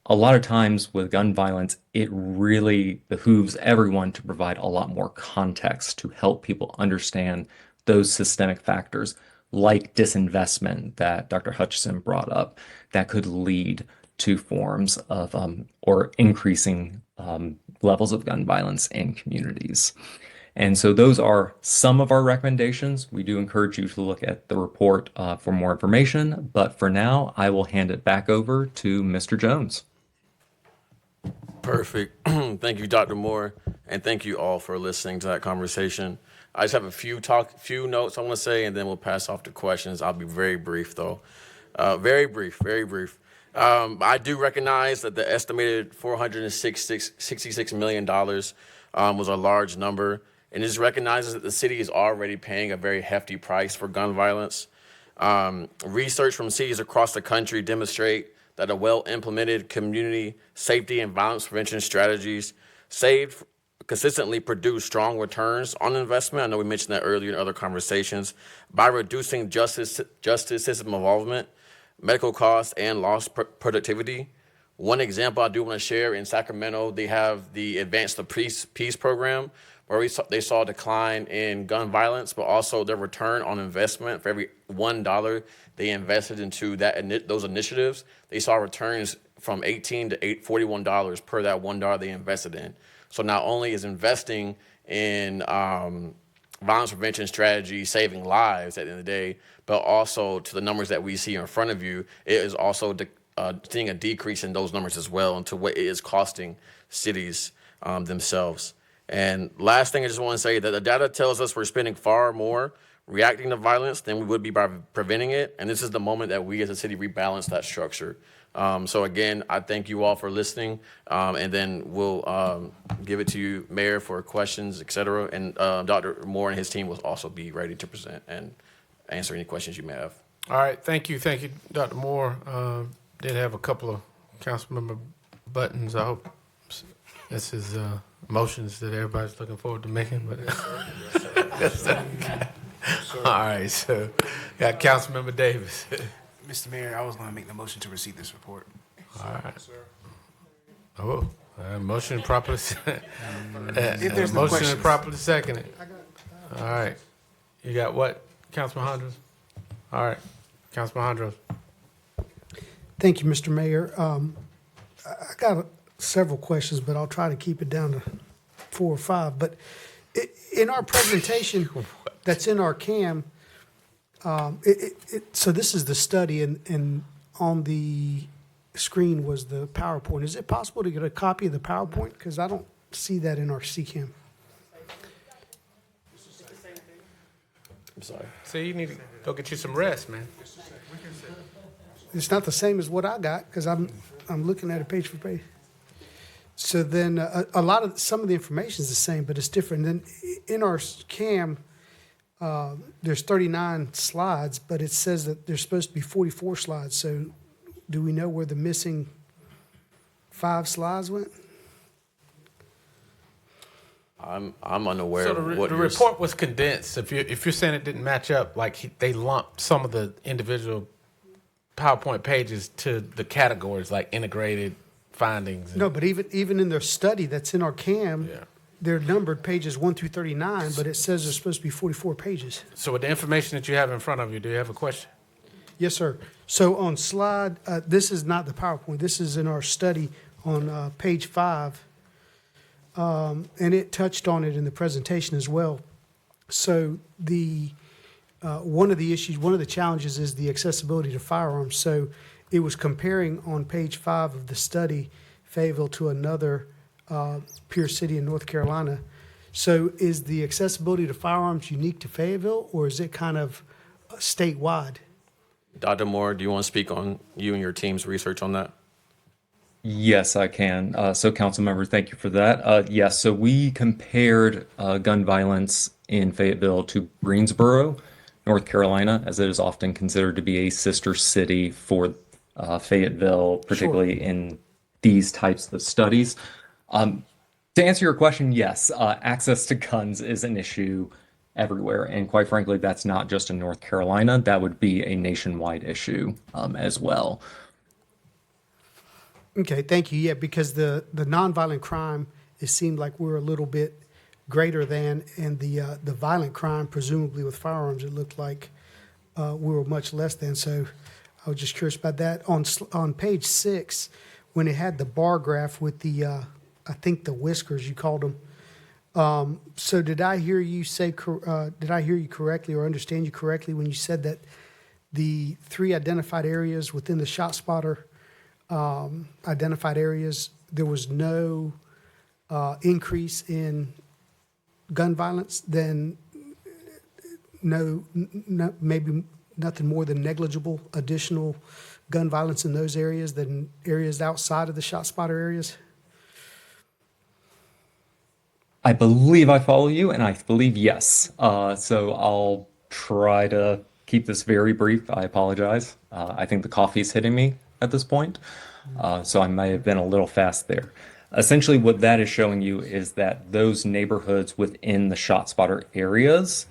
a lot of times with gun violence, it really behooves everyone to provide a lot more context to help people understand those systemic factors like disinvestment that Dr. Hutchison brought up that could lead to forms of or increasing levels of gun violence in communities. And so those are some of our recommendations. We do encourage you to look at the report for more information, but for now, I will hand it back over to Mr. Jones. Perfect. Thank you, Dr. Moore, and thank you all for listening to that conversation. I just have a few notes I want to say, and then we'll pass off to questions. I'll be very brief, though. Very brief. I do recognize that the estimated $466 million was a large number, and it just recognizes that the city is already paying a very hefty price for gun violence. Research from cities across the country demonstrate that a well-implemented community safety and violence prevention strategies consistently produce strong returns on investment. I know we mentioned that earlier in other conversations, by reducing justice system involvement, medical costs, and lost productivity. One example I do want to share, in Sacramento, they have the Advance the Peace program, where they saw a decline in gun violence, but also their return on investment for every $1 they invested into those initiatives, they saw returns from $18 to $41 per that $1 they invested in. So not only is investing in violence prevention strategy saving lives at the end of the day, but also to the numbers that we see in front of you, it is also seeing a decrease in those numbers as well, and to what it is costing cities themselves. And last thing I just want to say that the data tells us we're spending far more reacting to violence than we would be by preventing it. And this is the moment that we as a city rebalance that structure. So again, I thank you all for listening. And then we'll give it to you, Mayor, for questions, et cetera. And Dr. Moore and his team will also be ready to present and answer any questions you may have. All right, thank you, Dr. Moore. Did have a couple of councilmember buttons. I hope this is motions that everybody's looking forward to making. But all right, so got Councilmember Davis. Mr. Mayor, I was going to make the motion to receive this report. All right. Oh, motion properly. If there's no motion questions. properly seconded. All right, you got what, Councilman Hondros? All right, Councilman Hondros. Thank you, Mr. Mayor. I got several questions, but I'll try to keep it down to 4 or 5. But in our presentation that's in our CAM, so this is the study, and on the screen was the PowerPoint. Is it possible to get a copy of the PowerPoint? Because I don't see that in our CCAM. I'm sorry. So you need to go get you some rest, man. It's not the same as what I got because I'm looking at it page for page. So then some of the information is the same, but it's different. Then in our CAM, there's 39 slides, but it says that there's supposed to be 44 slides. So do we know where the missing 5 slides went? I'm unaware So of what the you're report was condensed. If you're saying it didn't match up, like they lumped some of the individual PowerPoint pages to the categories like integrated findings. No, but even in their study that's in our CAM, they're numbered pages 1 through 39, but it says there's supposed to be 44 pages. So with the information that you have in front of you, do you have a question? Yes, sir. So on slide, this is not the PowerPoint. This is in our study on page 5. And it touched on it in the presentation as well. So one of the challenges is the accessibility to firearms. So it was comparing on page 5 of the study, Fayetteville to another peer city in North Carolina. So is the accessibility to firearms unique to Fayetteville, or is it kind of statewide? Dr. Moore, do you want to speak on you and your team's research on that? Yes, I can. So, Councilmember, thank you for that. Yes, so we compared gun violence in Fayetteville to Greensboro, North Carolina, as it is often considered to be a sister city for Fayetteville, particularly in these types of studies. To answer your question, yes, access to guns is an issue everywhere. And quite frankly, that's not just in North Carolina. That would be a nationwide issue as well. Okay, thank you. Yeah, because the nonviolent crime, it seemed like we're a little bit greater than, and the violent crime, presumably with firearms, it looked like we were much less than. So I was just curious about that. On page 6, when it had the bar graph with the, I think the whiskers, you called them. So did I hear you say? Did I hear you correctly or understand you correctly when you said that the 3 identified areas within the ShotSpotter identified areas, there was no increase in gun violence, then no, maybe nothing more than negligible additional gun violence in those areas than areas outside of the ShotSpotter areas? I believe I follow you, and I believe yes. So I'll try to keep this very brief. I apologize. I think the coffee's hitting me at this point, so I may have been a little fast there. Essentially, what that is showing you is that those neighborhoods within the ShotSpotter areas,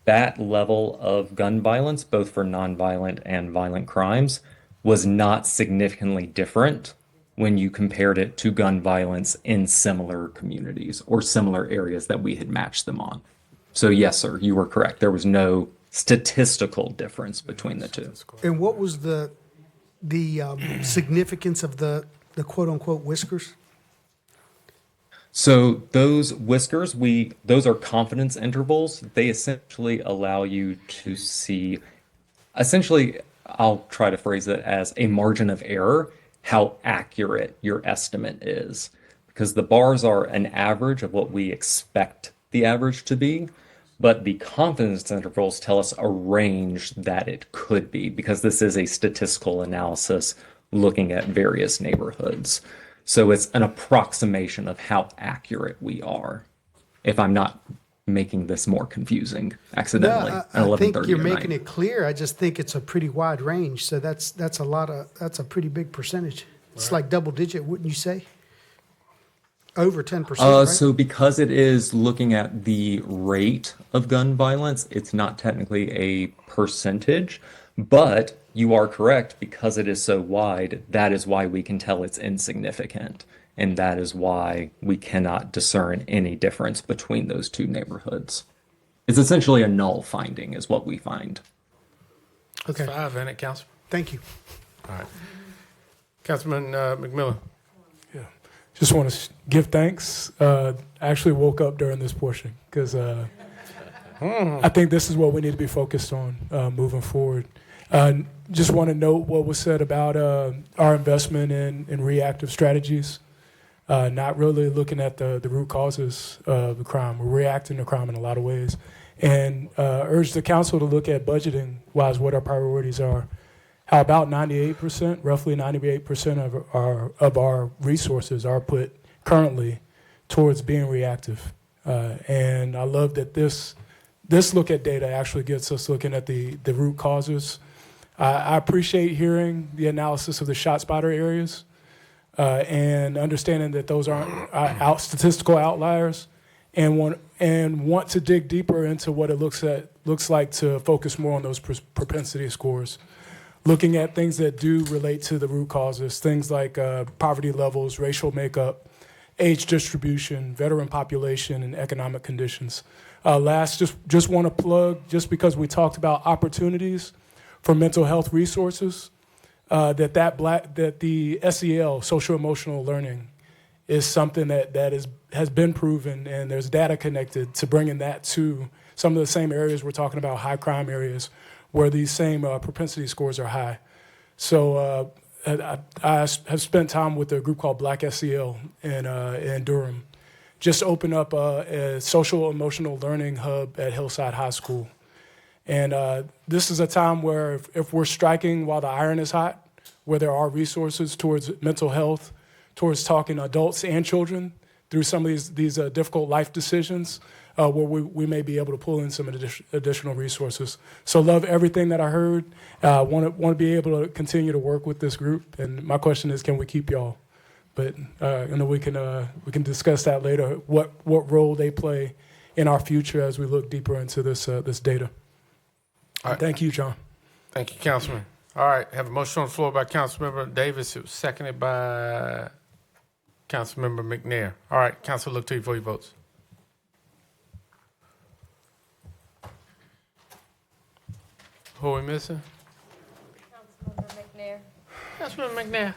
that level of gun violence, both for nonviolent and violent crimes, was not significantly different when you compared it to gun violence in similar communities or similar areas that we had matched them on. So yes, sir, you were correct. There was no statistical difference between the two. And what was the significance of the quote unquote whiskers? So those whiskers, those are confidence intervals. They essentially allow you to see, essentially, I'll try to phrase it as a margin of error, how accurate your estimate is. Because the bars are an average of what we expect the average to be, but the confidence intervals tell us a range that it could be, because this is a statistical analysis looking at various neighborhoods. So it's an approximation of how accurate we are, if I'm not making this more confusing accidentally. No, I think you're making it clear. I just think it's a pretty wide range. So that's a pretty big percentage. It's like double digit, wouldn't you say? Over 10%, right? So because it is looking at the rate of gun violence, it's not technically a percentage, but you are correct, because it is so wide, that is why we can tell it's insignificant. And that is why we cannot discern any difference between those two neighborhoods. It's essentially a null finding is what we find. Okay. 5 in it, Council. Thank you. All right. Councilman McMillan. Just want to give thanks. I actually woke up during this portion because I think this is what we need to be focused on moving forward. Just want to note what was said about our investment in reactive strategies, not really looking at the root causes of the crime. We're reacting to crime in a lot of ways. And urge the council to look at budgeting-wise what our priorities are. How about 98%, roughly 98% of our resources are put currently towards being reactive. And I love that this look at data actually gets us looking at the root causes. I appreciate hearing the analysis of the ShotSpotter areas and understanding that those aren't statistical outliers, and want to dig deeper into what it looks like to focus more on those propensity scores. Looking at things that do relate to the root causes, things like poverty levels, racial makeup, age distribution, veteran population, and economic conditions. Last, just want to plug, just because we talked about opportunities for mental health resources, that the SEL, social emotional learning, is something that has been proven, and there's data connected to bringing that to some of the same areas we're talking about, high crime areas, where these same propensity scores are high. So I have spent time with a group called Black SEL in Durham. Just opened up a social emotional learning hub at Hillside High School. And this is a time where if we're striking while the iron is hot, where there are resources towards mental health, towards talking adults and children through some of these difficult life decisions, where we may be able to pull in some additional resources. So love everything that I heard. Want to be able to continue to work with this group. And my question is, can we keep y'all? But we can discuss that later. What role they play in our future as we look deeper into this data. All right. Thank you, John. Thank you, Councilman. All right, have a motion on the floor by Councilmember Davis. It was seconded by Councilmember McNair. All right, Council, look to you for your votes. Who are we missing? Councilmember McNair. Councilmember McNair.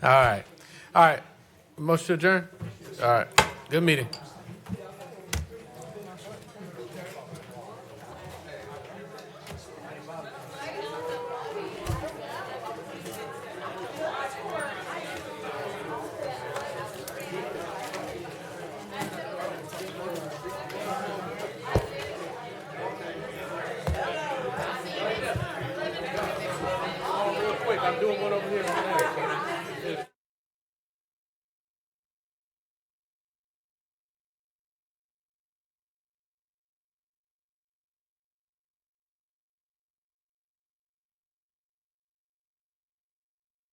All right. Motion to adjourn? All right. Good meeting.